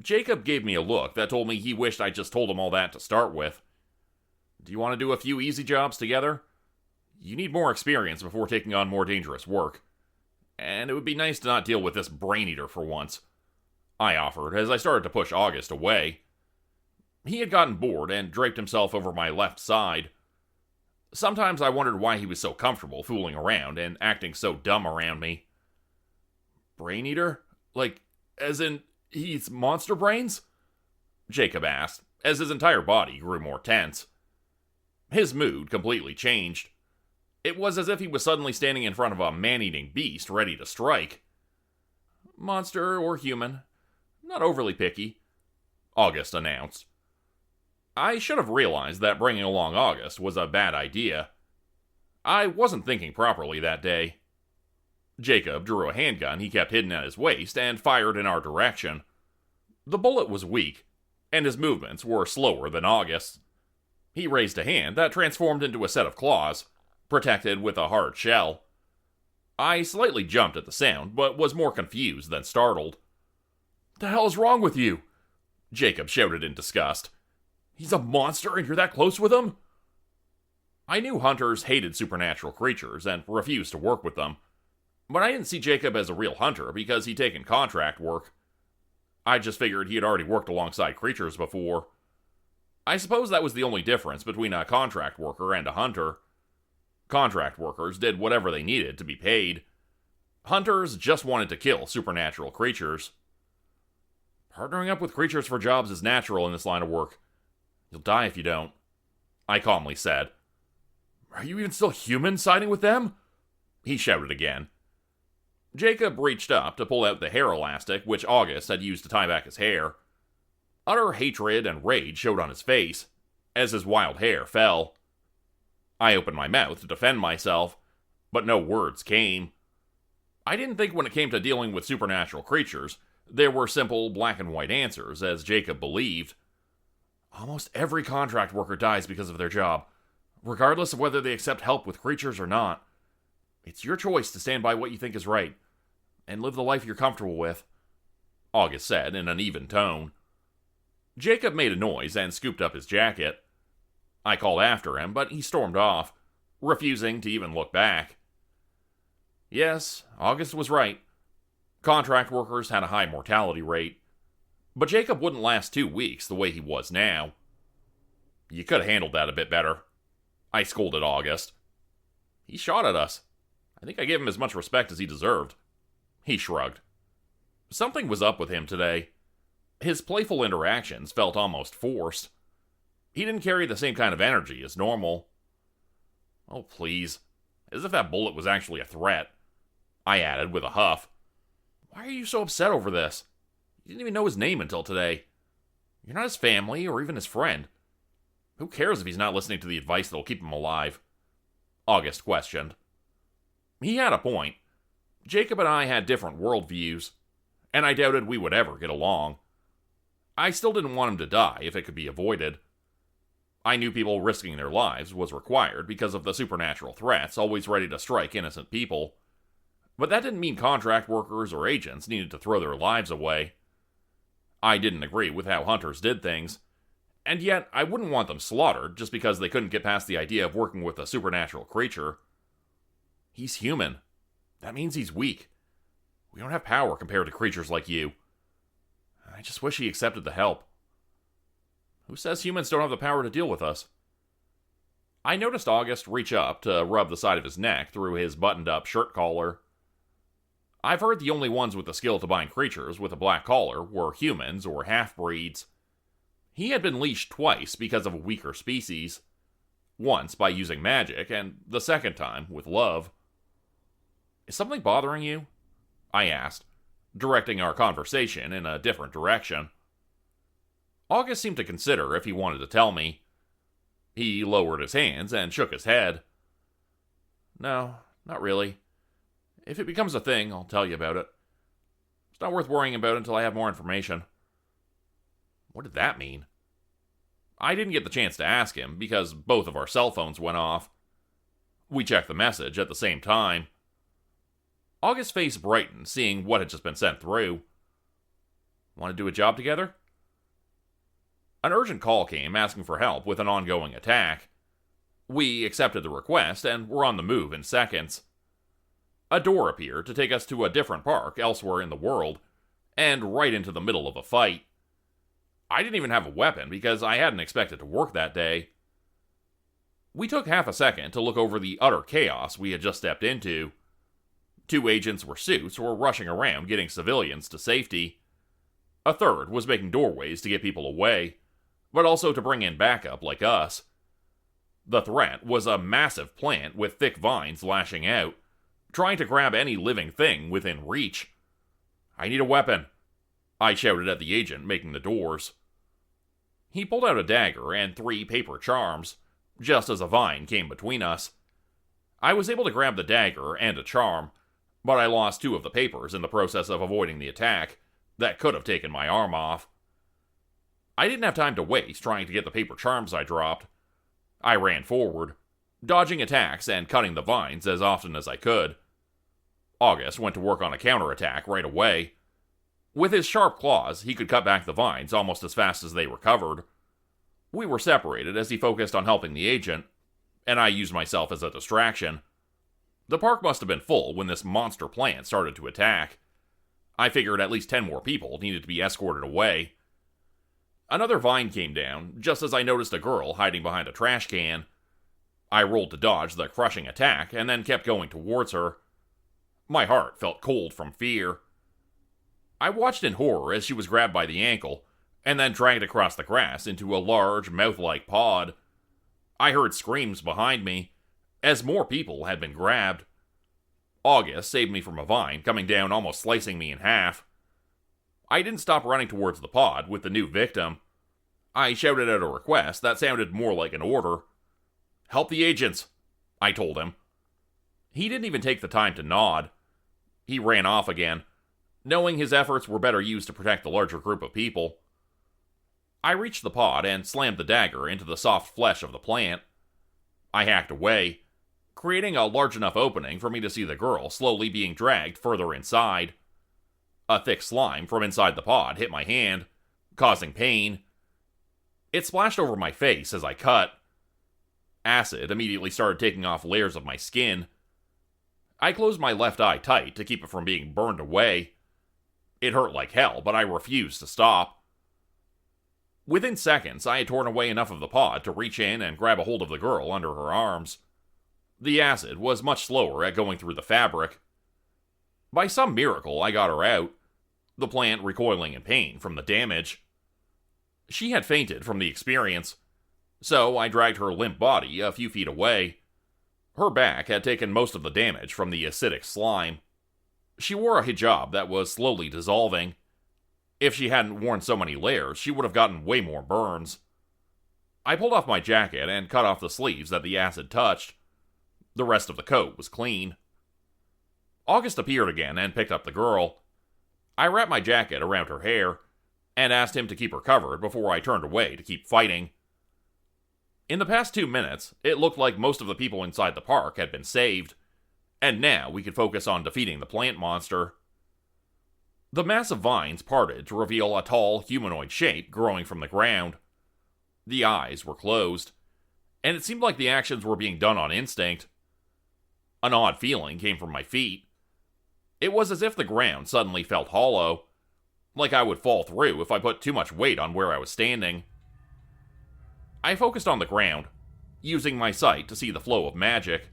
Jacob gave me a look that told me he wished I'd just told him all that to start with. Do you want to do a few easy jobs together? You need more experience before taking on more dangerous work. And it would be nice to not deal with this brain eater for once, I offered as I started to push August away. He had gotten bored and draped himself over my left side. Sometimes I wondered why he was so comfortable fooling around and acting so dumb around me. Brain eater? Like, as in, he eats monster brains? Jacob asked, as his entire body grew more tense. His mood completely changed. It was as if he was suddenly standing in front of a man-eating beast ready to strike. Monster or human, not overly picky, August announced. I should have realized that bringing along August was a bad idea. I wasn't thinking properly that day. Jacob drew a handgun he kept hidden at his waist and fired in our direction. The bullet was weak, and his movements were slower than August's. He raised a hand that transformed into a set of claws, protected with a hard shell. I slightly jumped at the sound, but was more confused than startled. "The hell is wrong with you?" Jacob shouted in disgust. "He's a monster and you're that close with him?" I knew hunters hated supernatural creatures and refused to work with them. But I didn't see Jacob as a real hunter because he'd taken contract work. I just figured he had already worked alongside creatures before. I suppose that was the only difference between a contract worker and a hunter. Contract workers did whatever they needed to be paid. Hunters just wanted to kill supernatural creatures. Partnering up with creatures for jobs is natural in this line of work. You'll die if you don't, I calmly said. Are you even still human siding with them? He shouted again. Jacob reached up to pull out the hair elastic which August had used to tie back his hair. Utter hatred and rage showed on his face, as his wild hair fell. I opened my mouth to defend myself, but no words came. I didn't think when it came to dealing with supernatural creatures, there were simple black and white answers, as Jacob believed. Almost every contract worker dies because of their job, regardless of whether they accept help with creatures or not. It's your choice to stand by what you think is right, and live the life you're comfortable with, August said in an even tone. Jacob made a noise and scooped up his jacket. I called after him, but he stormed off, refusing to even look back. Yes, August was right. Contract workers had a high mortality rate, but Jacob wouldn't last 2 weeks the way he was now. You could have handled that a bit better, I scolded August. He shot at us. I think I gave him as much respect as he deserved. He shrugged. Something was up with him today. His playful interactions felt almost forced. He didn't carry the same kind of energy as normal. Oh, please. As if that bullet was actually a threat, I added with a huff. Why are you so upset over this? You didn't even know his name until today. You're not his family or even his friend. Who cares if he's not listening to the advice that'll keep him alive? August questioned. He had a point. Jacob and I had different worldviews, and I doubted we would ever get along. I still didn't want him to die if it could be avoided. I knew people risking their lives was required because of the supernatural threats always ready to strike innocent people. But that didn't mean contract workers or agents needed to throw their lives away. I didn't agree with how hunters did things, and yet I wouldn't want them slaughtered just because they couldn't get past the idea of working with a supernatural creature. He's human. That means he's weak. We don't have power compared to creatures like you. I just wish he accepted the help. Who says humans don't have the power to deal with us? I noticed August reach up to rub the side of his neck through his buttoned-up shirt collar. I've heard the only ones with the skill to bind creatures with a black collar were humans or half-breeds. He had been leashed twice because of a weaker species. Once by using magic, and the second time with love. Is something bothering you? I asked, directing our conversation in a different direction. August seemed to consider if he wanted to tell me. He lowered his hands and shook his head. No, not really. If it becomes a thing, I'll tell you about it. It's not worth worrying about until I have more information. What did that mean? I didn't get the chance to ask him because both of our cell phones went off. We checked the message at the same time. August's face brightened, seeing what had just been sent through. Want to do a job together? An urgent call came asking for help with an ongoing attack. We accepted the request and were on the move in seconds. A door appeared to take us to a different park elsewhere in the world, and right into the middle of a fight. I didn't even have a weapon because I hadn't expected to work that day. We took half a second to look over the utter chaos we had just stepped into. 2 agents were suits or rushing around getting civilians to safety. A third was making doorways to get people away, but also to bring in backup like us. The threat was a massive plant with thick vines lashing out, trying to grab any living thing within reach. I need a weapon, I shouted at the agent making the doors. He pulled out a dagger and 3 paper charms, just as a vine came between us. I was able to grab the dagger and a charm, but I lost 2 of the papers in the process of avoiding the attack that could have taken my arm off. I didn't have time to waste trying to get the paper charms I dropped. I ran forward, dodging attacks and cutting the vines as often as I could. August went to work on a counterattack right away. With his sharp claws, he could cut back the vines almost as fast as they recovered. We were separated as he focused on helping the agent, and I used myself as a distraction. The park must have been full when this monster plant started to attack. I figured at least 10 more people needed to be escorted away. Another vine came down, just as I noticed a girl hiding behind a trash can. I rolled to dodge the crushing attack, and then kept going towards her. My heart felt cold from fear. I watched in horror as she was grabbed by the ankle, and then dragged across the grass into a large, mouth-like pod. I heard screams behind me, as more people had been grabbed. August saved me from a vine coming down, almost slicing me in half. I didn't stop running towards the pod with the new victim. I shouted out a request that sounded more like an order. "Help the agents," I told him. He didn't even take the time to nod. He ran off again, knowing his efforts were better used to protect the larger group of people. I reached the pod and slammed the dagger into the soft flesh of the plant. I hacked away, creating a large enough opening for me to see the girl slowly being dragged further inside. A thick slime from inside the pod hit my hand, causing pain. It splashed over my face as I cut. Acid immediately started taking off layers of my skin. I closed my left eye tight to keep it from being burned away. It hurt like hell, but I refused to stop. Within seconds, I had torn away enough of the pod to reach in and grab a hold of the girl under her arms. The acid was much slower at going through the fabric. By some miracle, I got her out, the plant recoiling in pain from the damage. She had fainted from the experience, so I dragged her limp body a few feet away. Her back had taken most of the damage from the acidic slime. She wore a hijab that was slowly dissolving. If she hadn't worn so many layers, she would have gotten way more burns. I pulled off my jacket and cut off the sleeves that the acid touched. The rest of the coat was clean. August appeared again and picked up the girl. I wrapped my jacket around her hair and asked him to keep her covered before I turned away to keep fighting. In the past 2 minutes, it looked like most of the people inside the park had been saved, and now we could focus on defeating the plant monster. The massive vines parted to reveal a tall, humanoid shape growing from the ground. The eyes were closed, and it seemed like the actions were being done on instinct. An odd feeling came from my feet. It was as if the ground suddenly felt hollow, like I would fall through if I put too much weight on where I was standing. I focused on the ground, using my sight to see the flow of magic.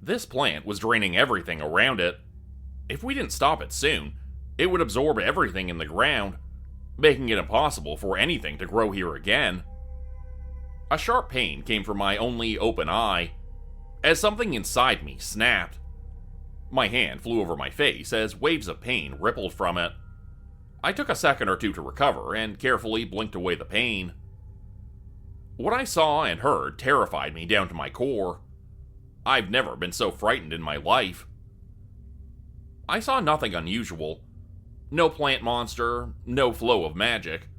This plant was draining everything around it. If we didn't stop it soon, it would absorb everything in the ground, making it impossible for anything to grow here again. A sharp pain came from my only open eye, as something inside me snapped. My hand flew over my face as waves of pain rippled from it. I took a second or two to recover and carefully blinked away the pain. What I saw and heard terrified me down to my core. I've never been so frightened in my life. I saw nothing unusual. No plant monster, no flow of magic,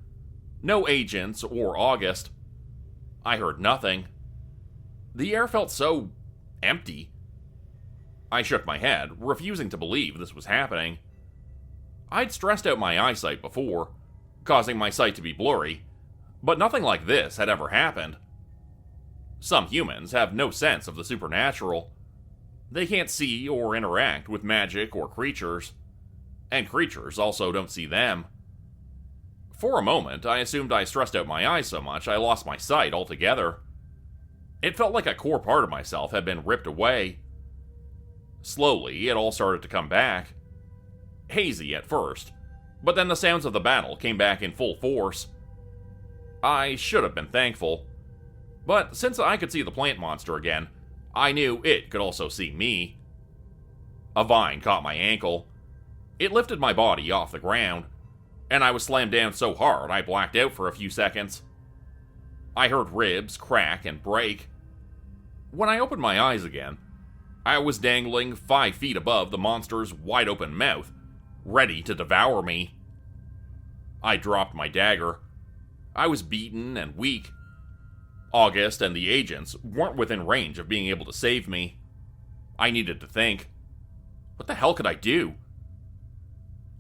no agents or August. I heard nothing. The air felt so empty. I shook my head, refusing to believe this was happening. I'd stressed out my eyesight before, causing my sight to be blurry, but nothing like this had ever happened. Some humans have no sense of the supernatural. They can't see or interact with magic or creatures, and creatures also don't see them. For a moment, I assumed I stressed out my eyes so much I lost my sight altogether. It felt like a core part of myself had been ripped away. Slowly, it all started to come back. Hazy at first, but then the sounds of the battle came back in full force. I should have been thankful, but since I could see the plant monster again, I knew it could also see me. A vine caught my ankle. It lifted my body off the ground, and I was slammed down so hard I blacked out for a few seconds. I heard ribs crack and break. When I opened my eyes again, I was dangling 5 feet above the monster's wide-open mouth, ready to devour me. I dropped my dagger. I was beaten and weak. August and the agents weren't within range of being able to save me. I needed to think. What the hell could I do?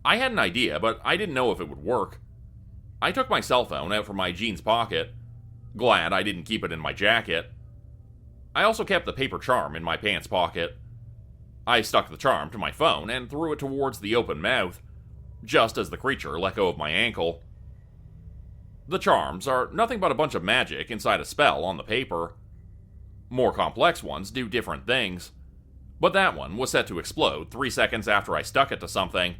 I had an idea, but I didn't know if it would work. I took my cell phone out from my jeans pocket, glad I didn't keep it in my jacket. I also kept the paper charm in my pants pocket. I stuck the charm to my phone and threw it towards the open mouth, just as the creature let go of my ankle. The charms are nothing but a bunch of magic inside a spell on the paper. More complex ones do different things, but that one was set to explode 3 seconds after I stuck it to something.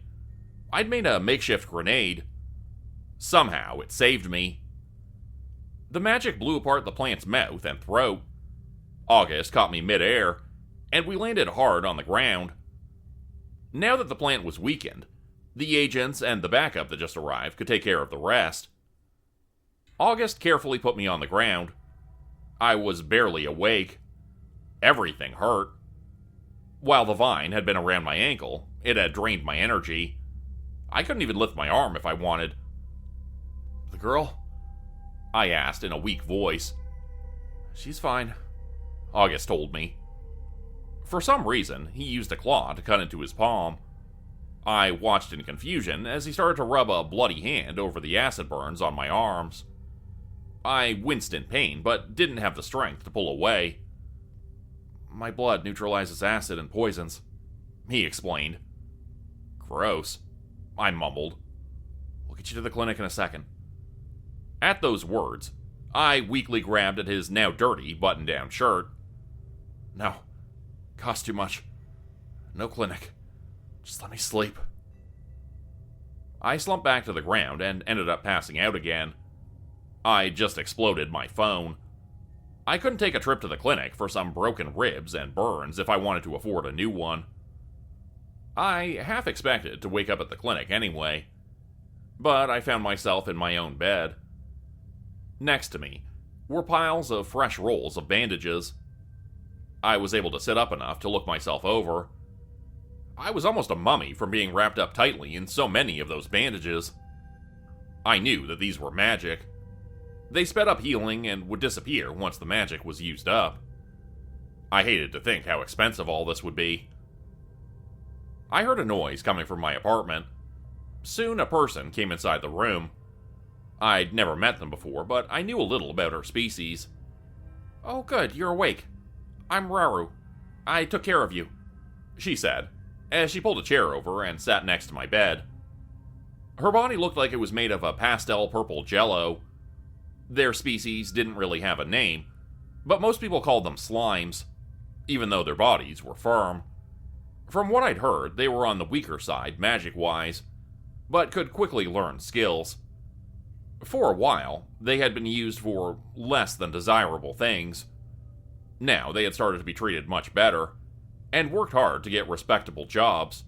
I'd made a makeshift grenade. Somehow, it saved me. The magic blew apart the plant's mouth and throat. August caught me mid-air, and we landed hard on the ground. Now that the plant was weakened, the agents and the backup that just arrived could take care of the rest. August carefully put me on the ground. I was barely awake. Everything hurt. While the vine had been around my ankle, it had drained my energy. I couldn't even lift my arm if I wanted. "The girl?" I asked in a weak voice. "She's fine," August told me. For some reason, he used a claw to cut into his palm. I watched in confusion as he started to rub a bloody hand over the acid burns on my arms. I winced in pain, but didn't have the strength to pull away. "My blood neutralizes acid and poisons," he explained. "Gross," I mumbled. "We'll get you to the clinic in a second." At those words, I weakly grabbed at his now dirty button-down shirt. "No. Costs too much. No clinic. Just let me sleep." I slumped back to the ground and ended up passing out again. I just exploded my phone. I couldn't take a trip to the clinic for some broken ribs and burns if I wanted to afford a new one. I half expected to wake up at the clinic anyway, but I found myself in my own bed. Next to me were piles of fresh rolls of bandages. I was able to sit up enough to look myself over. I was almost a mummy from being wrapped up tightly in so many of those bandages. I knew that these were magic. They sped up healing and would disappear once the magic was used up. I hated to think how expensive all this would be. I heard a noise coming from my apartment. Soon a person came inside the room. I'd never met them before, but I knew a little about her species. "Oh good, you're awake. I'm Rory. I took care of you," she said, as she pulled a chair over and sat next to my bed. Her body looked like it was made of a pastel purple jello. Their species didn't really have a name, but most people called them slimes, even though their bodies were firm. From what I'd heard, they were on the weaker side, magic-wise, but could quickly learn skills. For a while, they had been used for less than desirable things. Now they had started to be treated much better, and worked hard to get respectable jobs.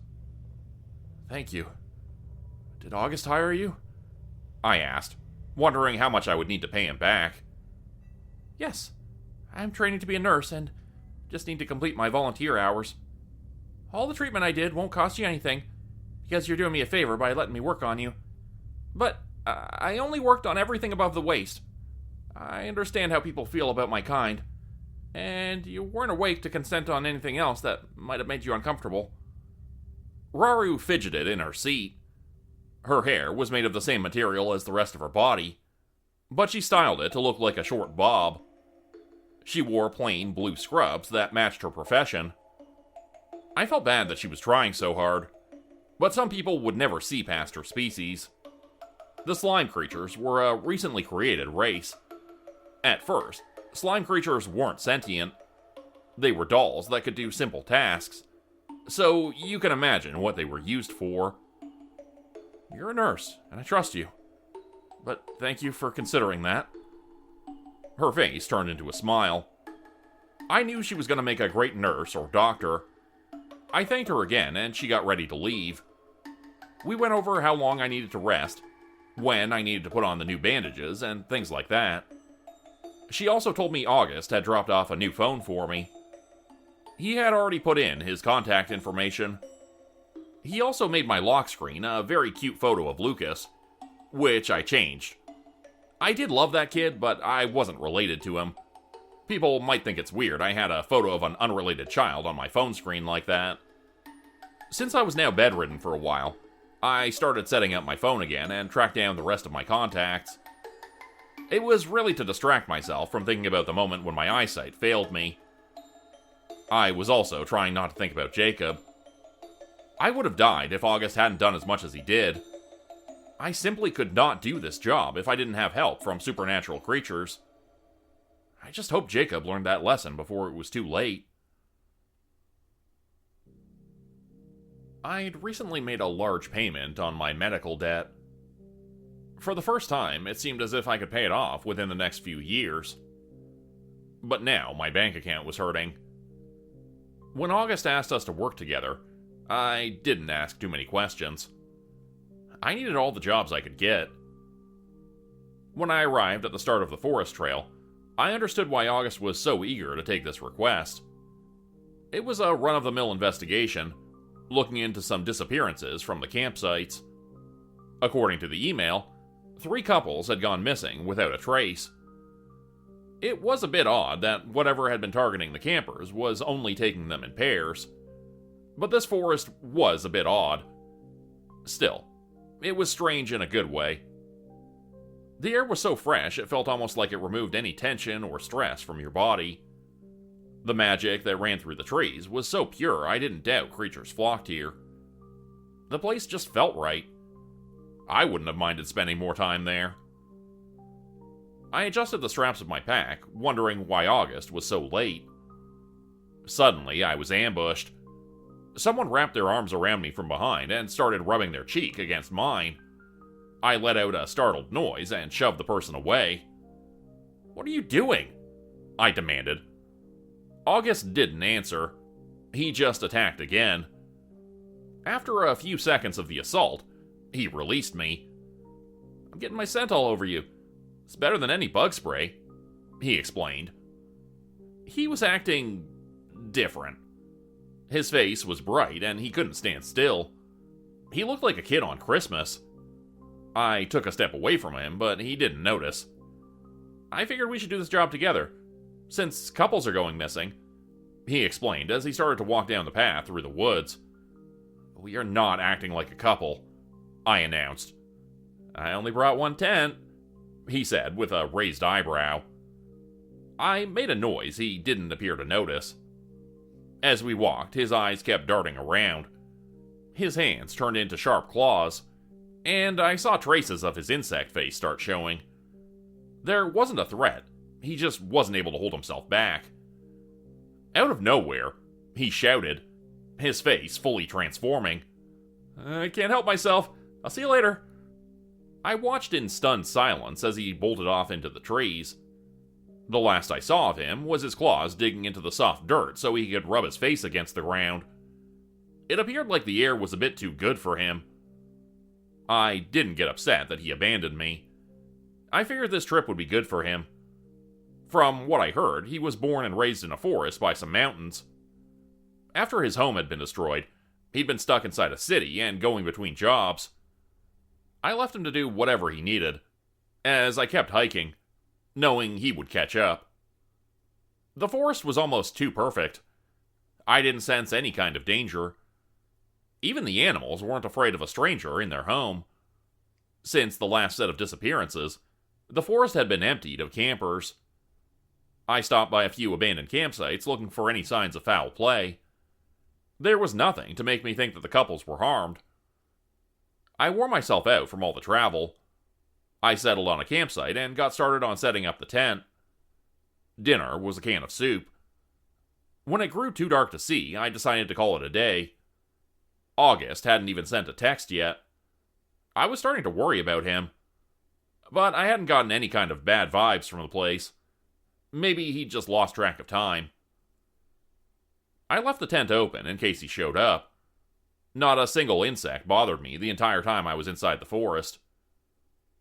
"Thank you. Did August hire you?" I asked, wondering how much I would need to pay him back. "Yes. I'm training to be a nurse and just need to complete my volunteer hours. All the treatment I did won't cost you anything, because you're doing me a favor by letting me work on you. But I only worked on everything above the waist. I understand how people feel about my kind, and you weren't awake to consent on anything else that might have made you uncomfortable." Rory fidgeted in her seat. Her hair was made of the same material as the rest of her body, but she styled it to look like a short bob. She wore plain blue scrubs that matched her profession. I felt bad that she was trying so hard, but some people would never see past her species. The slime creatures were a recently created race. At first, slime creatures weren't sentient. They were dolls that could do simple tasks, so you can imagine what they were used for. "You're a nurse, and I trust you. But thank you for considering that." Her face turned into a smile. I knew she was going to make a great nurse or doctor. I thanked her again, and she got ready to leave. We went over how long I needed to rest, when I needed to put on the new bandages, and things like that. She also told me August had dropped off a new phone for me. He had already put in his contact information. He also made my lock screen a very cute photo of Lucas, which I changed. I did love that kid, but I wasn't related to him. People might think it's weird I had a photo of an unrelated child on my phone screen like that. Since I was now bedridden for a while, I started setting up my phone again and tracked down the rest of my contacts. It was really to distract myself from thinking about the moment when my eyesight failed me. I was also trying not to think about Jacob. I would have died if August hadn't done as much as he did. I simply could not do this job if I didn't have help from supernatural creatures. I just hope Jacob learned that lesson before it was too late. I'd recently made a large payment on my medical debt. For the first time, it seemed as if I could pay it off within the next few years. But now my bank account was hurting. When August asked us to work together, I didn't ask too many questions. I needed all the jobs I could get. When I arrived at the start of the forest trail, I understood why August was so eager to take this request. It was a run-of-the-mill investigation, looking into some disappearances from the campsites. According to the email, 3 couples had gone missing without a trace. It was a bit odd that whatever had been targeting the campers was only taking them in pairs. But this forest was a bit odd. Still, it was strange in a good way. The air was so fresh it felt almost like it removed any tension or stress from your body. The magic that ran through the trees was so pure I didn't doubt creatures flocked here. The place just felt right. I wouldn't have minded spending more time there. I adjusted the straps of my pack, wondering why August was so late. Suddenly, I was ambushed. Someone wrapped their arms around me from behind and started rubbing their cheek against mine. I let out a startled noise and shoved the person away. "What are you doing?" I demanded. August didn't answer. He just attacked again. After a few seconds of the assault, he released me. "I'm getting my scent all over you. It's better than any bug spray," he explained. He was acting different. His face was bright and he couldn't stand still. He looked like a kid on Christmas. I took a step away from him, but he didn't notice. "I figured we should do this job together, since couples are going missing," he explained as he started to walk down the path through the woods. "We are not acting like a couple," I announced. "I only brought 1 tent," he said with a raised eyebrow. I made a noise he didn't appear to notice. As we walked, his eyes kept darting around. His hands turned into sharp claws, and I saw traces of his insect face start showing. There wasn't a threat, he just wasn't able to hold himself back. Out of nowhere, he shouted, his face fully transforming. "I can't help myself. I'll see you later." I watched in stunned silence as he bolted off into the trees. The last I saw of him was his claws digging into the soft dirt so he could rub his face against the ground. It appeared like the air was a bit too good for him. I didn't get upset that he abandoned me. I figured this trip would be good for him. From what I heard, he was born and raised in a forest by some mountains. After his home had been destroyed, he'd been stuck inside a city and going between jobs. I left him to do whatever he needed, as I kept hiking, knowing he would catch up. The forest was almost too perfect. I didn't sense any kind of danger. Even the animals weren't afraid of a stranger in their home. Since the last set of disappearances, the forest had been emptied of campers. I stopped by a few abandoned campsites looking for any signs of foul play. There was nothing to make me think that the couples were harmed. I wore myself out from all the travel. I settled on a campsite and got started on setting up the tent. Dinner was a can of soup. When it grew too dark to see, I decided to call it a day. August hadn't even sent a text yet. I was starting to worry about him. But I hadn't gotten any kind of bad vibes from the place. Maybe he'd just lost track of time. I left the tent open in case he showed up. Not a single insect bothered me the entire time I was inside the forest.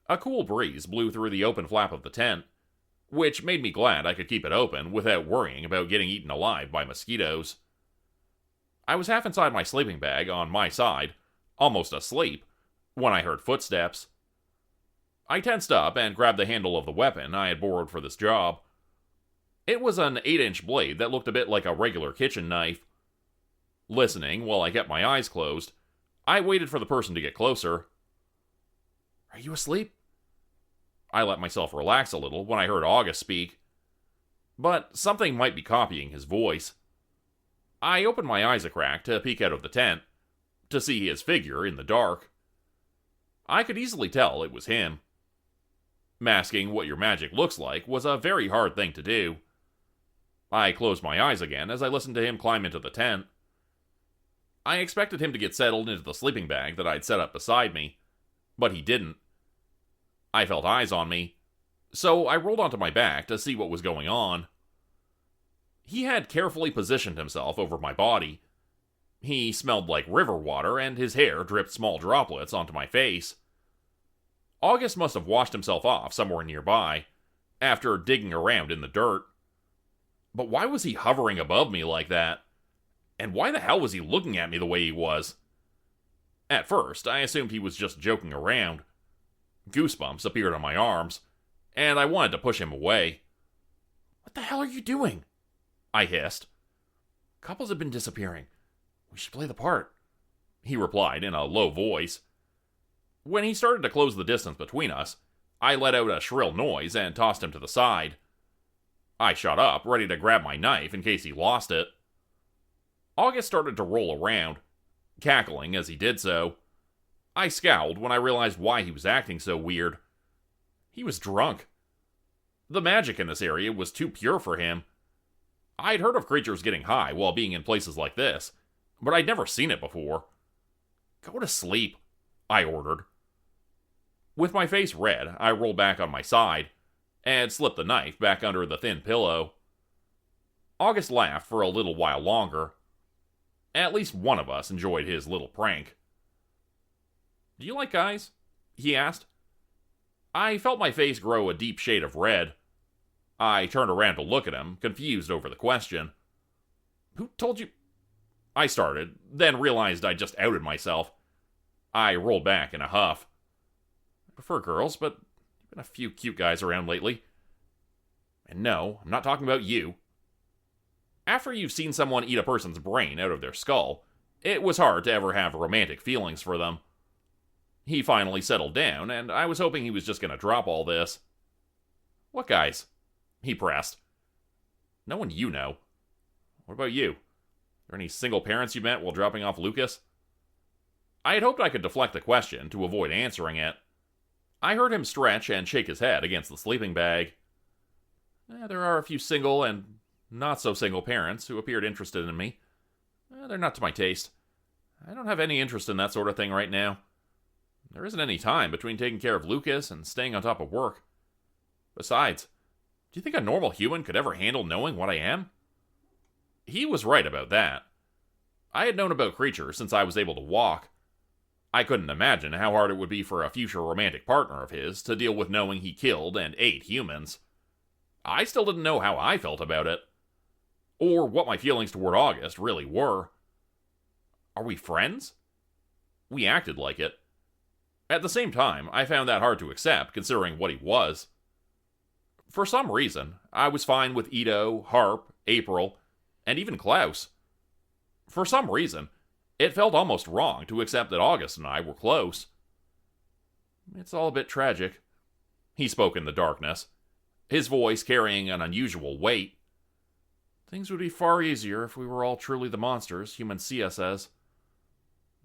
A cool breeze blew through the open flap of the tent, which made me glad I could keep it open without worrying about getting eaten alive by mosquitoes. I was half inside my sleeping bag on my side, almost asleep, when I heard footsteps. I tensed up and grabbed the handle of the weapon I had borrowed for this job. It was an 8-inch blade that looked a bit like a regular kitchen knife. Listening while I kept my eyes closed, I waited for the person to get closer. "Are you asleep?" I let myself relax a little when I heard August speak. But something might be copying his voice. I opened my eyes a crack to peek out of the tent, to see his figure in the dark. I could easily tell it was him. Masking what your magic looks like was a very hard thing to do. I closed my eyes again as I listened to him climb into the tent. I expected him to get settled into the sleeping bag that I'd set up beside me, but he didn't. I felt eyes on me, so I rolled onto my back to see what was going on. He had carefully positioned himself over my body. He smelled like river water, and his hair dripped small droplets onto my face. August must have washed himself off somewhere nearby, after digging around in the dirt. But why was he hovering above me like that? And why the hell was he looking at me the way he was? At first, I assumed he was just joking around. Goosebumps appeared on my arms, and I wanted to push him away. "What the hell are you doing?" I hissed. "Couples have been disappearing. We should play the part," he replied in a low voice. When he started to close the distance between us, I let out a shrill noise and tossed him to the side. I shot up, ready to grab my knife in case he lost it. August started to roll around, cackling as he did so. I scowled when I realized why he was acting so weird. He was drunk. The magic in this area was too pure for him. I'd heard of creatures getting high while being in places like this, but I'd never seen it before. "Go to sleep," I ordered. With my face red, I rolled back on my side and slipped the knife back under the thin pillow. August laughed for a little while longer. At least one of us enjoyed his little prank. "Do you like guys?" he asked. I felt my face grow a deep shade of red. I turned around to look at him, confused over the question. "Who told you—" I started, then realized I'd just outed myself. I rolled back in a huff. "I prefer girls, but there've been a few cute guys around lately. And no, I'm not talking about you." After you've seen someone eat a person's brain out of their skull, it was hard to ever have romantic feelings for them. He finally settled down, and I was hoping he was just going to drop all this. "What guys?" he pressed. "No one you know. What about you? Are there any single parents you met while dropping off Lucas?" I had hoped I could deflect the question to avoid answering it. I heard him stretch and shake his head against the sleeping bag. "There are a few single and not-so-single parents who appeared interested in me. They're not to my taste. I don't have any interest in that sort of thing right now. There isn't any time between taking care of Lucas and staying on top of work. Besides, do you think a normal human could ever handle knowing what I am?" He was right about that. I had known about creatures since I was able to walk. I couldn't imagine how hard it would be for a future romantic partner of his to deal with knowing he killed and ate humans. I still didn't know how I felt about it, or what my feelings toward August really were. Are we friends? We acted like it. At the same time, I found that hard to accept, considering what he was. For some reason, I was fine with Ido, Harp, April, and even Klaus. For some reason, it felt almost wrong to accept that August and I were close. "It's all a bit tragic," he spoke in the darkness, his voice carrying an unusual weight. "Things would be far easier if we were all truly the monsters humans see us as.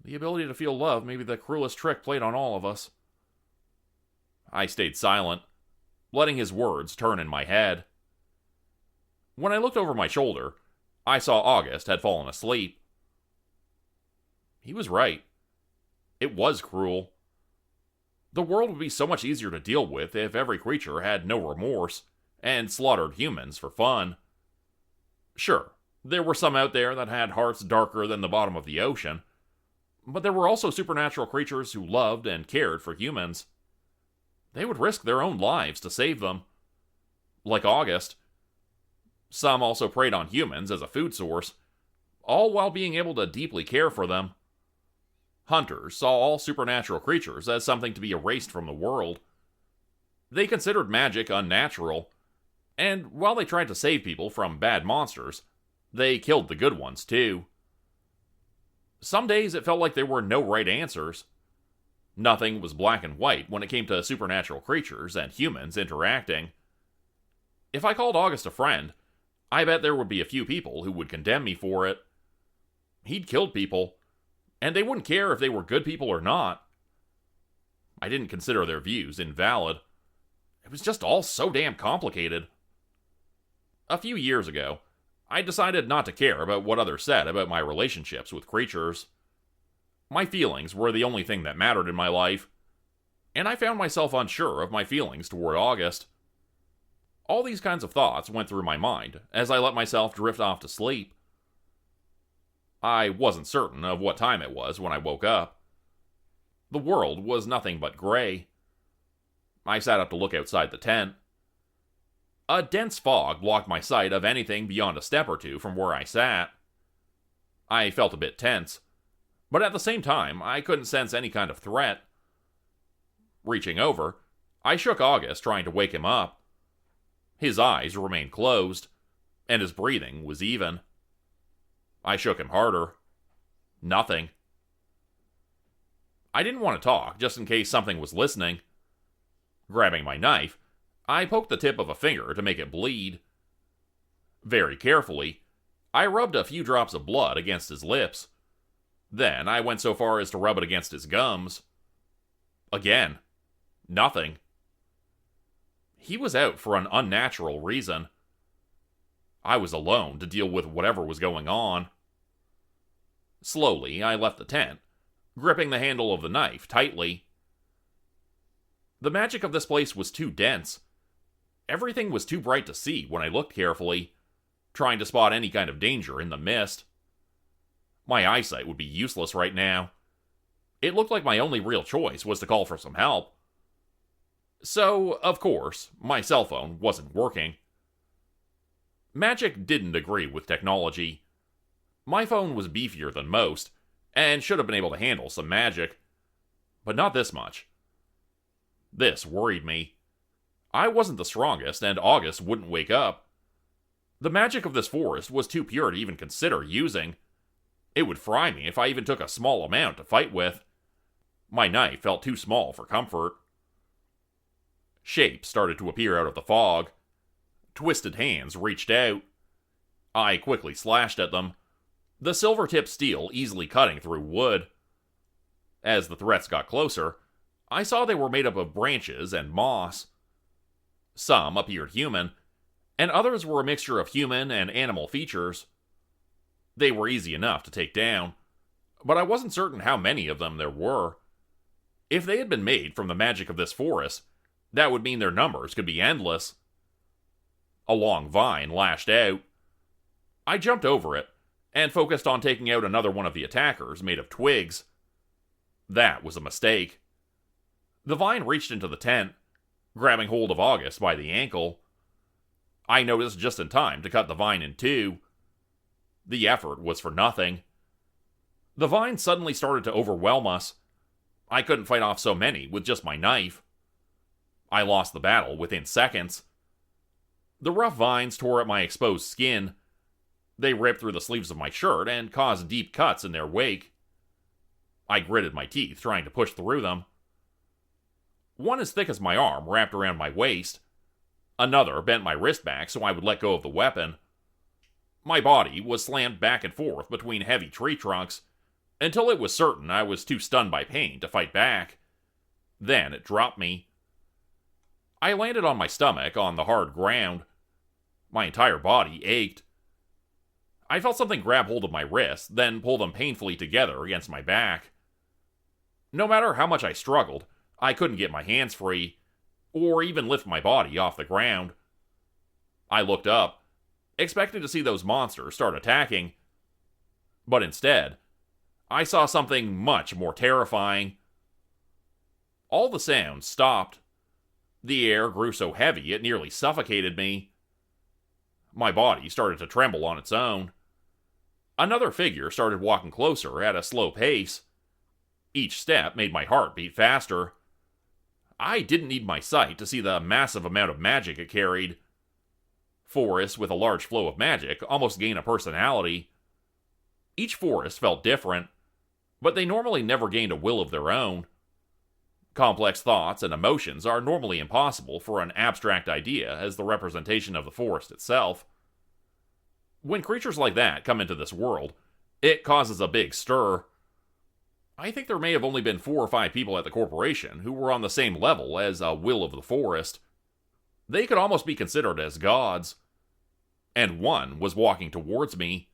The ability to feel love may be the cruelest trick played on all of us." I stayed silent, letting his words turn in my head. When I looked over my shoulder, I saw August had fallen asleep. He was right. It was cruel. The world would be so much easier to deal with if every creature had no remorse and slaughtered humans for fun. Sure, there were some out there that had hearts darker than the bottom of the ocean, but there were also supernatural creatures who loved and cared for humans. They would risk their own lives to save them. Like August. Some also preyed on humans as a food source, all while being able to deeply care for them. Hunters saw all supernatural creatures as something to be erased from the world. They considered magic unnatural, and while they tried to save people from bad monsters, they killed the good ones too. Some days it felt like there were no right answers. Nothing was black and white when it came to supernatural creatures and humans interacting. If I called August a friend, I bet there would be a few people who would condemn me for it. He'd killed people, and they wouldn't care if they were good people or not. I didn't consider their views invalid. It was just all so damn complicated. A few years ago, I decided not to care about what others said about my relationships with creatures. My feelings were the only thing that mattered in my life, and I found myself unsure of my feelings toward August. All these kinds of thoughts went through my mind as I let myself drift off to sleep. I wasn't certain of what time it was when I woke up. The world was nothing but gray. I sat up to look outside the tent. A dense fog blocked my sight of anything beyond a step or two from where I sat. I felt a bit tense, but at the same time, I couldn't sense any kind of threat. Reaching over, I shook August, trying to wake him up. His eyes remained closed, and his breathing was even. I shook him harder. Nothing. I didn't want to talk, just in case something was listening. Grabbing my knife, I poked the tip of a finger to make it bleed. Very carefully, I rubbed a few drops of blood against his lips. Then I went so far as to rub it against his gums. Again, nothing. He was out for an unnatural reason. I was alone to deal with whatever was going on. Slowly, I left the tent, gripping the handle of the knife tightly. The magic of this place was too dense. Everything was too bright to see when I looked carefully, trying to spot any kind of danger in the mist. My eyesight would be useless right now. It looked like my only real choice was to call for some help. So, of course, my cell phone wasn't working. Magic didn't agree with technology. My phone was beefier than most, and should have been able to handle some magic. But not this much. This worried me. I wasn't the strongest, and August wouldn't wake up. The magic of this forest was too pure to even consider using. It would fry me if I even took a small amount to fight with. My knife felt too small for comfort. Shapes started to appear out of the fog. Twisted hands reached out. I quickly slashed at them, the silver-tipped steel easily cutting through wood. As the threats got closer, I saw they were made up of branches and moss. Some appeared human, and others were a mixture of human and animal features. They were easy enough to take down, but I wasn't certain how many of them there were. If they had been made from the magic of this forest, that would mean their numbers could be endless. A long vine lashed out. I jumped over it, and focused on taking out another one of the attackers made of twigs. That was a mistake. The vine reached into the tent, grabbing hold of August by the ankle. I noticed just in time to cut the vine in two. The effort was for nothing. The vine suddenly started to overwhelm us. I couldn't fight off so many with just my knife. I lost the battle within seconds. The rough vines tore at my exposed skin. They ripped through the sleeves of my shirt and caused deep cuts in their wake. I gritted my teeth, trying to push through them. One as thick as my arm wrapped around my waist. Another bent my wrist back so I would let go of the weapon. My body was slammed back and forth between heavy tree trunks, until it was certain I was too stunned by pain to fight back. Then it dropped me. I landed on my stomach on the hard ground. My entire body ached. I felt something grab hold of my wrists, then pull them painfully together against my back. No matter how much I struggled, I couldn't get my hands free, or even lift my body off the ground. I looked up, expecting to see those monsters start attacking. But instead, I saw something much more terrifying. All the sounds stopped. The air grew so heavy it nearly suffocated me. My body started to tremble on its own. Another figure started walking closer at a slow pace. Each step made my heart beat faster. I didn't need my sight to see the massive amount of magic it carried. Forests with a large flow of magic almost gain a personality. Each forest felt different, but they normally never gained a will of their own. Complex thoughts and emotions are normally impossible for an abstract idea as the representation of the forest itself. When creatures like that come into this world, It causes a big stir. I think there may have only been 4 or 5 people at the corporation who were on the same level as a will of the forest. They could almost be considered as gods. And one was walking towards me.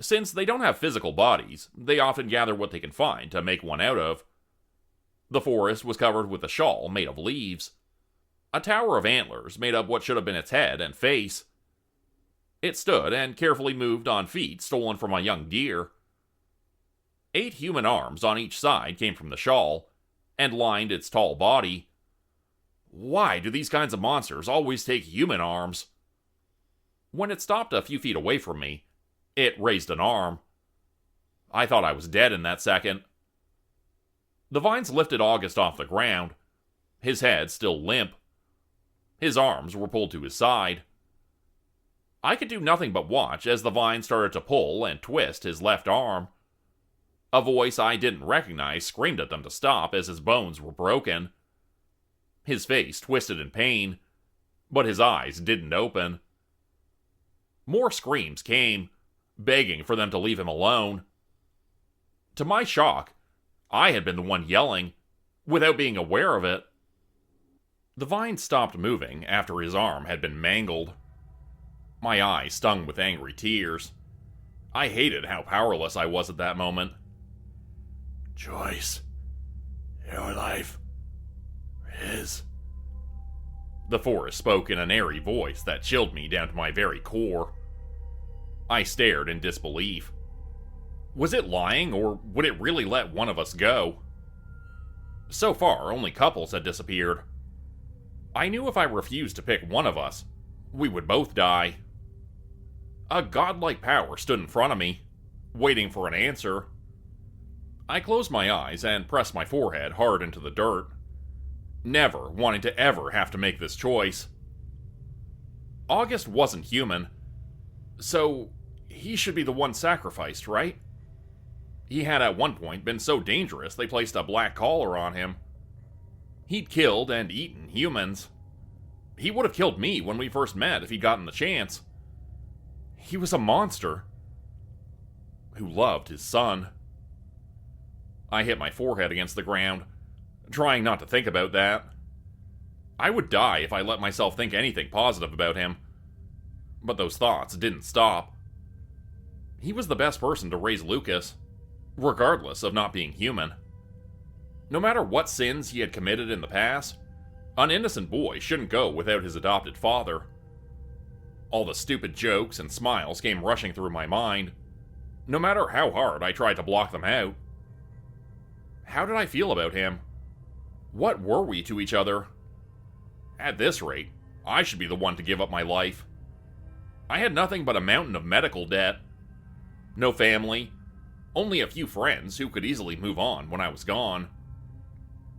Since they don't have physical bodies, they often gather what they can find to make one out of. The forest was covered with a shawl made of leaves. A tower of antlers made up what should have been its head and face. It stood and carefully moved on feet stolen from a young deer. 8 human arms on each side came from the shawl and lined its tall body. Why do these kinds of monsters always take human arms? When it stopped a few feet away from me, it raised an arm. I thought I was dead in that second. The vines lifted August off the ground, his head still limp. His arms were pulled to his side. I could do nothing but watch as the vine started to pull and twist his left arm. A voice I didn't recognize screamed at them to stop as his bones were broken. His face twisted in pain, but his eyes didn't open. More screams came, begging for them to leave him alone. To my shock, I had been the one yelling, without being aware of it. The vine stopped moving after his arm had been mangled. My eyes stung with angry tears. I hated how powerless I was at that moment. Choice. Your life. His. The forest spoke in an airy voice that chilled me down to my very core. I stared in disbelief. Was it lying, or would it really let one of us go? So far, only couples had disappeared. I knew if I refused to pick one of us, we would both die. A godlike power stood in front of me, waiting for an answer. I closed my eyes and pressed my forehead hard into the dirt, never wanting to ever have to make this choice. August wasn't human, so he should be the one sacrificed, right? He had at one point been so dangerous they placed a black collar on him. He'd killed and eaten humans. He would have killed me when we first met if he'd gotten the chance. He was a monster who loved his son. I hit my forehead against the ground, trying not to think about that. I would die if I let myself think anything positive about him. But those thoughts didn't stop. He was the best person to raise Lucas, regardless of not being human. No matter what sins he had committed in the past, an innocent boy shouldn't go without his adopted father. All the stupid jokes and smiles came rushing through my mind, no matter how hard I tried to block them out. How did I feel about him? What were we to each other? At this rate, I should be the one to give up my life. I had nothing but a mountain of medical debt. No family, only a few friends who could easily move on when I was gone.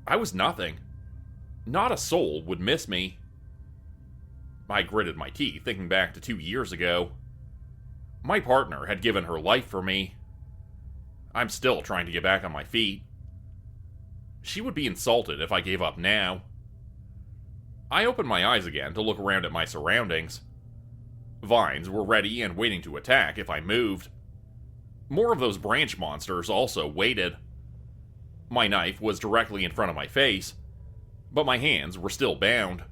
I was nothing. Not a soul would miss me. I gritted my teeth thinking back to 2 years ago. My partner had given her life for me. I'm still trying to get back on my feet. She would be insulted if I gave up now. I opened my eyes again to look around at my surroundings. Vines were ready and waiting to attack if I moved. More of those branch monsters also waited. My knife was directly in front of my face, but my hands were still bound.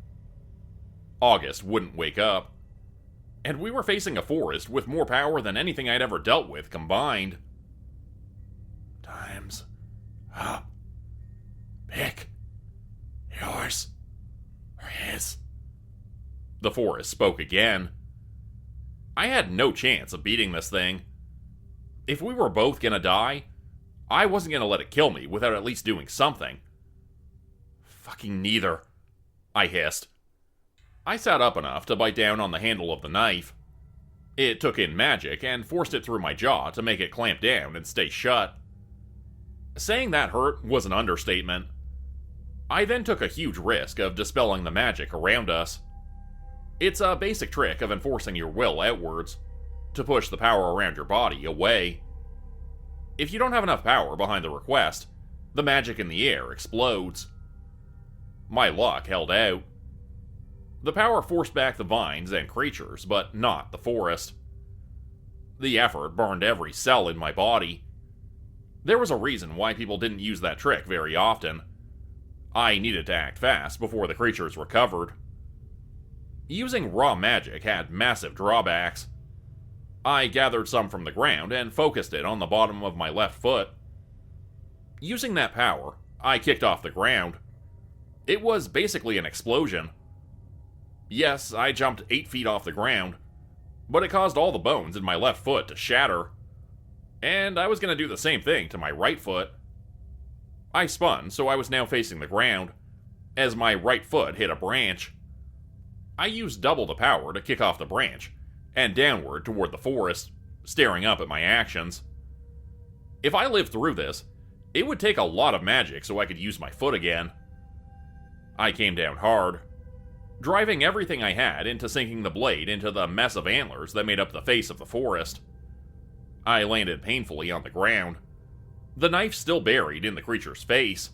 August wouldn't wake up. And we were facing a forest with more power than anything I'd ever dealt with combined. Time's up. Pick. Yours. Or his. The forest spoke again. I had no chance of beating this thing. If we were both gonna die, I wasn't gonna let it kill me without at least doing something. Fucking neither, I hissed. I sat up enough to bite down on the handle of the knife. It took in magic and forced it through my jaw to make it clamp down and stay shut. Saying that hurt was an understatement. I then took a huge risk of dispelling the magic around us. It's a basic trick of enforcing your will outwards, to push the power around your body away. If you don't have enough power behind the request, the magic in the air explodes. My luck held out. The power forced back the vines and creatures, but not the forest. The effort burned every cell in my body. There was a reason why people didn't use that trick very often. I needed to act fast before the creatures recovered. Using raw magic had massive drawbacks. I gathered some from the ground and focused it on the bottom of my left foot. Using that power, I kicked off the ground. It was basically an explosion. Yes, I jumped 8 feet off the ground, but it caused all the bones in my left foot to shatter. And I was going to do the same thing to my right foot. I spun, so I was now facing the ground, as my right foot hit a branch. I used double the power to kick off the branch, and downward toward the forest, staring up at my actions. If I lived through this, it would take a lot of magic so I could use my foot again. I came down hard, driving everything I had into sinking the blade into the mess of antlers that made up the face of the forest. I landed painfully on the ground, the knife still buried in the creature's face.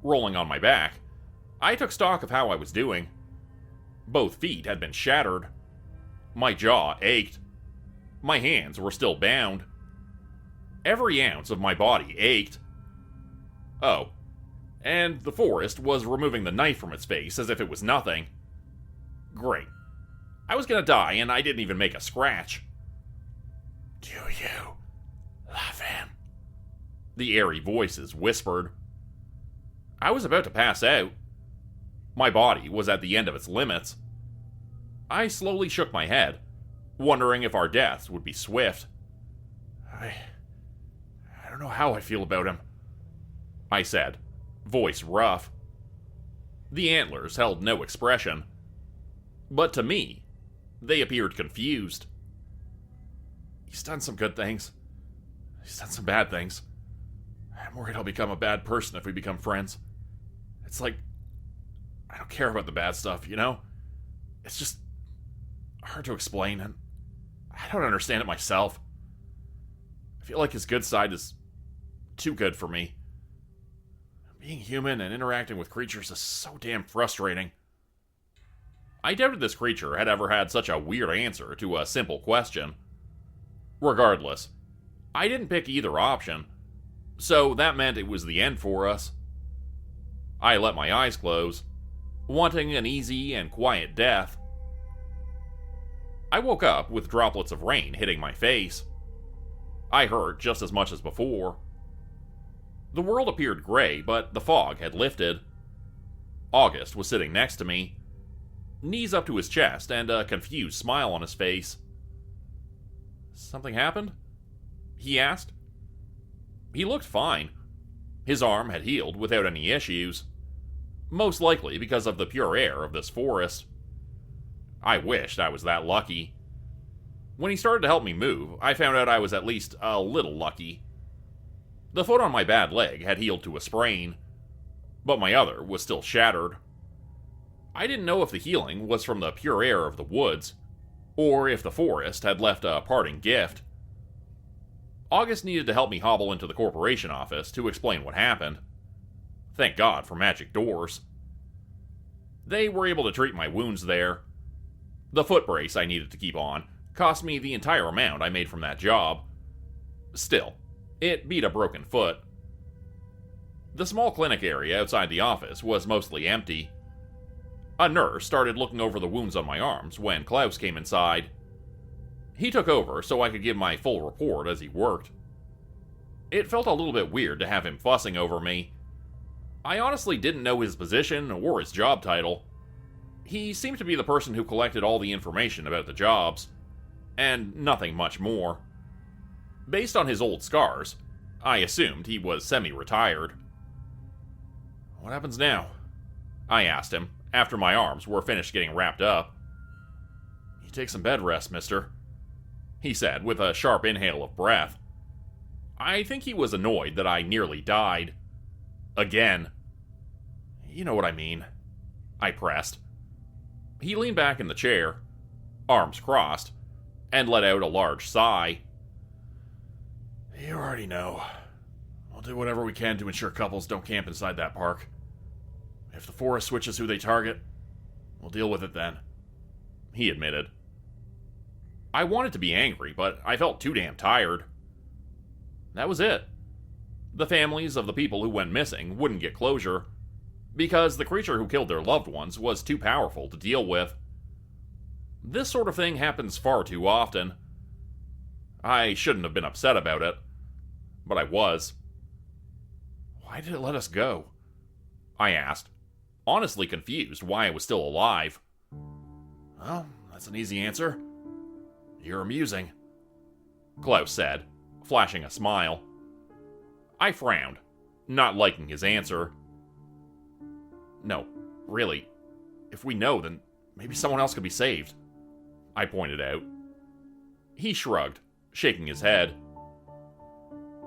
Rolling on my back, I took stock of how I was doing. Both feet had been shattered. My jaw ached. My hands were still bound. Every ounce of my body ached. Oh, and the forest was removing the knife from its face as if it was nothing. Great. I was gonna die and I didn't even make a scratch. Do you love him? The airy voices whispered. I was about to pass out. My body was at the end of its limits. I slowly shook my head, wondering if our deaths would be swift. I don't know how I feel about him, I said, voice rough. The antlers held no expression, but to me, they appeared confused. He's done some good things. He's done some bad things. I'm worried I'll become a bad person if we become friends. It's like, I don't care about the bad stuff, you know? It's just hard to explain, and I don't understand it myself. I feel like his good side is too good for me. Being human and interacting with creatures is so damn frustrating. I doubted this creature had ever had such a weird answer to a simple question. Regardless, I didn't pick either option, so that meant it was the end for us. I let my eyes close, wanting an easy and quiet death. I woke up with droplets of rain hitting my face. I hurt just as much as before. The world appeared gray, but the fog had lifted. August was sitting next to me, knees up to his chest and a confused smile on his face. Something happened? He asked. He looked fine. His arm had healed without any issues, most likely because of the pure air of this forest. I wished I was that lucky. When he started to help me move, I found out I was at least a little lucky. The foot on my bad leg had healed to a sprain, but my other was still shattered. I didn't know if the healing was from the pure air of the woods, or if the forest had left a parting gift. August needed to help me hobble into the corporation office to explain what happened. Thank God for magic doors. They were able to treat my wounds there. The foot brace I needed to keep on cost me the entire amount I made from that job. Still, it beat a broken foot. The small clinic area outside the office was mostly empty. A nurse started looking over the wounds on my arms when Klaus came inside. He took over so I could give my full report as he worked. It felt a little bit weird to have him fussing over me. I honestly didn't know his position or his job title. He seemed to be the person who collected all the information about the jobs, and nothing much more. Based on his old scars, I assumed he was semi-retired. What happens now? I asked him, after my arms were finished getting wrapped up. You take some bed rest, mister, he said with a sharp inhale of breath. I think he was annoyed that I nearly died. Again. You know what I mean, I pressed. He leaned back in the chair, arms crossed, and let out a large sigh. You already know. We'll do whatever we can to ensure couples don't camp inside that park. If the forest switches who they target, we'll deal with it then, he admitted. I wanted to be angry, but I felt too damn tired. That was it. The families of the people who went missing wouldn't get closure, because the creature who killed their loved ones was too powerful to deal with. This sort of thing happens far too often. I shouldn't have been upset about it, but I was. Why did it let us go? I asked, honestly confused why I was still alive. Well, that's an easy answer. You're amusing, Klaus said, flashing a smile. I frowned, not liking his answer. No, really, if we know, then maybe someone else could be saved, I pointed out. He shrugged, shaking his head.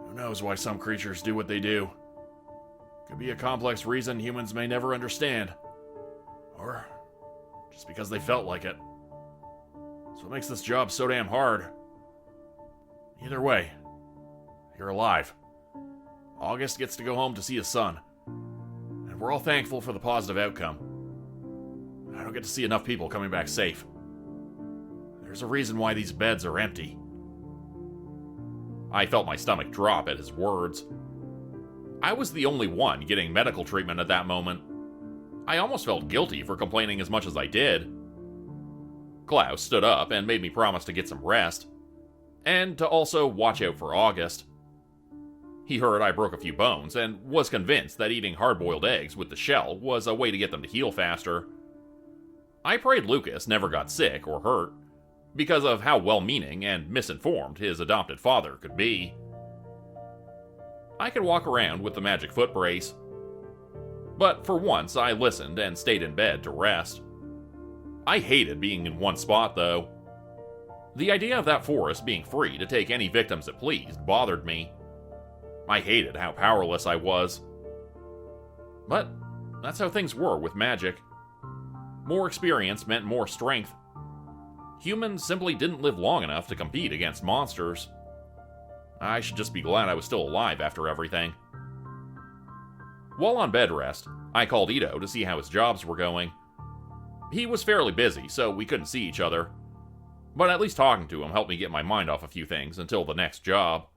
Who knows why some creatures do what they do? Could be a complex reason humans may never understand. Or just because they felt like it. That's what makes this job so damn hard. Either way, you're alive. August gets to go home to see his son. And we're all thankful for the positive outcome. I don't get to see enough people coming back safe. There's a reason why these beds are empty. I felt my stomach drop at his words. I was the only one getting medical treatment at that moment. I almost felt guilty for complaining as much as I did. Klaus stood up and made me promise to get some rest, and to also watch out for August. He heard I broke a few bones and was convinced that eating hard-boiled eggs with the shell was a way to get them to heal faster. I prayed Lucas never got sick or hurt, because of how well-meaning and misinformed his adopted father could be. I could walk around with the magic foot brace. But for once, I listened and stayed in bed to rest. I hated being in one spot, though. The idea of that forest being free to take any victims it pleased bothered me. I hated how powerless I was. But that's how things were with magic. More experience meant more strength. Humans simply didn't live long enough to compete against monsters. I should just be glad I was still alive after everything. While on bed rest, I called Ido to see how his jobs were going. He was fairly busy, so we couldn't see each other. But at least talking to him helped me get my mind off a few things until the next job.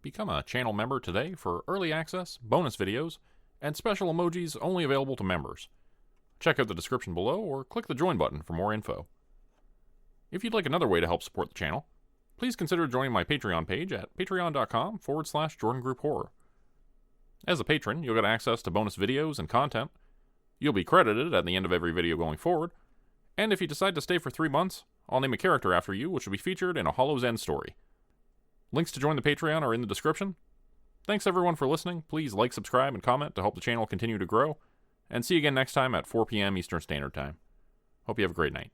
Become a channel member today for early access, bonus videos, and special emojis only available to members. Check out the description below or click the join button for more info. If you'd like another way to help support the channel, please consider joining my Patreon page at patreon.com/JordanGroupHorror. As a patron, you'll get access to bonus videos and content. You'll be credited at the end of every video going forward, and if you decide to stay for 3 months, I'll name a character after you which will be featured in a Hollow's End story. Links to join the Patreon are in the description. Thanks everyone for listening. Please like, subscribe, and comment to help the channel continue to grow, and see you again next time at 4 p.m. Eastern Standard Time. Hope you have a great night.